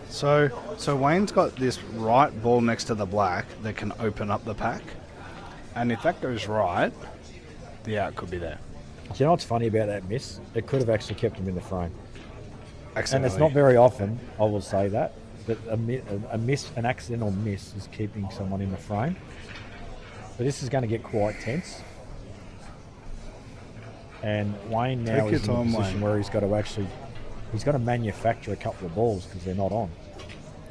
So Wayne's got this right ball next to the black that can open up the pack. And if that goes right, the out could be there. Do you know what's funny about that miss? It could have actually kept him in the frame. And it's Accidentally. not very often, I will say that an accidental miss is keeping someone in the frame. But this is going to get quite tense. And Wayne now Take is in your a time, position Wayne. where he's got to manufacture a couple of balls because they're not on.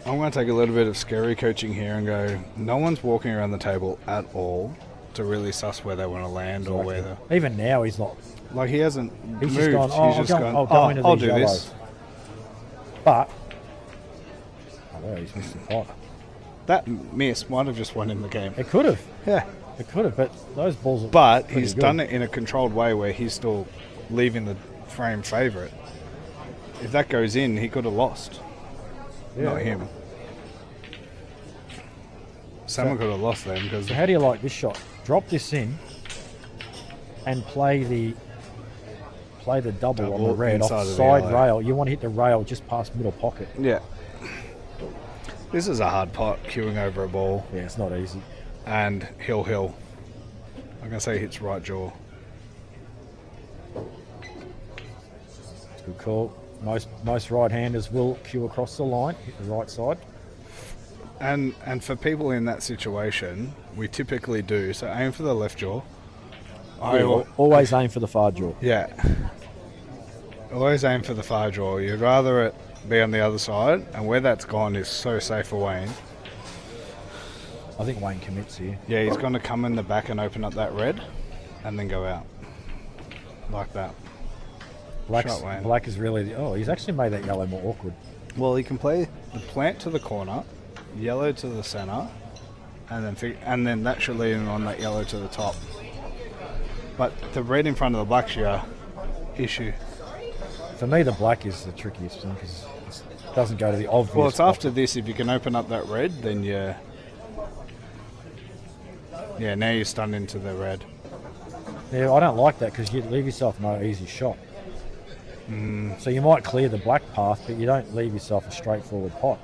I'm going to take a little bit of scary coaching here and go, no one's walking around the table at all to really suss where they want to land or where they're... Even now, he's not. Like, he hasn't He's moved. just gone, I'll go into I'll these do yellows. this. But, wow, he's missed the pot. That miss might have just won him the game. It could have. Yeah. It could have, but those balls are But pretty he's good. done it in a controlled way where he's still leaving the frame favourite. If that goes in, he could have lost. Yeah. Not him. Salmon could have lost then because So how do you like this shot? Drop this in and play the double on the red off inside of the side yellow. rail. You want to hit the rail just past middle pocket. yeah. This is a hard pot, queuing over a ball, Yeah, it's not easy. and hill. I'm going to say he hits right jaw. It's a good call. Most right-handers will cue across the line, hit the right side. And for people in that situation, we typically do, so aim for the left jaw. Always aim for the far jaw. Yeah. Always aim for the far jaw. You'd rather it be on the other side, and where that's gone is so safe for Wayne. I think Wayne commits here. Yeah, he's going to come in the back and open up that red, and then go out. Like that. Shot, Wayne. Black is really... he's actually made that yellow more awkward. Well, he can play the plant to the corner, yellow to the centre, and then that should lead him on that yellow to the top. But the red in front of the black here, issue? For me, the black is the trickiest thing because it doesn't go to the obvious. Well, it's after this. If you can open up that red, then yeah, now you're stunned into the red. Yeah, I don't like that because you leave yourself no easy shot. So you might clear the black path, but you don't leave yourself a straightforward pot.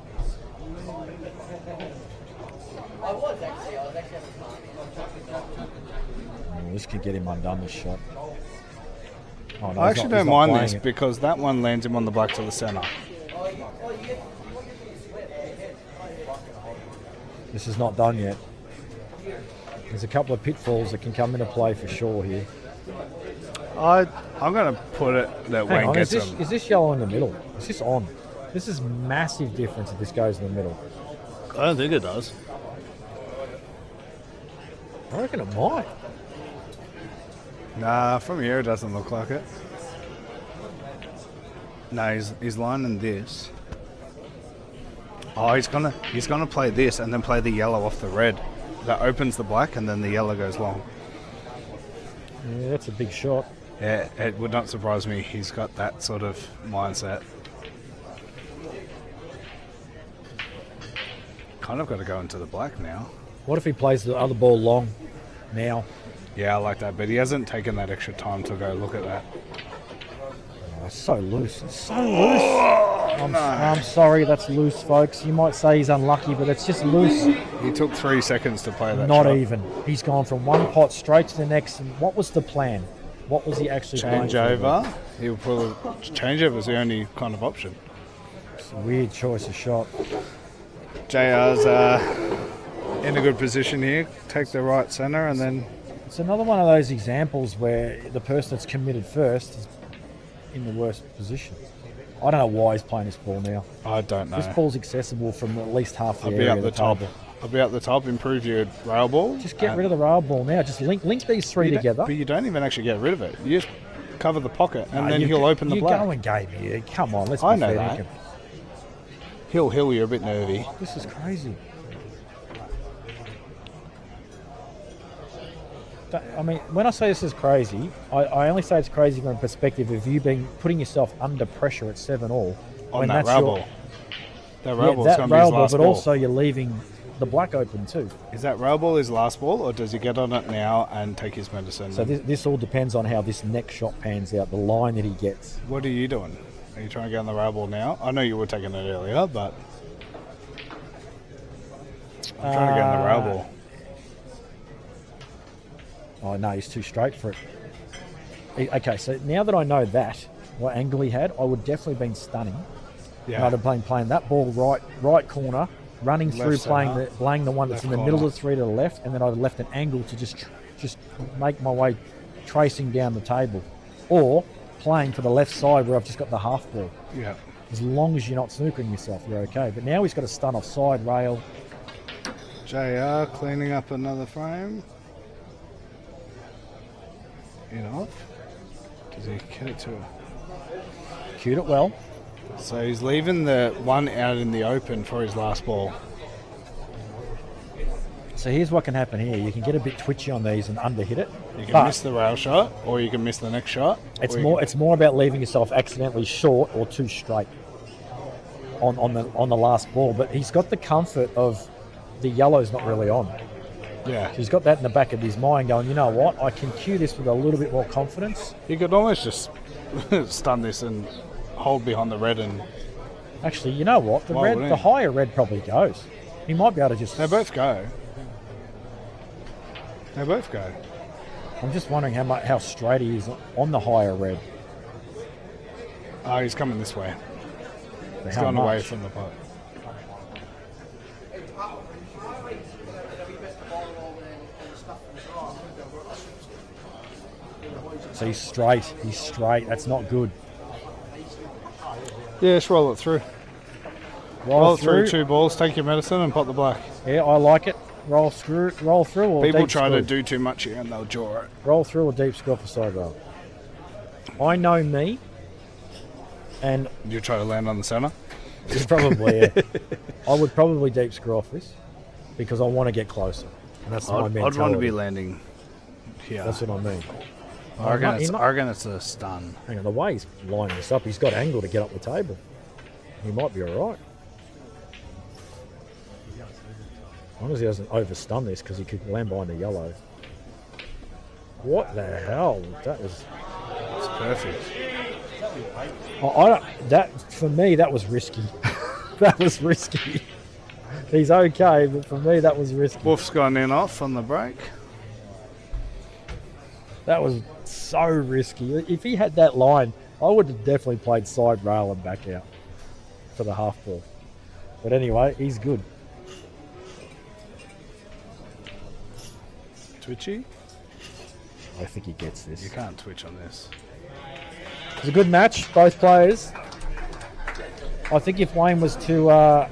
This could get him undone, this shot. Oh, no, I actually don't mind this it. because that one lands him on the black to the centre. This is not done yet. There's a couple of pitfalls that can come into play for sure here. I'm going to put it that Hang Wayne on, gets is him. this yellow in the middle? Is this on? This is massive difference if this goes in the middle. I don't think it does. I reckon it might. Nah, from here it doesn't look like it. No, he's lining this. Oh, he's gonna play this and then play the yellow off the red. That opens the black and then the yellow goes long. Yeah, that's a big shot. Yeah, it would not surprise me. He's got that sort of mindset. Kind of got to go into the black now. What if he plays the other ball long now? Yeah, I like that, but he hasn't taken that extra time to go look at that. Oh, it's so loose. It's so loose. I'm sorry, that's loose, folks. You might say he's unlucky, but it's just loose. He took 3 seconds to play that Not shot. even. He's gone from one pot straight to the next. And what was the plan? What was he actually playing Change over. He'll probably change over is the only kind of option. It's a weird choice of shot. JR's in a good position here. Take the right centre and then... It's another one of those examples where the person that's committed first is in the worst position. I don't know why he's playing this ball now. I don't know. This ball's accessible from at least half the I'll area be up of the top. table. I'll be up the top, improve your rail ball. Just get rid of the rail ball now. Just link these three together. But you don't even actually get rid of it. You just cover the pocket and then he'll open the black. You're going game here. Come on, let's be I know fair. that. Hill, you're a bit nervy. This is crazy. I mean, when I say this is crazy, I only say it's crazy from a perspective of you putting yourself under pressure at 7-all. On that rail ball. That rail ball's going to be his rail ball, last but ball. also you're leaving the black open too. Is that rail ball his last ball, or does he get on it now and take his medicine? So this all depends on how this next shot pans out, the line that he gets. What are you doing? Are you trying to get on the rail ball now? I know you were taking it earlier, but I'm trying to get on the rail ball. Oh no, he's too straight for it. Okay, so now that I know that, what angle he had, I would definitely been stunning. Yeah. And I'd have been playing that ball right corner, running Left through, centre. playing the one that's in the middle of the three to the left, and then I'd have left an angle to just make my way tracing down the table. Or playing for the left side where I've just got the half ball. Yeah. As long as you're not snookering yourself, you're okay. But now he's got a stun off side rail. JR cleaning up another frame. In off. Does he get it to her? Cued it well. So he's leaving the one out in the open for his last ball. So here's what can happen here. You can get a bit twitchy on these and underhit it. You can miss the rail shot, or you can miss the next shot. It's more about leaving yourself accidentally short or too straight on the last ball. But he's got the comfort of the yellow's not really on. Yeah. He's got that in the back of his mind going, you know what, I can cue this with a little bit more confidence. You could almost just stun this and hold behind the red and... Actually, you know what, the higher red probably goes. He might be able to just... They both go. They both go. I'm just wondering how straight he is on the higher red. Oh, he's coming this way. He's How gone away much? from the pot. So he's straight. That's not good. Yeah, just roll it through. Roll it through 2 balls, take your medicine and pop the black. Yeah, I like it. Roll through or People deep try screw. to do too much here and they'll jaw it. Roll through or deep screw off the side rail. I know me, and You try to land on the centre? probably yeah. I would probably deep screw off this because I want to get closer. And that's my mentality. I'd want to be landing here. That's what I mean. I reckon it's a stun. Hang on, the way he's lining this up, he's got angle to get up the table. He might be all right. As long as he doesn't overstun this, because he could land behind the yellow. What the hell? That was... It's perfect. For me, that was risky. That was risky. He's okay, but for me, that was risky. Wolf's gone in off on the break. That was so risky. If he had that line, I would have definitely played side rail and back out for the half ball. But anyway, he's good. Twitchy? I think he gets this. You can't twitch on this. It was a good match, both players. I think if Wayne was to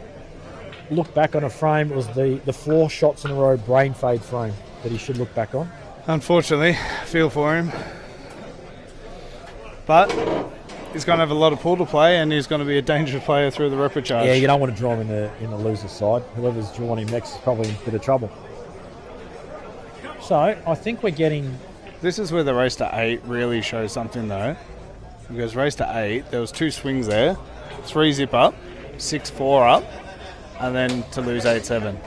look back on a frame, it was the 4 shots in a row brain fade frame that he should look back on. Unfortunately, feel for him. But he's going to have a lot of pool to play, and he's going to be a dangerous player through the repechage. Yeah, you don't want to draw him in the loser's side. Whoever's drawing him next is probably in a bit of trouble. So, I think we're getting... This is where the race to 8 really shows something, though. Because race to 8, there was 2 swings there. 3 zip up, 6-4 up, and then to lose 8-7.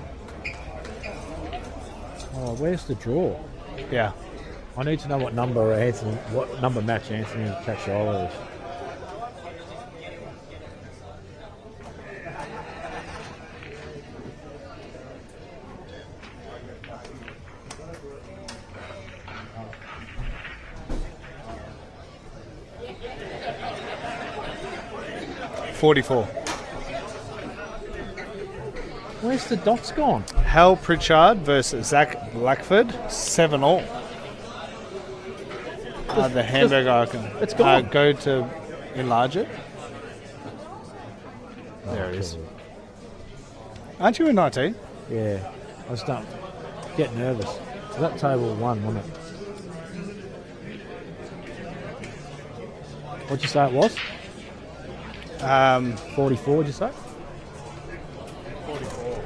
Oh, where's the draw? Yeah. I need to know what number match Anthony and Cacciola is. $44. Where's the dots gone? Hale Pritchard versus Zach Blackford, 7-all. The hamburger icon. It's gone. Go to enlarge it. There it is. Aren't you in 19? Yeah, I was starting to get nervous. That table won, wasn't it? What'd you say it was? 44, did you say? 44.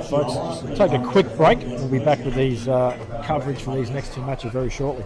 Folks, take a quick break. We'll be back with these coverage for these next 2 matches very shortly.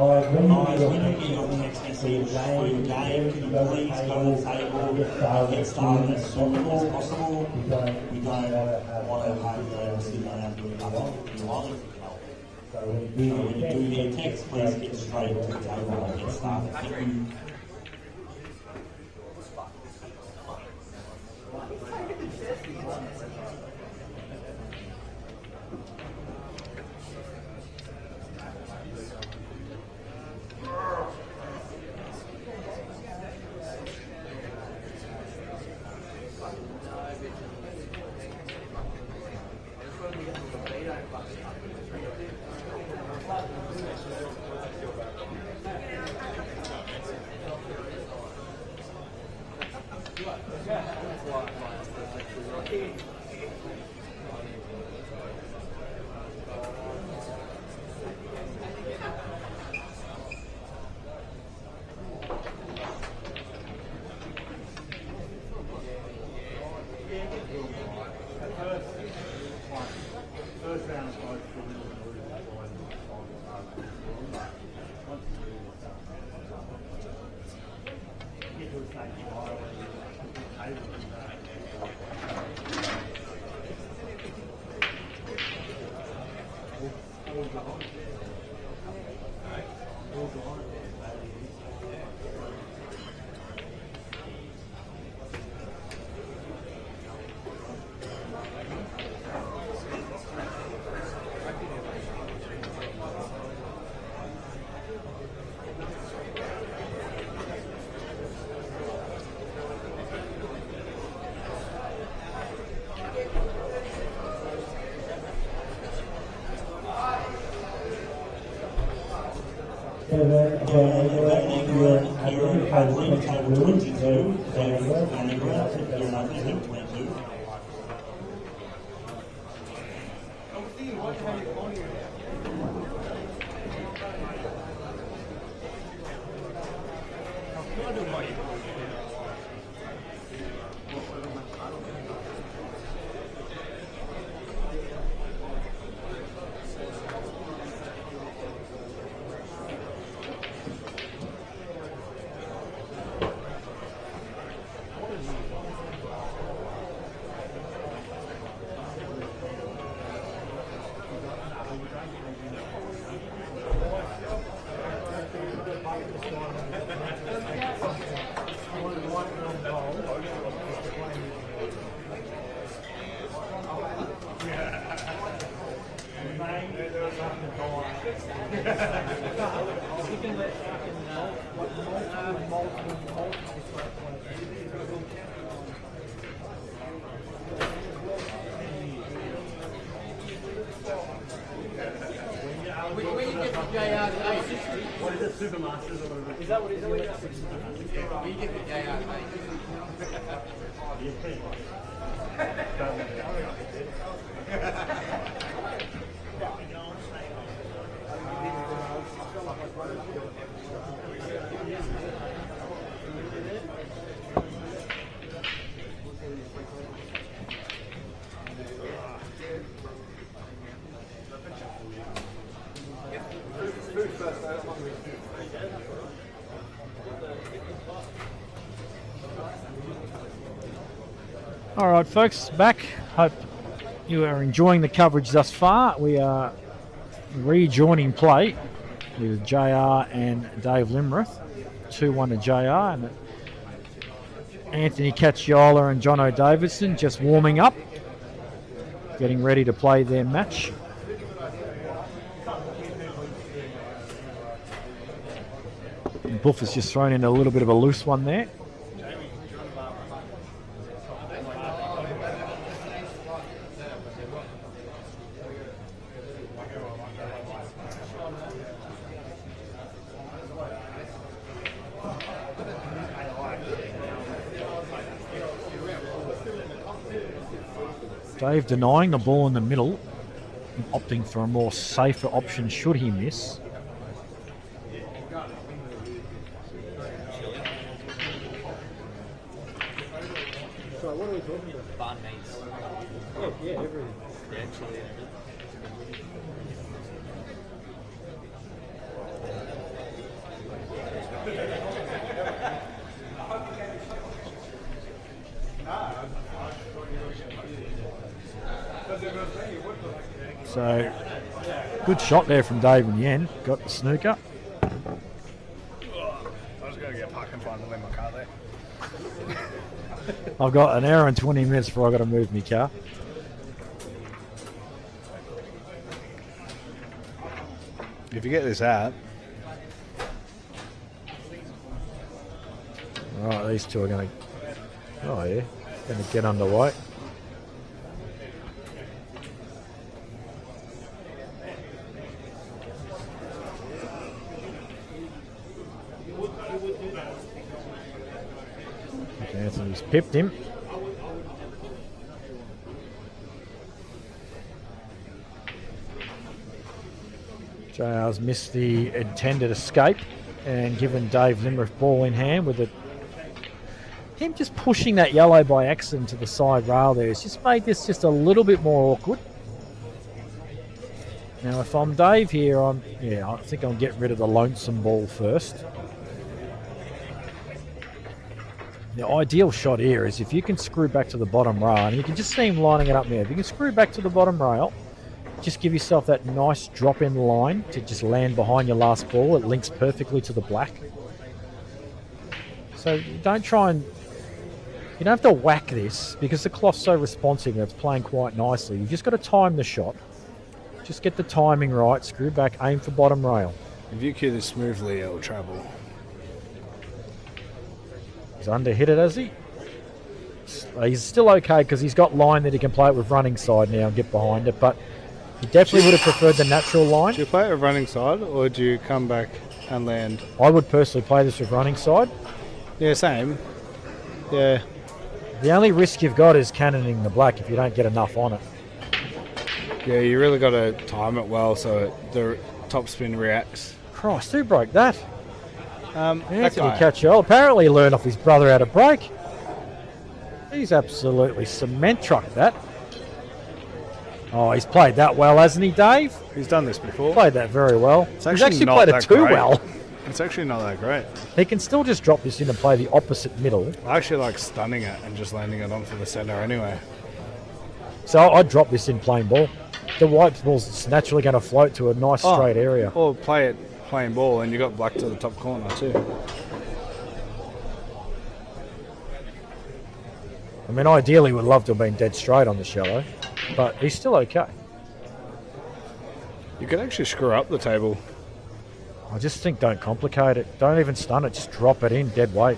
When you get on the next game, can you please go to the table, get started as soon as possible? We don't want to have the sit down doing nothing. So when you do the text, please get straight to the table and get started. Thank you. What is it, Supermasters or whatever? Is that what it is? We get the JRA. Yeah, pretty much. All right, folks, back. Hope you are enjoying the coverage thus far. We are rejoining play with JR and Dave Limareff. 2-1 to JR, and Anthony Cacciola and Jono Davidson just warming up, getting ready to play their match. And Buff has just thrown in a little bit of a loose one there. Dave denying the ball in the middle and opting for a more safer option should he miss. So what are we talking about? Barn mates. Yeah, everything. Actually, So, good shot there from Dave in the end. Got the snooker. I was going to get parked in front of my car there. I've got an hour and 20 minutes before I've got to move my car. If you get this out, Right, these two are going to... Oh, yeah. Going to get underway. Anthony's pipped him. JR's missed the intended escape and given Dave Limareff ball in hand with it. Him just pushing that yellow by accident to the side rail there has just made this just a little bit more awkward. Now if I'm Dave here, I think I'll get rid of the lonesome ball first. The ideal shot here is if you can screw back to the bottom rail, and you can just see him lining it up there. If you can screw back to the bottom rail, just give yourself that nice drop-in line to just land behind your last ball. It links perfectly to the black. So don't try and... You don't have to whack this because the cloth's so responsive and it's playing quite nicely. You've just got to time the shot. Just get the timing right, screw back, aim for bottom rail. If you cue this smoothly, it'll travel. He's under-hit it, has he? He's still okay because he's got line that he can play it with running side now and get behind it, but he definitely would have preferred the natural line. Do you play it with running side or do you come back and land? I would personally play this with running side. Yeah, same. Yeah. The only risk you've got is cannoning the black if you don't get enough on it. Yeah, you really got to time it well so the top spin reacts. Christ, who broke that? That Anthony guy. Cacciola. Apparently he learned off his brother how to break. He's absolutely cement trucked that. Oh, he's played that well, hasn't he, Dave? He's done this before. Played that very well. It's He's actually actually not played it that too great. well. It's actually not that great. He can still just drop this in and play the opposite middle. I actually like stunning it and just landing it onto the centre anyway. So I'd drop this in plain ball. The white ball's naturally going to float to a nice straight area. Or play it plain ball and you got black to the top corner too. I mean, ideally would love to have been dead straight on the shallow, but he's still okay. You could actually screw up the table. I just think don't complicate it. Don't even stun it. Just drop it in dead weight.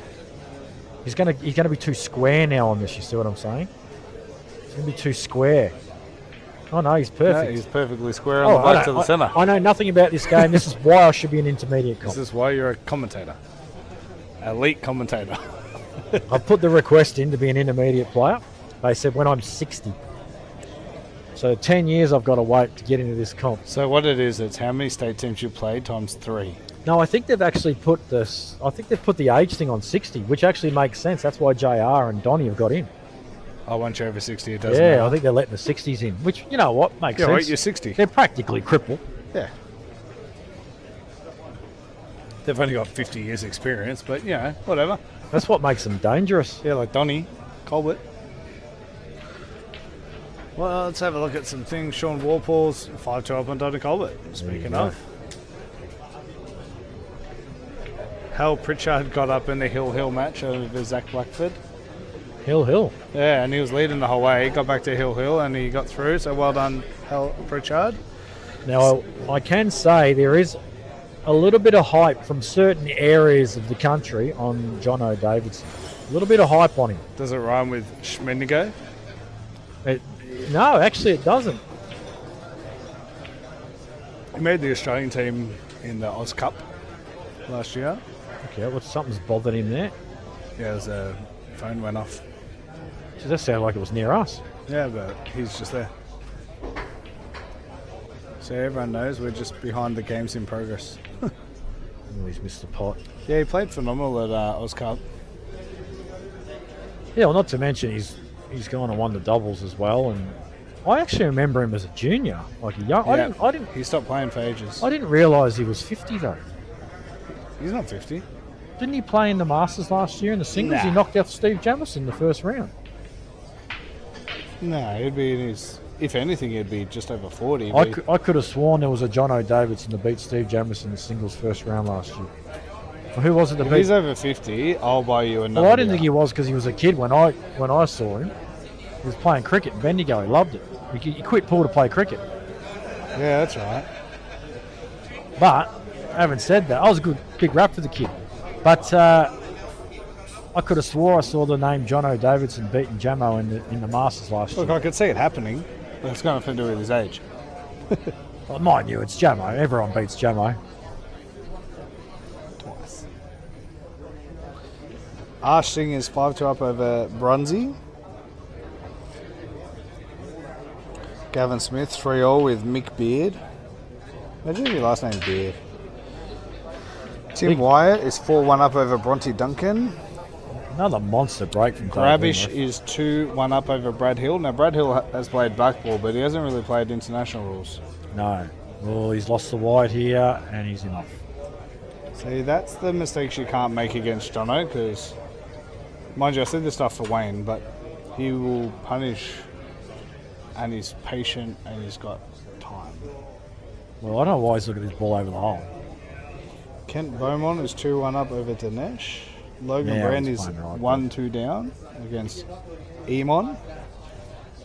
He's gonna be too square now on this. You see what I'm saying? He's gonna be too square. Oh no, he's perfect. No, he's perfectly square on the black to the centre. I know nothing about this game. This is why I should be an intermediate comp. This is why you're a commentator. Elite commentator. I've put the request in to be an intermediate player. They said when I'm 60. So 10 years I've got to wait to get into this comp. So what it is, it's how many state teams you played times 3. No, I think they've actually put this. I think they've put the age thing on 60, which actually makes sense. That's why JR and Donnie have got in. Oh, once you're over 60, it doesn't Yeah, matter. I think they're letting the 60s in, which, you know what, makes Yeah, sense. right, you're 60. They're practically crippled. Yeah. They've only got 50 years experience, but, you know, whatever. That's what makes them dangerous. Yeah, like Donnie, Colbert. Well, let's have a look at some things. Shawn Walpole's 5-2 up on Donnie Colbert. Speaking of. Hale Pritchard got up in the Hill match over Zach Blackford. Hill. Yeah, and he was leading the whole way. He got back to Hill and he got through. So well done, Hale Pritchard. Now, I can say there is a little bit of hype from certain areas of the country on Jono Davidson. A little bit of hype on him. Does it rhyme with Schmendigo? No, actually it doesn't. He made the Australian team in the Oz Cup last year. Okay, well, something's bothered him there. Yeah, his phone went off. Does that sound like it was near us? Yeah, but he's just there. So everyone knows we're just behind the games in progress. Oh, he's missed the pot. Yeah, he played phenomenal at Oz Cup. Yeah, well, not to mention he's gone and won the doubles as well. And I actually remember him as a junior, like a young. Yeah, I didn't. He stopped playing for ages. I didn't realise he was 50 though. He's not 50. Didn't he play in the Masters last year in the singles? Nah. He knocked out Steve Jamison in the first round. No, he'd be in his. If anything, he'd be just over 40. I could have sworn there was a Jono Davidson to beat Steve Jamison in the singles first round last year. Well, who was it to If beat? he's over 50, I'll buy you another. Well, I didn't think he was because he was a kid when I saw him. He was playing cricket in Bendigo. He loved it. He quit pool to play cricket. Yeah, that's right. But having said that, I was a good big rap for the kid. But I could have swore I saw the name Jono Davidson beating Jamo in the Masters last Look, year. I could see it happening, but it's got nothing to do with his age. Well, mind you, it's Jamo. Everyone beats Jamo. Twice. Ash Singh is 5-2 up over Brunsey. Gavin Smith 3-0 with Mick Beard. Imagine your last name Beard. Tim Wyatt is 4-1 up over Bronte Duncan. Another monster break from Grabish Limareff. is 2-1 up over Brad Hill. Now, Brad Hill has played blackball, but he hasn't really played international rules. No. Well, he's lost the white here, and he's enough. See, that's the mistakes you can't make against Jono, because, mind you, I said this stuff for Wayne, but he will punish, and he's patient, and he's got time. time. Well, I don't know why he's looking at this ball over the hole. Kent Beaumont is 2-1 up over Dinesh. Logan Yeah, Brand he's is playing right, 1-2 down against Emon.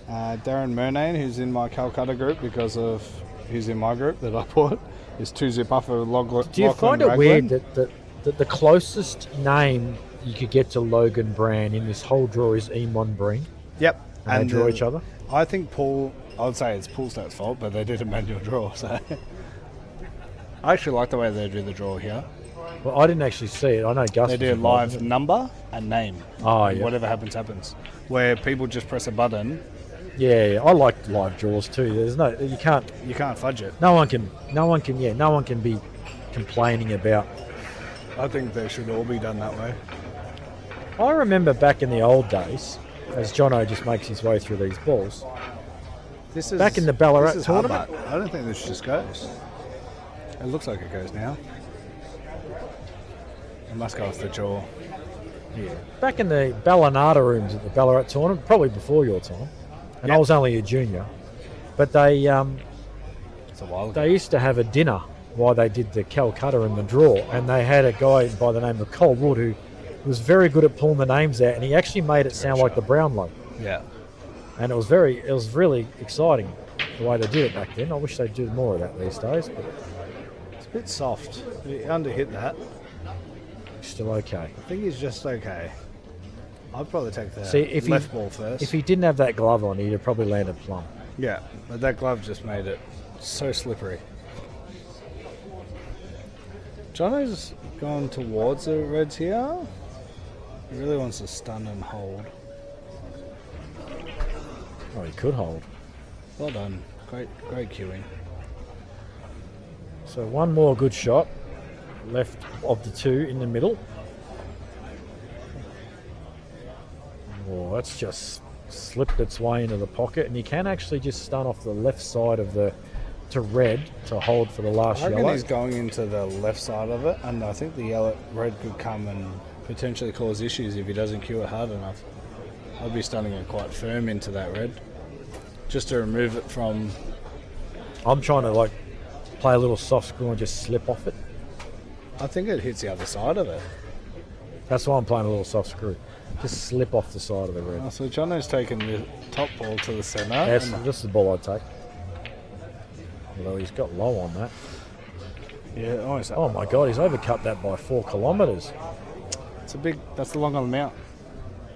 Darren Murnane, who's in my Calcutta group because of he's in my group that I bought, is 2-zip up over Lachlan. Do you find it weird that the closest name you could get to Logan Brand in this whole draw is Emon Breen? Yep. And they draw each other? I think Paul, I would say it's Poolstat's fault, but they did a manual draw, so. I actually like the way they do the draw here. Well, I didn't actually see it. I know Gus. They do live number and name. Oh, yeah. Whatever happens, happens. Where people just press a button. Yeah, I like live draws too. There's no, you can't fudge it. No one can be complaining about. I think they should all be done that way. I remember back in the old days, as Jono just makes his way through these balls. This is back in the Ballarat this is tournament. hard, I don't think this just goes. It looks like it goes now. It must go off the jaw. Yeah. Back in the Ballanada rooms at the Ballarat tournament, probably before your time, and I was only a junior, but they it's a while ago. they used to have a dinner while they did the Calcutta and the draw, and they had a guy by the name of Cole Wood who was very good at pulling the names out, and he actually made it sound like the Brownlow. Yeah. And it was really exciting the way they did it back then. I wish they'd do more of that these days, but It's a bit soft. He underhit that. still okay. I think he's just okay. I'd probably take the See, left ball first. If he didn't have that glove on, he'd have probably landed plumb. Yeah, but that glove just made it so slippery. Jono's gone towards the Reds here. He really wants to stun and hold. Oh, he could hold. Well done. Great queuing. So one more good shot left of the two in the middle. Oh, that's just slipped its way into the pocket, and he can actually just stun off the left side of the to red to hold for the last I reckon yellow. he's going into the left side of it, and I think the red could come and potentially cause issues if he doesn't cue it hard enough. I'd be stunning it quite firm into that red, just to remove it from. I'm trying to play a little soft screw and just slip off it. I think it hits the other side of it. That's why I'm playing a little soft screw. Just slip off the side of the red. Oh, so Jono's taken the top ball to the centre. That's this is the ball I'd take. Although he's got low on that. Yeah, almost. Oh my God, he's overcut that by 4 kilometres. It's a big. That's the long on the mount.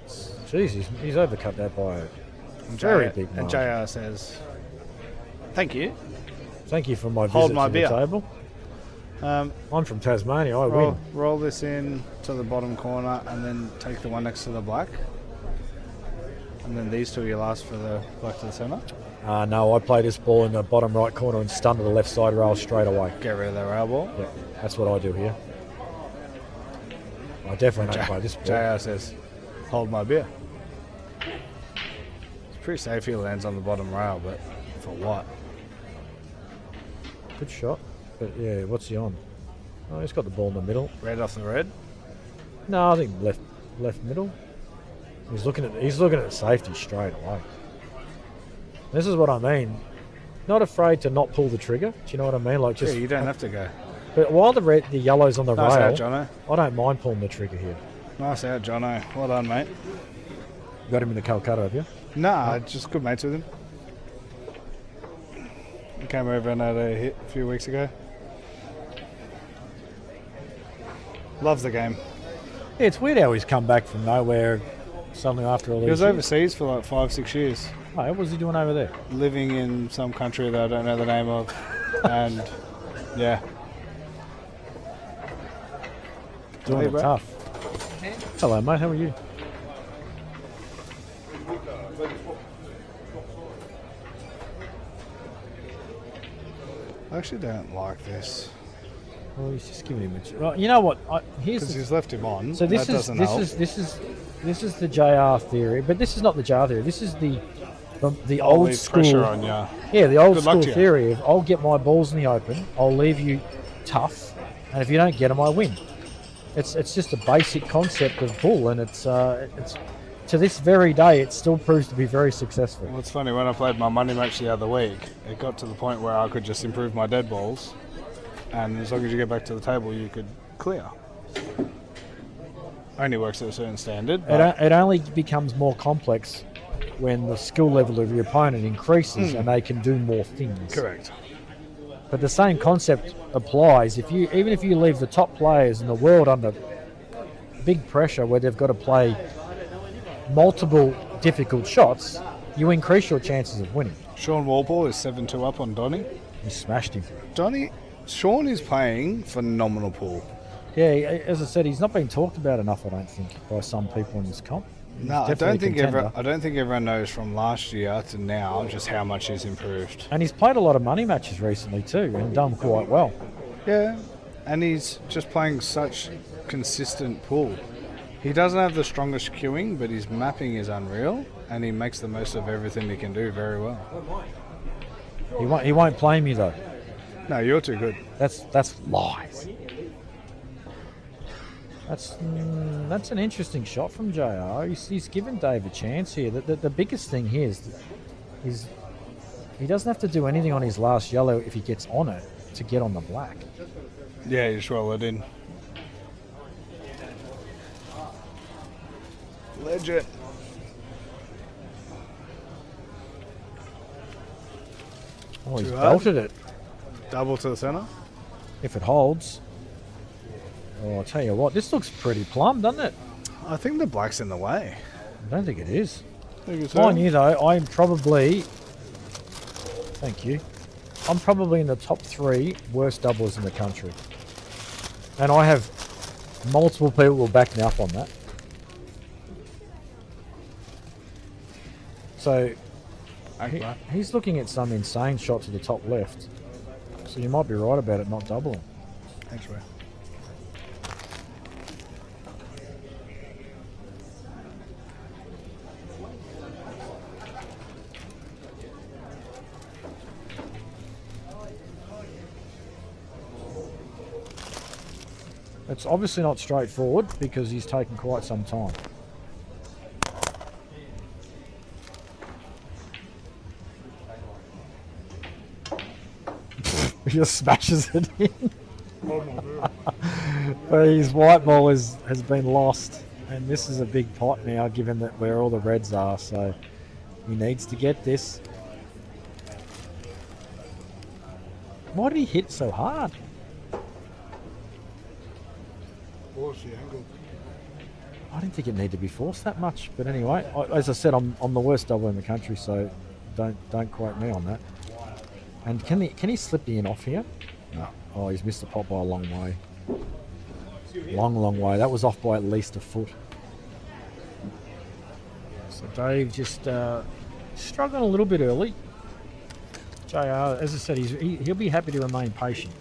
Jeez, he's overcut that by a very big And margin. JR says, "Thank you. Thank you for my Hold visit my to beer." the table. I'm from Tasmania. I win. Roll this in to the bottom corner, and then take the one next to the black. And then these two you'll ask for the black to the centre. No, I play this ball in the bottom right corner and stun to the left side rail straight away. Get rid of the rail ball. Yeah, that's what I do here. I definitely don't play this ball. JR says, "Hold my beer." It's pretty safe. He lands on the bottom rail, but for what? Good shot. But yeah, what's he on? Oh, he's got the ball in the middle. Red off the red. No, I think left middle. He's looking at safety straight away. This is what I mean. Not afraid to not pull the trigger. Do you know what I mean? Like just. Yeah, you don't have to go. But while the yellow's on the Nice rail, out, Jono. I don't mind pulling the trigger here. Nice out, Jono. Well done, mate. Got him in the Calcutta, have you? Nah, just good mates with him. He came over and had a hit a few weeks ago. Loves the game. Yeah, it's weird how he's come back from nowhere suddenly after all these He was years. overseas for like 5-6 years, Oh, what was he doing over there? living in some country that I don't know the name of, and yeah. Doing Hey, it bro. tough. Hello, mate. How are you? I actually don't like this Well, he's just giving him a. Right, you know what? Here's because the, he's left him on. so this that is doesn't this help. is this is this is the JR theory, but this is not the JR theory. This is the old leave school. pressure on ya. Yeah, the old Good luck school to ya. theory of I'll get my balls in the open, I'll leave you tough, and if you don't get them, I win. It's just a basic concept of bull, and it's to this very day, it still proves to be very successful. Well, it's funny, when I played my money match the other week, it got to the point where I could just improve my dead balls, and as long as you get back to the table, you could clear. Only works at a certain standard. It only becomes more complex when the skill level of your opponent increases and they can do more things. Correct. But the same concept applies. Even if you leave the top players in the world under big pressure where they've got to play multiple difficult shots, you increase your chances of winning. Shawn Walpole is 7-2 up on Donny. You smashed him. Shawn is playing phenomenal pool. Yeah, as I said, he's not been talked about enough, I don't think, by some people in this comp. No, I don't think everyone knows from last year to now just how much he's improved. And he's played a lot of money matches recently too, and done quite well. Yeah, and he's just playing such consistent pool. He doesn't have the strongest queuing, but his mapping is unreal, and he makes the most of everything he can do very well. He won't play me though. No, you're too good. That's lies. That's an interesting shot from JR. He's given Dave a chance here. The biggest thing here is he doesn't have to do anything on his last yellow if he gets on it to get on the black. Yeah, you just roll it in. Legend. Oh, he's belted it. Double to the centre. If it holds. Oh, I'll tell you what, this looks pretty plumb, doesn't it? I think the black's in the way. I don't think it is. Think it's Mind you though, I'm probably... Thank you. I'm probably in the top 3 worst doublers in the country. And I have multiple people who will back me up on that. So, he's looking at some insane shot to the top left. So you might be right about it not doubling. Thanks, Ray. It's obviously not straightforward because he's taken quite some time. He just smashes it in. But his white ball has been lost, and this is a big pot now given that where all the reds are, so he needs to get this. Why did he hit so hard? Force the angle. I didn't think it needed to be forced that much, but anyway, as I said, I'm the worst doubler in the country, so don't quote me on that. And can he slip the in off here? No. Oh, he's missed the pot by a long way. Long way. That was off by at least a foot. So Dave just struggling a little bit early. JR, as I said, he'll be happy to remain patient.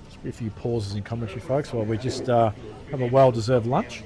Just be a few pauses in commentary, folks, while we just have a well-deserved lunch.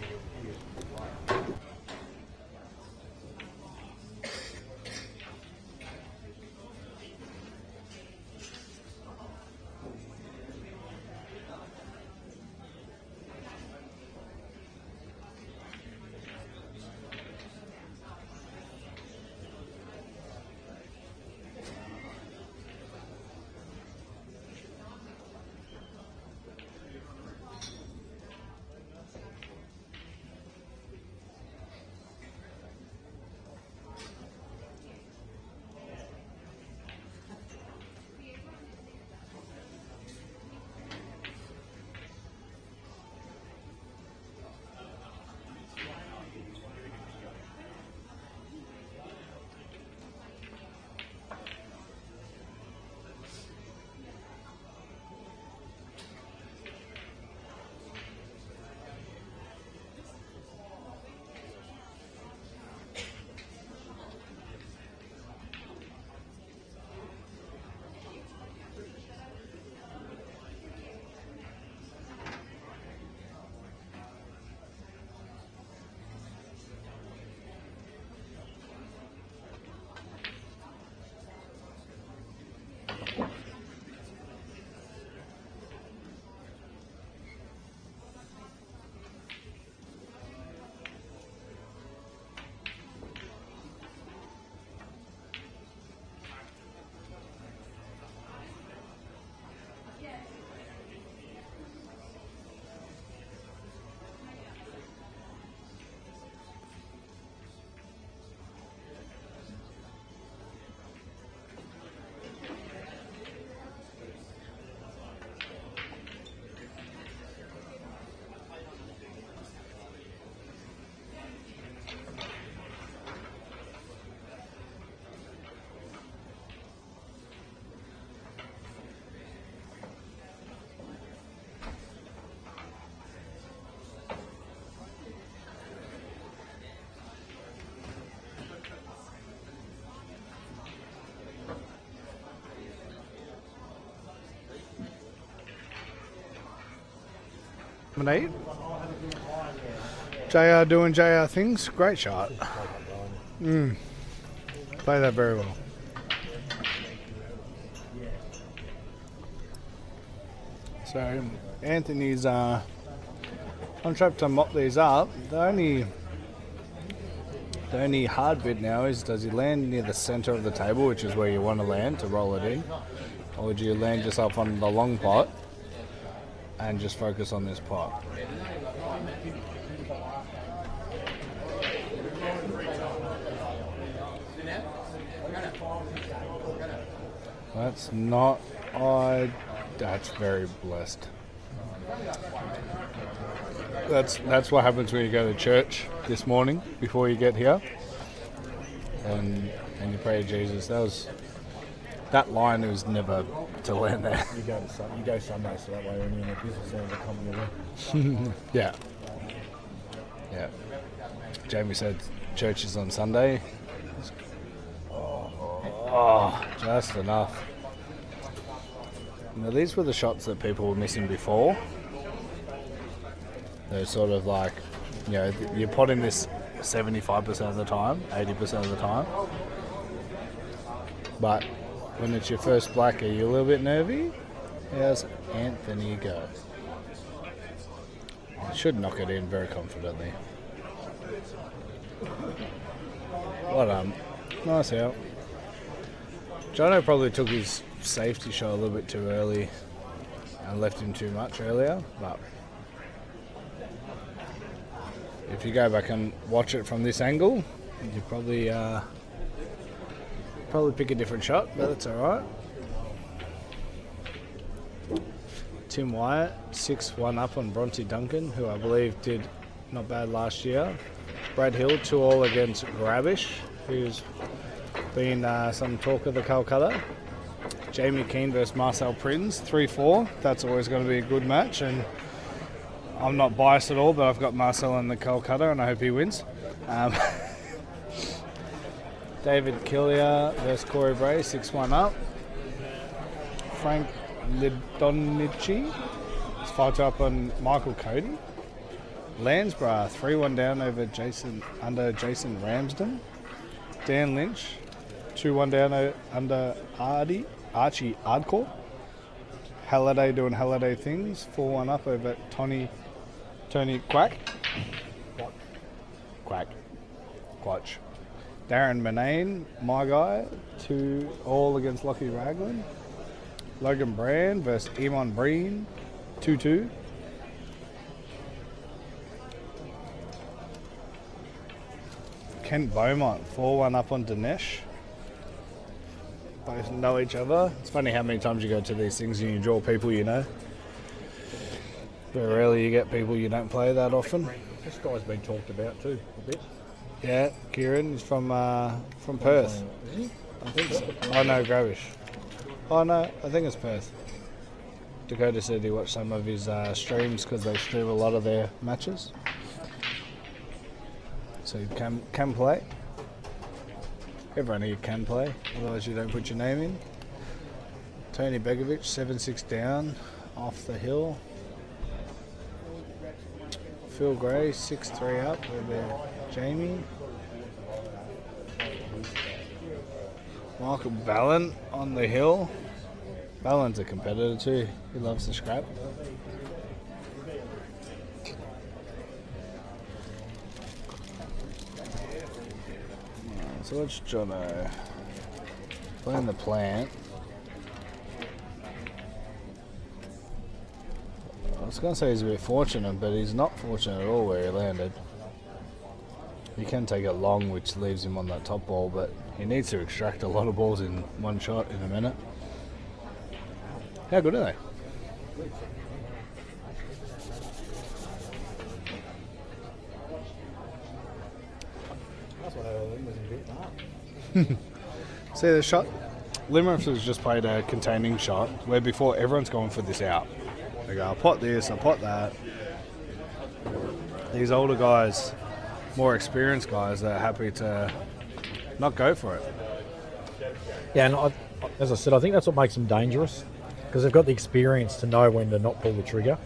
Eight. JR doing JR things. Great shot. Play that very well. So Anthony's on track to mop these up. The only hard bit now is, does he land near the centre of the table, which is where you want to land to roll it in, or do you land just up on the long pot and just focus on this pot? That's not that's very blessed. That's what happens when you go to church this morning before you get here, and you pray to Jesus. That line was never to land there. You go Sunday, so that way when you're in the business hours are coming away. Yeah. Jamie said church is on Sunday. Just enough. Now these were the shots that people were missing before. They're sort of like, you're potting this 75% of the time, 80% of the time. But when it's your first black, are you a little bit nervy? How's Anthony go? Should knock it in very confidently. Well done. Nice out. Jono probably took his safety shot a little bit too early and left him too much earlier, but if you go back and watch it from this angle, you probably pick a different shot, but that's alright. Tim Wyatt, 6-1 up on Bronte Duncan, who I believe did not bad last year. Brad Hill, 2-all against Grabish, who's been some talk of the Calcutta. Jamie Keane versus Marcel Prins, 3-4. That's always going to be a good match, and I'm not biased at all, but I've got Marcel in the Calcutta, and I hope he wins. David Killier versus Corey Bray, 6-1 up. Frank Lidonici is 5-2 up on Michael Cody. Landsborough, 3-1 down over Jason Ramsden. Dan Lynch, 2-1 down under Archie Ardcore. Halliday doing Halliday things, 4-1 up over Tony Quack. Darren Manane, my guy, 2-all against Lockie Raglan. Logan Brand versus Eamon Breen, 2-2. Kent Beaumont, 4-1 up on Dinesh. Both know each other. It's funny how many times you go to these things and you draw people you know. Very rarely you get people you don't play that often. This guy's been talked about too, a bit. Yeah, Kieran is from Perth. Is he? I think so. Oh no, Gravish. Oh no, I think it's Perth. Dakota said he watched some of his streams because they stream a lot of their matches. So you can play. Everyone here can play, otherwise you don't put your name in. Tony Begovic, 7-6 down, off the hill. Phil Gray, 6-3 up over Jamie. Michael Ballon on the hill. Ballon's a competitor too, he loves the scrap. So it's Jono playing the plant. I was going to say he's a bit fortunate, but he's not fortunate at all where he landed. He can take it long, which leaves him on that top ball, but he needs to extract a lot of balls in one shot in a minute. How good are they? See the shot? Limareff has just played a containing shot where before everyone's going for this out. They go, I'll pot this, I'll pot that. These older guys, more experienced guys, are happy to not go for it. Yeah, and as I said, I think that's what makes them dangerous, because they've got the experience to know when to not pull the trigger.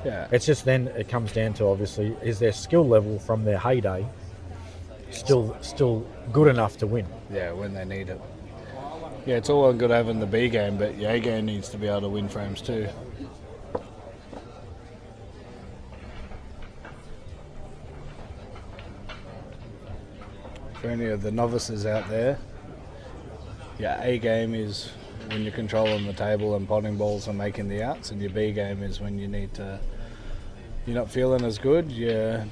Yeah. It's just then it comes down to, obviously, is their skill level from their heyday still good enough to win? Yeah, when they need it. Yeah, it's all well and good having the B game, but your A game needs to be able to win frames too. For any of the novices out there, your A game is when you're controlling the table and potting balls and making the outs, and your B game is when you're not feeling as good, you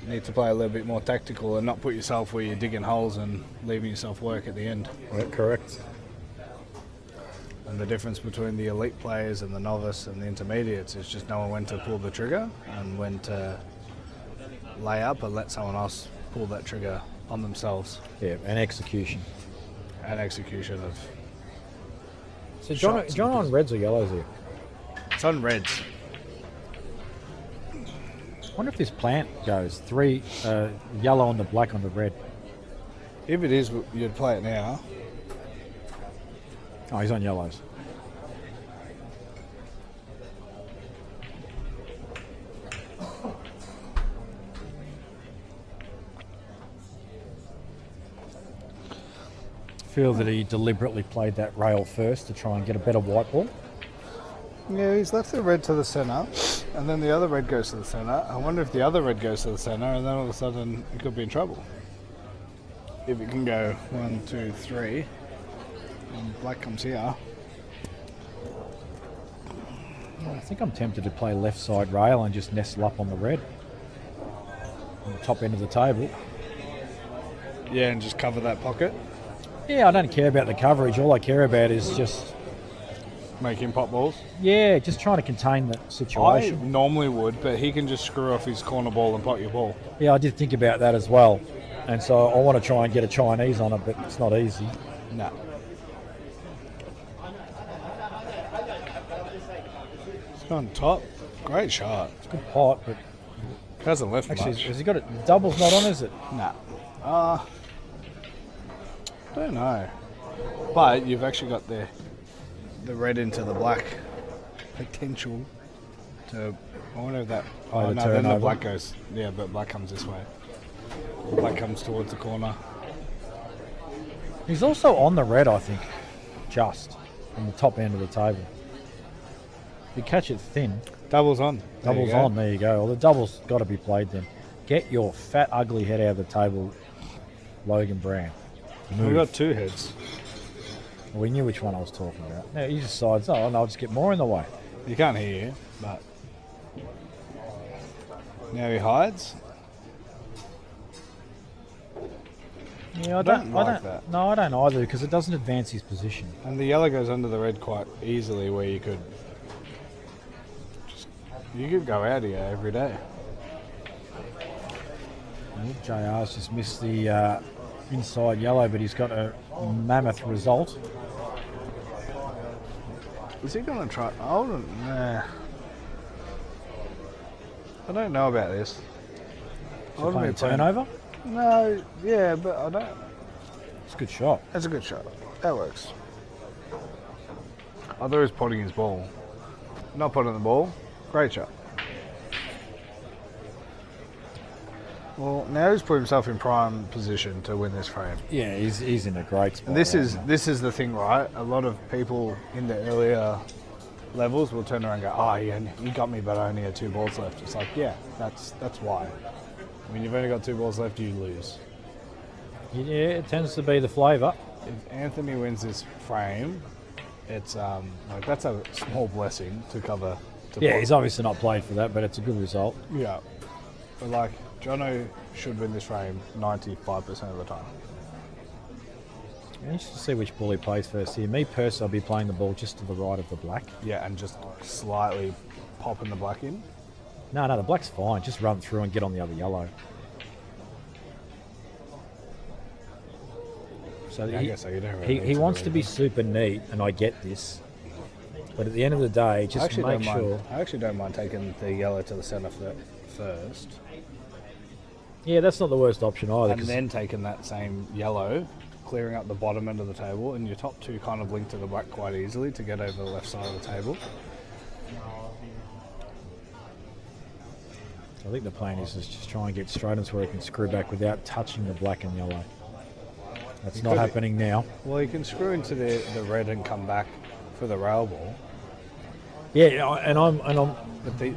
need to play a little bit more tactical and not put yourself where you're digging holes and leaving yourself work at the end. Yeah, correct. And the difference between the elite players and the novice and the intermediates is just knowing when to pull the trigger and when to lay up and let someone else pull that trigger on themselves. Yeah, and execution. And execution of... So Jono on reds or yellows here? It's on reds. I wonder if this plant goes 3 yellow on the black on the red. If it is, you'd play it now. Oh, he's on yellows. Feel that he deliberately played that rail first to try and get a better white ball. Yeah, he's left the red to the centre, and then the other red goes to the centre. I wonder if the other red goes to the centre, and then all of a sudden it could be in trouble. If it can go 1, 2, 3, and black comes here. I think I'm tempted to play left side rail and just nestle up on the red. On the top end of the table. Yeah, and just cover that pocket. Yeah, I don't care about the coverage. All I care about is just... Making pop balls? Yeah, just trying to contain the I situation. normally would, but he can just screw off his corner ball and pot your ball. Yeah, I did think about that as well. And so I want to try and get a Chinese on it, but it's not easy. No. It's gone top. Great shot. It's a good pot, but... Hasn't left Actually, much. has he got it? Double's not on, is it? Nah. Don't know. But you've actually got the red into the black potential to... I wonder if that... Oh, no, then the black goes... Yeah, but black comes this way. Black comes towards the corner. He's also on the red, I think. Just. On the top end of the table. If you catch it thin... Double's on. Double's on, there you go. Well, the double's got to be played then. Get your fat, ugly head out of the table, Logan Brown. We've got 2 heads. We knew which one I was talking about. Yeah, he decides, oh, no, I'll just get more in the way. You can't hear you, but... Now he hides. Yeah, I don't like that. No, I don't either, because it doesn't advance his position. And the yellow goes under the red quite easily, where you could... You could go out here every day. Well, JR's just missed the inside yellow, but he's got a mammoth result. Is he going to try? Nah. I don't know about this. So playing turnover? No, yeah, but I don't. It's a good shot. That's a good shot. That works. I thought he was potting his ball. Not potting the ball. Great shot. Well, now he's put himself in prime position to win this frame. Yeah, he's in a great spot. And this is the thing, right? A lot of people in the earlier levels will turn around and go, "Oh, yeah, you got me, but I only had 2 balls left." It's like, yeah, that's why. When you've only got 2 balls left, you lose. Yeah, it tends to be the flavour. If Anthony wins this frame, it's like that's a small blessing to cover. Yeah, he's obviously not played for that, but it's a good result. Yeah, but like Jono should win this frame 95% of the time. Interesting to see which ball he plays first here. Me personally, I'll be playing the ball just to the right of the black. Yeah, and just slightly popping the black in. No, the black's fine. Just run through and get on the other yellow. So Yeah, I guess so. You don't really he need to wants do to be anything. super neat, and I get this. But at the end of the day, just make sure. I actually don't mind taking the yellow to the centre first. Yeah, that's not the worst option either. And then taking that same yellow, clearing up the bottom end of the table, and your top 2 kind of link to the black quite easily to get over the left side of the table. So I think the plan is just try and get straight into where he can screw back without touching the black and yellow. That's not happening now. Well, you can screw into the red and come back for the rail ball. Yeah,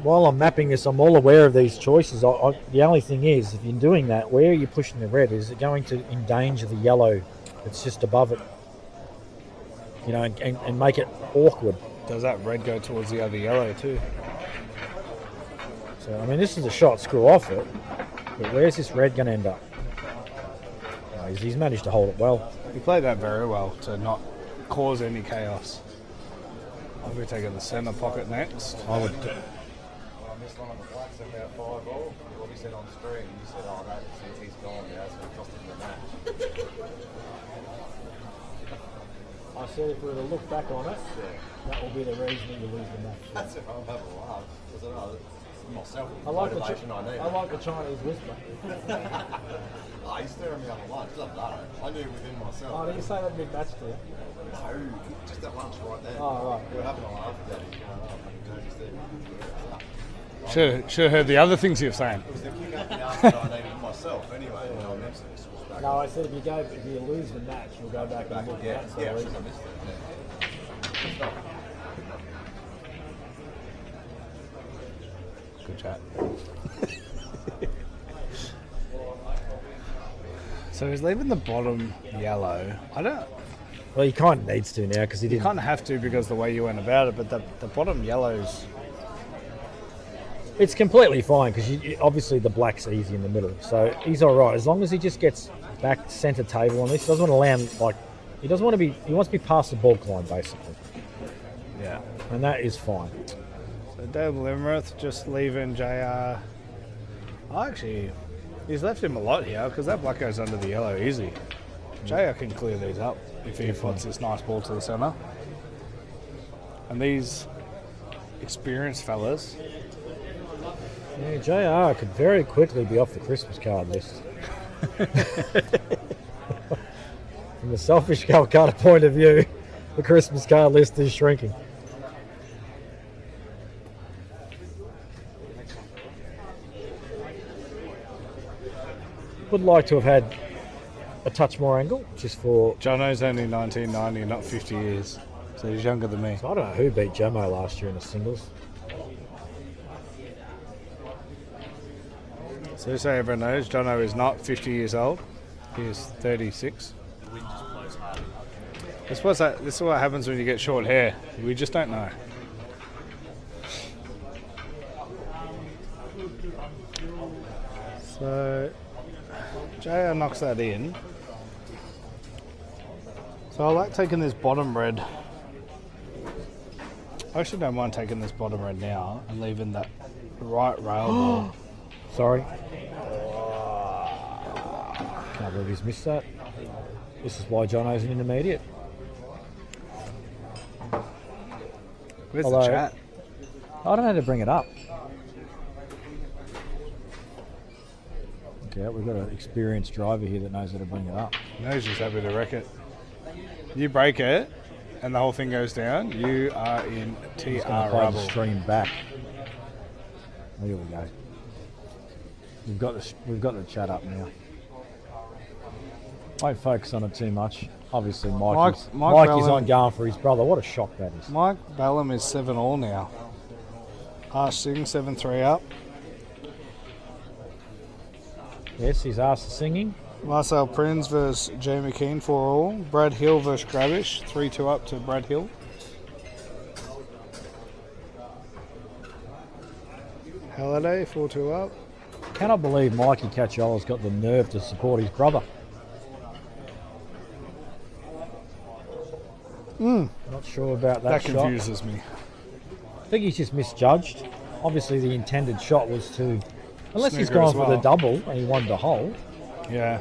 while I'm mapping this, I'm all aware of these choices. The only thing is, if you're doing that, where are you pushing the red? Is it going to endanger the yellow that's just above it? You know, and make it awkward. Does that red go towards the other yellow too? So, I mean, this is a shot, screw off it. But where's this red going to end up? Oh, he's managed to hold it well. He played that very well to not cause any chaos. I'll be taking the centre pocket next. I would. Well, I missed one on the blacks about 5 all. What he said on screen, you said, oh, that he's gone now, it's going to cost him the match. I said if we were to look back on it, that will be the reason that you lose the match. That's it, I'm having a laugh. I said, oh, myself, I like motivation I need. I like the Chinese whisper. Oh, he's staring me up at lunch. I've done it. I knew within myself. Oh, did you say that mid-match to you? No, just at lunch right there. Oh, right. We were having a laugh about it. Should have heard the other things you're saying. It was the kick up the arse that I needed myself anyway. When I missed it, switched back. No, I said if you lose the match, you'll go back and look Yeah, at that. yeah, I missed it. Yeah. Good chat. So he's leaving the bottom yellow. Well, he kind of needs to now because he You didn't. kind of have to because the way you went about it, but the bottom yellow's... It's completely fine because obviously the black's easy in the middle, so he's all right as long as he just gets back centre table on this. He doesn't want to land he doesn't want to be. He wants to be past the bulk line basically. Yeah. And that is fine. So Dave Limareff just leaving JR. Actually, he's left him a lot here because that black goes under the yellow easy. JR can clear these up if he wants this nice ball to the centre. And these experienced fellas. Yeah, JR could very quickly be off the Christmas card list. From the selfish Calcutta point of view, the Christmas card list is shrinking. Would like to have had a touch more angle, just for... Jono's only 1990, not 50 years. So he's younger than me. So I don't know who beat Jono last year in the singles. So everyone knows, Jono is not 50 years old. He is 36. This is what happens when you get short hair. We just don't know. So JR knocks that in. So I like taking this bottom red. I actually don't mind taking this bottom red now and leaving that right rail ball. Sorry. Can't believe he's missed that. This is why Jono's an intermediate. Where's Although, the chat? I don't know how to bring it up. Okay, we've got an experienced driver here that knows how to bring it up. No, he's just happy to wreck it. You break it, and the whole thing goes down. You are in He's TR going to play rubble. the stream back. Oh, here we go. We've got the chat up now. Won't focus on it too much. Obviously, Mike is on going for his brother. What a shock that is. Mike Ballum is 7-all now. Ash Singh 7-3 up. Yes, he's asked the singing. Marcel Prinz versus Jamie Keane 4-all. Brad Hill versus Gravish 3-2 up to Brad Hill. Halliday 4-2 up. Cannot believe Mikey Cacciola's got the nerve to support his brother. Not sure about that shot. That confuses me. I think he's just misjudged. Obviously, the intended shot was to... Unless he's Snooker gone as for the well. double and he wanted to hold. Yeah.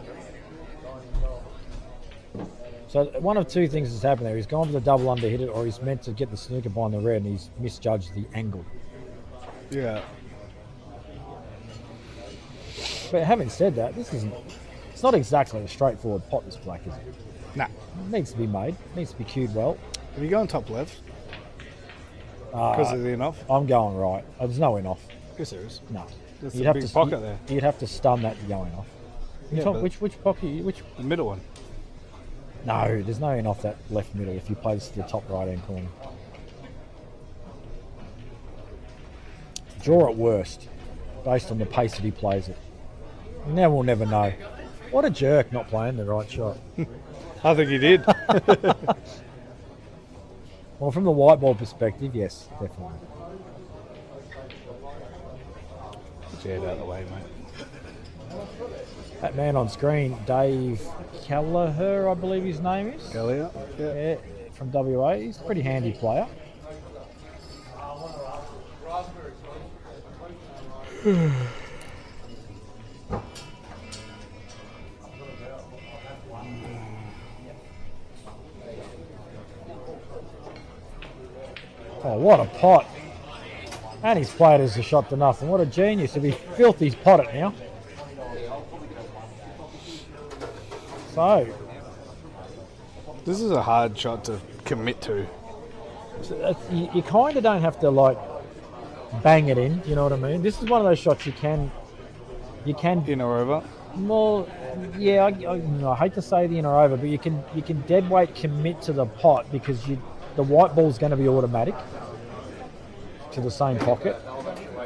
So one of two things has happened there. He's gone for the double under, hit it, or he's meant to get the snooker behind the red and he's misjudged the angle. Yeah. But having said that, it's not exactly a straightforward pot, this black, is it? Nah. It needs to be made. It needs to be cued well. Have you gone top left? Because of the in-off? I'm going right. There's no in-off. Yes, there is. No. There's You'd a have big to pocket there. You'd have to stun that going off. Yeah, but Which pocket? Which? the middle one. No, there's no in off that left middle if you play this to the top right hand corner. Draw at worst, based on the pace that he plays it. Now we'll never know. What a jerk not playing the right shot. I think he did. Well, from the white ball perspective, yes, definitely. Get your head out of the way, mate. That man on screen, Dave Kelleher, I believe his name is. Elliot? Yeah. Yeah, from WA. He's a pretty handy player. Oh, what a pot. And he's played as a shot to nothing. What a genius. If he filthy's pot it now. So, This is a hard shot to commit to. you kind of don't have to, like, bang it in, you know what I mean? This is one of those shots you can In or over. more, yeah, I hate to say the in or over, but you can dead weight commit to the pot because the white ball's going to be automatic to the same pocket.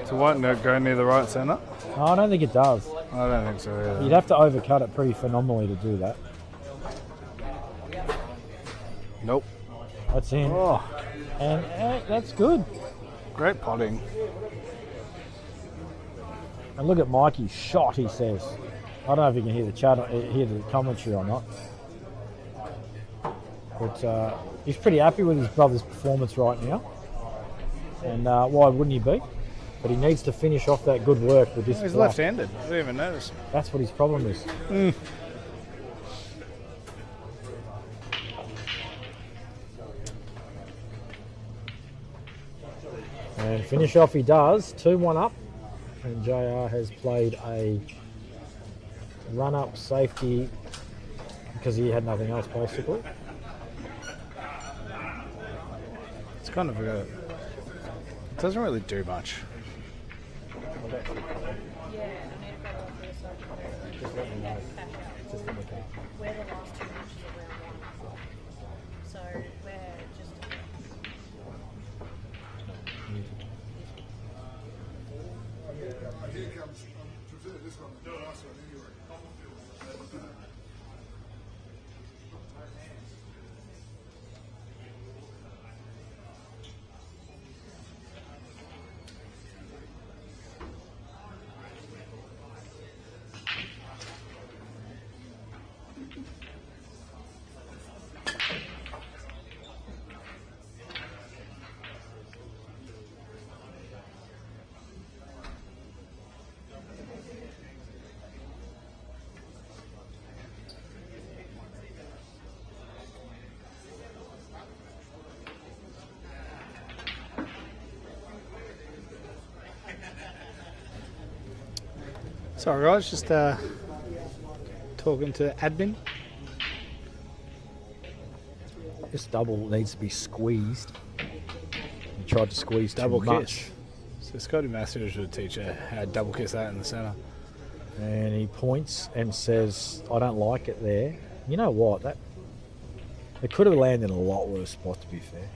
So white note go near the right centre? No, I don't think it does. I don't think so either. You'd have to overcut it pretty phenomenally to do that. Nope. That's in. Oh, And that's good. great potting. And look at Mikey's shot, he says. I don't know if you can hear the chat, hear the commentary or not. But he's pretty happy with his brother's performance right now. And why wouldn't he be? But he needs to finish off that good work with this. He's block. left-handed. I didn't even notice. That's what his problem is. And finish off he does. 2-1 up. And JR has played a run-up safety because he had nothing else basically. It's kind of a... It doesn't really do much. Just let me know. Just let me know. We're the last 2 matches of round 1. So we're just... Here comes, prefer this one, the last one anyway. Sorry guys, just talking to admin. This double needs to be squeezed. He tried to squeeze Double too much. kiss. So Scotty Masters would teach her how to double kiss that in the centre. And he points and says, I don't like it there. You know what? It could have landed in a lot worse spot, to be fair.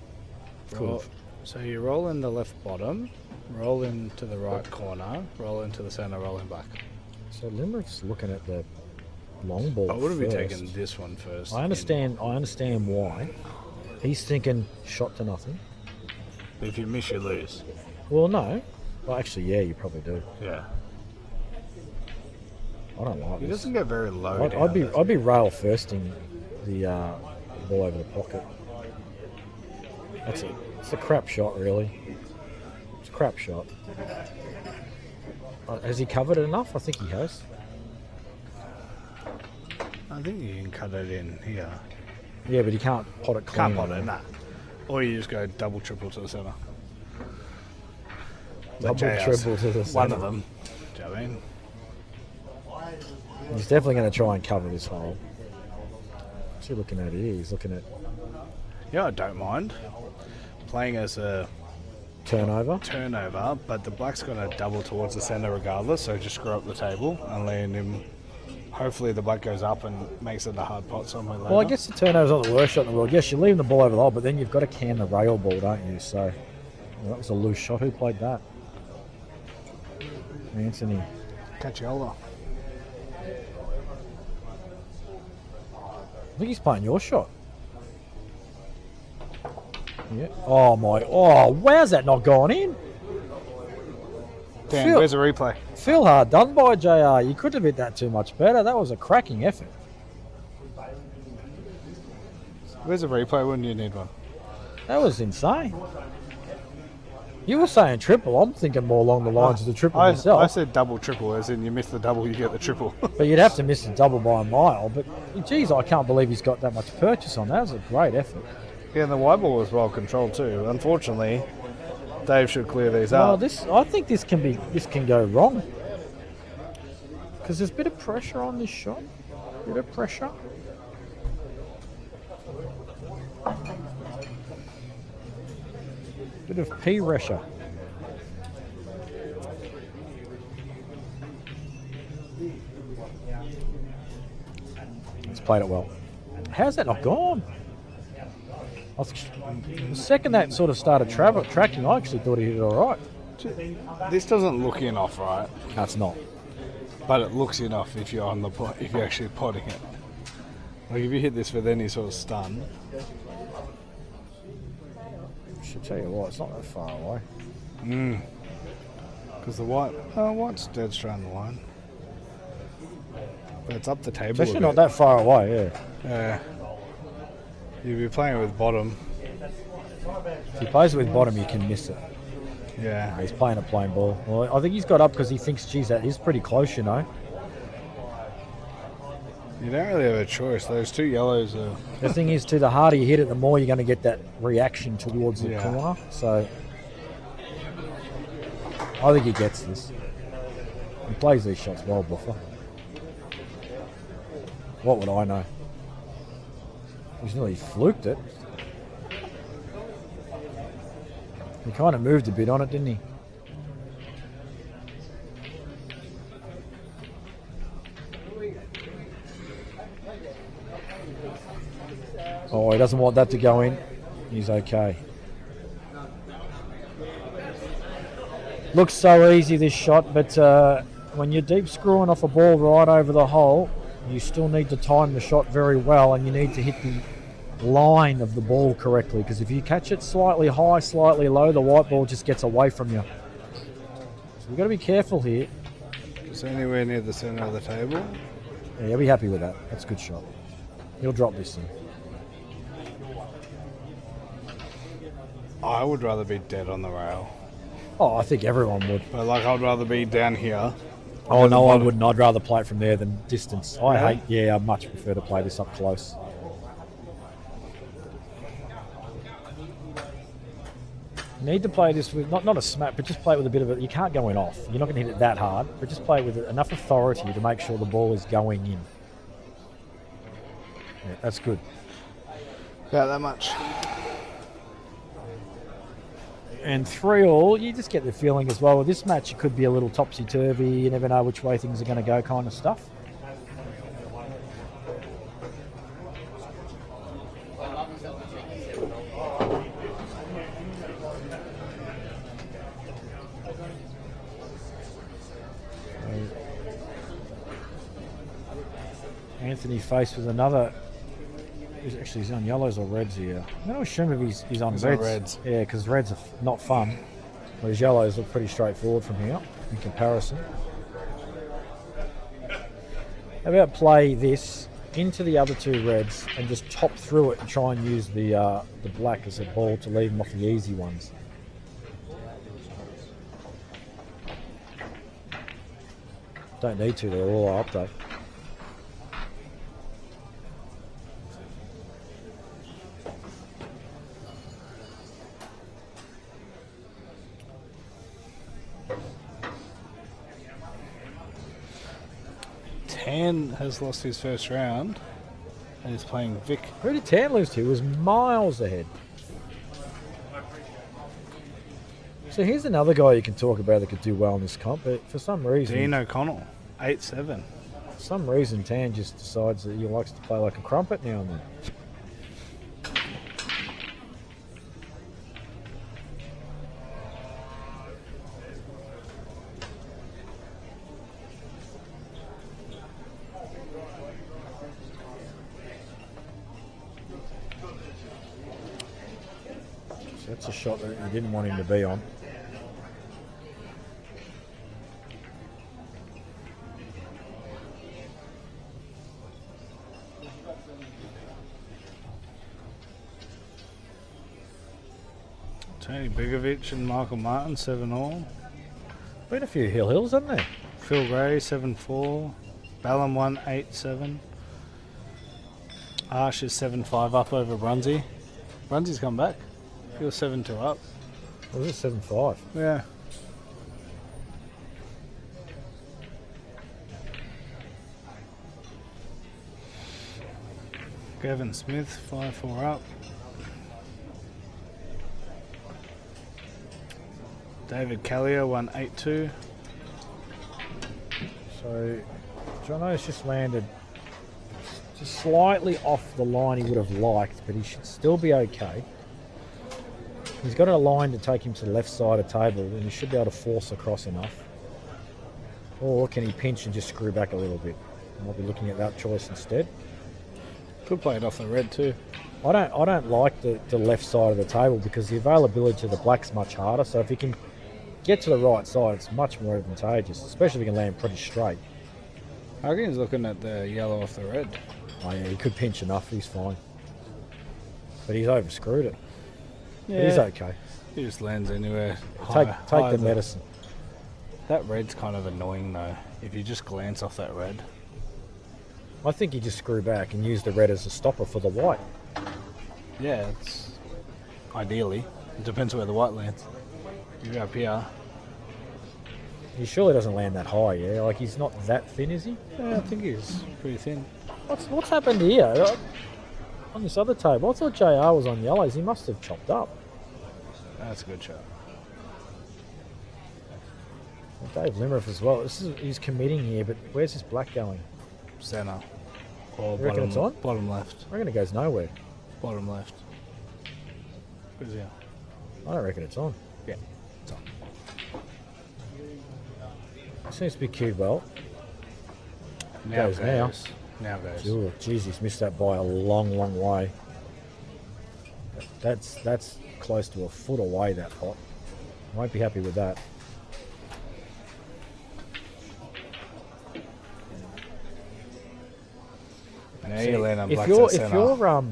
Roll, so you roll in the left bottom, roll into the right corner, roll into the centre, roll in back. So Limereff's looking at the long ball I would have been first. taking this one first. I understand why. He's thinking shot to nothing. If you miss, you lose. Well, no. Well, actually, yeah, you probably do. Yeah. I don't like He this. doesn't get very low. I'd be rail firsting the ball over the pocket. It's a crap shot, really. It's a crap shot. Has he covered it enough? I think he has. I think you can cut it in here. Yeah, but he can't pot it clean. Can't pot it, nah. Or you just go double, triple to the centre. Double, triple to the One centre. of them. Do you know what I mean? He's definitely going to try and cover this hole. What's he looking at here? He's looking at... Yeah, I don't mind playing as a turnover. But the black's going to double towards the centre regardless, so just screw up the table and land him. Hopefully the black goes up and makes it a hard pot somewhere later. Well, I guess the turnover's not the worst shot in the world. Yes, you're leaving the ball over the hole, but then you've got to can the rail ball, don't you? So that was a loose shot. Who played that? Anthony. Cacciola. I think he's playing your shot. Yeah. Oh my. Oh, where's that not gone in? Dan, where's the replay? Feel hard done by JR. You could have hit that too much better. That was a cracking effort. Where's the replay when you need one? That was insane. You were saying triple. I'm thinking more along the lines of the triple myself. I said double triple, as in you miss the double, you get the triple. But you'd have to miss the double by a mile. But geez, I can't believe he's got that much purchase on that. That was a great effort. Yeah, and the wide ball was well controlled too. Unfortunately, Dave should clear these Well, up. I think this can go wrong because there's a bit of pressure on this shot. Bit of pressure. Bit of pressure. He's played it well. How's that not gone? The second that sort of started tracking, I actually thought he hit it all right. This doesn't look in off right, No, it's not. but it looks in off if you're on the if you're actually potting it. Like if you hit this with any sort of stun, I should tell you what, it's not that far away. because the white's dead straight on the line. But it's up the table. It's actually not that far away, yeah. Yeah. You'd be playing with bottom. If he plays it with bottom, you can miss it. Yeah. He's playing a plain ball. Well, I think he's got up because he thinks, geez, that is pretty close, you know. You don't really have a choice. Those two yellows are... The thing is, too, the harder you hit it, the more you're going to get that reaction towards the Yeah. corner. So I think he gets this. He plays these shots well, Buffer. What would I know? He's nearly fluked it. He kind of moved a bit on it, didn't he? Oh, he doesn't want that to go in. He's okay. Looks so easy, this shot, but when you're deep screwing off a ball right over the hole, you still need to time the shot very well, and you need to hit the line of the ball correctly, because if you catch it slightly high, slightly low, the white ball just gets away from you. So we've got to be careful here. It's anywhere near the centre of the table. Yeah, you'll be happy with that. That's a good shot. He'll drop this in. I would rather be dead on the rail. Oh, I think everyone would. But like, I'd rather be down here. Oh, no, I wouldn't. I'd rather play it from there than distance. I much prefer to play this up close. You need to play this with, not a smack, but just play it with a bit of it. You can't go in off. You're not going to hit it that hard, but just play it with enough authority to make sure the ball is going in. Yeah, that's good. About that much. And 3-3, you just get the feeling as well, with this match, it could be a little topsy-turvy. You never know which way things are going to go kind of stuff. Anthony faced with another. Actually, he's on yellows or reds here. I'm going to assume if he's on reds. Yeah, because reds are not fun. Whereas yellows look pretty straightforward from here in comparison. How about play this into the other two reds and just top through it and try and use the black as a ball to leave them off the easy ones. Don't need to, they're all up though. Tan has lost his first round and is playing Vic. Who did Tan lose to? He was miles ahead. So here's another guy you can talk about that could do well in this comp, but for some reason, Dean O'Connell, 8-7. for some reason, Tan just decides that he likes to play like a crumpet now and then. So that's a shot that you didn't want him to be on. Tony Begovic and Michael Martin, 7-all. Been a few hills, haven't there? Phil Gray, 7-4. Ballum won 8-7. Arsh is 7-5 up over Brunsey. Brunsey's come back. He was 7-2 up. Was it 7-5? Yeah. Gavin Smith, 5-4 up. David Callier won 8-2. So Jono's just landed just slightly off the line he would have liked, but he should still be okay. He's got a line to take him to the left side of the table, and he should be able to force across enough. Or can he pinch and just screw back a little bit? I'll be looking at that choice instead. Could play it off the red too. I don't like the left side of the table because the availability to the black's much harder. So if he can get to the right side, it's much more advantageous, especially if he can land pretty straight. I reckon he's looking at the yellow off the red. Oh yeah, he could pinch enough, he's fine. But he's overscrewed it. Yeah. He's okay. He just lands anywhere. Take higher the than- medicine. That red's kind of annoying though. If you just glance off that red. I think you just screw back and use the red as a stopper for the white. Yeah, it's ideally. It depends where the white lands. You go up here. He surely doesn't land that high, yeah? Like he's not that thin, is he? Yeah, I think he's pretty thin. What's happened here? On this other table, I thought JR was on yellows. He must have chopped up. That's a good shot. Dave Limareff as well. He's committing here, but where's this black going? Centre. Or You reckon it's on? Bottom left. I reckon it goes nowhere. Bottom left. Where's he? I don't reckon it's on. Yeah, it's on. Seems to be Cuball. Now Goes goes. now. Now goes. Oh, jeez, he's missed that by a long, long way. That's close to a foot away, that pot. Won't be happy with that. Now See, you land on if black you're to centre.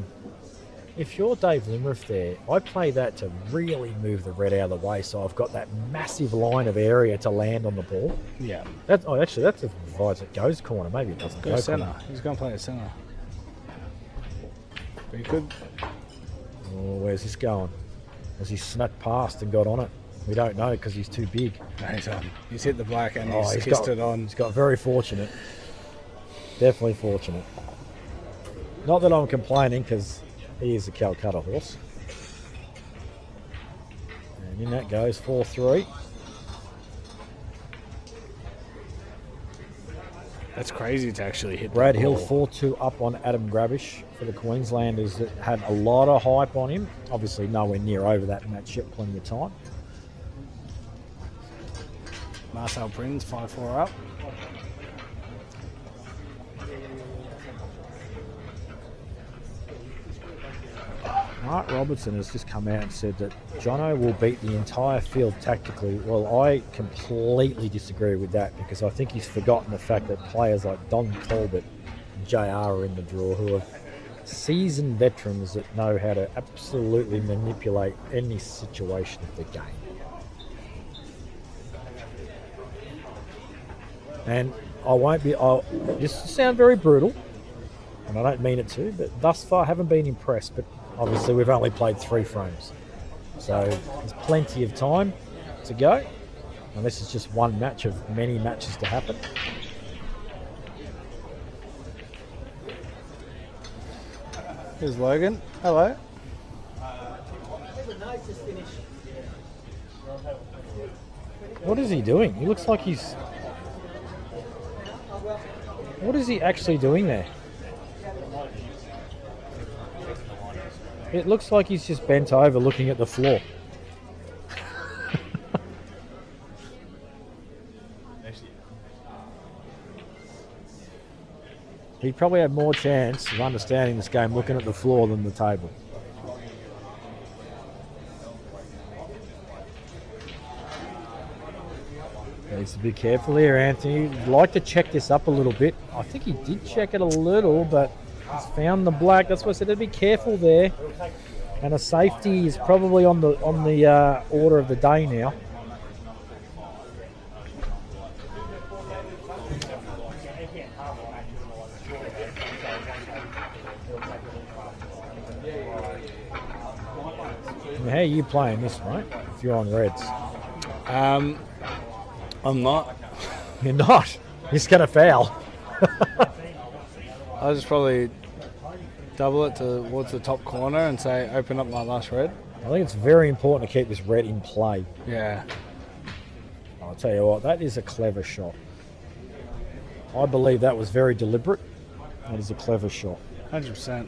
if you're Dave Limareff there, I play that to really move the red out of the way, so I've got that massive line of area to land on the ball. Yeah. Actually, that's if it provides it goes corner. Maybe it doesn't Go go centre. corner. He's going to play at centre. But he could. Oh, where's this going? Has he snuck past and got on it? We don't know because he's too big. No, he's on. He's hit the black and Oh, he's kissed got, it on. He's got very fortunate. Definitely fortunate. Not that I'm complaining because he is a Calcutta horse. And in that goes 4-3. That's crazy to actually hit Brad the Hill ball. 4-2 up on Adam Grabish for the Queenslanders that had a lot of hype on him. Obviously nowhere near over that in that ship, plenty of time. Marcel Prinz, 5-4 up. Mark Robertson has just come out and said that Jono will beat the entire field tactically. Well, I completely disagree with that because I think he's forgotten the fact that players like Don Colbert and JR are in the draw who are seasoned veterans that know how to absolutely manipulate any situation of the game. And I'll just sound very brutal, and I don't mean it to, but thus far I haven't been impressed, but obviously we've only played 3 frames. So there's plenty of time to go, and this is just one match of many matches to happen. Here's Logan. Hello. What is he doing? He looks like he's... What is he actually doing there? It looks like he's just bent over looking at the floor. He'd probably have more chance of understanding this game looking at the floor than the table. Needs to be careful here, Anthony. He'd like to check this up a little bit. I think he did check it a little, but he's found the black. That's why I said to be careful there. And a safety is probably on the order of the day now. How are you playing this, mate, if you're on reds? I'm not. You're not? You're just going to foul. I'll just probably double it towards the top corner and say, open up my last red. I think it's very important to keep this red in play. Yeah. I'll tell you what, that is a clever shot. I believe that was very deliberate. That is a clever shot. 100%.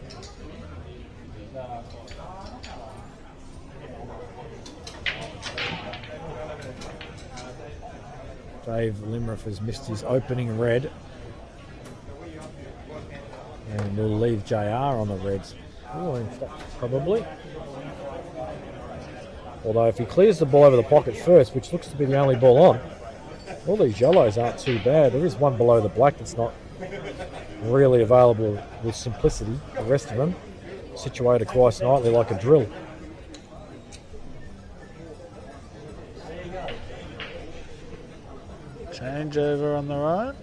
Dave Limareff has missed his opening red. And we'll leave JR on the reds. Oh, in fact, probably. Although if he clears the ball over the pocket first, which looks to be the only ball on, all these yellows aren't too bad. There is one below the black that's not really available with simplicity. The rest of them situated quite nightly like a drill. Change over on the right.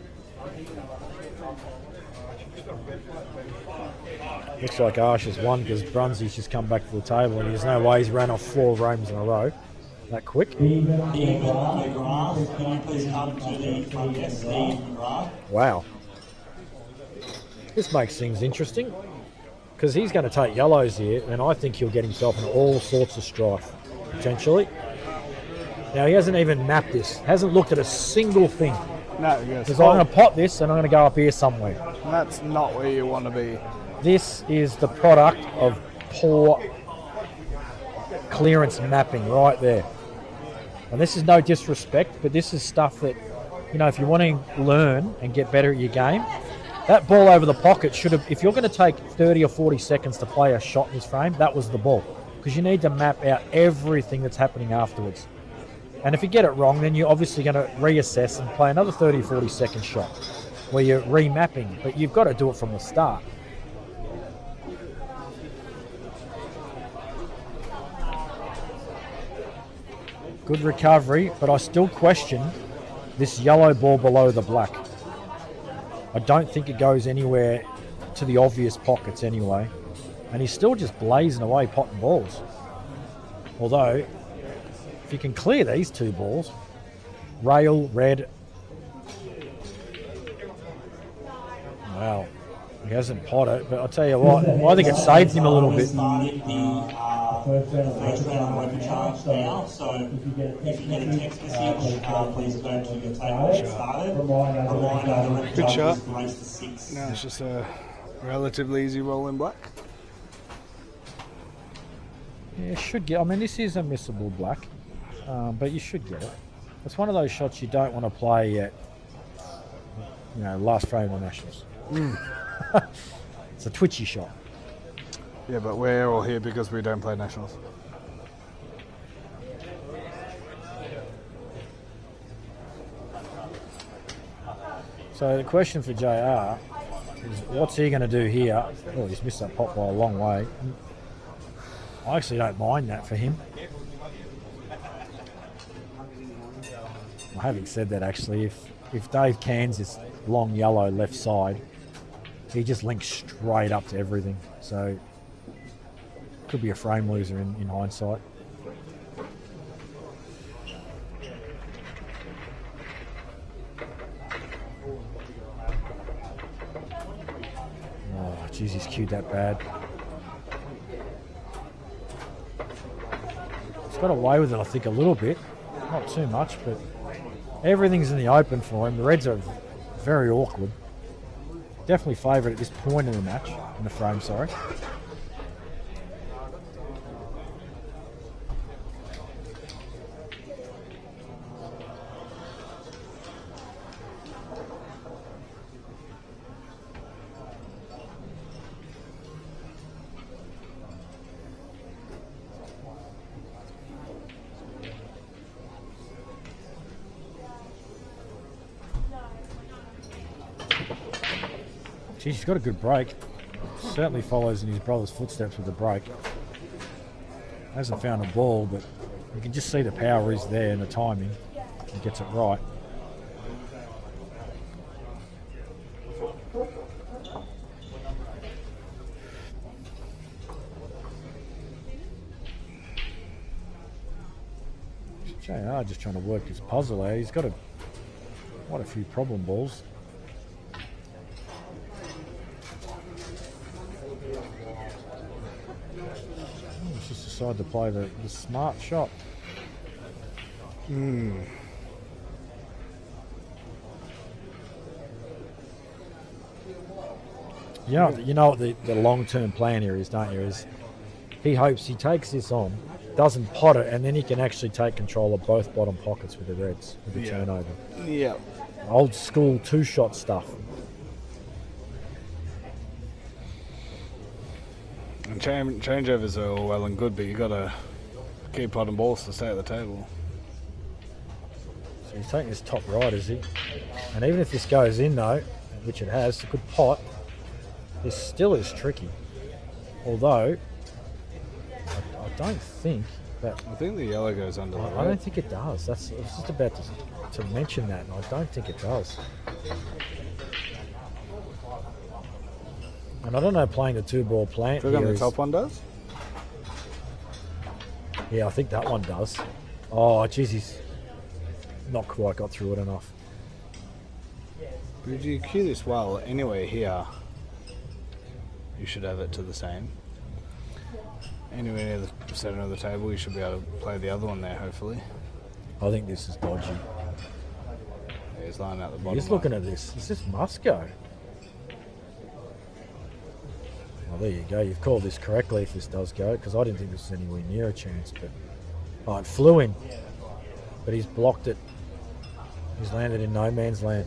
Looks like Ash has won because Brunsy's just come back to the table and there's no way he's ran off 4 roams in a row that quick. Wow. This makes things interesting because he's going to take yellows here and I think he'll get himself in all sorts of strife, potentially. Now, he hasn't even mapped this, hasn't looked at a single thing. No, yes. Because I'm going to pot this and I'm going to go up here somewhere. That's not where you want to be. This is the product of poor clearance mapping right there. And this is no disrespect, but this is stuff that, you know, if you want to learn and get better at your game, that ball over the pocket should have, if you're going to take 30 or 40 seconds to play a shot in this frame, that was the ball. Because you need to map out everything that's happening afterwards. And if you get it wrong, then you're obviously going to reassess and play another 30 or 40 second shot where you're remapping, but you've got to do it from the start. Good recovery, but I still question this yellow ball below the black. I don't think it goes anywhere to the obvious pockets anyway. And he's still just blazing away potting balls. Although, if you can clear these 2 balls, rail, red. Wow, he hasn't potted, but I'll tell you what, I think it saved him a little bit. First round open charge now, so if you get a text message, please go to your table and started. Reminder, Good shot. race to 6. No, it's just a relatively easy roll in black. Yeah, should get. I mean, this is a missable black, but you should get it. It's one of those shots you don't want to play at, you know, last frame of Nationals. It's a twitchy shot. Yeah, but we're all here because we don't play Nationals. So the question for JR is, what's he going to do here? Oh, he's missed that pot by a long way. I actually don't mind that for him. Well, having said that, actually, if Dave cans this long yellow left side, he just links straight up to everything. So could be a frame loser in hindsight. Oh, geez, he's cued that bad. He's got away with it, I think, a little bit. Not too much, but everything's in the open for him. The Reds are very awkward. Definitely favourite at this point in the match, in the frame, sorry. Geez, he's got a good break. Certainly follows in his brother's footsteps with the break. Hasn't found a ball, but you can just see the power is there and the timing. He gets it right. JR just trying to work his puzzle out. He's got quite a few problem balls. He's just decided to play the smart shot. You know what the long-term plan here is, don't you? Is he hopes he takes this on, doesn't pot it, and then he can actually take control of both bottom pockets with the Reds, with the turnover. Yeah. Old school two-shot stuff. And changeovers are all well and good, but you got to keep potting balls to stay at the table. So he's taking this top right, is he? And even if this goes in, though, which it has, a good pot, this still is tricky. Although, I don't think that... I think the yellow goes under the I don't think it does. I was just about to mention that, and I don't think it does. And I don't know, playing the two-ball plant Do you reckon the top one does? Yeah, I think that one does. Oh, geez, he's not quite got through it enough. But if you cue this well, anywhere here, you should have it to the same. Anywhere near the centre of the table, you should be able to play the other one there, hopefully. I think this is dodgy. Yeah, he's lying out the bottom. He's looking at this. This must go. Well, there you go. You've called this correctly if this does go, because I didn't think this was anywhere near a chance. But oh, it flew in, but he's blocked it. He's landed in no man's land.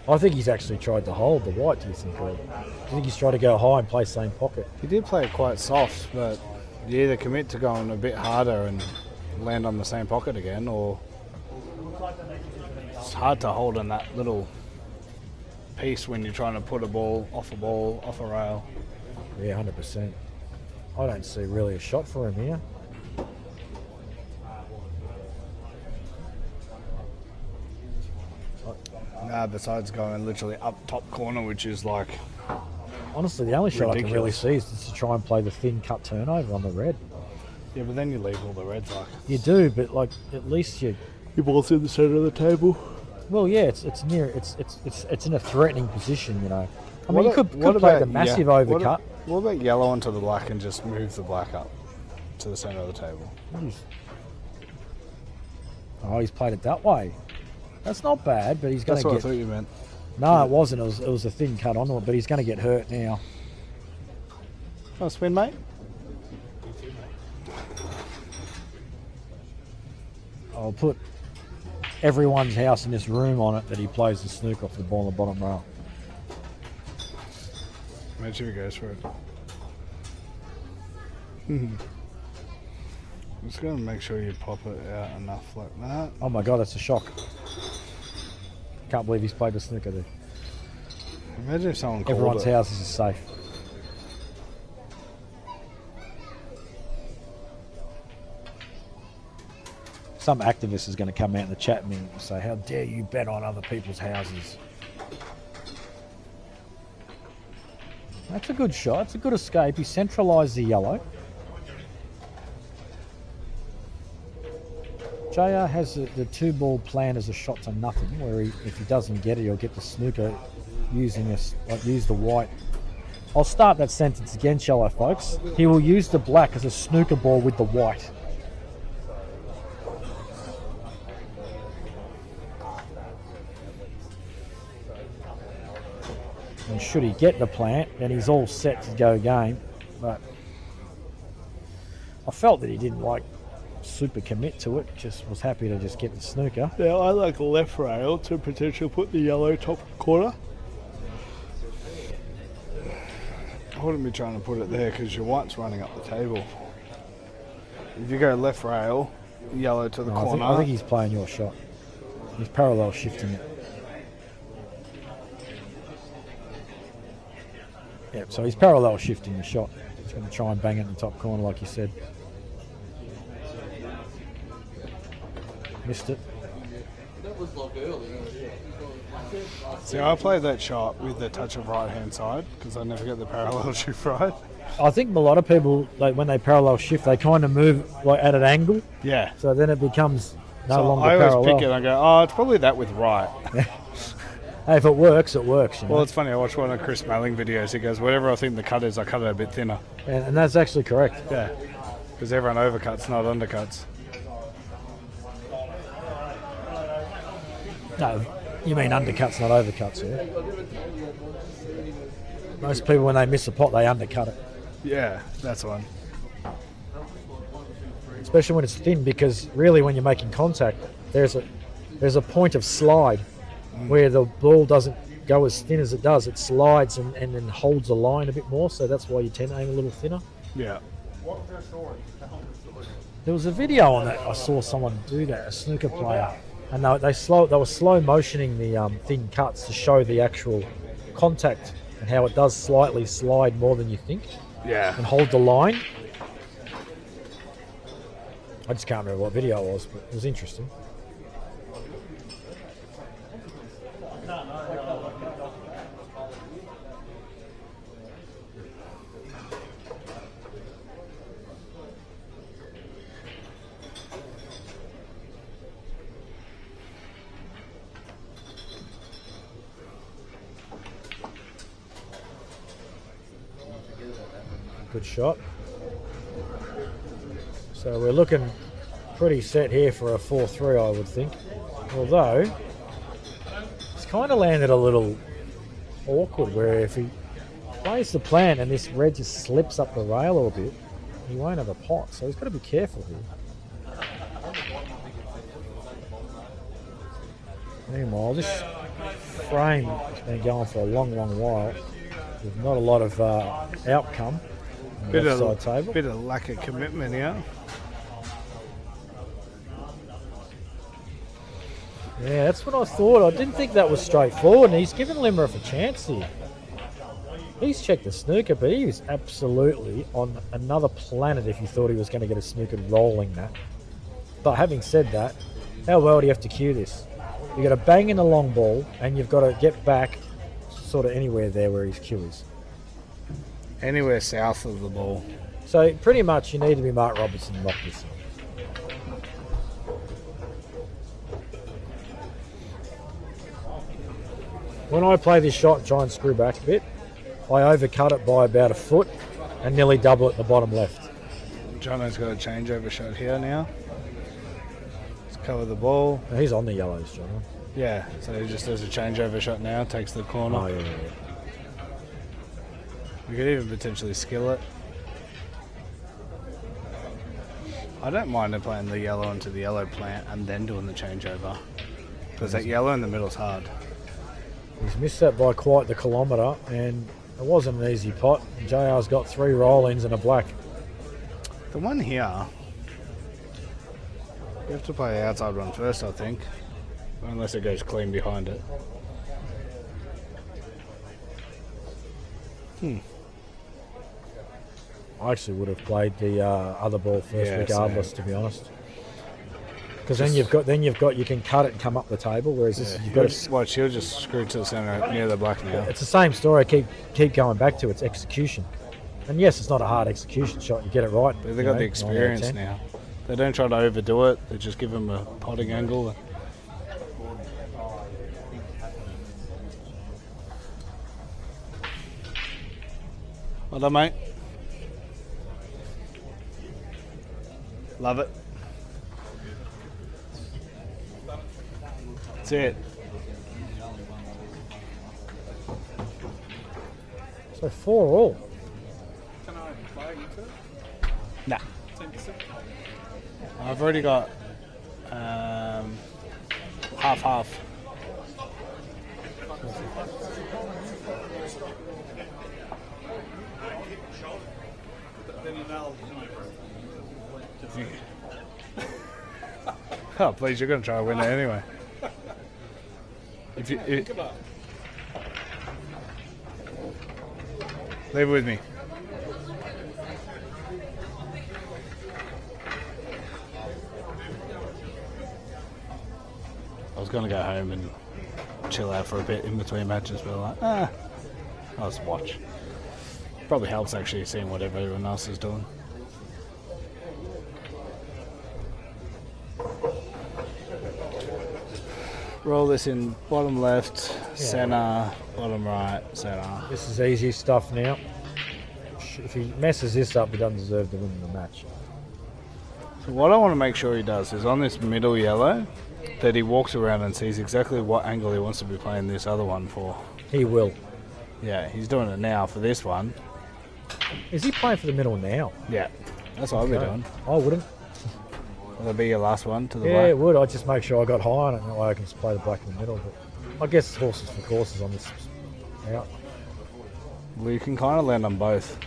I think he's actually tried to hold the white, do you think? Or do you think he's tried to go high and play same pocket? He did play it quite soft, but you either commit to going a bit harder and land on the same pocket again, or it's hard to hold in that little piece when you're trying to put a ball, off a rail. Yeah, 100%. I don't see really a shot for him here. Nah, besides going literally up top corner, which is like... Honestly, the only shot ridiculous. I can really see is to try and play the thin cut turnover on the red. Yeah, but then you leave all the reds like... You do, but like at least you... Your ball's in the centre of the table. Well, yeah, it's near, it's in a threatening position, you know. I mean, you could play the massive overcut. What about yellow onto the black and just move the black up to the centre of the table? Oh, he's played it that way. That's not bad, but he's going to get... That's what I thought you meant. No, it wasn't. It was a thin cut onto it, but he's going to get hurt now. Want to spin, mate? I'll put everyone's house in this room on it that he plays the snook off the ball in the bottom rail. Make sure he goes for it. Just going to make sure you pop it out enough like that. Oh my God, that's a shock. Can't believe he's played the snooker there. Imagine if someone called Everyone's it. house is safe. Some activist is going to come out in the chat and say, how dare you bet on other people's houses? That's a good shot. It's a good escape. He centralised the yellow. JR has the two-ball plan as a shot to nothing, where if he doesn't get it, he'll get the snooker use the white I'll start that sentence again, shall I, folks? He will use the black as a snooker ball with the white. And should he get the plant, then he's all set to go game. But I felt that he didn't super commit to it, just was happy to just get the snooker. Yeah, I like left rail to potentially put the yellow top corner. I wouldn't be trying to put it there because your white's running up the table. If you go left rail, yellow to the corner. I think he's playing your shot. He's parallel shifting it. Yep, so he's parallel shifting the shot. He's going to try and bang it in the top corner like you said. Missed it. See, I play that shot with the touch of right hand side because I never get the parallel shift right. I think a lot of people, when they parallel shift, they kind of move at an angle. Yeah. So then it becomes no longer I parallel. always pick it and I go, oh, it's probably that with right. Hey, if it works, it works. Well, it's funny. I watched one of Chris Malling videos. He goes, whatever I think the cut is, I cut it a bit thinner. And that's actually correct. Yeah. Because everyone overcuts, not undercuts. No, you mean undercuts, not overcuts, yeah? Most people, when they miss a pot, they undercut it. Yeah, that's one. Especially when it's thin, because really when you're making contact, there's a point of slide where the ball doesn't go as thin as it does. It slides and then holds a line a bit more, so that's why you tend to aim a little thinner. Yeah. There was a video on that. I saw someone do that, a snooker player, and they were slow motioning the thin cuts to show the actual contact and how it does slightly slide more than you think. Yeah. And hold the line. I just can't remember what video it was, but it was interesting. Good shot. So we're looking pretty set here for a 4-3, I would think. Although, it's kind of landed a little awkward where if he plays the plant and this red just slips up the rail a little bit, he won't have a pot. So he's got to be careful here. Meanwhile, this frame has been going for a long, long while with not a lot of outcome. Bit of lack of commitment here. Yeah, that's what I thought. I didn't think that was straightforward, and he's given Limareff a chance here. He's checked the snooker, but he was absolutely on another planet if you thought he was going to get a snooker rolling that. But having said that, how well do you have to cue this? You've got to bang in a long ball, and you've got to get back sort of anywhere there where his cue is. Anywhere south of the ball. So pretty much you need to be Mark Robertson and lock this in. When I play this shot and try and screw back a bit, I overcut it by about a foot and nearly double it at the bottom left. Jono's got a changeover shot here now. Let's cover the ball. Now he's on the yellows, Jono. Yeah, so he just does a changeover shot now, takes the corner. Oh, yeah. We could even potentially skill it. I don't mind him playing the yellow into the yellow plant and then doing the changeover. Because that yellow in the middle is hard. He's missed that by quite the kilometre, and it wasn't an easy pot. JR's got 3 roll-ins and a black. The one here, you have to play the outside one first, I think. Unless it goes clean behind it. I actually would have played the other ball first, regardless, to be honest. Because then you've got you can cut it and come up the table, whereas this you've got to watch. He'll just screw to the centre near the black now. It's the same story. I keep going back to its execution. And yes, it's not a hard execution shot. You get it right. But they've got the experience now. They don't try to overdo it. They just give them a potting angle. Well done, mate. Love it. That's it. So 4 all. Can I play into it? Nah. 10%? I've already got half. Then you nailed it. Oh, please, you're going to try to win it anyway. Leave it with me. I was going to go home and chill out for a bit in between matches, but I'll just watch. Probably helps actually seeing what everyone else is doing. Roll this in bottom left, centre, bottom right, centre. This is easy stuff now. If he messes this up, he doesn't deserve to win the match. So what I want to make sure he does is on this middle yellow, that he walks around and sees exactly what angle he wants to be playing this other one for. He will. Yeah, he's doing it now for this one. Is he playing for the middle now? Yeah, that's what I'd be doing. I wouldn't. That'll be your last one to the Yeah, black. it would. I'd just make sure I got high on it, and that way I can just play the black in the middle. But I guess horses for courses on this out. Well, you can kind of land on both.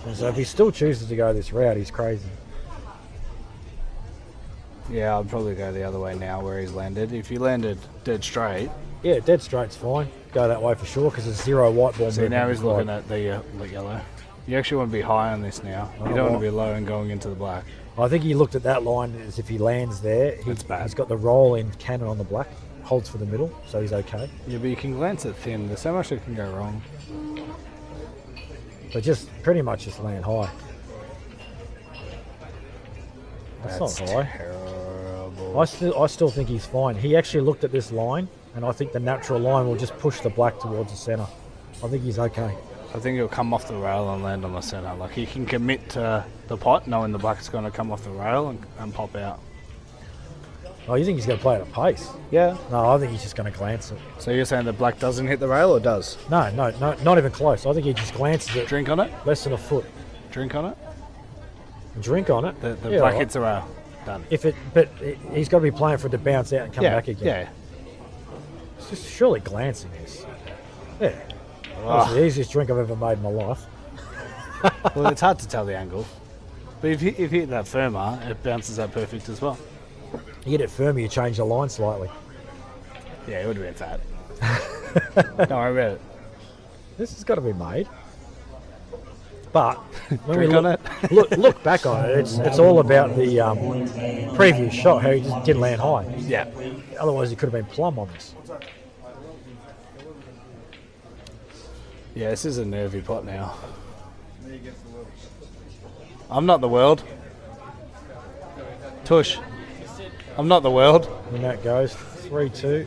And so if he still chooses to go this route, he's crazy. Yeah, I'd probably go the other way now where he's landed. If you landed dead straight... Yeah, dead straight's fine. Go that way for sure, because there's 0 white ball. See, now he's looking at the yellow. You actually want to be high on this now. You don't want to be low and going into the black. I think he looked at that line as if he lands there. He's got the roll in cannon on the black, holds for the middle, so he's okay. Yeah, but you can glance it thin. There's so much that can go wrong. But just pretty much just land high. That's not high. Terrible. I still think he's fine. He actually looked at this line, and I think the natural line will just push the black towards the centre. I think he's okay. I think he'll come off the rail and land on the centre. Like, he can commit to the pot knowing the black's going to come off the rail and pop out. Oh, you think he's going to play at a pace? Yeah. No, I think he's just going to glance it. So you're saying the black doesn't hit the rail or does? No, not even close. I think he just glances it. Drink on it? Less than a foot. Drink on it? Drink on it? The black hits the rail. Done. But he's got to be playing for it to bounce out and come back again. Yeah. It's just surely glancing this. Yeah. Oh. That's the easiest drink I've ever made in my life. Well, it's hard to tell the angle. But if you hit that firmer, it bounces out perfect as well. You get it firmer, you change the line slightly. Yeah, it would have been fat. Don't worry about it. This has got to be made. But when Drink we on it. look back on it, it's all about the previous shot, how he just didn't land high. Yeah. Otherwise, he could have been plumb on this. Yeah, this is a nervy pot now. I'm not the world. Tush. I'm not the world. And that goes 3-2.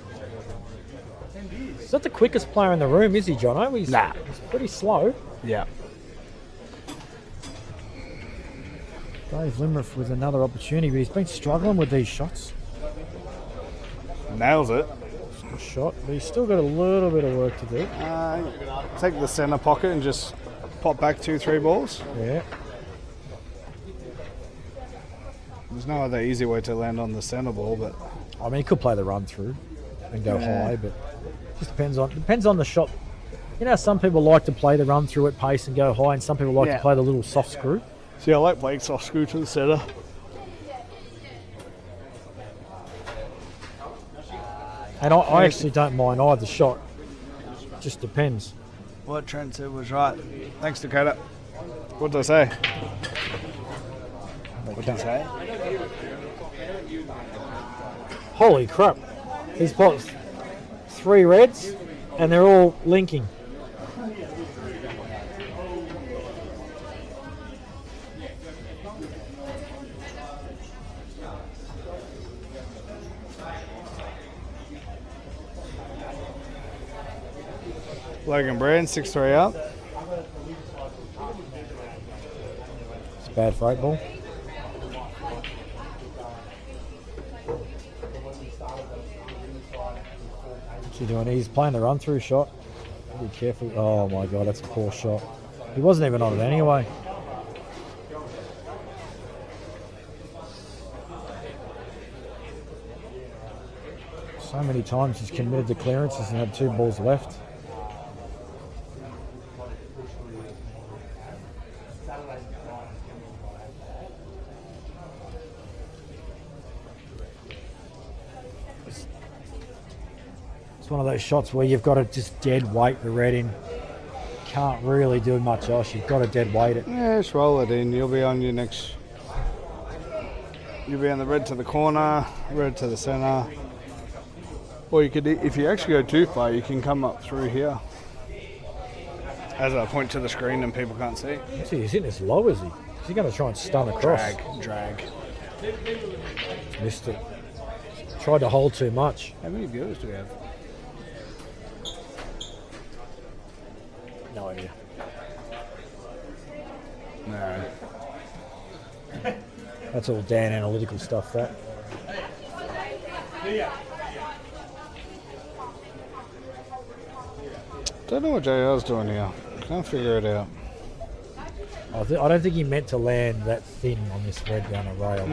He's not the quickest player in the room, is he, Jono? He's pretty slow. Yeah. Dave Limareff with another opportunity, but he's been struggling with these shots. Nails it. Good shot, but he's still got a little bit of work to do. Take the centre pocket and just pop back 2-3 balls. Yeah. There's no other easy way to land on the centre ball, but I mean, he could play the run through and go high, but it just depends on the shot. You know, some people like to play the run through at pace and go high, and some people like to play the little soft screw. see, I like playing soft screw to the centre. And I actually don't mind either shot. Just depends. What Trent said was right. Thanks, Dakota. What did I say? What did I say? Holy crap. He's got 3 reds and they're all linking. Logan Brand, 6-3 up. bad for 8 ball. What's he doing? He's playing the run-through shot. Be careful. Oh my God, that's a poor shot. He wasn't even on it anyway. So many times he's committed to clearances and had 2 balls left. It's one of those shots where you've got to just dead weight the red in. Can't really do much else. You've got to dead weight it. Yeah, just roll it in. You'll be on your next. You'll be on the red to the corner, red to the centre. Or you could, if you actually go too far, you can come up through here. As I point to the screen and people can't see. See, he's hitting as low, is he? Is he going to try and stun across? Drag. Missed it. Tried to hold too much. How many viewers do we have? No idea. No. That's all Dan analytical stuff, that. Don't know what JR's doing here. Can't figure it out. I don't think he meant to land that thin on this red down a rail.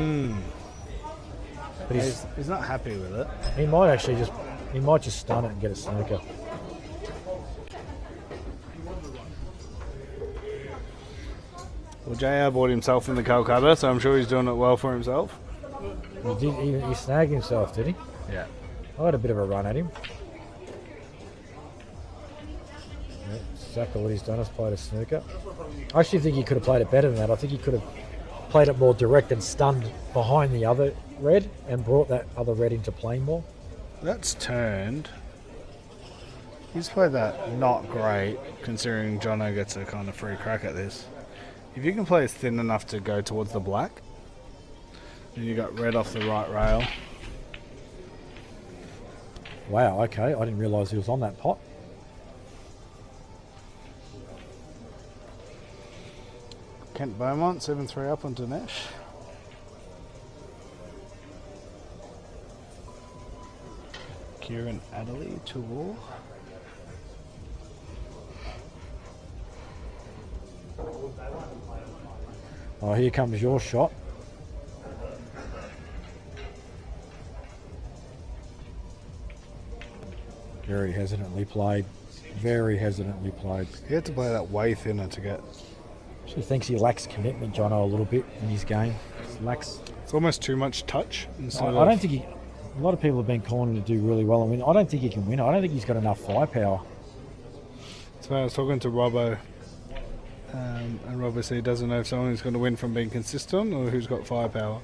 But He's not happy with it. he might actually just stun it and get a snooker. Well, JR bought himself in the Calcutta, so I'm sure he's doing it well for himself. He snagged himself, did he? Yeah. I had a bit of a run at him. Yeah, exactly what he's done is played a snooker. I actually think he could have played it better than that. I think he could have played it more direct and stunned behind the other red and brought that other red into play more. That's turned. He's played that not great, considering Jono gets a kind of free crack at this. If you can play it thin enough to go towards the black, and you got red off the right rail. Wow, okay. I didn't realise he was on that pot. Kent Beaumont, 7-3 up on Dinesh. Kieran Adderley, 2-all. Oh, here comes your shot. Very hesitantly played. Very hesitantly played. He had to play that way thinner to get. Actually thinks he lacks commitment, Jono, a little bit in his game. Just lacks. It's almost too much touch. I don't think he. A lot of people have been calling him to do really well and win. I don't think he can win. I don't think he's got enough firepower. So I was talking to Robbo, and Robbo said he doesn't know if someone's going to win from being consistent or who's got firepower.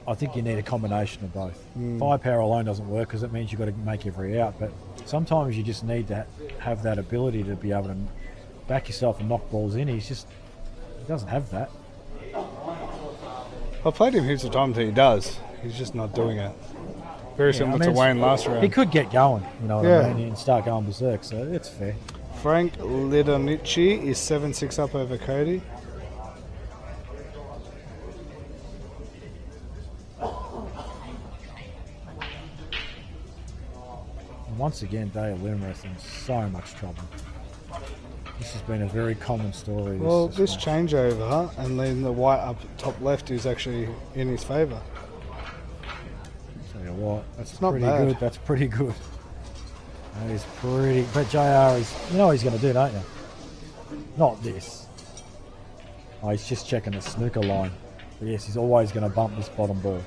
I think you need a combination of both. Firepower alone doesn't work because it means you've got to make every out. But sometimes you just need to have that ability to be able to back yourself and knock balls in. He doesn't have that. I've played him heaps of times that he does. He's just not doing it. Very similar to Wayne last round. He could get going, you know what I mean, and start going berserk, so it's fair. Frank Lidonici is 7-6 up over Cody. And once again, Dale Limareff in so much trouble. This has been a very common story. Well, this changeover and then the white up top left is actually in his favour. Tell you what, that's not pretty bad. good. That's pretty good. That is pretty. But JR is, you know what he's going to do, don't you? Not this. Oh, he's just checking the snooker line. But yes, he's always going to bump this bottom ball.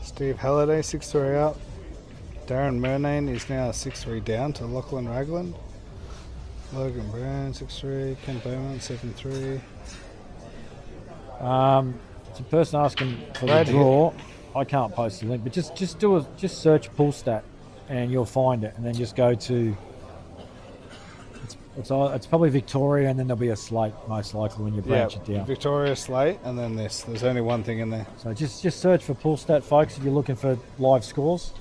Steve Halliday, 6-3 out. Darren Murnane is now 6-3 down to Lachlan Ragland. Logan Brown, 6-3. Ken Beaumont, 7-3. It's a person asking for the draw. I can't post the link, but just search pull stat and you'll find it, and then just go to. It's probably Victoria, and then there'll be a Slate, most likely, when you branch it down. Victoria, Slate, and then this. There's only one thing in there. So just search for Pull Stat, folks, if you're looking for live scores.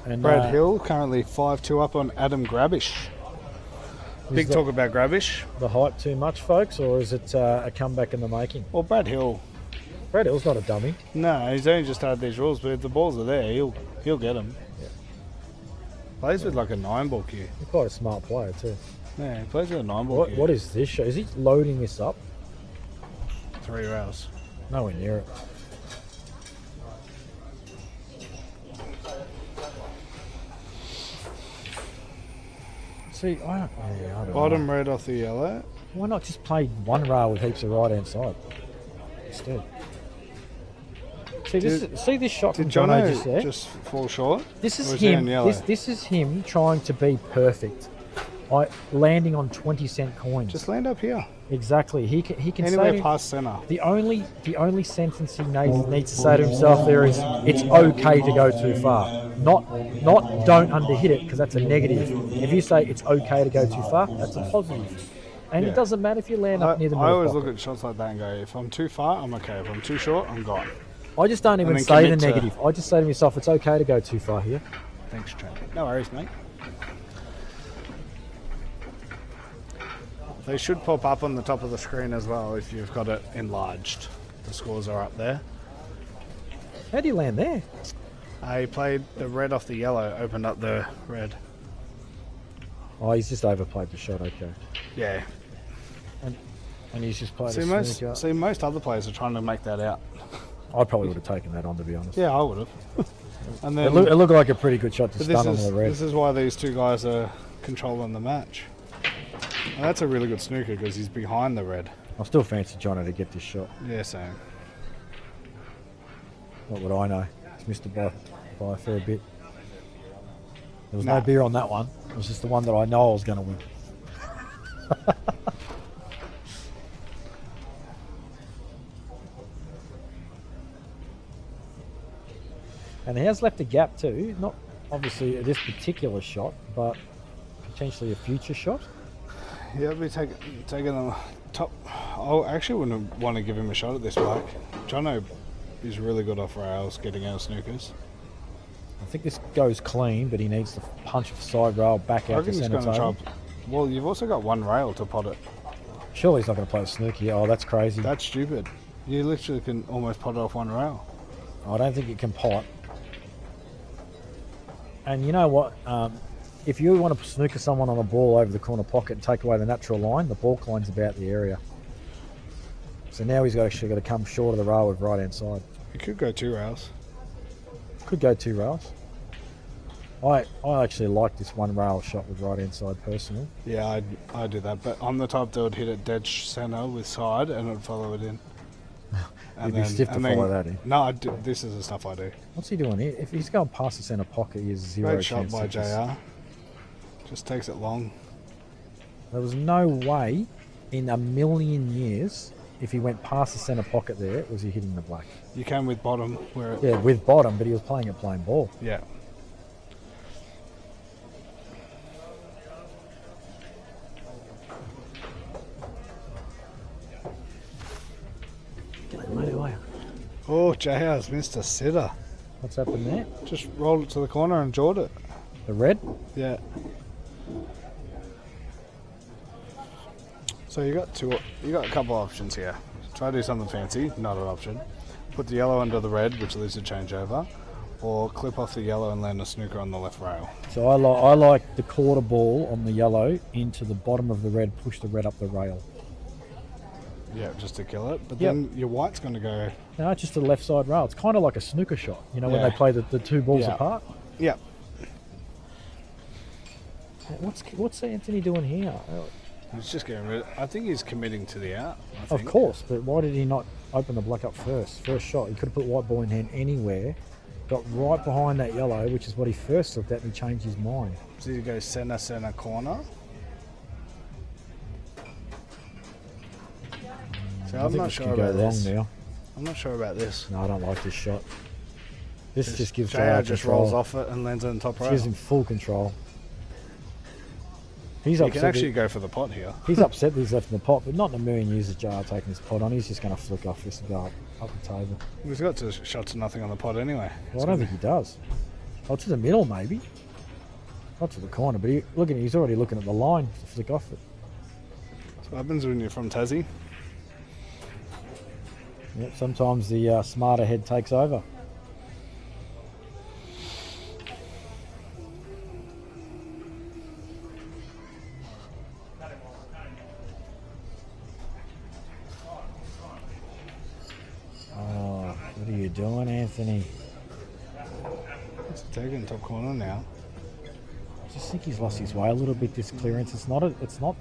And Brad Hill currently 5-2 up on Adam Grabish. Big talk about Grabish. The hype too much, folks, or is it a comeback in the making? Well, Brad Hill's not a dummy. No, he's only just started these rules, but if the balls are there, he'll get them. Yeah. Plays with like a 9-ball cue. He's quite a smart player too. Yeah, he plays with a 9-ball cue. What is this show? Is he loading this up? 3 rounds. Nowhere near it. See, I don't Bottom know. red off the yellow. Why not just play one rail with heaps of right hand side instead? See this shot from Did Jono just there? just fall short? This is Or was he in him. yellow? This is him trying to be perfect. Landing on 20-cent coins. Just land up here. Exactly. He can Anywhere say past centre. the only sentence he needs to say to himself there is it's okay to go too far. Not don't underhit it, because that's a negative. If you say it's okay to go too far, that's a positive. And it doesn't matter if you land up near the middle. I always pocket. look at shots like that and go, if I'm too far, I'm okay. If I'm too short, I'm gone. I just don't even then say the commit to- negative. I just say to myself, it's okay to go too far here. Thanks, Trent. No worries, mate. They should pop up on the top of the screen as well if you've got it enlarged. The scores are up there. How do you land there? He played the red off the yellow, opened up the red. Oh, he's just overplayed the shot, okay. Yeah. And he's just played See, a snooker. most other players are trying to make that out. I probably would have taken that on, to be honest. Yeah, I would have. And It then looked like a pretty good shot to but stun on the red. this is why these two guys are controlling the match. And that's a really good snooker because he's behind the red. I still fancy Jono to get this shot. Yeah, same. What would I know? He's missed it by a fair bit. There was no beer on that one. It was just the one that I know I was going to win. And he has left a gap too. Not obviously this particular shot, but potentially a future shot. Yeah, I'll be taking the top. I actually wouldn't want to give him a shot at this black. Jono is really good off rails, getting out of snookers. I think this goes clean, but he needs to punch a side rail back I out to reckon he's centre going to table. try. Well, you've also got one rail to pot it. Surely he's not going to play a snooky. Oh, that's crazy. That's stupid. You literally can almost pot it off one rail. I don't think it can pot. And you know what? If you want to snooker someone on a ball over the corner pocket and take away the natural line, the ball line's about the area. So now he's actually got to come short of the rail with right hand side. He could go 2 rails. Could go 2 rails. I actually like this one rail shot with right hand side personally. Yeah, I'd do that. But I'm the type that would hit it dead centre with side and would follow it in. You'd be stiff to follow that in. No, this is the stuff I do. What's he doing here? If he's going past the centre pocket, he has zero Great shot chance. by to just- JR. Just takes it long. There was no way in a million years, if he went past the centre pocket there, was he hitting the black. You can with bottom where it, Yeah, with bottom, but he was playing a plain ball. yeah. Oh, JR's missed a sitter. What's happened there? Just rolled it to the corner and jawed it. The red? Yeah. So you got a couple options here. Try to do something fancy, not an option. Put the yellow under the red, which leaves a changeover, or clip off the yellow and land a snooker on the left rail. So I like the quarter ball on the yellow into the bottom of the red, push the red up the rail. Yeah, just to kill it. But Yep. then your white's going to go. No, it's just the left side rail. It's kind of like a snooker shot, you know, when Yeah. they play the two balls Yeah. apart. Yeah. What's Anthony doing here? He's just getting rid of, I think he's committing to the out. I Of think. course, but why did he not open the black up first? First shot, he could have put white ball in hand anywhere, got right behind that yellow, which is what he first looked at, and he changed his mind. So you go centre corner. So I I'm think not this sure could go about wrong this. now. I'm not sure about this. No, I don't like this shot. This just gives JR JR just control. rolls off it and lands on the top This rail. gives him full control. He's You upset. can actually go for the pot here. He's upset that he's left in the pot, but not in a million years is JR taking his pot on. He's just going to flick off this and go up the table. He's got to shots to nothing on the pot anyway. Well, I don't think he does. Oh, to the middle maybe. Not to the corner, but he's already looking at the line to flick off it. That's what happens when you're from Tassie. Yep, sometimes the smarter head takes over. Oh, what are you doing, Anthony? It's taking top corner now. I just think he's lost his way a little bit. This clearance, it's not I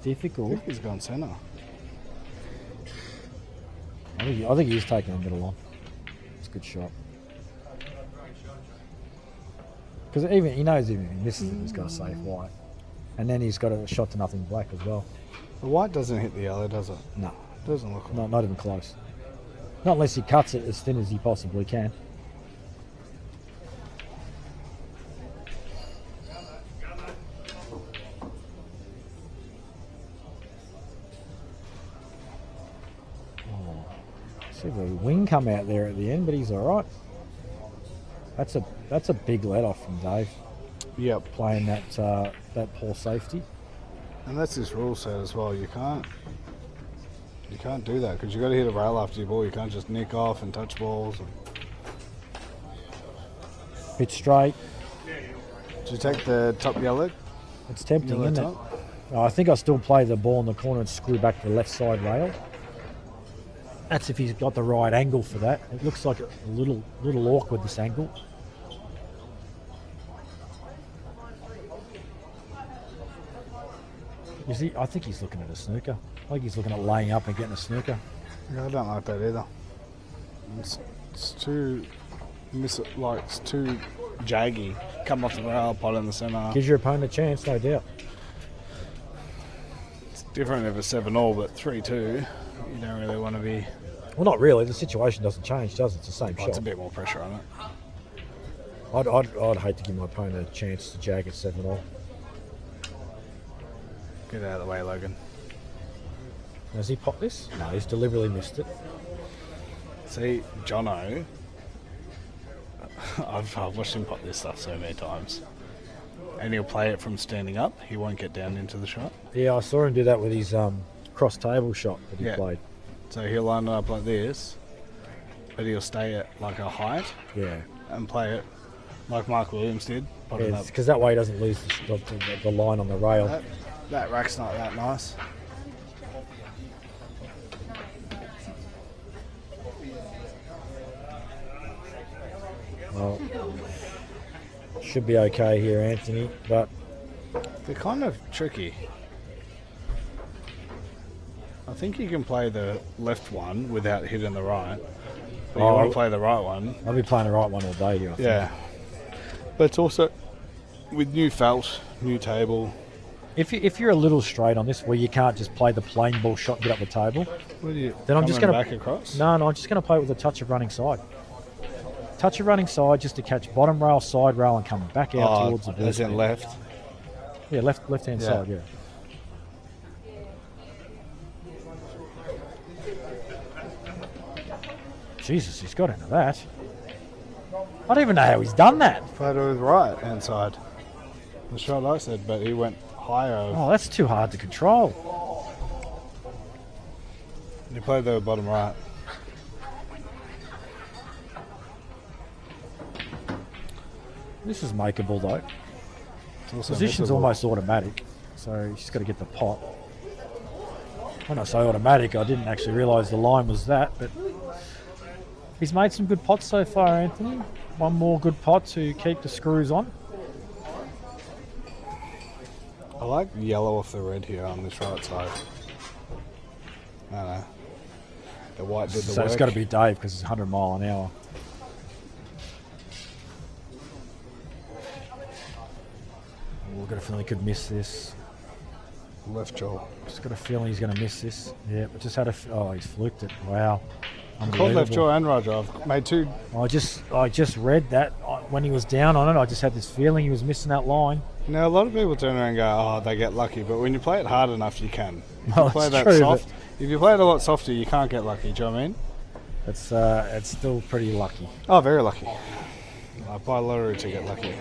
difficult. think he's gone centre. I think he's taking the middle on. It's a good shot. Because even he knows even if he misses it, he's got a safe white, and then he's got a shot to nothing black as well. The white doesn't hit the yellow, does it? No, Doesn't look like not even close. Not unless he cuts it as thin as he possibly can. See the wing come out there at the end, but he's all right. That's a big let off from Dave. Yep. Playing that poor safety. And that's this rule set as well. You can't do that because you got to hit a rail after your ball. You can't just nick off and touch balls. Bit straight. Did you take the top yellow? It's tempting, Yellow isn't it? top? I think I still play the ball in the corner and screw back the left side rail. That's if he's got the right angle for that. It looks like a little awkward, this angle. You see, I think he's looking at a snooker. I think he's looking at laying up and getting a snooker. Yeah, I don't like that either. It's too it's too jaggy. Come off the rail, pot in the centre. Gives your opponent a chance, no doubt. It's different if it's 7-all, but 3-2, you don't really want to be. Well, not really. The situation doesn't change, does it? It's the same shot. It's a bit more pressure on it. I'd hate to give my opponent a chance to jag at 7-all. Get out of the way, Logan. Has he popped this? No, he's deliberately missed it. See, Jono, I've watched him pop this stuff so many times. And he'll play it from standing up. He won't get down into the shot. Yeah, I saw him do that with his cross table shot that he played. So he'll line it up like this, but he'll stay at like a height. Yeah. And play it like Mark Williams did. Yeah, because that way he doesn't lose the line on the rail. That rack's not that nice. Well, should be okay here, Anthony, but they're kind of tricky. I think you can play the left one without hitting the right. But you want to play the right one. I'll be playing the right one all day here, I think. Yeah. But it's also with new felt, new table. If you're a little straight on this, where you can't just play the plain ball shot and get up the table, then I'm just going to back across. No, I'm just going to play it with a touch of running side. Touch of running side just to catch bottom rail, side rail, and come back out towards the blue. As in left. Yeah, left hand side. Yeah. Jesus, he's got into that. I don't even know how he's done that. Played it with right hand side. The shot I said, but he went higher. Oh, that's too hard to control. You played the bottom right. This is makeable though. Position's missable. almost automatic, so you just got to get the pot. When I say automatic, I didn't actually realise the line was that, but he's made some good pots so far, Anthony. One more good pot to keep the screws on. I like yellow off the red here on this right side. I don't know. The white did the work. So it's got to be Dave because it's 100 mile an hour. I've got a feeling he could miss this. Left jaw. Just got a feeling he's going to miss this. Yeah, but just had a. Oh, he's fluked it. Wow. I called left jaw and right jaw. I've made two. I just read that when he was down on it, I just had this feeling he was missing that line. Now, a lot of people turn around and go, oh, they get lucky, but when you play it hard enough, you can. If Well, you play it's that true, soft, if you play it a lot softer, you can't get lucky, do you know what I mean? It's still pretty lucky. Oh, very lucky. I buy a lottery to get lucky.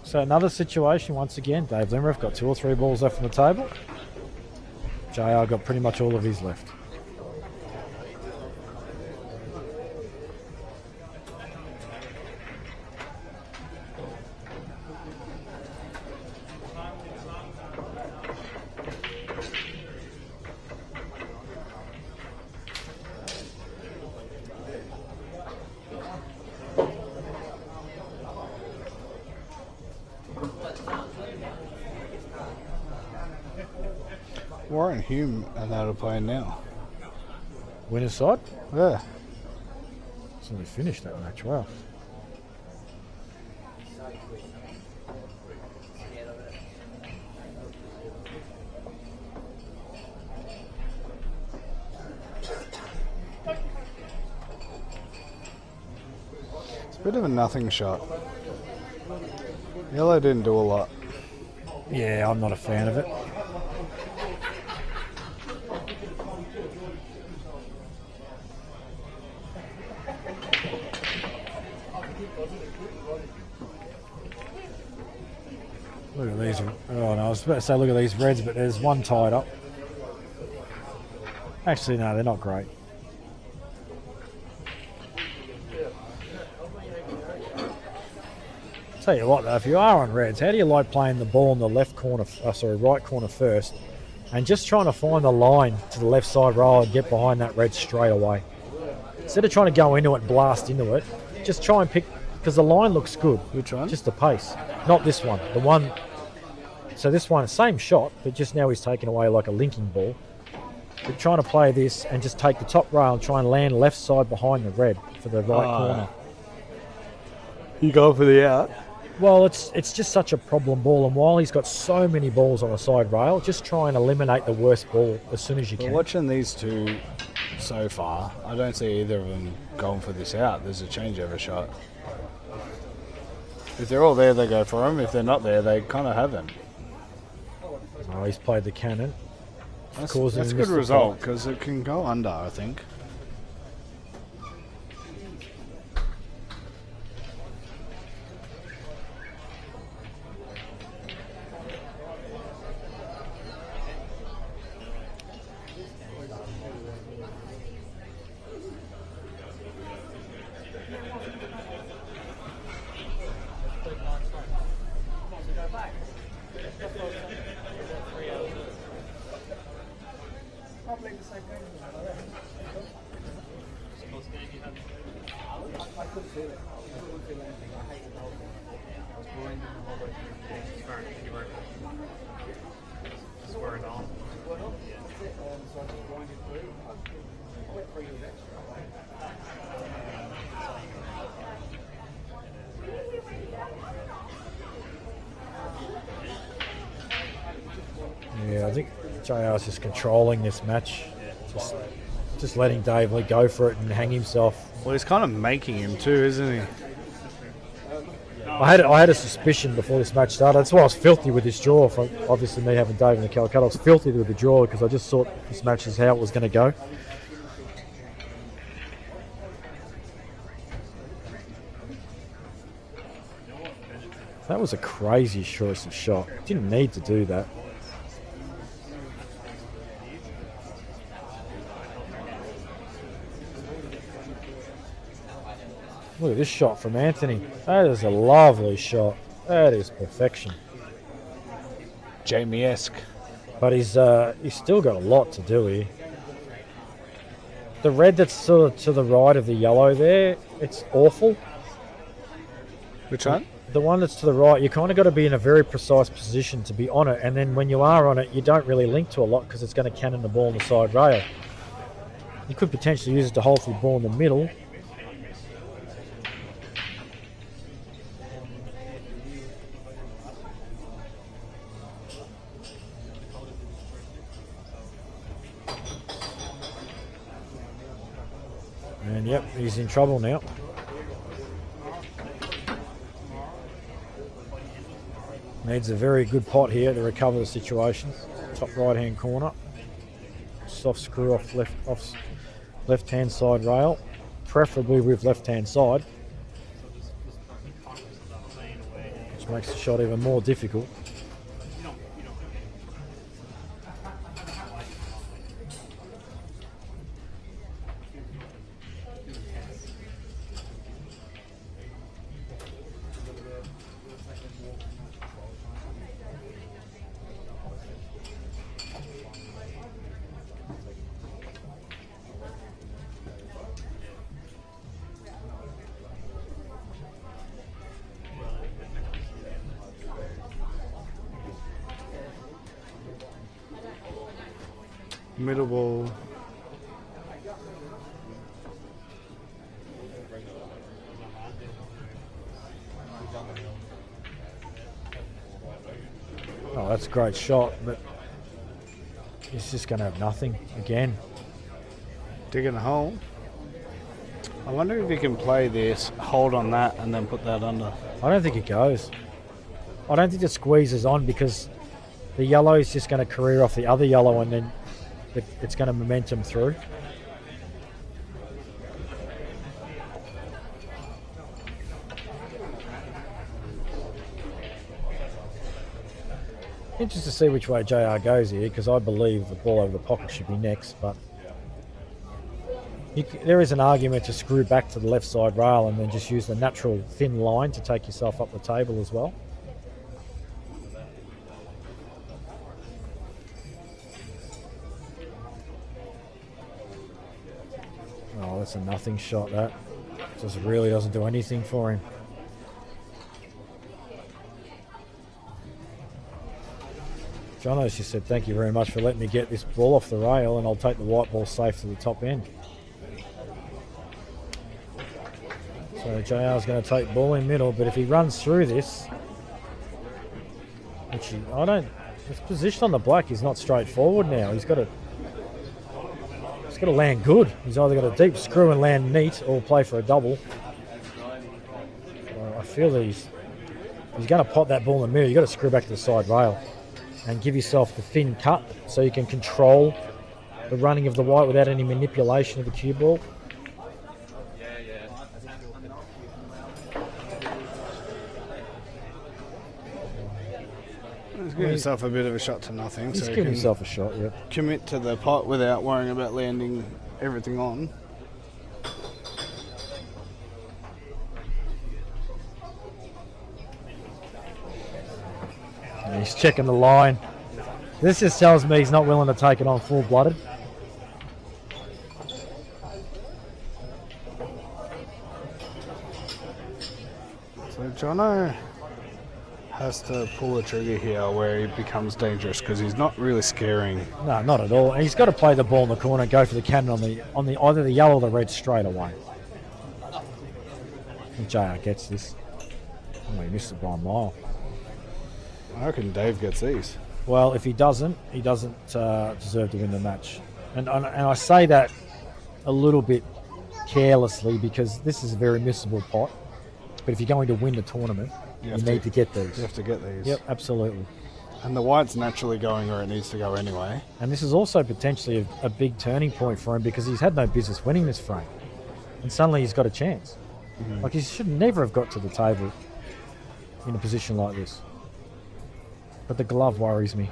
So another situation, once again, Dave Limareff got 2 or 3 balls left on the table. JR got pretty much all of his left. Warren Hume and that are playing now. Winner's side? Yeah. So we finished that match, wow. It's a bit of a nothing shot. Yellow didn't do a lot. Yeah, I'm not a fan of it. Look at these. Oh no, I was about to say look at these reds, but there's one tied up. Actually, no, they're not great. Tell you what though, if you are on reds, how do you like playing the ball in the left corner, right corner first, and just trying to find the line to the left side rail and get behind that red straight away? Instead of trying to go into it, blast into it, just try and pick, because the line looks good. Which one? Just the pace. Not this one. The one. So this one, same shot, but just now he's taken away like a linking ball. But trying to play this and just take the top rail and try and land left side behind the red for the right corner. You go for the out. Well, it's just such a problem ball, and while he's got so many balls on the side rail, just try and eliminate the worst ball as soon as you can. Watching these two so far, I don't see either of them going for this out. There's a changeover shot. If they're all there, they go for him. If they're not there, they kind of haven't. Oh, he's played the cannon. That's a good result, because it can go under, I think. Yeah, I think JR's just controlling this match. Just letting Dave Lee go for it and hang himself. Well, he's kind of making him too, isn't he? I had a suspicion before this match started. That's why I was filthy with this draw. From obviously me having Dave in the Calcutta, I was filthy with the draw because I just thought this match is how it was going to go. That was a crazy choice of shot. Didn't need to do that. Look at this shot from Anthony. That is a lovely shot. That is perfection. Jamie-esque. But he's still got a lot to do here. The red that's sort of to the right of the yellow there, it's awful. Which one? The one that's to the right, you kind of got to be in a very precise position to be on it, and then when you are on it, you don't really link to a lot because it's going to cannon the ball on the side rail. You could potentially use it to hold the ball in the middle. And yep, he's in trouble now. Needs a very good pot here to recover the situation. Top right-hand corner. Soft screw off left-hand side rail, preferably with left-hand side, which makes the shot even more difficult. Middle ball. Oh, that's a great shot, but he's just going to have nothing again. Digging a hole. I wonder if he can play this, hold on that, and then put that under. I don't think it goes. I don't think it squeezes on because the yellow is just going to career off the other yellow and then it's going to momentum through. Interested to see which way JR goes here because I believe the ball over the pocket should be next, but there is an argument to screw back to the left side rail and then just use the natural thin line to take yourself up the table as well. Oh, that's a nothing shot, that. Just really doesn't do anything for him. Jono just said, thank you very much for letting me get this ball off the rail and I'll take the white ball safe to the top end. So JR's going to take ball in middle, but if he runs through this, which his position on the black is not straightforward now. He's got to land good. He's either got a deep screw and land neat or play for a double. I feel that he's going to pot that ball in the middle. You've got to screw back to the side rail and give yourself the thin cut so you can control the running of the white without any manipulation of the cue ball. He's giving himself a bit of a shot to nothing. He's so giving he can himself a shot, yeah. commit to the pot without worrying about landing everything on. And he's checking the line. This just tells me he's not willing to take it on full-blooded. So Jono has to pull the trigger here where he becomes dangerous because he's not really scaring. No, not at all. And he's got to play the ball in the corner and go for the cannon on the either the yellow or the red straight away. And JR gets this. Oh, he missed it by a mile. I reckon Dave gets these. Well, if he doesn't deserve to win the match. And I say that a little bit carelessly because this is a very missable pot. But if you're going to win the tournament, you need to get these. You have to get these. Yep, absolutely. And the white's naturally going where it needs to go anyway. And this is also potentially a big turning point for him because he's had no business winning this frame. And suddenly he's got a chance. Mm-hmm. Like he should never have got to the table in a position like this. But the glove worries me.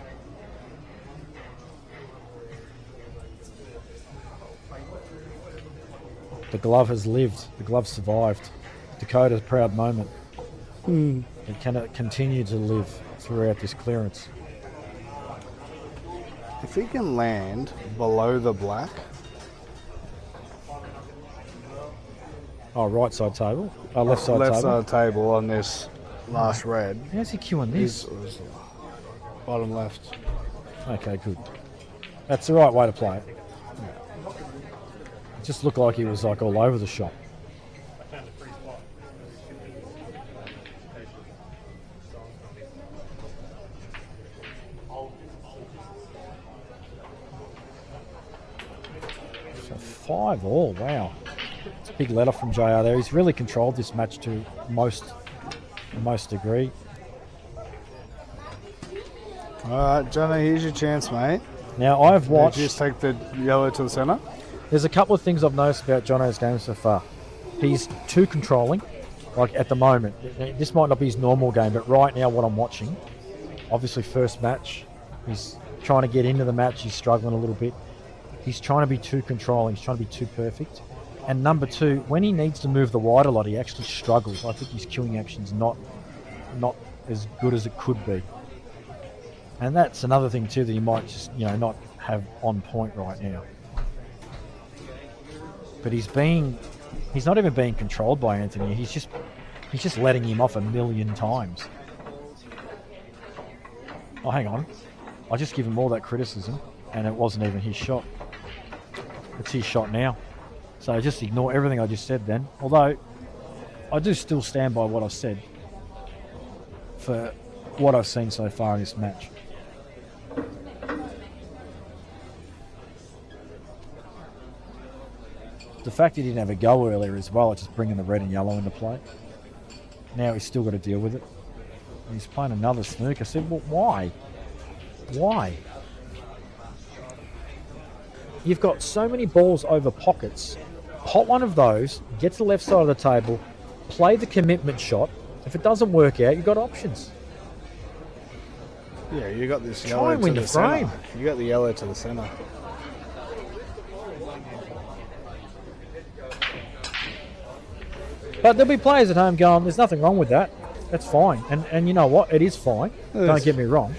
The glove has lived. The glove survived. Dakota's proud moment. And can it continue to live throughout this clearance? If he can land below the black. Oh, right side table? Oh, left side table? Left side table on this last red. How's he queuing this? Bottom left. Okay, good. That's the right way to play it. Yeah. It just looked like he was like all over the shop. So 5-all, wow. It's a big let off from JR there. He's really controlled this match to most degree. All right, Jono, here's your chance, mate. Now, I've Did watched... you just take the yellow to the centre? There's a couple of things I've noticed about Jono's game so far. He's too controlling, like at the moment. This might not be his normal game, but right now what I'm watching, obviously first match, he's trying to get into the match, he's struggling a little bit. He's trying to be too controlling, he's trying to be too perfect. And number two, when he needs to move the wide a lot, he actually struggles. I think his queuing action's not as good as it could be. And that's another thing too that he might just, not have on point right now. But he's not even being controlled by Anthony. He's just letting him off a million times. Oh, hang on. I just give him all that criticism, and it wasn't even his shot. It's his shot now. So just ignore everything I just said then. Although, I do still stand by what I've said for what I've seen so far in this match. The fact he didn't have a go earlier as well, it's just bringing the red and yellow into play. Now he's still got to deal with it. He's playing another snook. I said, well, why? Why? You've got so many balls over pockets. Pot one of those, get to the left side of the table, play the commitment shot. If it doesn't work out, you've got options. Yeah, you got this Try yellow and win to the the frame. centre. You got the yellow to the centre. But there'll be players at home going, there's nothing wrong with that. That's fine. And you know what? It is fine. Don't get me wrong.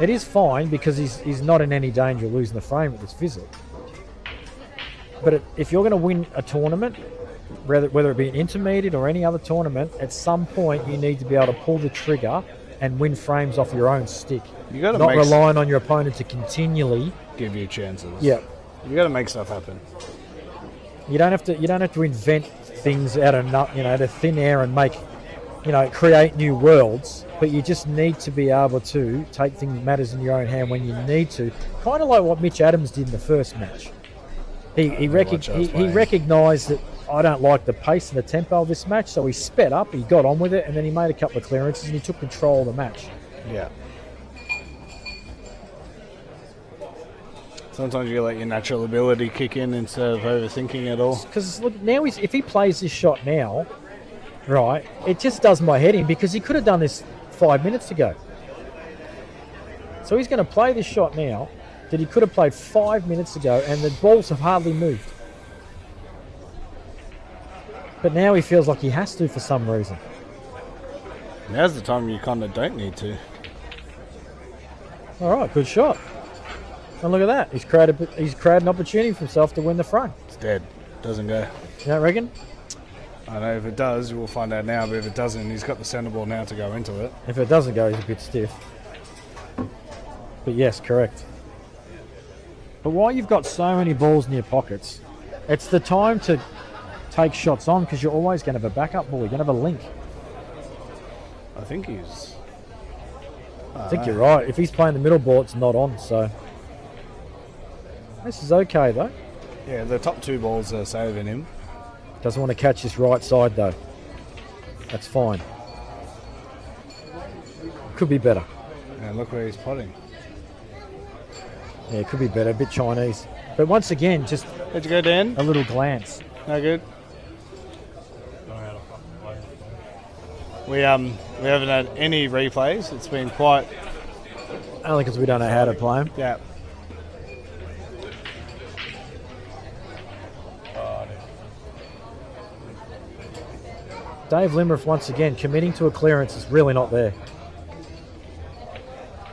It is fine because he's not in any danger of losing the frame with this visit. But if you're going to win a tournament, whether it be an intermediate or any other tournament, at some point you need to be able to pull the trigger and win frames off your own stick. You got to not relying on your opponent to continually give you chances. Yeah. You got to make stuff happen. You don't have to invent things out of thin air and make, create new worlds. But you just need to be able to take things matters in your own hand when you need to. Kind of like what Mitch Adams did in the first match. He recognised that I don't like the pace and the tempo of this match, so he sped up, he got on with it, and then he made a couple of clearances and he took control of the match. Yeah. Sometimes you let your natural ability kick in instead of overthinking it all. Because look, now if he plays this shot now, right, it just does my head in because he could have done this 5 minutes ago. So he's going to play this shot now that he could have played 5 minutes ago, and the balls have hardly moved. But now he feels like he has to for some reason. Now's the time you kind of don't need to. All right, good shot. And look at that. He's created an opportunity for himself to win the frame. It's dead. Doesn't go. You don't reckon? I know if it does, we'll find out now. But if it doesn't, he's got the centre ball now to go into it. If it doesn't go, he's a bit stiff. But yes, correct. But while you've got so many balls in your pockets, it's the time to take shots on because you're always going to have a backup ball. You're going to have a link. I think he's... I think you're right. If he's playing the middle ball, it's not on. So this is okay, though. Yeah, the top two balls are saving him. Doesn't want to catch this right side, though. That's fine. Could be better. And look where he's potting. Yeah, it could be better. A bit Chinese. But once again, just... How'd you go, Dan? A little glance. No good? We haven't had any replays. It's been quite... Only because we don't know how to play them. Yeah. Dave Limareff, once again, committing to a clearance is really not there.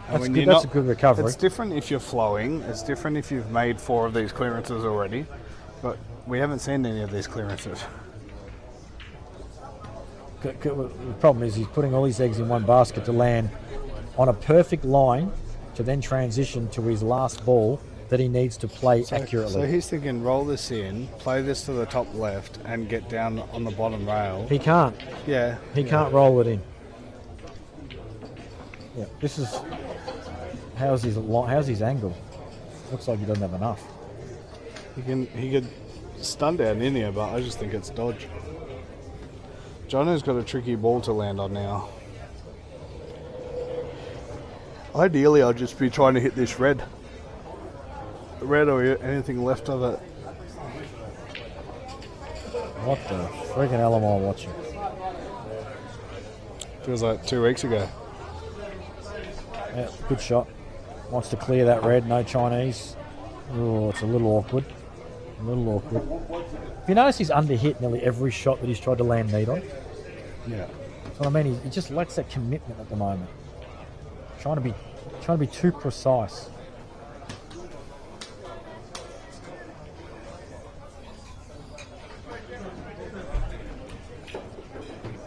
That's good. That's a good recovery. It's different if you're flowing. It's different if you've made 4 of these clearances already. But we haven't seen any of these clearances. The problem is he's putting all his eggs in one basket to land on a perfect line to then transition to his last ball that he needs to play accurately. So he's thinking, roll this in, play this to the top left, and get down on the bottom rail. He can't. Yeah. He can't roll it in. Yeah. This is... How's his angle? Looks like he doesn't have enough. He could stun down in here, but I just think it's dodge. Jono's got a tricky ball to land on now. Ideally, I'll just be trying to hit this red. Red or anything left of it. What the freaking hell am I watching? Feels like 2 weeks ago. Yeah, good shot. Wants to clear that red, no Chinese. Oh, it's a little awkward. A little awkward. If you notice, he's under-hit nearly every shot that he's tried to land meat on. Yeah. That's what I mean. He just lacks that commitment at the moment. Trying to be too precise.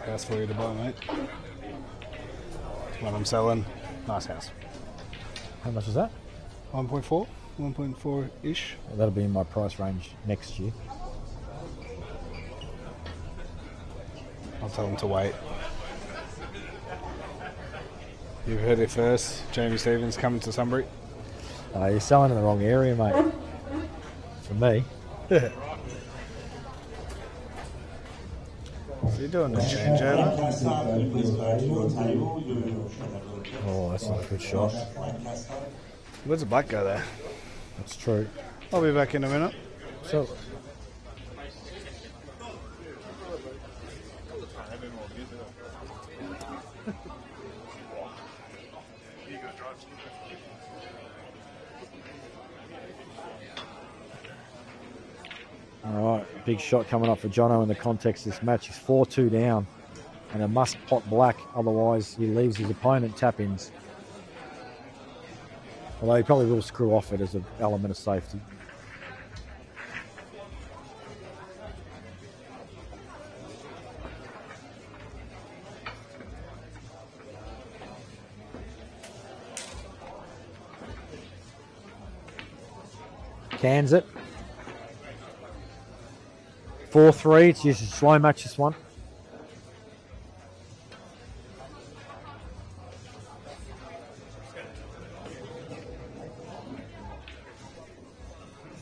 House for you to buy, mate. What I'm selling. Nice house. How much is that? 1.4? 1.4-ish. Well, that'll be in my price range next year. I'll tell them to wait. You've heard it first. Jamie Stevens coming to Sunbury. You're selling in the wrong area, mate. For me. So you're doing a changeover? Oh, that's not a good shot. Where's the black go there? That's true. I'll be back in a minute. So, all right, big shot coming up for Jono in the context of this match. He's 4-2 down and a must pot black, otherwise he leaves his opponent tap-ins. Although he probably will screw off it as an element of safety. Cans it. 4-3. It's just a slow match, this one.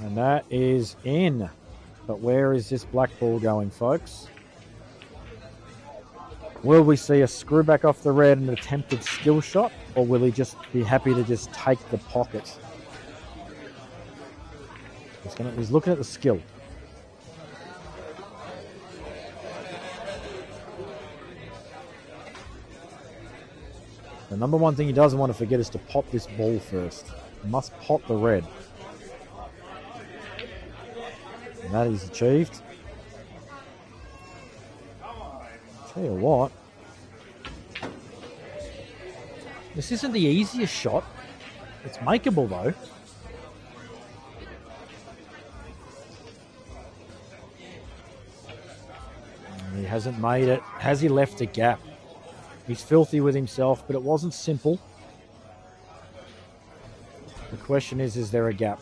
And that is in. But where is this black ball going, folks? Will we see a screw back off the red and an attempted skill shot? Or will he just be happy to just take the pocket? He's looking at the skill. The number one thing he doesn't want to forget is to pop this ball first. He must pop the red. And that is achieved. Tell you what. This isn't the easiest shot. It's makeable though. He hasn't made it. Has he left a gap? He's filthy with himself, but it wasn't simple. The question is there a gap?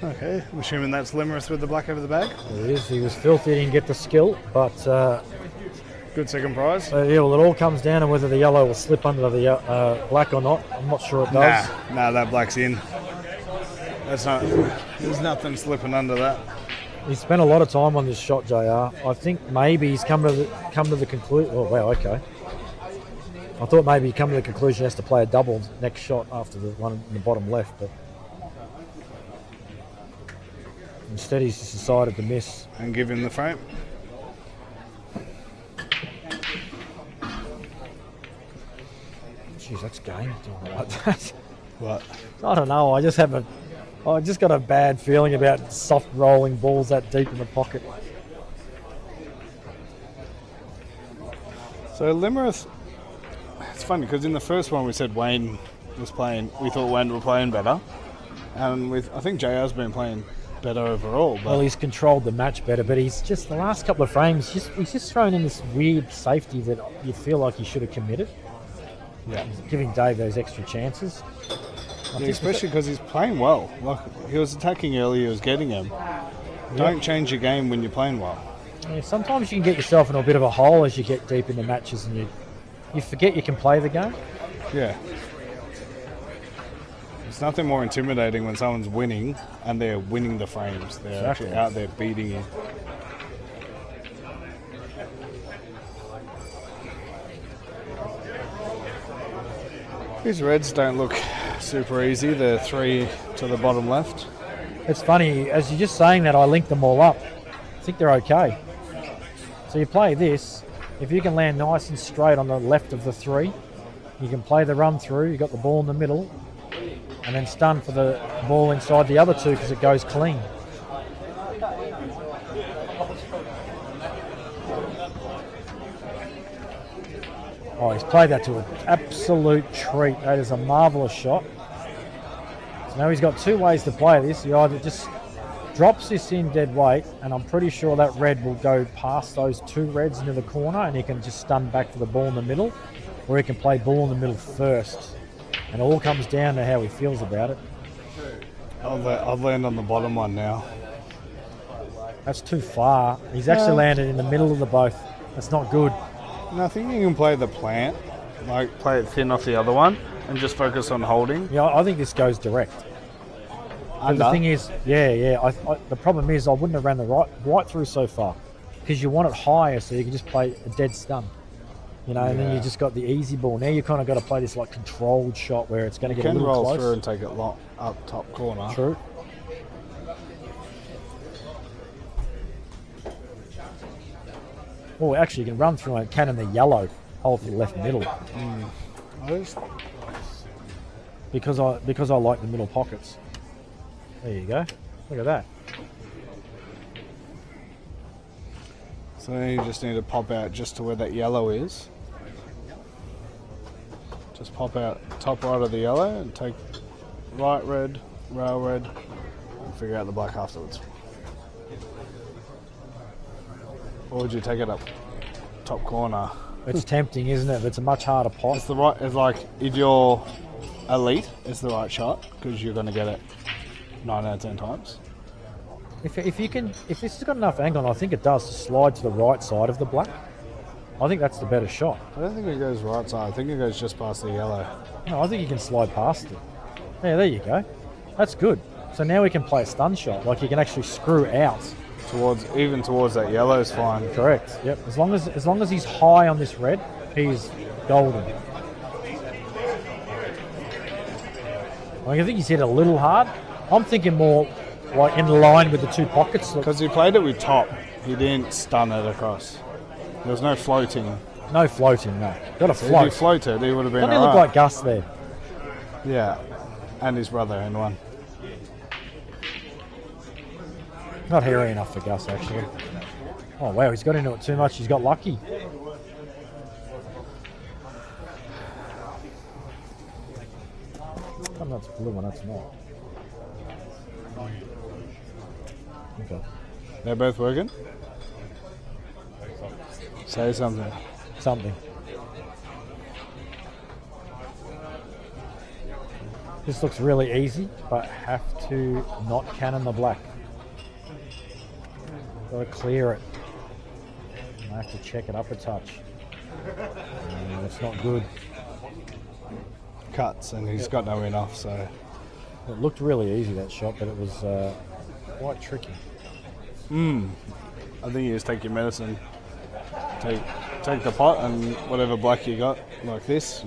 Okay, I'm assuming that's Limareff with the black over the bag. It is. He was filthy, didn't get the skill, but good second prize. Yeah, well, it all comes down to whether the yellow will slip under the black or not. I'm not sure it does. Nah, that black's in. That's not. There's nothing slipping under that. He spent a lot of time on this shot, JR. I think maybe he's come to the conclusion. Oh wow, okay. I thought maybe he'd come to the conclusion he has to play a double next shot after the one in the bottom left, but instead he's just decided to miss. And give him the frame. Jeez, that's game doing like that. What? I don't know. I just got a bad feeling about soft rolling balls that deep in the pocket. So Limareff, it's funny because in the first one we said Wayne was playing. We thought Wayne were playing better, and I think JR's been playing better overall. But Well, he's controlled the match better, but he's just the last couple of frames. He's just thrown in this weird safety that you feel like he should have committed. yeah, He's giving Dave those extra chances. yeah, especially because he's playing well. Like he was attacking early, he was getting him. Don't change your game when you're playing well. Yeah, sometimes you can get yourself in a bit of a hole as you get deep into matches, and you forget you can play the game. Yeah. It's nothing more intimidating when someone's winning and they're winning the frames. They're actually out there beating you. These reds don't look super easy. They're 3 to the bottom left. It's funny, as you're just saying that, I linked them all up. I think they're okay. So you play this, if you can land nice and straight on the left of the 3, you can play the run through, you got the ball in the middle, and then stun for the ball inside the other 2 because it goes clean. Oh, he's played that to an absolute treat. That is a marvellous shot. So now he's got 2 ways to play this. He either just drops this in dead weight, and I'm pretty sure that red will go past those 2 reds into the corner, and he can just stun back for the ball in the middle, or he can play ball in the middle first. And it all comes down to how he feels about it. I've landed on the bottom one now. That's too far. He's actually landed in the middle of the both. That's not good. And I think you can play the plant, like play it thin off the other one, and just focus on holding. Yeah, I think this goes direct. But the thing is, the problem is I wouldn't have ran the right through so far, because you want it higher so you can just play a dead stun. You know, and then you just got the easy ball. Now you kind of got to play this like controlled shot where it's going to get a little close. You can roll through and take it up top corner. True. Well, actually, you can run through and cannon the yellow, hold for the left middle. Because I like the middle pockets. There you go. Look at that. So then you just need to pop out just to where that yellow is. Just pop out top right of the yellow and take right red, rail red, and figure out the black afterwards. Or would you take it up top corner? It's tempting, isn't it? But it's a much harder pot. It's like if you're elite, it's the right shot because you're going to get it 9 out of 10 times. If this has got enough angle, I think it does, to slide to the right side of the black. I think that's the better shot. I don't think it goes right side. I think it goes just past the yellow. No, I think you can slide past it. Yeah, there you go. That's good. So now we can play a stun shot. Like you can actually screw out. Towards that yellow is fine. Correct. Yep. As long as he's high on this red, he's golden. I think he's hit a little hard. I'm thinking more like in line with the 2 pockets. Because he played it with top. He didn't stun it across. There was no floating. No floating, no. Got to float. If he floated, he would have been Doesn't he look like Gus there? Yeah. And his brother in one. Not hairy enough for Gus, actually. Oh, wow, he's got into it too much. He's got lucky. Oh, that's blue one, that's not. Okay. They're both working? Say something. Something. This looks really easy, but have to not cannon the black. Got to clear it. I have to check it up a touch. It's not good. Cuts, and he's got no enough, so... It looked really easy, that shot, but it was quite tricky. I think you just take your medicine. Take the pot and whatever black you got, like this,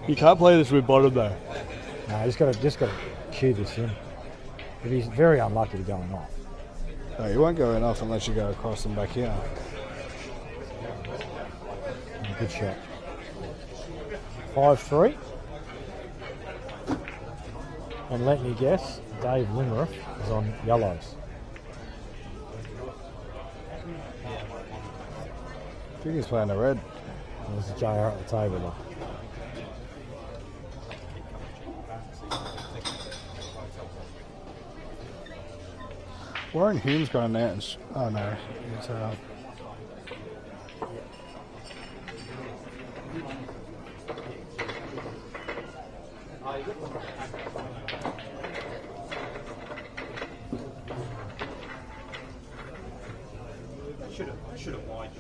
you can't play this with bottom though. No, just got to cue this in. But he's very unlucky to going off. No, you won't go enough unless you go across and back here. Good shot. 5-3. And let me guess, Dave Limareff is on yellows. I think he's playing a red. There's a JR at the table though. Warren Hume's gone out and... oh no. It's, Should have wide.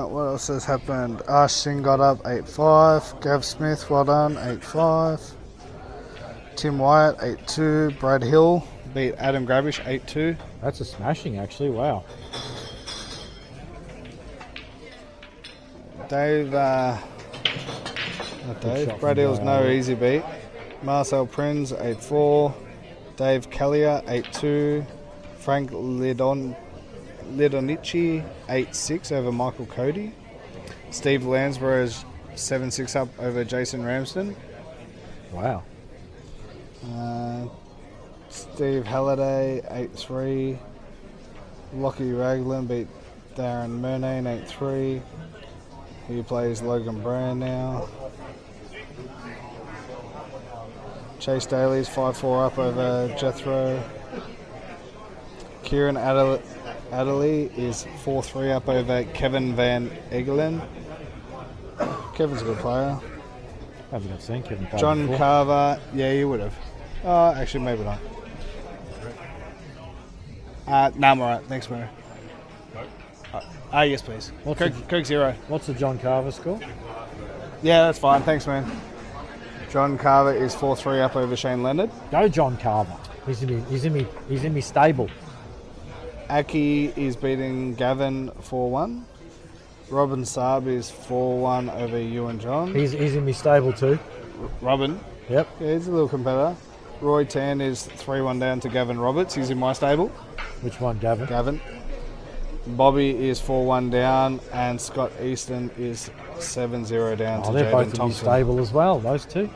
what else has happened? Ash Singh got up 8-5. Gav Smith, well done, 8-5. Tim Wyatt, 8-2. Brad Hill beat Adam Grabish, 8-2. That's a smashing, actually. Wow. Dave, not Dave. shot Brad from Hill's no Jowett. easy beat. Marcel Prinz, 8-4. Dave Callier, 8-2. Frank Lidonici, 8-6 over Michael Cody. Steve Lansborough's 7-6 up over Jason Ramsden. Wow. Steve Halliday, 8-3. Lockie Raglan beat Darren Murnane, 8-3. He plays Logan Brand now. Chase Daly's 5-4 up over Jethro. Kieran Adderley is 4-3 up over Kevin Van Egelen. Kevin's a good player. Have you not seen Kevin play John before? Carver, yeah, you would have. Actually, maybe not. No, I'm alright. Thanks, Murray. Yes, please. Coke 0. What's the John Carver score? Yeah, that's fine. Thanks, man. John Carver is 4-3 up over Shane Leonard. Go John Carver. He's in me stable. Aki is beating Gavin 4-1. Robin Saab is 4-1 over Ewan John. He's in me stable too. Robin? Yep. Yeah, he's a little competitor. Roy Tan is 3-1 down to Gavin Roberts. He's in my stable. Which one, Gavin? Gavin. Bobby is 4-1 down, and Scott Easton is 7-0 down to They're Jaden both in me Thompson. stable as well, those two.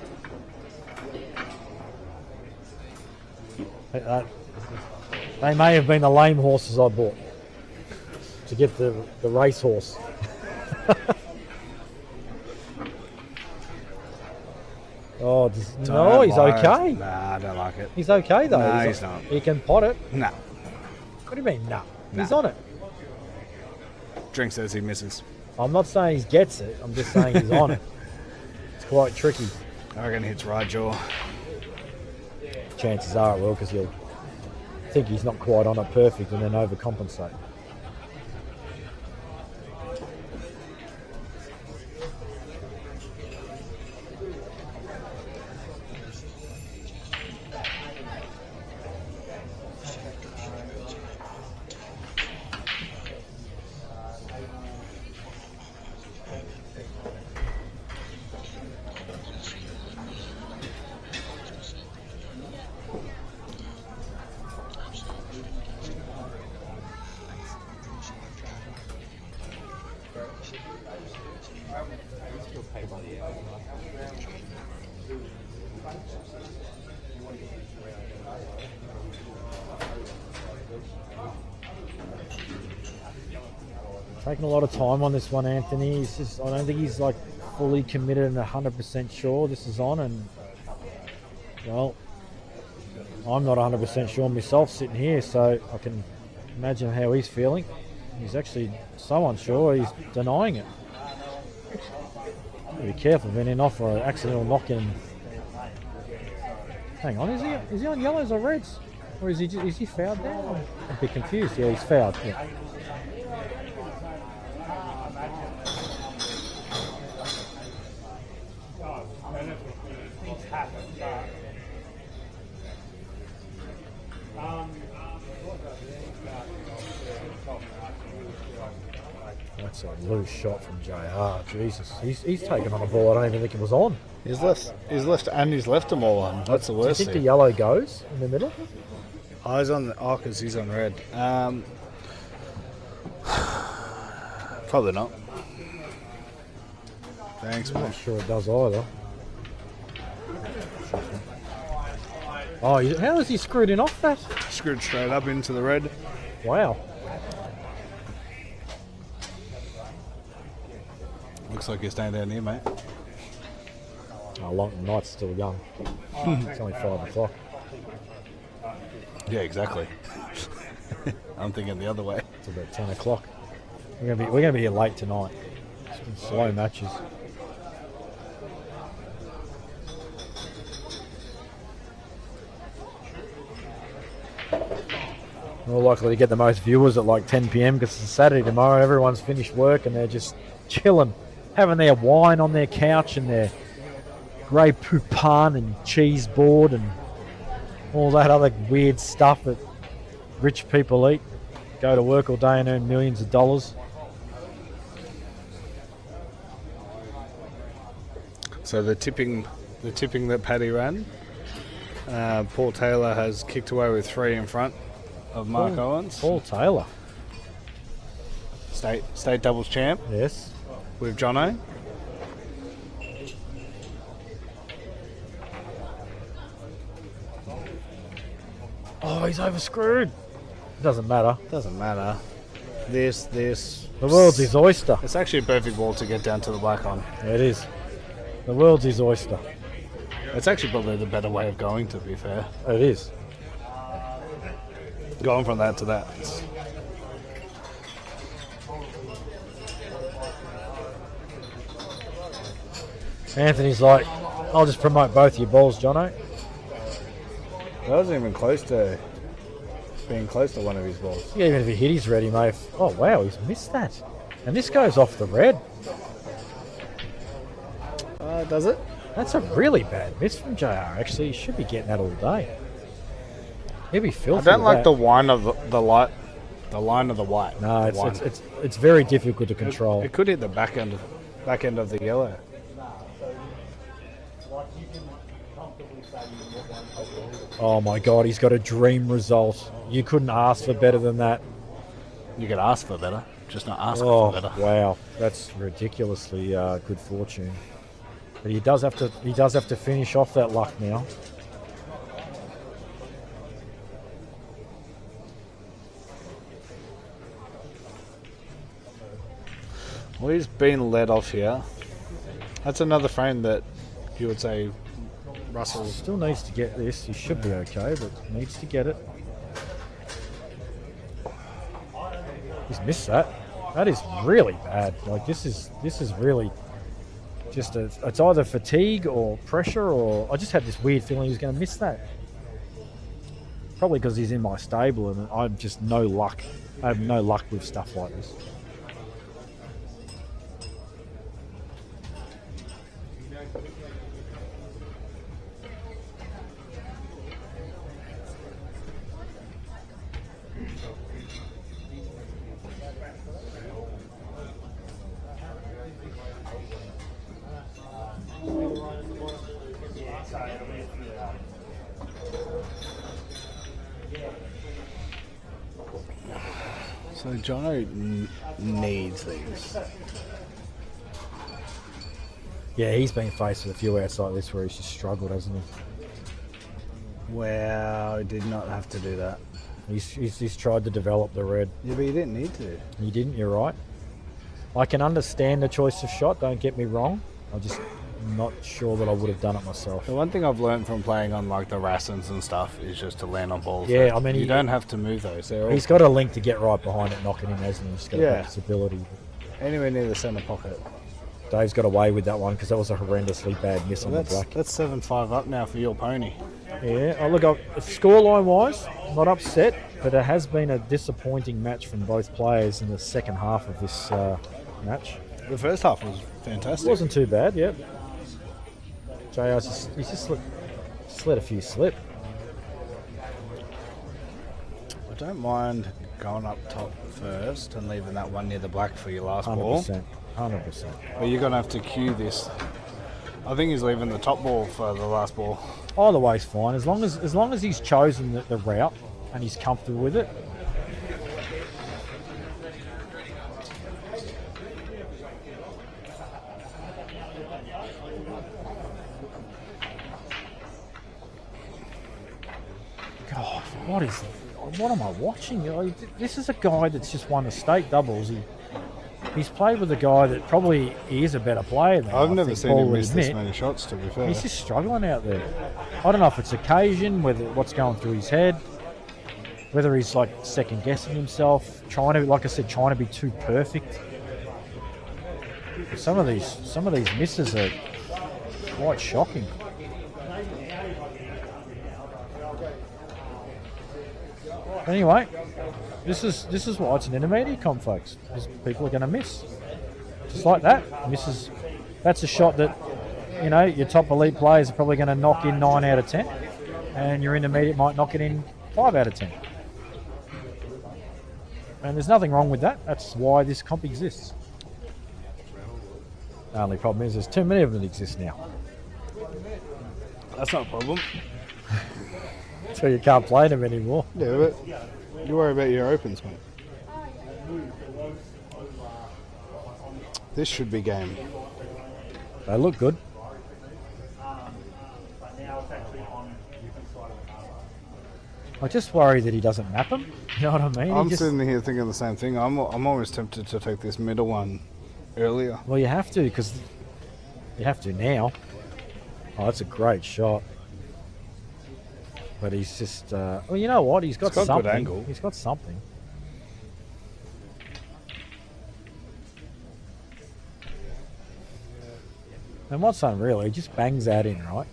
They may have been the lame horses I bought to get the race horse. No, he's okay. Nah, I don't like it. He's okay though. Nah, he's not. He can pot it. Nah. What do you mean, nah? Nah. He's on it. Drink says he misses. I'm not saying he gets it. I'm just saying he's on it. It's quite tricky. I reckon hits right jaw. Chances are it will, because he'll think he's not quite on it perfect and then overcompensate. Taking a lot of time on this one, Anthony. He's just, I don't think he's like fully committed and 100% sure this is on. And well, I'm not 100% sure myself sitting here, so I can imagine how he's feeling. He's actually so unsure, he's denying it. Be careful of any off or an accidental knock in. Hang on, is he on yellows or reds? Or is he fouled there? I'm a bit confused. Yeah, he's fouled. Yeah. That's a loose shot from JR. Jesus, he's taken on a ball I don't even think it was on. He's left them all on. That's the worst Do you think thing. the yellow goes in the middle? Oh, he's on. Oh, because he's on red. Probably not. Thanks, I'm not mate. sure it does either. Oh, how is he screwed in off that? Screwed straight up into the red. Wow. Looks like you're staying down here, mate. Oh, the night's still young. It's only 5 o'clock. Yeah, exactly. I'm thinking the other way. It's about 10 o'clock. We're gonna be here late tonight. It's been slow matches. More likely to get the most viewers at like 10 p.m. because it's Saturday tomorrow. Everyone's finished work and they're just chilling, having their wine on their couch and their grey poupon and cheese board and all that other weird stuff that rich people eat. Go to work all day and earn millions of dollars. So the tipping that Paddy ran, Paul Taylor has kicked away with 3 in front of Mark Owens. Paul Taylor. State doubles champ Yes. with Jono. Oh, he's overscrewed. Doesn't matter. Doesn't matter. This. The world's his oyster. It's actually a perfect ball to get down to the black on. It is. The world's his oyster. It's actually probably the better way of going, to be fair. It is. Going from that to that. Anthony's like, I'll just promote both your balls, Jono. That wasn't even close to being close to one of his balls. Yeah, even if he hit his red, he may have... Oh, wow, he's missed that. And this goes off the red. Does it? That's a really bad miss from JR, actually. He should be getting that all day. He'll be filthy. I don't like with the that. wine of the light. The line of the white. No, The wine. it's very difficult to control. It could hit the back end of the yellow. Oh my God, he's got a dream result. You couldn't ask for better than that. You could ask for better, just not ask Oh for better. wow, that's ridiculously good fortune. But he does have to finish off that luck now. Well, he's been let off here. That's another frame that you would say Russell. Still needs to get this. He should be okay, but needs to get it. He's missed that. That is really bad. Like this is really just it's either fatigue or pressure, or I just had this weird feeling he was going to miss that. Probably because he's in my stable and I'm just no luck. I have no luck with stuff like this. So Jono needs these. Yeah, he's been faced with a few outs like this where he's just struggled, hasn't he? Wow, he did not have to do that. He's tried to develop the red. Yeah, but he didn't need to. You didn't, you're right. I can understand the choice of shot, don't get me wrong. I'm just not sure that I would have done it myself. The one thing I've learned from playing on like the Rassons and stuff is just to land on balls. Yeah, I mean, you don't have to move those. He's got a link to get right behind it, knocking him, hasn't he? He's got a ability. Anywhere near the centre pocket. Dave's got away with that one because that was a horrendously bad miss on the black. That's 7-5 up now for your pony. Yeah, look, scoreline wise, not upset, but it has been a disappointing match from both players in the second half of this match. The first half was fantastic. It wasn't too bad, yep. JR's just let a few slip. I don't mind going up top first and leaving that one near the black for your last ball. 100%. But you're going to have to cue this. I think he's leaving the top ball for the last ball. Either way's fine, as long as he's chosen the route and he's comfortable with it. God, what am I watching? This is a guy that's just won the state doubles. He's played with a guy that probably is a better player than I've I never think seen Paul him would miss admit. this many shots, to be fair. He's just struggling out there. I don't know if it's occasion, what's going through his head, whether he's like second guessing himself, trying to be too perfect. But some of these misses are quite shocking. Anyway, this is why it's an intermediate comp, folks. People are going to miss, just like that. Misses. That's a shot that your top elite players are probably going to knock in 9 out of 10, and your intermediate might knock it in 5 out of 10. And there's nothing wrong with that. That's why this comp exists. The only problem is there's too many of them that exist now. That's not a problem. So you can't play them anymore. Yeah, but you worry about your opens, mate. This should be game. They look good. I just worry that he doesn't map them. You know what I mean? I'm sitting here thinking the same thing. I'm always tempted to take this middle one earlier. Well, you have to, because you have to now. Oh, that's a great shot. But he's just... well, you know what? He's got something. Good angle. He's got something. And what's unreal, he just bangs that in, right?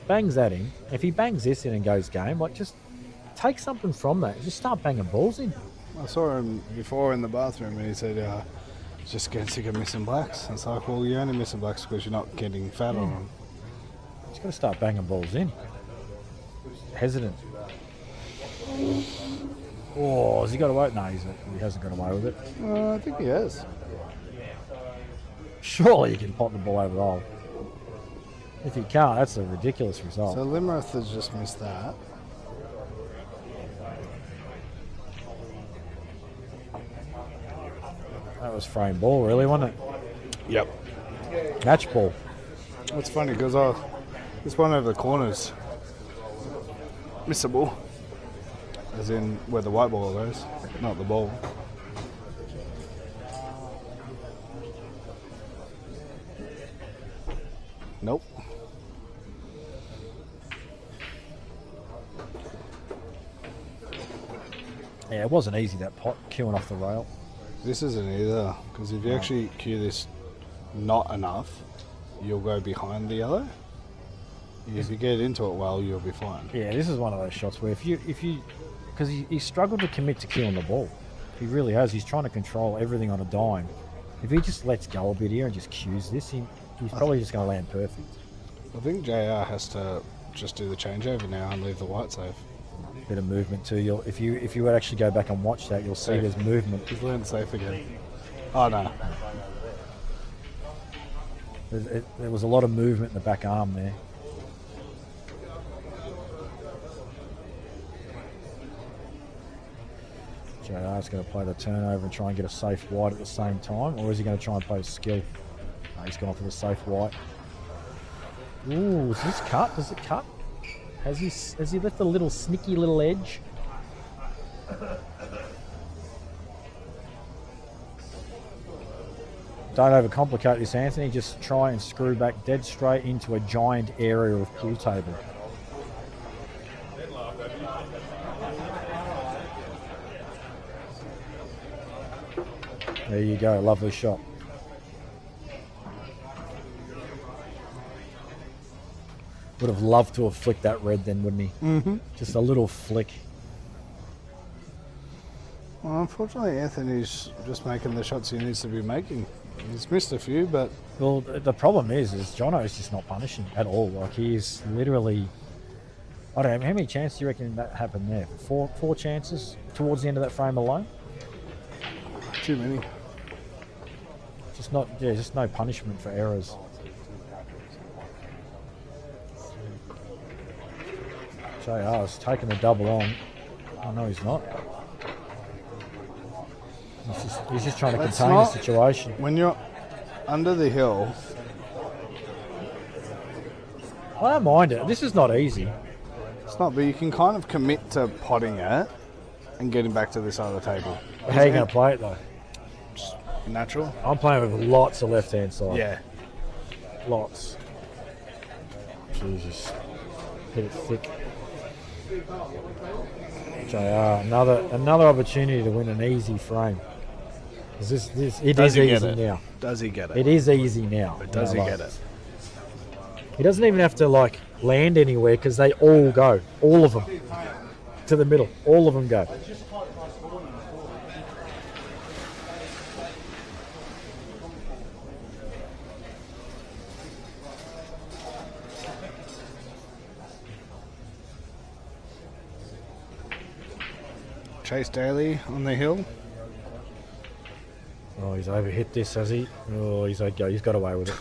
Bangs that in. If he bangs this in and goes game, just take something from that. Just start banging balls in. I saw him before in the bathroom and he said, just getting sick of missing blacks. It's like, well, you're only missing blacks because you're not getting fat on them. He's got to start banging balls in. Hesitant. Oh, has he got away? No, he hasn't got away with it. I think he has. Surely you can pot the ball over the hole. If you can't, that's a ridiculous result. So Limareff has just missed that. That was frame ball, really, wasn't it? Yep. Match ball. That's funny because this one over the corners, missable, as in where the white ball goes, not the ball. Nope. Yeah, it wasn't easy, that pot, queuing off the rail. This isn't either, because if you actually cue this not enough, you'll go behind the yellow. If you get into it well, you'll be fine. Yeah, this is one of those shots where if you, because he struggled to commit to queuing the ball. He really has. He's trying to control everything on a dime. If he just lets go a bit here and just cues this, he's probably just going to land perfect. I think JR has to just do the changeover now and leave the white safe. Bit of movement too. If you would actually go back and watch that, you'll see Safe. there's movement. He's learned safe again. Oh no. There was a lot of movement in the back arm there. JR's going to play the turnover and try and get a safe white at the same time, or is he going to try and play a skill? No, he's gone for the safe white. Ooh, is this cut? Does it cut? Has he left a little sneaky little edge? Don't overcomplicate this, Anthony. Just try and screw back dead straight into a giant area of pool table. There you go, lovely shot. Would have loved to have flicked that red then, wouldn't he? Mm-hmm. Just a little flick. Well, unfortunately, Anthony's just making the shots he needs to be making. He's missed a few, but... Well, the problem is Jono is just not punishing at all. Like, he is literally... I don't know, how many chances do you reckon that happened there? Four chances towards the end of that frame alone? Too many. Just not, yeah, just no punishment for errors. JR's taking the double on. Oh no, he's not. He's just trying to contain the situation. When you're under the hill, I don't mind it. This is not easy. It's not, but you can kind of commit to potting it and getting back to this side of the table. How are you going to play it though? Natural? I'm playing with lots of left-hand side. Yeah. Lots. Jesus. Hit it thick. JR, another opportunity to win an easy frame. It is easy now. Does he get it? It is easy now. But does he get it? He doesn't even have to like land anywhere because they all go, all of them, to the middle. All of them go. Chase Daly on the hill. Oh, he's overhit this, has he? Oh, he's got away with it.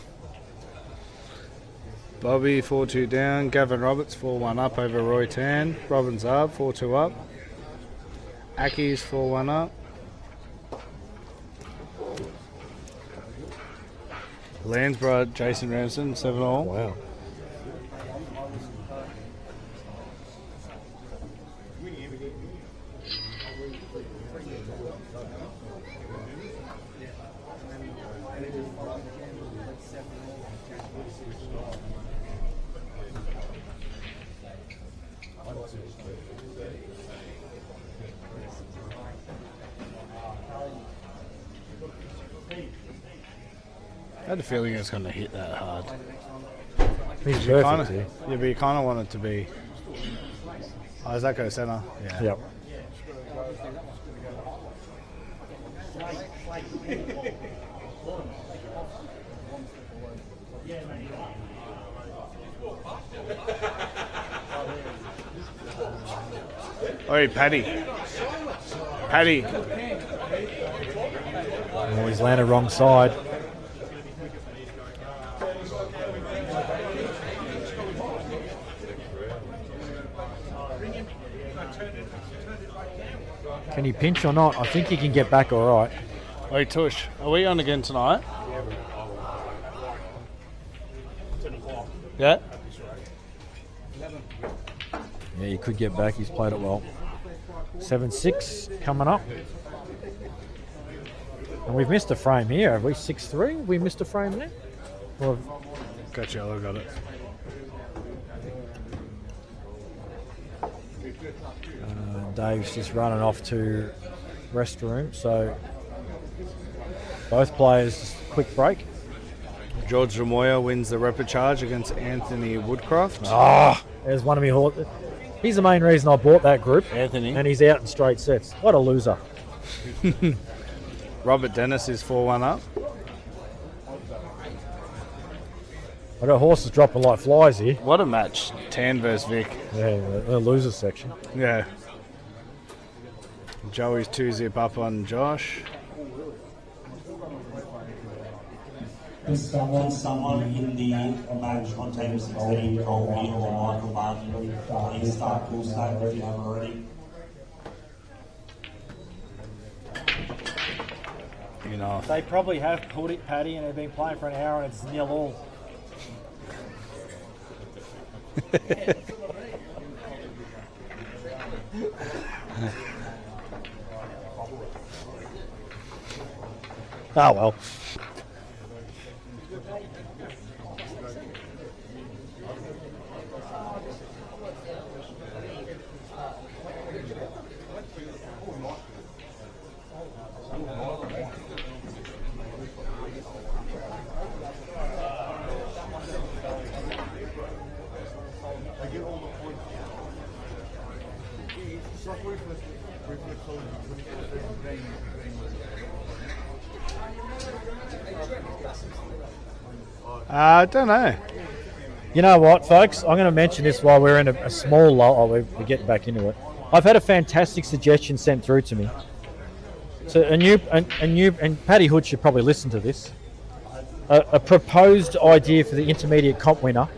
Bobby 4-2 down. Gavin Roberts 4-1 up over Roy Tan. Robin Zarb 4-2 up. Aki's 4-1 up. Landsborough Jason Ramson 7-all. Wow. I had a feeling it was going to hit that hard. He's You perfect kinda, here. yeah, but you kind of want it to be. Oh, does that go centre? Yeah. Yep. Oi, Paddy. Paddy. Oh, he's landed wrong side. Can he pinch or not? I think he can get back all right. Oi, Tush. Are we on again tonight? Yeah? Yeah, he could get back. He's played it well. 7-6 coming up. And we've missed a frame here. Have we 6-3? Have we missed a frame there? Or Cacciola got it. Dave's just running off to restroom. So both players, quick break. George Ramoya wins the repechage against Anthony Woodcroft. Ah, there's one of me horses. He's the main reason I bought that group. Anthony. And he's out in straight sets. What a loser. Robert Dennis is 4-1 up. I got horses dropping like flies here. What a match. Tan versus Vic. Yeah, the losers section. Yeah. Joey's 2-zip up on Josh. Is someone in the match on table 16, Colby or Michael Martin, please start full start if you haven't already? You know. They probably have pulled it, Paddy, and they've been playing for an hour and it's 0-all. Oh well. I don't know. You know what, folks? I'm going to mention this while we're in a small lull. Oh, we're getting back into it. I've had a fantastic suggestion sent through to me. So and Paddy Hood should probably listen to this. A proposed idea for the intermediate comp winner.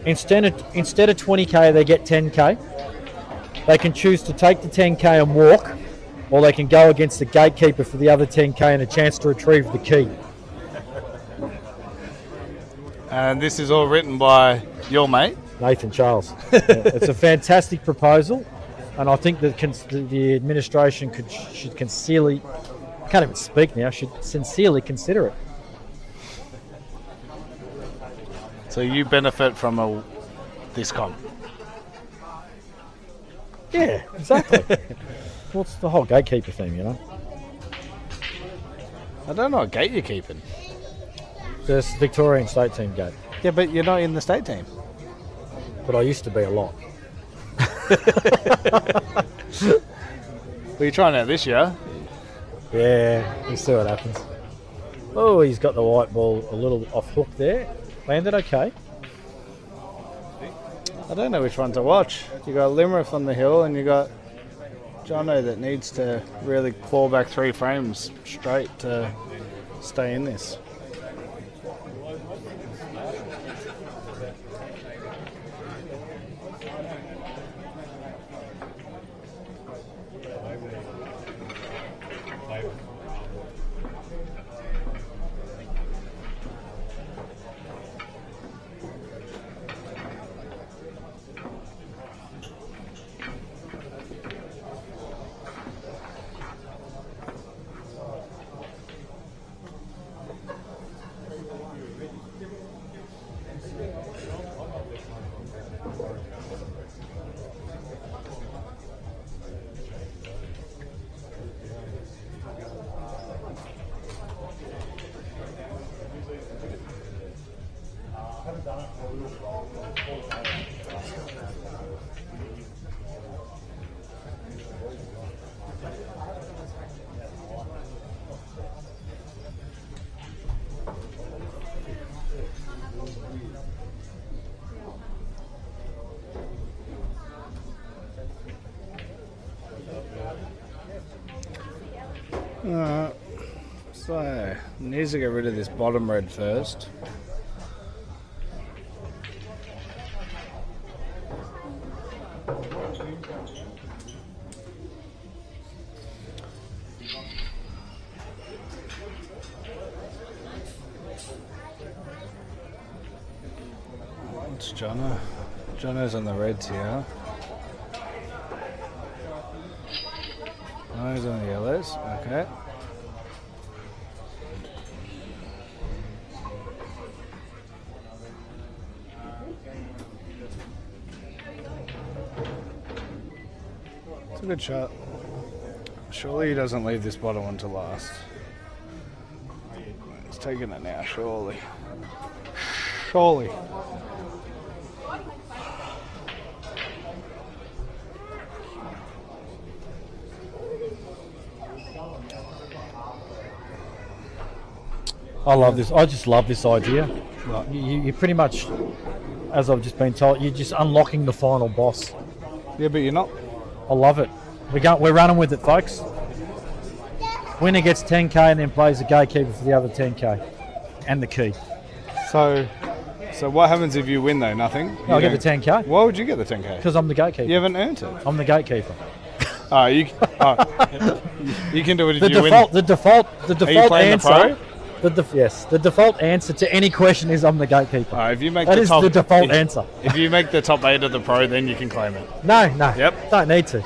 Instead of 20k, they get 10k. They can choose to take the 10k and walk, or they can go against the gatekeeper for the other 10k and a chance to retrieve the key. And this is all written by your mate, Nathan Charles. It's a fantastic proposal, and I think that the administration should sincerely, I can't even speak now, should sincerely consider it. So you benefit from this comp. Yeah, exactly. Well, it's the whole gatekeeper thing, you know. I don't know what gate you're keeping. The Victorian state team gate. Yeah, but you're not in the state team. But I used to be a lot. Well, you're trying out this year. Yeah, we'll see what happens. Oh, he's got the white ball a little off hook there. Landed okay. I don't know which one to watch. You got Limareff on the hill, and you got Jono that needs to really claw back 3 frames straight to stay in this. So, needs to get rid of this bottom red first. What's Jono? Jono's on the reds here. Oh, he's on the yellows. Okay. It's a good shot. Surely he doesn't leave this bottom one to last. He's taking it now, surely. Surely. I love this. I just love this idea. You pretty much, as I've just been told, you're just unlocking the final boss. Yeah, but you're not. I love it. We're running with it, folks. Winner gets 10k and then plays the gatekeeper for the other 10k and the key. So what happens if you win though? Nothing. I'll get the 10k. Why would you get the 10k? Because I'm the gatekeeper. You haven't earned it. I'm the gatekeeper. You can do it if The you default. win. The default Are you playing answer. the pro? Yes, the default answer to any question is I'm the gatekeeper. If you make that the is top, the default answer. If you make the top 8 of the pro, then you can claim it. No. Yep. Don't need to.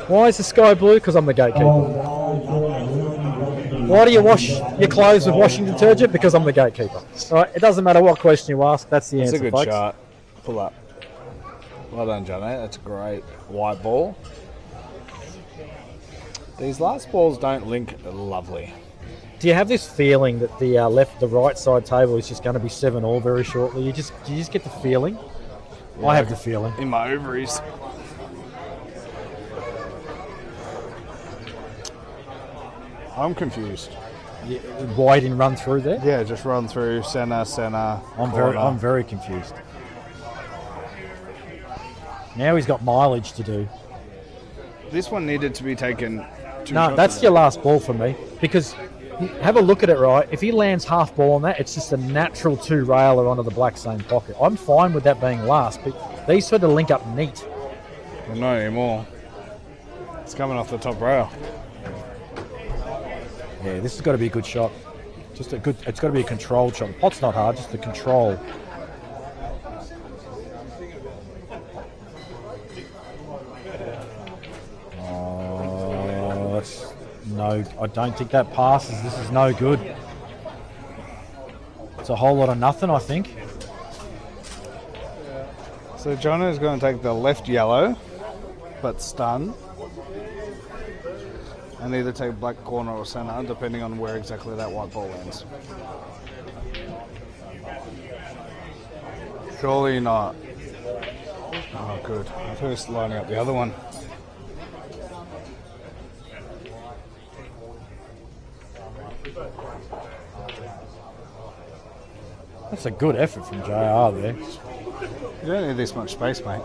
Why is the sky blue? Because I'm the gatekeeper. Why do you wash your clothes with washing detergent? Because I'm the gatekeeper. All right. It doesn't matter what question you ask. That's the answer, That's a good folks. shot. Pull up. Well done, Jono. That's a great white ball. These last balls don't link lovely. Do you have this feeling that the right side table is just going to be 7-all very shortly? Do you just get the feeling? Yeah, I have the feeling. In my ovaries. I'm confused. Why he didn't run through there? Yeah, just run through center. I'm very confused. Now he's got mileage to do. This one needed to be taken. No, that's your last ball for me. Because have a look at it, right? If he lands half ball on that, it's just a natural 2-railer onto the black same pocket. I'm fine with that being last, but these sort of link up neat. Well, not anymore. It's coming off the top rail. Yeah, this has got to be a good shot. Just a good. It's got to be a controlled shot. The pot's not hard, just the control. Oh, that's no. I don't think that passes. This is no good. It's a whole lot of nothing, I think. So Jono's going to take the left yellow, but stun. And either take black corner or centre, depending on where exactly that white ball lands. Surely not. Oh, good. I thought he was lining up the other one. That's a good effort from JR there. You don't need this much space, mate.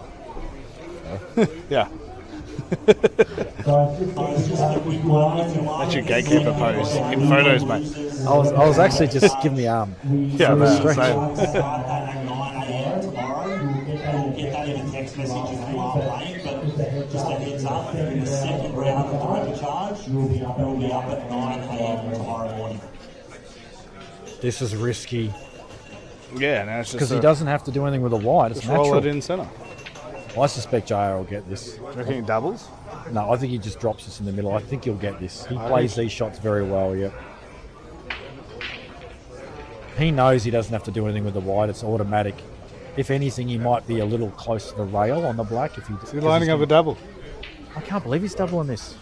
Yeah. That's your gatekeeper pose in photos, mate. I was actually just giving the arm. Yeah, man, stretch. same. At 9 a.m. tomorrow, we'll get that in a text message if you are playing, but just a heads up, in the second round of the Rover Charge, we'll be up at 9 a.m. tomorrow morning. This is risky. Yeah, no, it's just because he doesn't have to do anything with the white. It's just natural. roll it in centre. I suspect JR will get this. Do you reckon he doubles? No, I think he just drops this in the middle. I think he'll get this. He plays these shots very well, yeah. He knows he doesn't have to do anything with the white. It's automatic. If anything, he might be a little close to the rail on the black. If Is he lining up a double? I can't believe he's doubling this.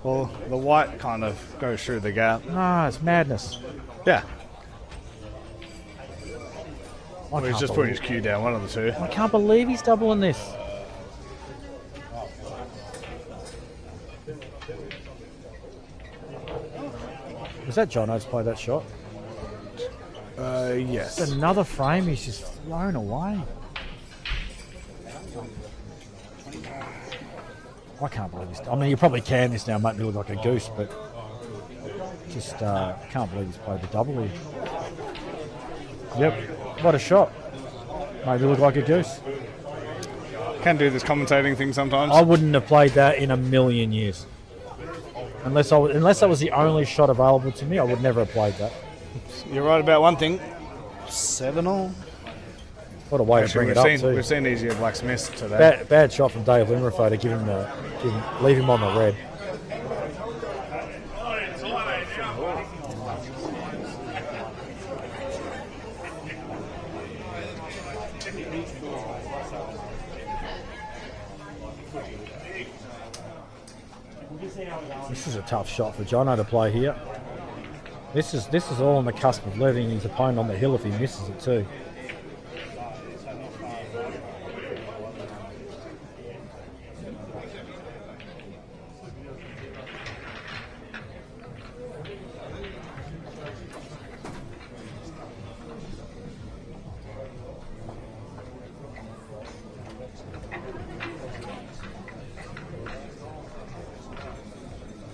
Well, the white kind of goes through the gap. No, it's madness. Yeah. I Well, he's can't just putting believe- his cue down, one of the two. I can't believe he's doubling this. Was that Jono's play that shot? Yes. It's another frame he's just thrown away. I can't believe this. I mean, you probably can this now, make me look like a goose, but just can't believe he's played the double here. Yep, what a shot. Made me look like a goose. Can do this commentating thing sometimes. I wouldn't have played that in a million years. Unless that was the only shot available to me, I would never have played that. You're right about one thing. 7-all. What a way to bring it up too. We've seen easier blacksmiths today. Bad shot from Dave Limareff to leave him on the red. This is a tough shot for Jono to play here. This is all on the cusp of letting his opponent on the hill if he misses it too.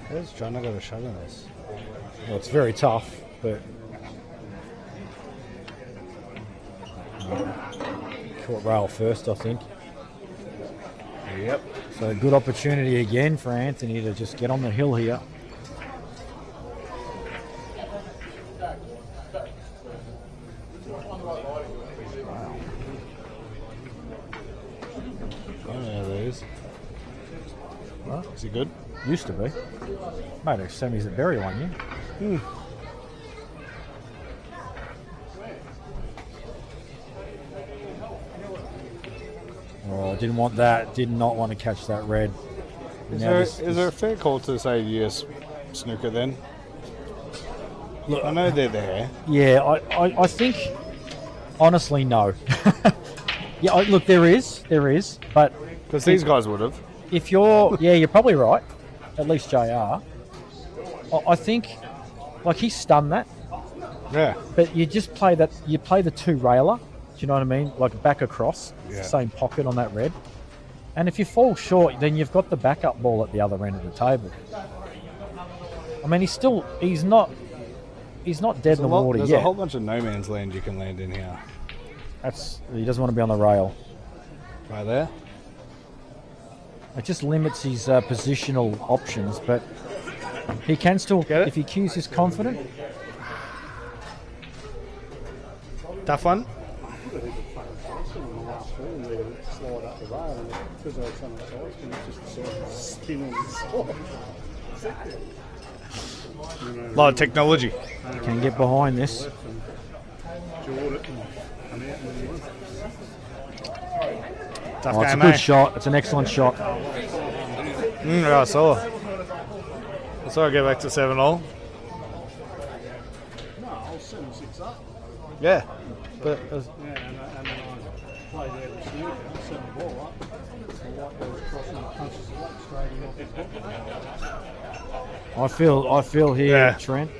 Where's Jono got a shot in this? Well, it's very tough, but caught rail first, I think. Yep. So a good opportunity again for Anthony to just get on the hill here. I don't know how that is. What? Is he good? Used to be. Made a semis at Berry one year. Oh, didn't want that. Did not want to catch that red. Is there a fair call to say US snooker then? Look, I know they're there. Yeah, I think, honestly, no. Yeah, look, there is, but... Because these guys would have. If you're... Yeah, you're probably right. At least JR. I think, like, he stunned that. Yeah. But you just play that... You play the two railer. Do you know what I mean? Like, back across. Yeah. Same pocket on that red. And if you fall short, then you've got the backup ball at the other end of the table. I mean, he's not dead in the water There's yet. a whole bunch of no man's land you can land in here. He doesn't want to be on the rail. Right there? It just limits his positional options, but He can still, Get it? if he cues is confident. Tough one. Slide up the rail, and because they had so much ice, and it's just sort of spin on the slide. A lot of technology. Can get behind this. Tough Oh, it's a game, good eh? shot. It's an excellent shot. Yeah, I saw. I saw it go back to 7-all. No, I was 7-6 up. Yeah. But Yeah, and then I played out the snooker, set the ball up. The white goes crossing and punches the black straight in off his book. I feel here, Yeah. Trent,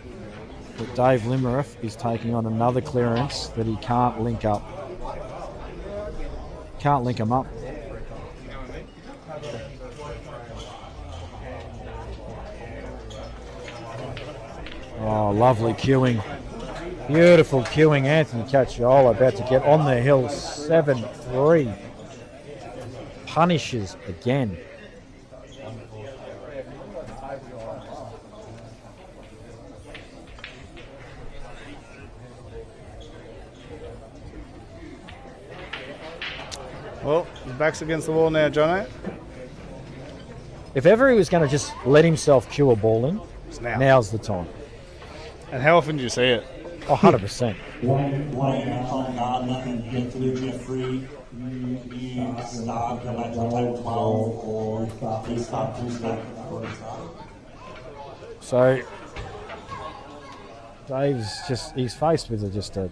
that Dave Limareff is taking on another clearance that he can't link up. Can't link him up. Oh, lovely cueing. Beautiful cueing. Anthony Cacciola about to get on the hill. 7-3. Punishes again. Well, his back's against the wall now, Jono. If ever he was going to just let himself cue a ball in, It's now. now's the time. And how often do you see it? Oh, 100%. One Kong-Gardiner can get through Jeffrey. You start the match on table 12 or you start two stack. So he's faced with a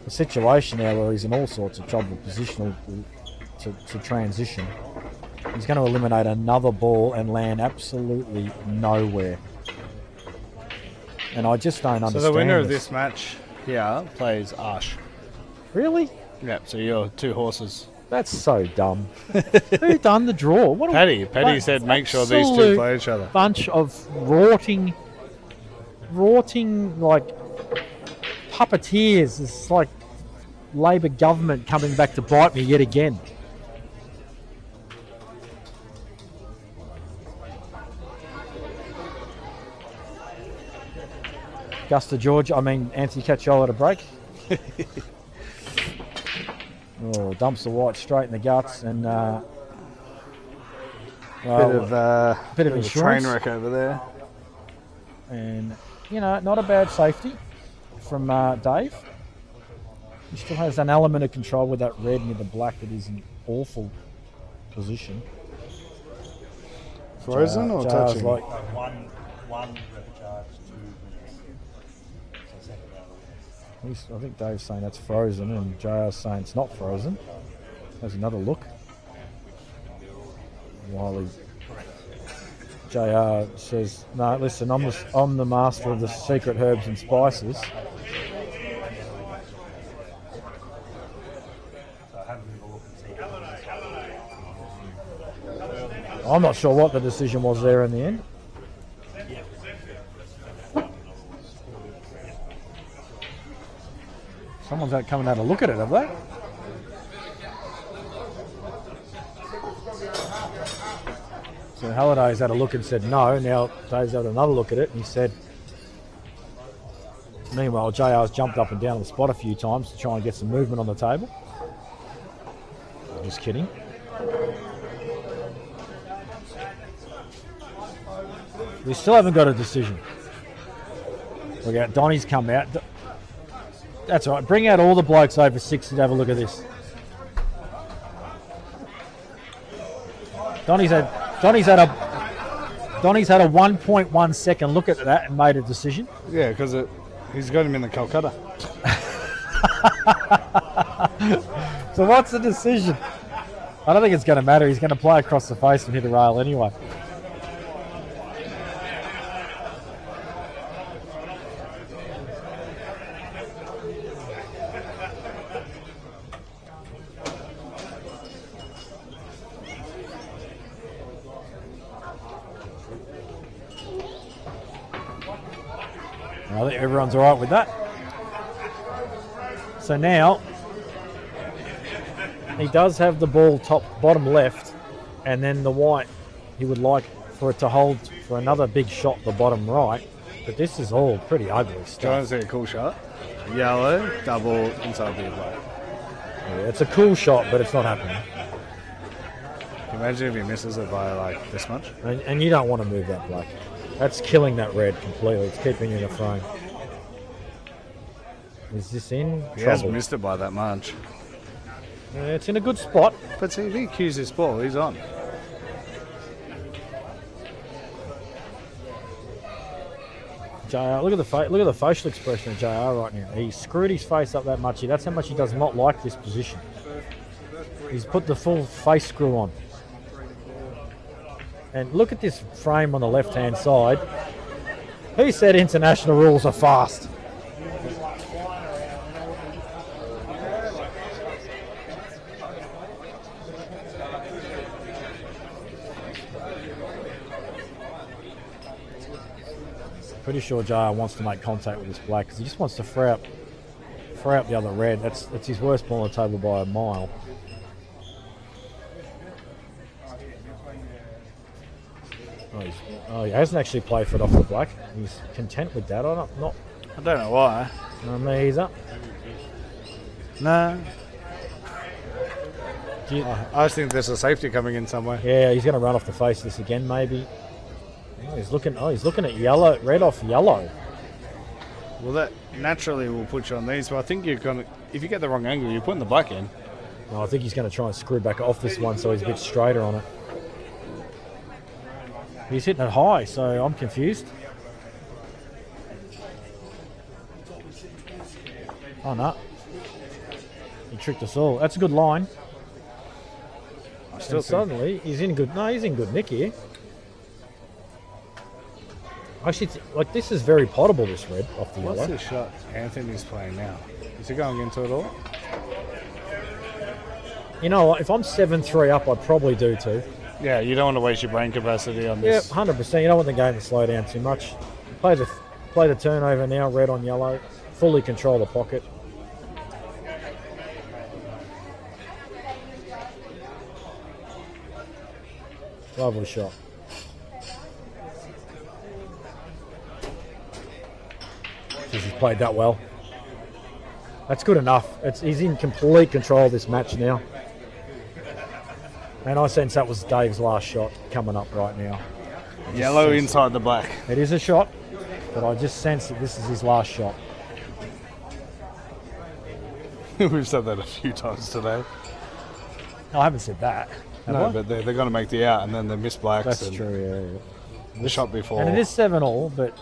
situation now where he's in all sorts of trouble positional to transition. He's going to eliminate another ball and land absolutely nowhere. And I just don't understand. So the winner of this match here plays Ash. Really? Yeah, so you're two horses. That's so dumb. Who done the draw? What Paddy said make sure these two play each other. Bunch of rotting like puppeteers. It's like Labor government coming back to bite me yet again. Anthony Cacciola to break. Dumps the white straight in the guts and Bit of a insurance. train wreck over there. And, not a bad safety from Dave. He still has an element of control with that red near the black that is in awful position. Frozen or JR's touching? One rep charge, 2 minutes. So second round of wins. I think Dave's saying that's frozen and JR's saying it's not frozen. There's another look. While JR says, no, listen, I'm the master of the secret herbs and spices. So have a bit of a look and see. I'm not sure what the decision was there in the end. Someone's out coming out to look at it, have they? So Halliday's had a look and said no. Now Dave's had another look at it and he said, meanwhile, JR's jumped up and down on the spot a few times to try and get some movement on the table. Just kidding. We still haven't got a decision. We got Donnie's come out. That's all right. Bring out all the blokes over 60 to have a look at this. Donnie's had a 1.1 second look at that and made a decision. Yeah, because he's got him in the Calcutta. So what's the decision? I don't think it's going to matter. He's going to play across the face and hit a rail anyway. I think everyone's all right with that. So now he does have the ball bottom left, and then the white he would like for it to hold for another big shot at the bottom right. But this is all pretty ugly Do you want stuff. to see a cool shot? Yellow, double inside the black. Yeah, it's a cool shot, but it's not happening. Can you imagine if he misses it by like this much? And you don't want to move that black. That's killing that red completely. It's keeping you in the frame. Is this in He has trouble? missed it by that much. Yeah, it's in a good spot. But see, if he cues this ball, he's on. JR, look at the facial expression of JR right now. He screwed his face up that much. That's how much he does not like this position. He's put the full face screw on. And look at this frame on the left-hand side. Who said international rules are fast? Pretty sure JR wants to make contact with this black because he just wants to fray up the other red. That's his worst ball on the table by a mile. Oh, he hasn't actually played for it off the black. He's content with that. I don't know why. Me either. No. I just think there's a safety coming in somewhere. Yeah, he's going to run off the face of this again, maybe. Oh, he's looking at yellow, red off yellow. Well, that naturally will put you on these, but I think you're going to, if you get the wrong angle, you're putting the black in. No, I think he's going to try and screw back off this one so he's a bit straighter on it. He's hitting it high, so I'm confused. Oh, no. He tricked us all. That's a good line. And suddenly, he's in good nick here. Actually, this is very potable, this red off the yellow. What's the shot Anthony's playing now? Is he going into it all? You know what? If I'm 7-3 up, I'd probably do too. Yeah, you don't want to waste your brain capacity on Yeah, this. 100%. You don't want the game to slow down too much. Play the turnover now, red on yellow. Fully control the pocket. Lovely shot. He's played that well. That's good enough. He's in complete control of this match now. And I sense that was Dave's last shot coming up right now. Yellow inside the black. It is a shot, but I just sense that this is his last shot. We've said that a few times today. No, I haven't said that. No, but they're going to make the out and then they miss blacks. That's and true, yeah. The shot before. And it is 7-all, but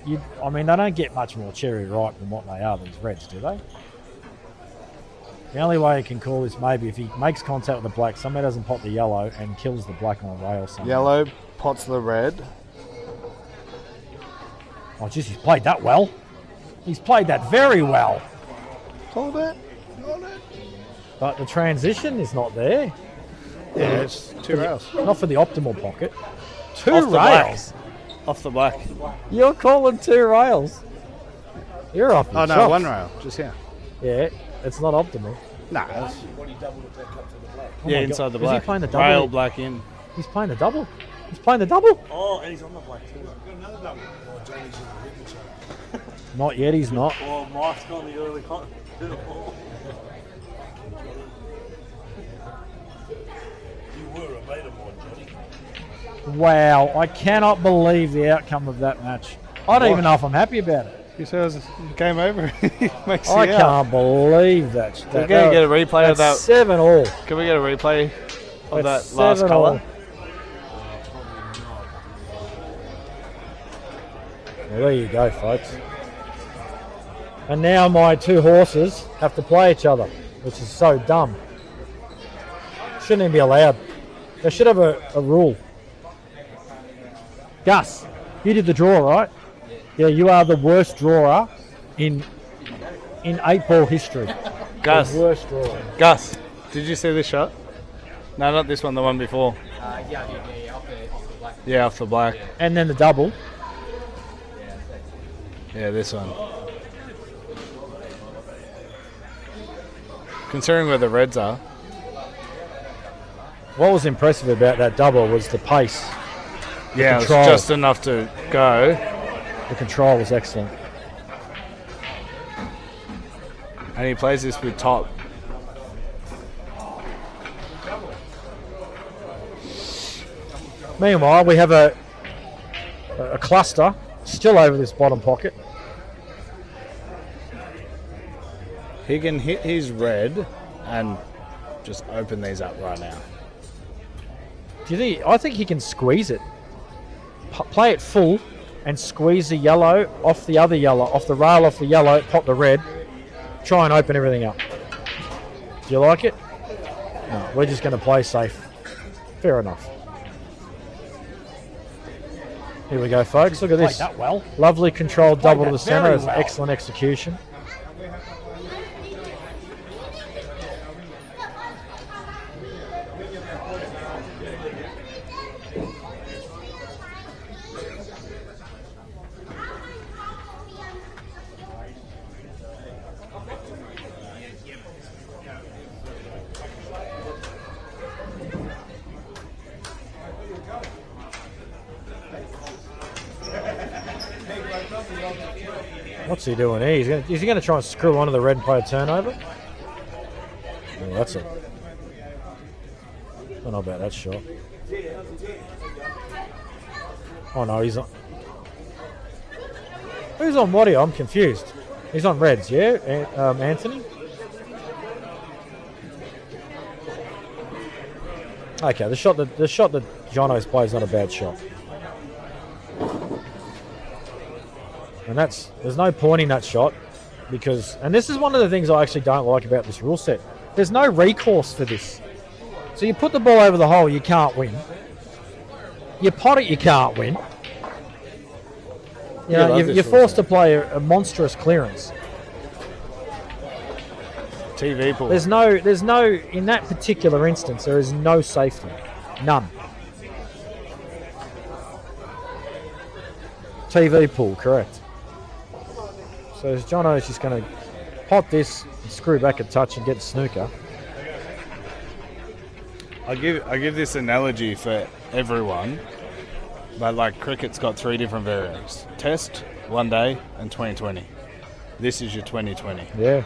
they don't get much more cherry ripe than what they are, these reds, do they? The only way he can call this maybe if he makes contact with the black, somebody doesn't pot the yellow and kills the black on a rail somewhere. Yellow pots the red. Oh, jeez, he's played that well. He's played that very well. Hold it. But the transition is not there. Yeah, it's two rails. Not for the optimal pocket. Two Off the black. rails. Off the black. You're calling two rails. You're off your Oh, no, chops. one rail. Just here. Yeah, it's not optimal. Nah. Oh Yeah, my inside God. the Is he black. playing the double? Rail black in. He's playing the double. He's playing the double. Oh, and he's on the black too. Not yet, he's not. Oh, Mike's got the early con. Wow, I cannot believe the outcome of that match. I don't even know if I'm happy about it. You said it was game over. Makes I you out. can't believe that. Can we get a replay of that? 7-all. Can we get a replay of That's that last 7-all. colour? Well, there you go, folks. And now my two horses have to play each other, which is so dumb. Shouldn't even be allowed. They should have a rule. Gus, you did the draw, right? Yeah, you are the worst drawer in 8-ball history. Gus. The worst drawer. Gus, did you see this shot? No, not this one, the one before. Yeah, off the black. And then the double. Yeah, this one. Considering where the reds are. What was impressive about that double was the pace. Yeah, it's control. just enough to go. The control was excellent. And he plays this with top. Meanwhile, we have a cluster still over this bottom pocket. He can hit his red and just open these up right now. Do you think? I think he can squeeze it. Play it full and squeeze the yellow off the other yellow, off the rail off the yellow, pop the red. Try and open everything up. Do you like it? No, we're just going to play safe. Fair enough. Here we go, folks. Look at this. Played that well. Lovely controlled Played double to that the centre. very It's well. excellent execution. What's he doing here? Is he going to try and screw onto the red and play a turnover? Oh, that's it. I don't know about that shot. Oh no, he's on. Who's on what here? I'm confused. He's on reds, yeah? Anthony? Okay, the shot that Jono's plays is not a bad shot. And there's no pointing that shot because, and this is one of the things I actually don't like about this rule set. There's no recourse for this. So you put the ball over the hole, you can't win. You pot it, you can't win. You know, you're forced to play a monstrous clearance. TV pool. There's no, in that particular instance, there is no safety. None. TV pool, correct. So Jono is just going to pot this, and screw back a touch and get snooker. I give this analogy for everyone, but like cricket's got 3 different variants: Test, One Day, and 2020. This is your 2020. Yeah.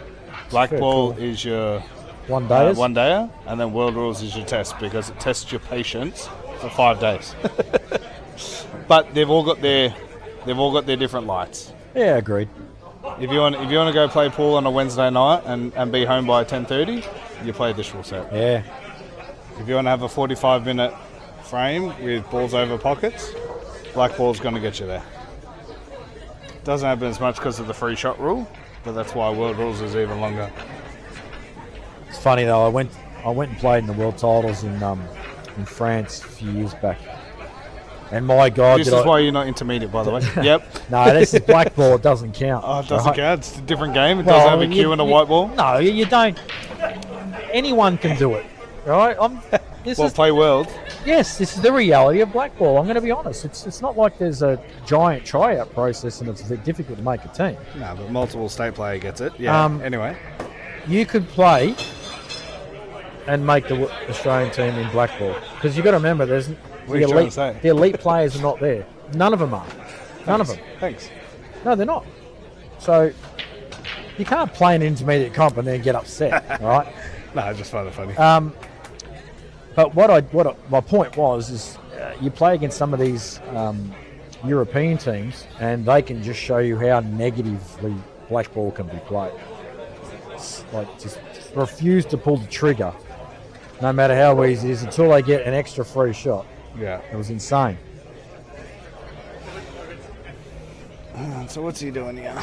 Black Fair ball call. is your One dayer. one dayer, and then World Rules is your test because it tests your patience for 5 days. But they've all got their different lights. Yeah, agreed. If you want to go play pool on a Wednesday night and be home by 10:30, you play this rule set. Yeah. If you want to have a 45-minute frame with balls over pockets, black ball's going to get you there. Doesn't happen as much because of the free shot rule, but that's why World Rules is even longer. It's funny though. I went and played in the world titles in France a few years back, and my God, This is why you're not intermediate, by the way. Yep. No, this is black ball. It doesn't count. Oh, it doesn't count. It's a different game. It Well, doesn't have a cue and a white ball. No, you don't. Anyone can do it, right? Play world. Yes, this is the reality of black ball. I'm going to be honest. It's not like there's a giant tryout process and it's a bit difficult to make a team. No, but multiple state player gets it. Yeah. Anyway, you could play and make the Australian team in black ball because you've got to remember there's What are you trying to say? the elite players are not there. None of them are. None of them. Thanks. No, they're not. So you can't play an intermediate comp and then get upset, all right? No, I just find it funny. But my point was you play against some of these European teams and they can just show you how negatively black ball can be played. It's like just refuse to pull the trigger, no matter how easy it is, until they get an extra free shot. Yeah. It was insane. So what's he doing here?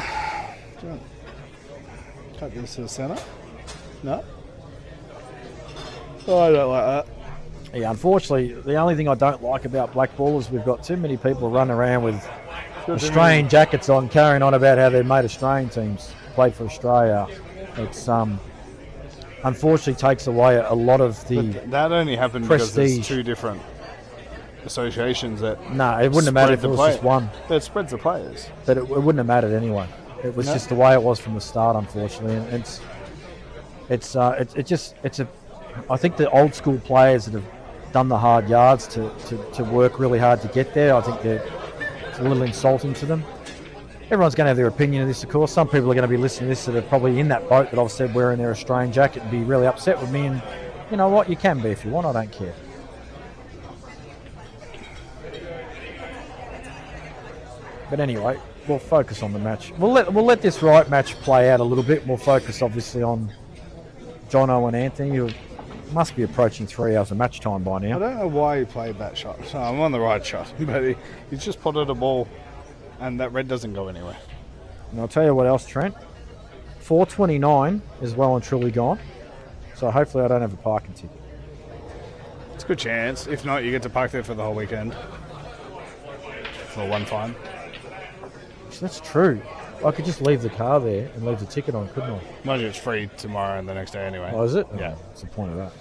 Cut this to the centre. No. Oh, I don't like that. Yeah, unfortunately, the only thing I don't like about black ball is we've got too many people running around with Australian jackets on, carrying on about how they've made Australian teams, played for Australia. It's unfortunately takes away a lot of the But that only happened prestige. because there's 2 different associations that. No, it wouldn't have mattered if it was just one. That spreads the players. But it wouldn't have mattered anyway. It was just the way it was from the start, unfortunately. And I think the old school players that have done the hard yards to work really hard to get there. I think it's a little insulting to them. Everyone's going to have their opinion of this, of course. Some people are going to be listening to this that are probably in that boat that I've said wearing their Australian jacket and be really upset with me. And you know what? You can be if you want. I don't care. But anyway, we'll focus on the match. We'll let this right match play out a little bit. We'll focus obviously on Jono and Anthony, who must be approaching 3 hours of match time by now. I don't know why he played that shot. So I'm on the right shot, but he's just potted a ball, and that red doesn't go anywhere. And I'll tell you what else, Trent. 4:29 is well and truly gone. So hopefully I don't have a parking ticket. It's a good chance. If not, you get to park there for the whole weekend for one fine. That's true. I could just leave the car there and leave the ticket on, couldn't I? Mind you, it's free tomorrow and the next day anyway. Oh, is it? Yeah. Oh, what's the point of that?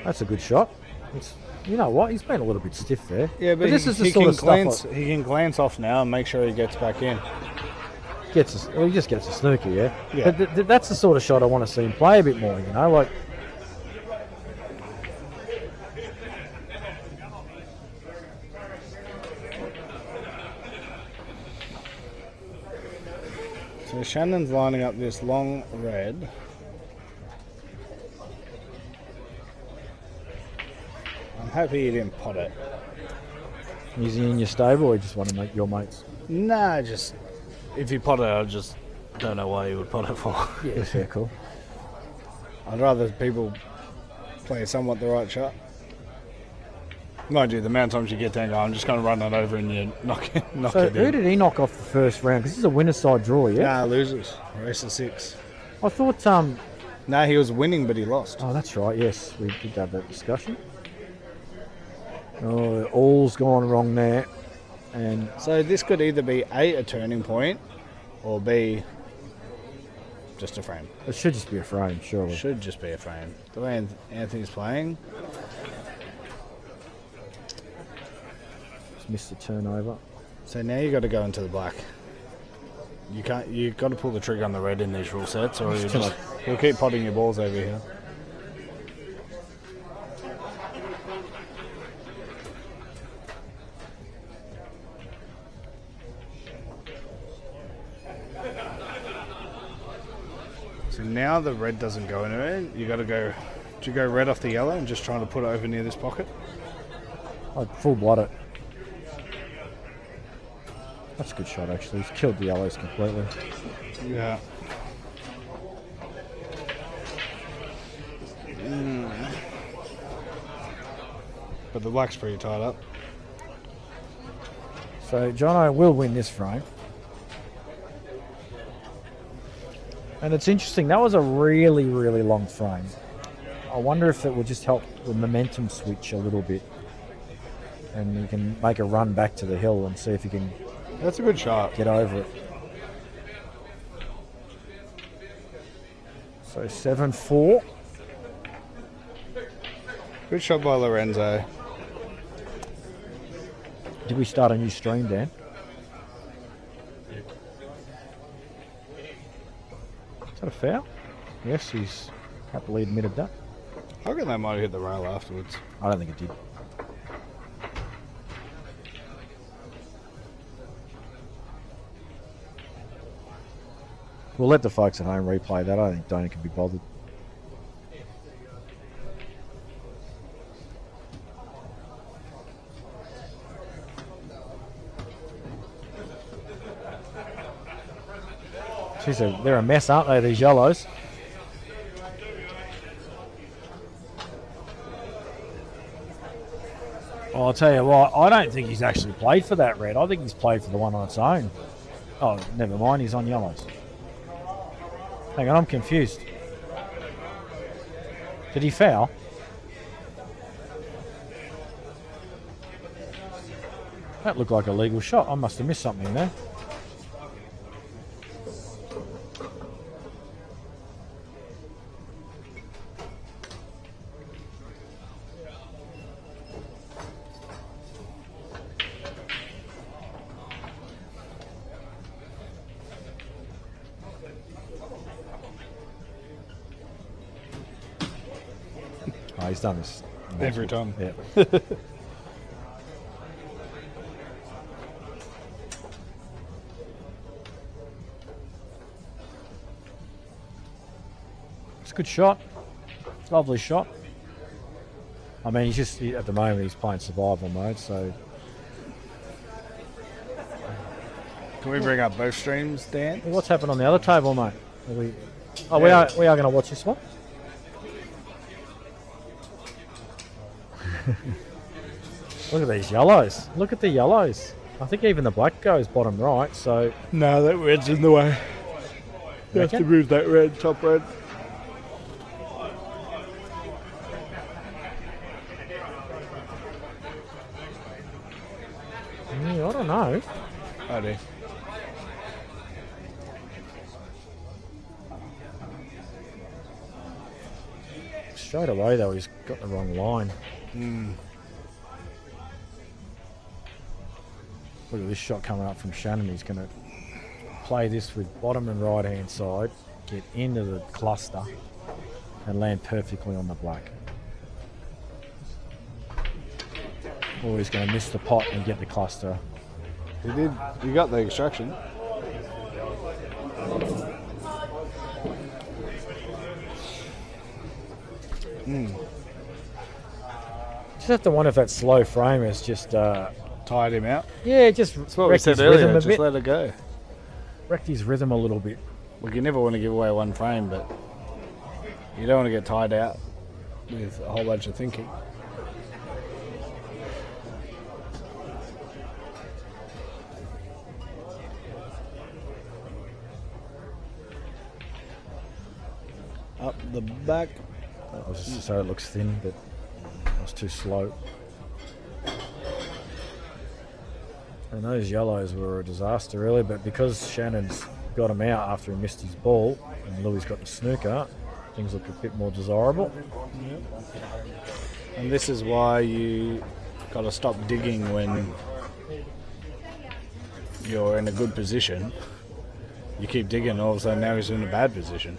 That's a good shot. You know what? He's been a little bit stiff there. Yeah, but this is the sort of stuff he can glance off now and make sure he gets back in. He just gets a snooker, yeah? Yeah. But that's the sort of shot I want to see him play a bit more, you know? Like, so Shannon's lining up this long red. I'm happy he didn't pot it. is he in your stable or you just want to make your mates? Nah, just if he pot it, I just don't know why he would pot it for. Yeah, fair, cool. I'd rather people play somewhat the right shot. Mind you, the amount of times you get down, I'm just going to run it over and you knock it in. So who did he knock off the first round? Because this is a winner's side draw, yeah? Nah, losers. Race of 6. I thought... Nah, he was winning, but he lost. Oh, that's right, yes. We did have that discussion. Oh, all's gone wrong there. And so this could either be a turning point or B, just a frame. It should just be a frame, surely. Should just be a frame. The way Anthony's playing. Just missed the turnover. So now you got to go into the black. You can't. You got to pull the trigger on the red in these rule sets, or you'll keep potting your balls over here. So now the red doesn't go anywhere. You got to go. Do you go red off the yellow and just trying to put it over near this pocket? I'd full blot it. That's a good shot, actually. He's killed the yellows completely. Yeah. But the black's pretty tied up. So Jono will win this frame. And it's interesting, that was a really, really long frame. I wonder if it will just help the momentum switch a little bit. And he can make a run back to the hill and see if he can... That's a good shot. Get over it. So 7-4. Good shot by Lorenzo. Did we start a new stream, Dan? Is that a foul? Yes, he's happily admitted that. I reckon they might have hit the rail afterwards. I don't think it did. We'll let the folks at home replay that. I don't think Dana can be bothered. Jeez, they're a mess, aren't they, these yellows? Oh, I'll tell you what, I don't think he's actually played for that red. I think he's played for the one on its own. Oh, never mind, he's on yellows. Hang on, I'm confused. Did he foul? That looked like a legal shot. I must have missed something there. he's done this Every time. Yeah. It's a good shot. Lovely shot. I mean, at the moment he's playing survival mode, so. Can we bring up both streams, Dan? What's happened on the other table, mate? We are going to watch this one. Look at these yellows. Look at the yellows. I think even the black goes bottom right, so. No, that red's in the way. You have to move that red, top red. Yeah, I don't know. I do. Straight away, though, he's got the wrong line. Look at this shot coming up from Shannon. He's going to play this with bottom and right hand side, get into the cluster, and land perfectly on the black. Or he's going to miss the pot and get the cluster. He did. He got the extraction. Just have to wonder if that slow frame has just tired him out. Yeah, just that's what we said earlier. Just let it go. Wrecked his rhythm a little bit. Well, you never want to give away one frame, but you don't want to get tired out with a whole bunch of thinking. Up the back. That was so it looks thin, but it was too slow. And those yellows were a disaster earlier, but because Shannon's got him out after he missed his ball, and Louis got the snooker, things look a bit more desirable. Yep. And this is why you got to stop digging when you're in a good position. You keep digging, all of a sudden now he's in a bad position.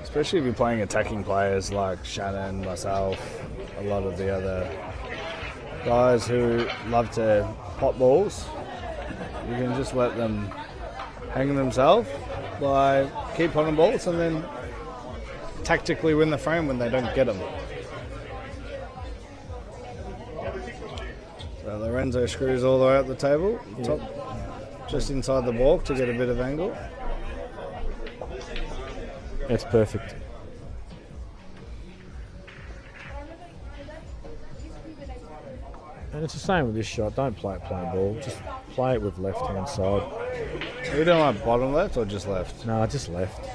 Especially if you're playing attacking players like Shannon, myself, a lot of the other guys who love to pot balls. You can just let them hang themselves by keep potting balls and then tactically win the frame when they don't get them. So Lorenzo screws all the way up the table, top, just inside the balk to get a bit of angle. That's perfect. And it's the same with this shot. Don't play it plain ball. Just play it with left hand side. You don't like bottom left or just left? No, just left.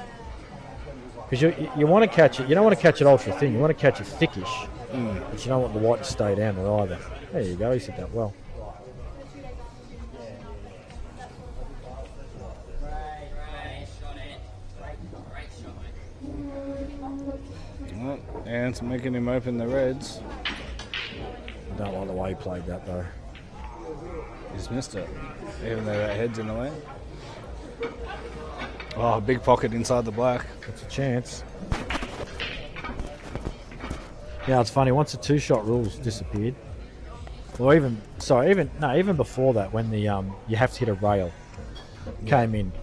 Because you want to catch it. You don't want to catch it ultra thin. You want to catch it thickish. But you don't want the white to stay down there either. There you go. He said that well. And it's making him open the reds. I don't like the way he played that though. He's missed it, even though that head's in the way. Oh, big pocket inside the black. That's a chance. Yeah, it's funny. Once the two-shot rules disappeared, or even before that, when the you have to hit a rail came in,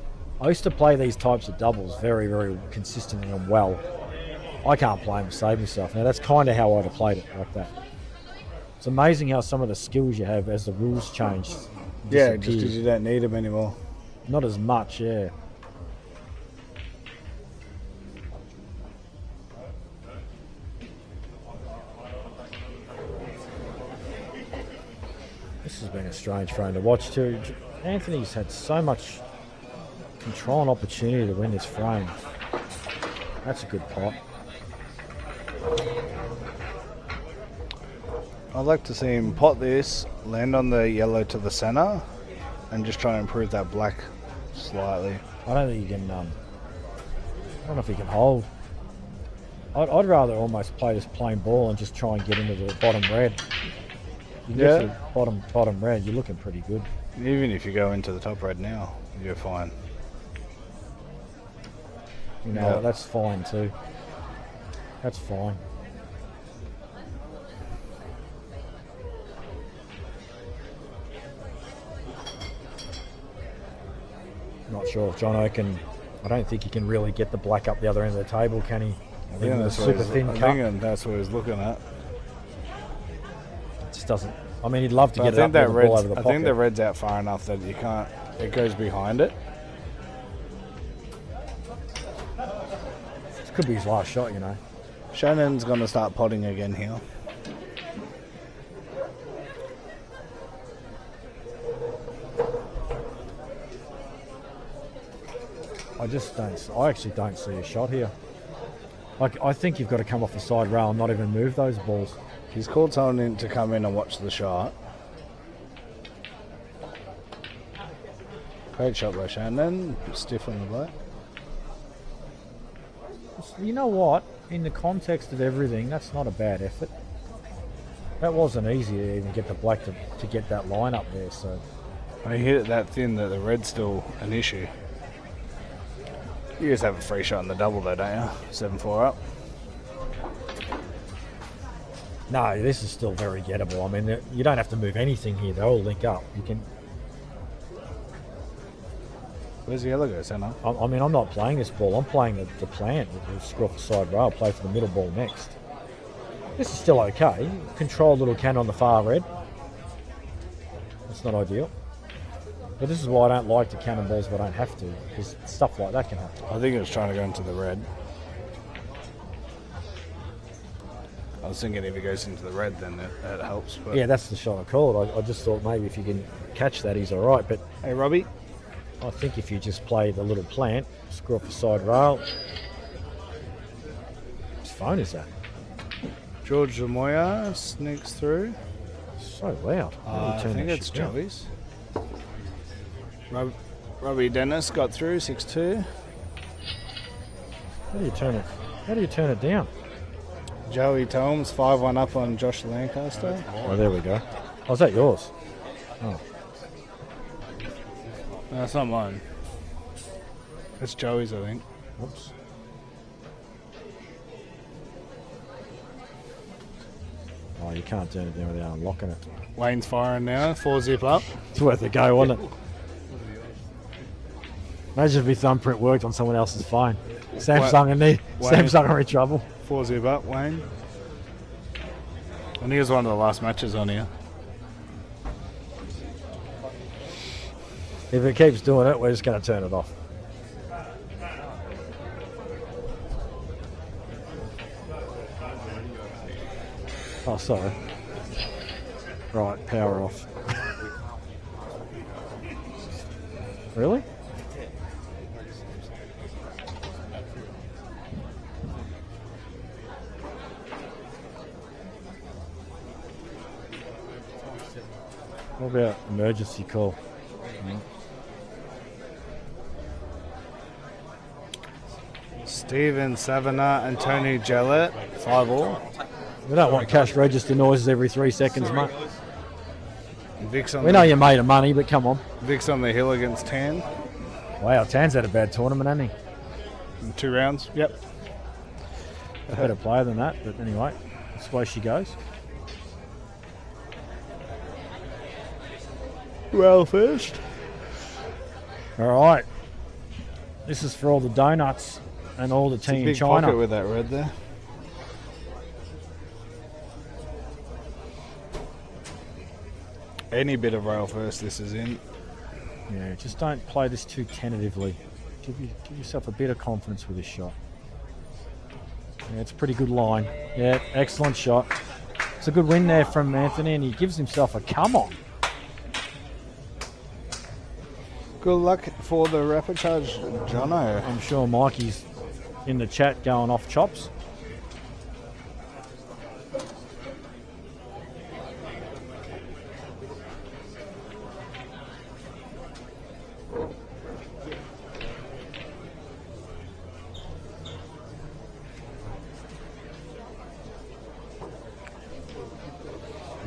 I used to play these types of doubles very, very consistently and well. I can't play them to save myself. Now that's kind of how I'd have played it, like that. It's amazing how some of the skills you have as the rules change. Yeah, just because you don't need them anymore. Not as much, yeah. This has been a strange frame to watch too. Anthony's had so much control and opportunity to win this frame. That's a good pot. I'd like to see him pot this, land on the yellow to the centre, and just try and improve that black slightly. I don't think he can. I don't know if he can hold. I'd rather almost play this plain ball and just try and get into the bottom red. You get to the bottom red, you're looking pretty good. Even if you go into the top red now, you're fine. You know, that's fine too. That's fine. Not sure if Jono can. I don't think he can really get the black up the other end of the table, can he? I think that's super thin cut. I think that's what he's looking at. It just doesn't. I mean, he'd love to But get it up with the ball over the I pocket. think the red's out far enough that you can't. It goes behind it. This could be his last shot, you know. Shannon's going to start potting again here. I actually don't see a shot here. Like, I think you've got to come off the side rail and not even move those balls. He's called someone in to come in and watch the shot. Great shot by Shannon. Stiff on the black. You know what? In the context of everything, that's not a bad effort. That wasn't easy to even get the black to get that line up there. So When you hit it that thin that the red's still an issue. You just have a free shot in the double though, don't you? 7-4 up. no, this is still very gettable. I mean, you don't have to move anything here. They all link up. You can. Where's the yellow go, Senna? I mean, I'm not playing this ball. I'm playing the plant. We'll screw off the side rail. Play for the middle ball next. This is still okay. Control little can on the far red. That's not ideal. But this is why I don't like the cannonballs if I don't have to, because stuff like that can happen. I think it was trying to go into the red. I was thinking if it goes into the red, then that helps. But Yeah, that's the shot I called. I just thought maybe if you can catch that, he's all right. But hey, Robbie, I think if you just play the little plant, screw off the side rail. Whose phone is that? George Lamoya sneaks through. So loud. I think it's Joey's. Robbie Dennis got through 6-2. How do you turn it? How do you turn it down? Joey Tomes 5-1 up on Josh Lancaster. Oh, there we go. Oh, is that yours? Oh. No, it's not mine. It's Joey's, I think. Whoops. Oh, you can't turn it down without unlocking it. Wayne's firing now. 4-zip up. It's worth a go, wasn't it? Imagine if your thumbprint worked on someone else's phone. Samsung are in trouble. 4-zip up, Wayne. And here's one of the last matches on here. If it keeps doing it, we're just going to turn it off. Oh, sorry. Right, power off. Really? What about emergency call? Steven Savannah and Tony Jowett, 5-all. We don't want cash register noises every 3 seconds, mate. We know you made of money, but come on. Vic's on the hill against Tan. Wow, Tan's had a bad tournament, hasn't he? In 2 rounds, yep. A better player than that, but anyway, that's the way she goes. Well first. All right. This is for all the donuts and all the tea in Big China. pocket with that red there. Any bit of rail first, this is in. Yeah, just don't play this too tentatively. Give yourself a bit of confidence with this shot. Yeah, it's a pretty good line. Yeah, excellent shot. It's a good win there from Anthony, and he gives himself a come on. Good luck for the rapid charge, Jono. I'm sure Mikey's in the chat going off chops.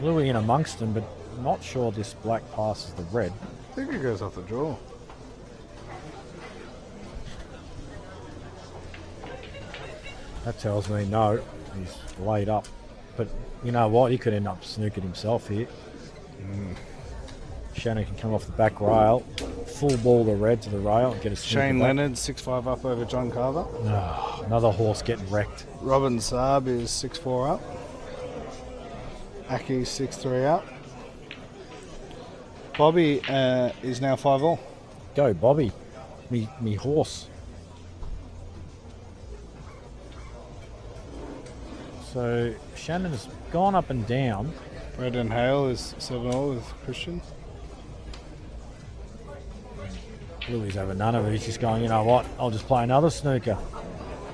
Louis in amongst them, but not sure this black passes the red. I think it goes off the draw. That tells me no. He's laid up. But you know what? He could end up snooking himself here. Shannon can come off the back rail, full ball the red to the rail and get a snooker Shane back. Leonard 6'5" up over John Carver. Oh, another horse getting wrecked. Robin Saab is 6'4" up. Aki's 6'3" up. Bobby is now 5-all. Go, Bobby. Me horse. So Shannon has gone up and down. Brendan Hale is 7-all with Christian. Louis having none of it. He's just going, you know what? I'll just play another snooker.